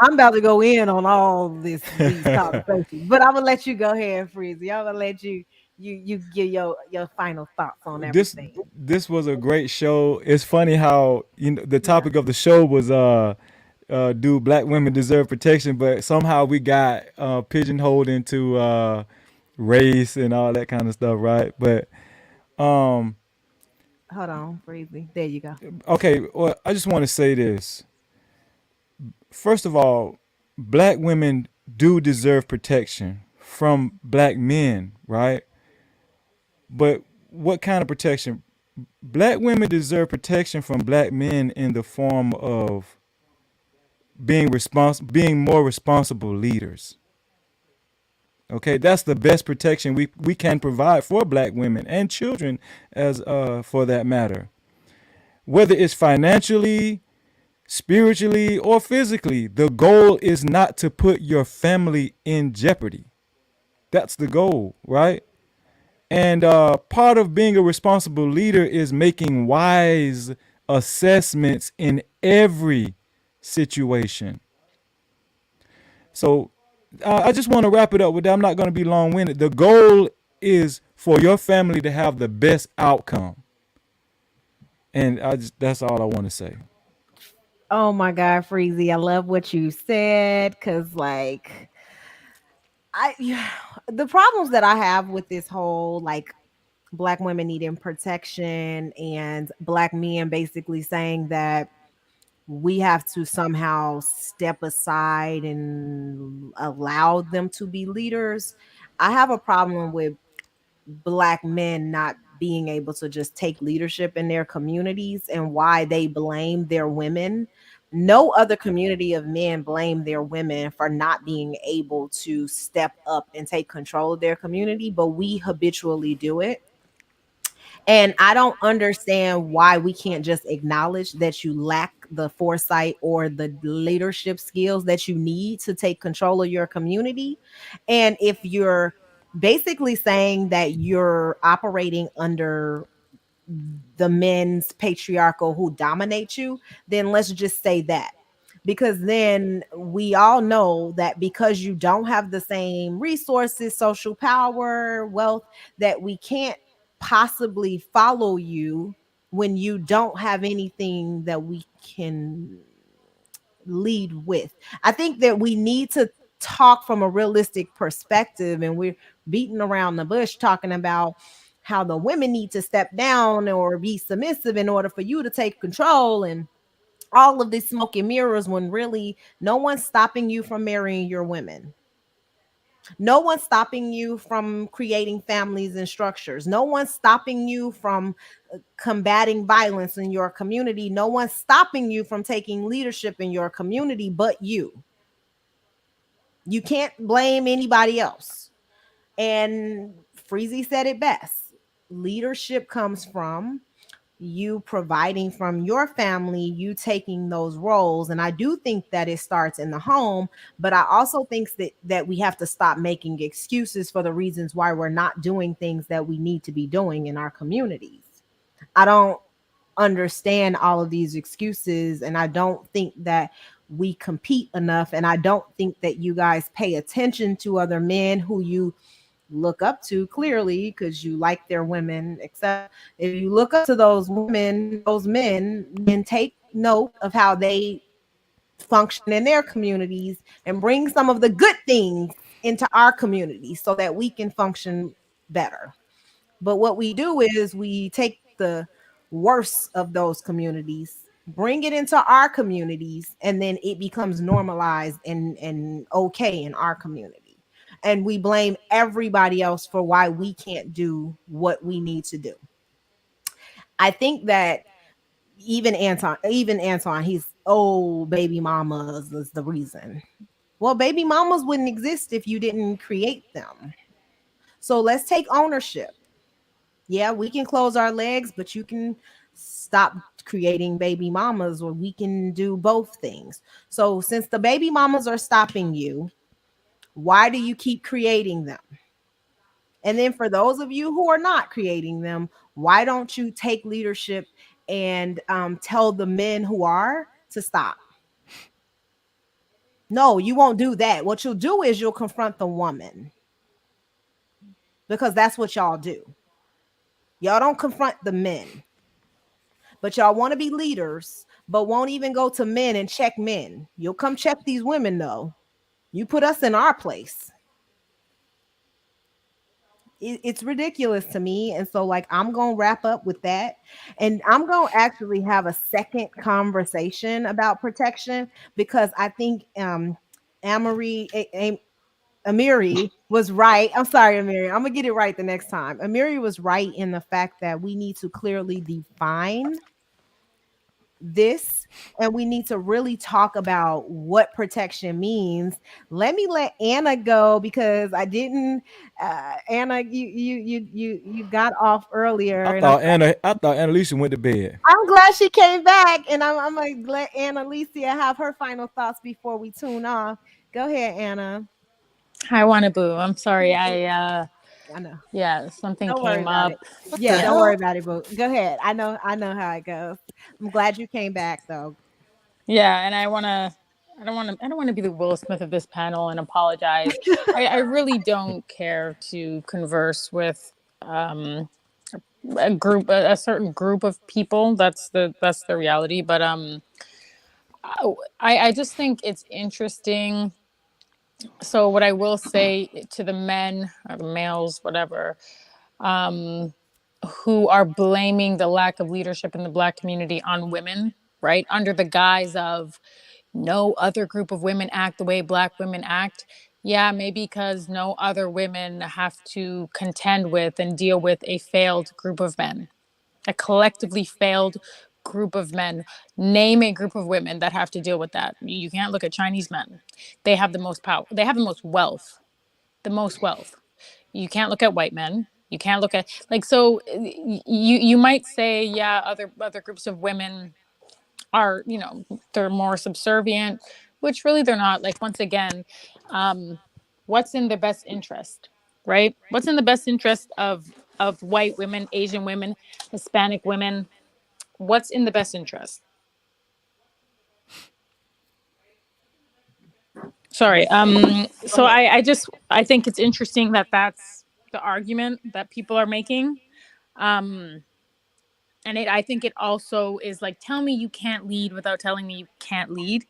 I'm about to go in on all these conversations. But I'm gonna let you go ahead, Freezy. I'm gonna let you give your final thoughts on this everything. this was a great show. It's funny how the topic of the show was do black women deserve protection, but somehow we got pigeonholed into race and all that kind of stuff, right? But um Hold on, Freezy. There you go. okay, well, I just want to say this. First of all, black women do deserve protection from black men, right? But what kind of protection? Black women deserve protection from black men in the form of being more responsible leaders. Okay, that's the best protection we can provide for black women and children, as for that matter. Whether it's financially, spiritually, or physically, the goal is not to put your family in jeopardy. That's the goal, right? And part of being a responsible leader is making wise assessments in every situation. So I just want to wrap it up with that. I'm not going to be long winded. The goal is for your family to have the best outcome. And that's all I want to say. Oh my God, Freezy, I love what you said because, like, I the problems that I have with this whole like black women needing protection and black men basically saying that we have to somehow step aside and allow them to be leaders. I have a problem with black men not being able to just take leadership in their communities and why they blame their women. No other community of men blame their women for not being able to step up and take control of their community, but we habitually do it. And I don't understand why we can't just acknowledge that you lack the foresight or the leadership skills that you need to take control of your community. And if you're basically saying that you're operating under the men's patriarchal who dominate you, then let's just say that. Because then we all know that because you don't have the same resources, social power, wealth, that we can't possibly follow you when you don't have anything that we can lead with. I think that we need to talk from a realistic perspective, and we're beating around the bush talking about how the women need to step down or be submissive in order for you to take control and all of these smoke and mirrors, when really no one's stopping you from marrying your women. No one's stopping you from creating families and structures. No one's stopping you from combating violence in your community. No one's stopping you from taking leadership in your community but you. You can't blame anybody else. And Freezy said it best. Leadership comes from you providing from your family, you taking those roles. And I do think that it starts in the home, but I also think that we have to stop making excuses for the reasons why we're not doing things that we need to be doing in our communities. I don't understand all of these excuses, and I don't think that we compete enough, and I don't think that you guys pay attention to other men who you look up to clearly because you like their women. Except if you look up to those women, those men, then take note of how they function in their communities and bring some of the good things into our community so that we can function better. But what we do is we take the worst of those communities, bring it into our communities, and then it becomes normalized and okay in our community. And we blame everybody else for why we can't do what we need to do. I think that even Anton, he's baby mamas is the reason. Well, baby mamas wouldn't exist if you didn't create them. So let's take ownership. Yeah, we can close our legs, but you can stop creating baby mamas, or we can do both things. So since the baby mamas are stopping you, why do you keep creating them? And then for those of you who are not creating them, why don't you take leadership and tell the men who are to stop? No, you won't do that. What you'll do is you'll confront the woman, because that's what y'all do. Y'all don't confront the men, but y'all want to be leaders, but won't even go to men and check men. You'll come check these women though. You put us in our place. It's ridiculous to me. And so, like, I'm gonna wrap up with that, and I'm gonna actually have a second conversation about protection, because I think Amory Amiri was right. I'm sorry, Amiri. I'm gonna get it right the next time. Amiri was right in the fact that we need to clearly define this, and we need to really talk about what protection means. Let me let Anna go because I didn't. Anna, you got off earlier, and I thought Annalisa went to bed. I'm glad she came back, and I'm gonna let Anna Alicia have her final thoughts before we tune off. Go ahead, Anna. I want to boo. I'm sorry. I know. Yeah, something Don't worry came about up. it. Yeah, don't worry about it, boo. Go ahead. I know how it goes. I'm glad you came back though. Yeah, and I don't want to be the Will Smith of this panel and apologize. I really don't care to converse with a certain group of people. That's the reality. But I just think it's interesting. So what I will say to the men or the males, whatever, um, who are blaming the lack of leadership in the Black community on women, right? Under the guise of no other group of women act the way Black women act. Yeah, maybe because no other women have to contend with and deal with a failed group of men, a collectively failed group of men. Name a group of women that have to deal with that. You can't look at Chinese men. They have the most power. They have the most wealth. The most wealth. You can't look at white men. You can't look at like so. You might say yeah, other groups of women are they're more subservient, which really they're not. Like once again, what's in the best interest, right? What's in the best interest of white women, Asian women, Hispanic women? What's in the best interest? Sorry. So I think it's interesting that that's the argument that people are making. Um, and I think it also is like, tell me you can't lead without telling me you can't lead,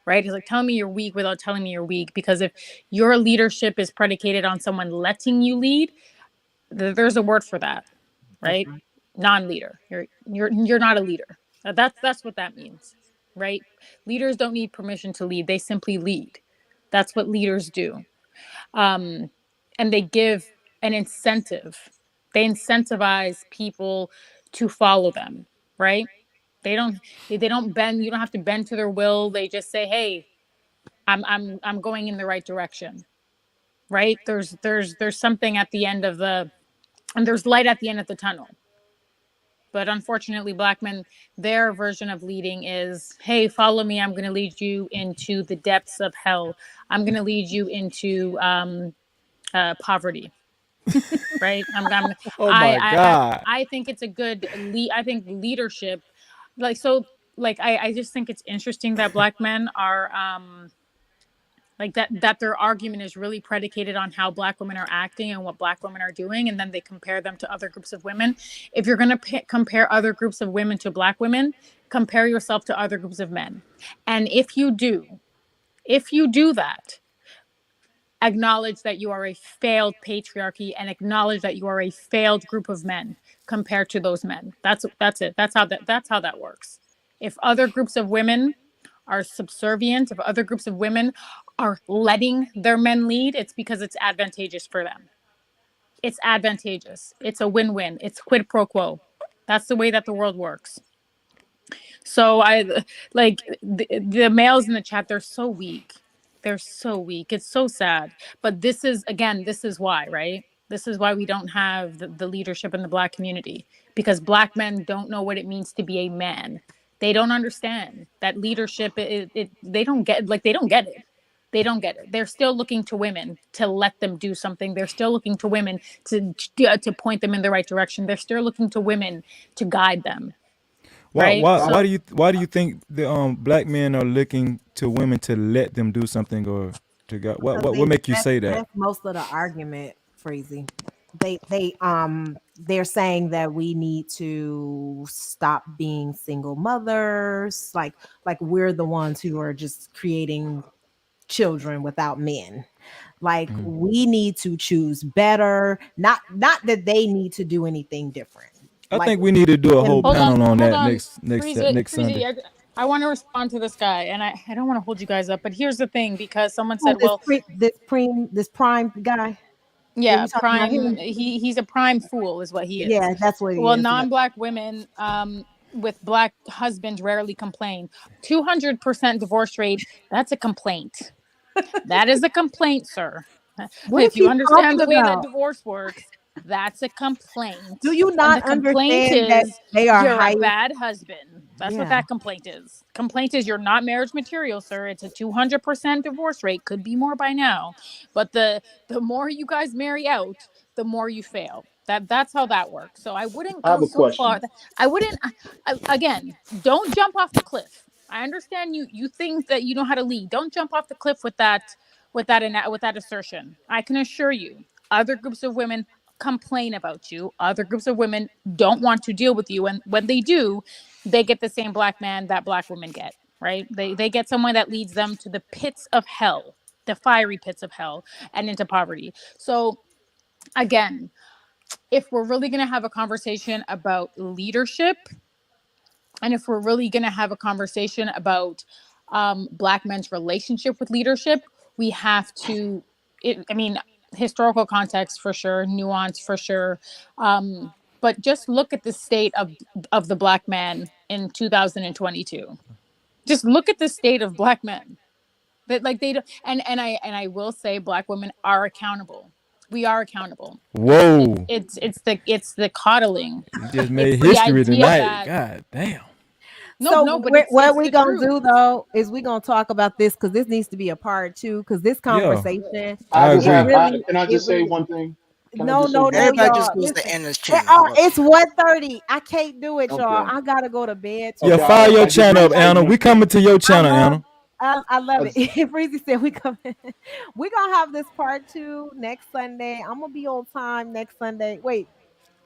right? It's like, tell me you're weak without telling me you're weak. Because if your leadership is predicated on someone letting you lead, there's a word for that, right? Non-leader. You're not a leader. That's what that means, right? Leaders don't need permission to lead. They simply lead. That's what leaders do. Um, and they give an incentive. They incentivize people to follow them, right? They don't bend. You don't have to bend to their will. They just say, "Hey, I'm going in the right direction." Right? There's something at the end of the and there's light at the end of the tunnel. But unfortunately, Black men, their version of leading is, hey, follow me. I'm going to lead you into the depths of hell. I'm going to lead you into poverty. Right? Oh my God. I think it's a good lead. I think leadership, like so, like I just think it's interesting that Black men are like that their argument is really predicated on how Black women are acting and what Black women are doing, and then they compare them to other groups of women. If you're going to compare other groups of women to Black women, compare yourself to other groups of men. And if you do that, acknowledge that you are a failed patriarchy and acknowledge that you are a failed group of men compared to those men. That's it. That's how that works. If other groups of women are subservient, if other groups of women are letting their men lead, it's because it's advantageous for them. It's advantageous. It's a win-win. It's quid pro quo. That's the way that the world works. So the males in the chat, they're so weak. They're so weak. It's so sad. But this is why, right? This is why we don't have the leadership in the Black community, because Black men don't know what it means to be a man. They don't understand that leadership. They don't get it. They don't get it. They're still looking to women to let them do something. They're still looking to women to point them in the right direction. They're still looking to women to guide them. Right? Why do you think the Black men are looking to women to let them do something or to God? What make you say that? That's most of the argument, Freezy. They're saying that we need to stop being single mothers, like we're the ones who are just creating children without men. Like we need to choose better, not that they need to do anything different. I think we need to do a whole panel on that next Freezy, Sunday. I want to respond to this guy, and I don't want to hold you guys up, but here's the thing, because someone Oh, said, well, this prime guy. Were yeah, you talking about prime, him? he's a prime fool is what he is. Yeah, that's what he Well, is. Yeah. non-black women with black husbands rarely complain. 200% divorce rate, that's a complaint. That is a complaint, sir. What is If you he understand talking the way that about? divorce works, that's a complaint. Do you And the not complaint understand that is they are you're a highest? bad husband. That's what Yeah. that complaint is. Complaint is you're not marriage material, sir. It's a 200% divorce rate. Could be more by now. But the more you guys marry out, the more you fail. That's how that works. So I wouldn't I go have a so far. question. I wouldn't again, don't jump off the cliff. I understand you think that you know how to lead. Don't jump off the cliff with that assertion. I can assure you, other groups of women complain about you. Other groups of women don't want to deal with you, and when they do, they get the same black man that black women get. Right? They get someone that leads them to the pits of hell, the fiery pits of hell, and into poverty. So again, if we're really going to have a conversation about leadership, and if we're really going to have a conversation about black men's relationship with leadership, we have to, historical context for sure, nuance for sure. But just look at the state of the black man in 2022. Just look at the state of black men. That like they don't, and I will say black women are accountable. We are accountable. Whoa. It's the coddling. You just It's made the history idea tonight. that God damn. So but what it's we the gonna truth. do though is we gonna talk about this because this needs to be a part two because this Yeah. conversation I agree. Can I it just say really one thing? Can I no just say no one no thing? Everybody just y'all supposed to listen. end this channel. It's 1:30. I can't do it, y'all. Okay. I gotta go to bed Yeah, Okay, tomorrow. fire your I just channel want up, to say Anna. one We thing. coming to your channel, Anna. I love I it. Breezy said we come. We're gonna have this part two next Sunday. I'm gonna be on time next Sunday. Wait,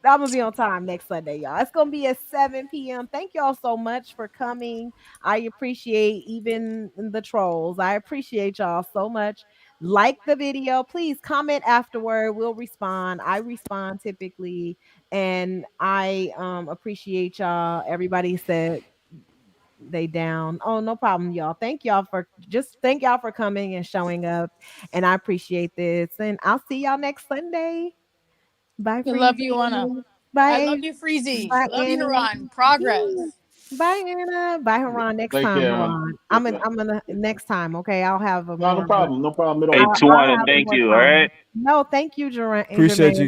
I'm gonna be on time next Sunday, y'all. It's gonna be at 7 p.m. Thank y'all so much for coming. I appreciate even the trolls. I appreciate y'all so much. Like the video, please comment afterward. We'll respond. I respond typically, and I appreciate y'all. Everybody said they down. Oh, no problem, y'all. Thank y'all for coming and showing up. And I appreciate this. And I'll see y'all next Sunday. Bye, I love you, Freezy. Anna. I love Bye, you, Freezy. bye, Love you, Anna. Haran. Progress. Bye, Anna. Bye, Haran. Next Take time, care, man. Haran. Take care. I'm gonna next time. Okay, I'll have a No, more. no problem. No problem at Hey, all. I'll Tuan, have thank more you. All time. right. No, thank you, Appreciate Jermaine. you.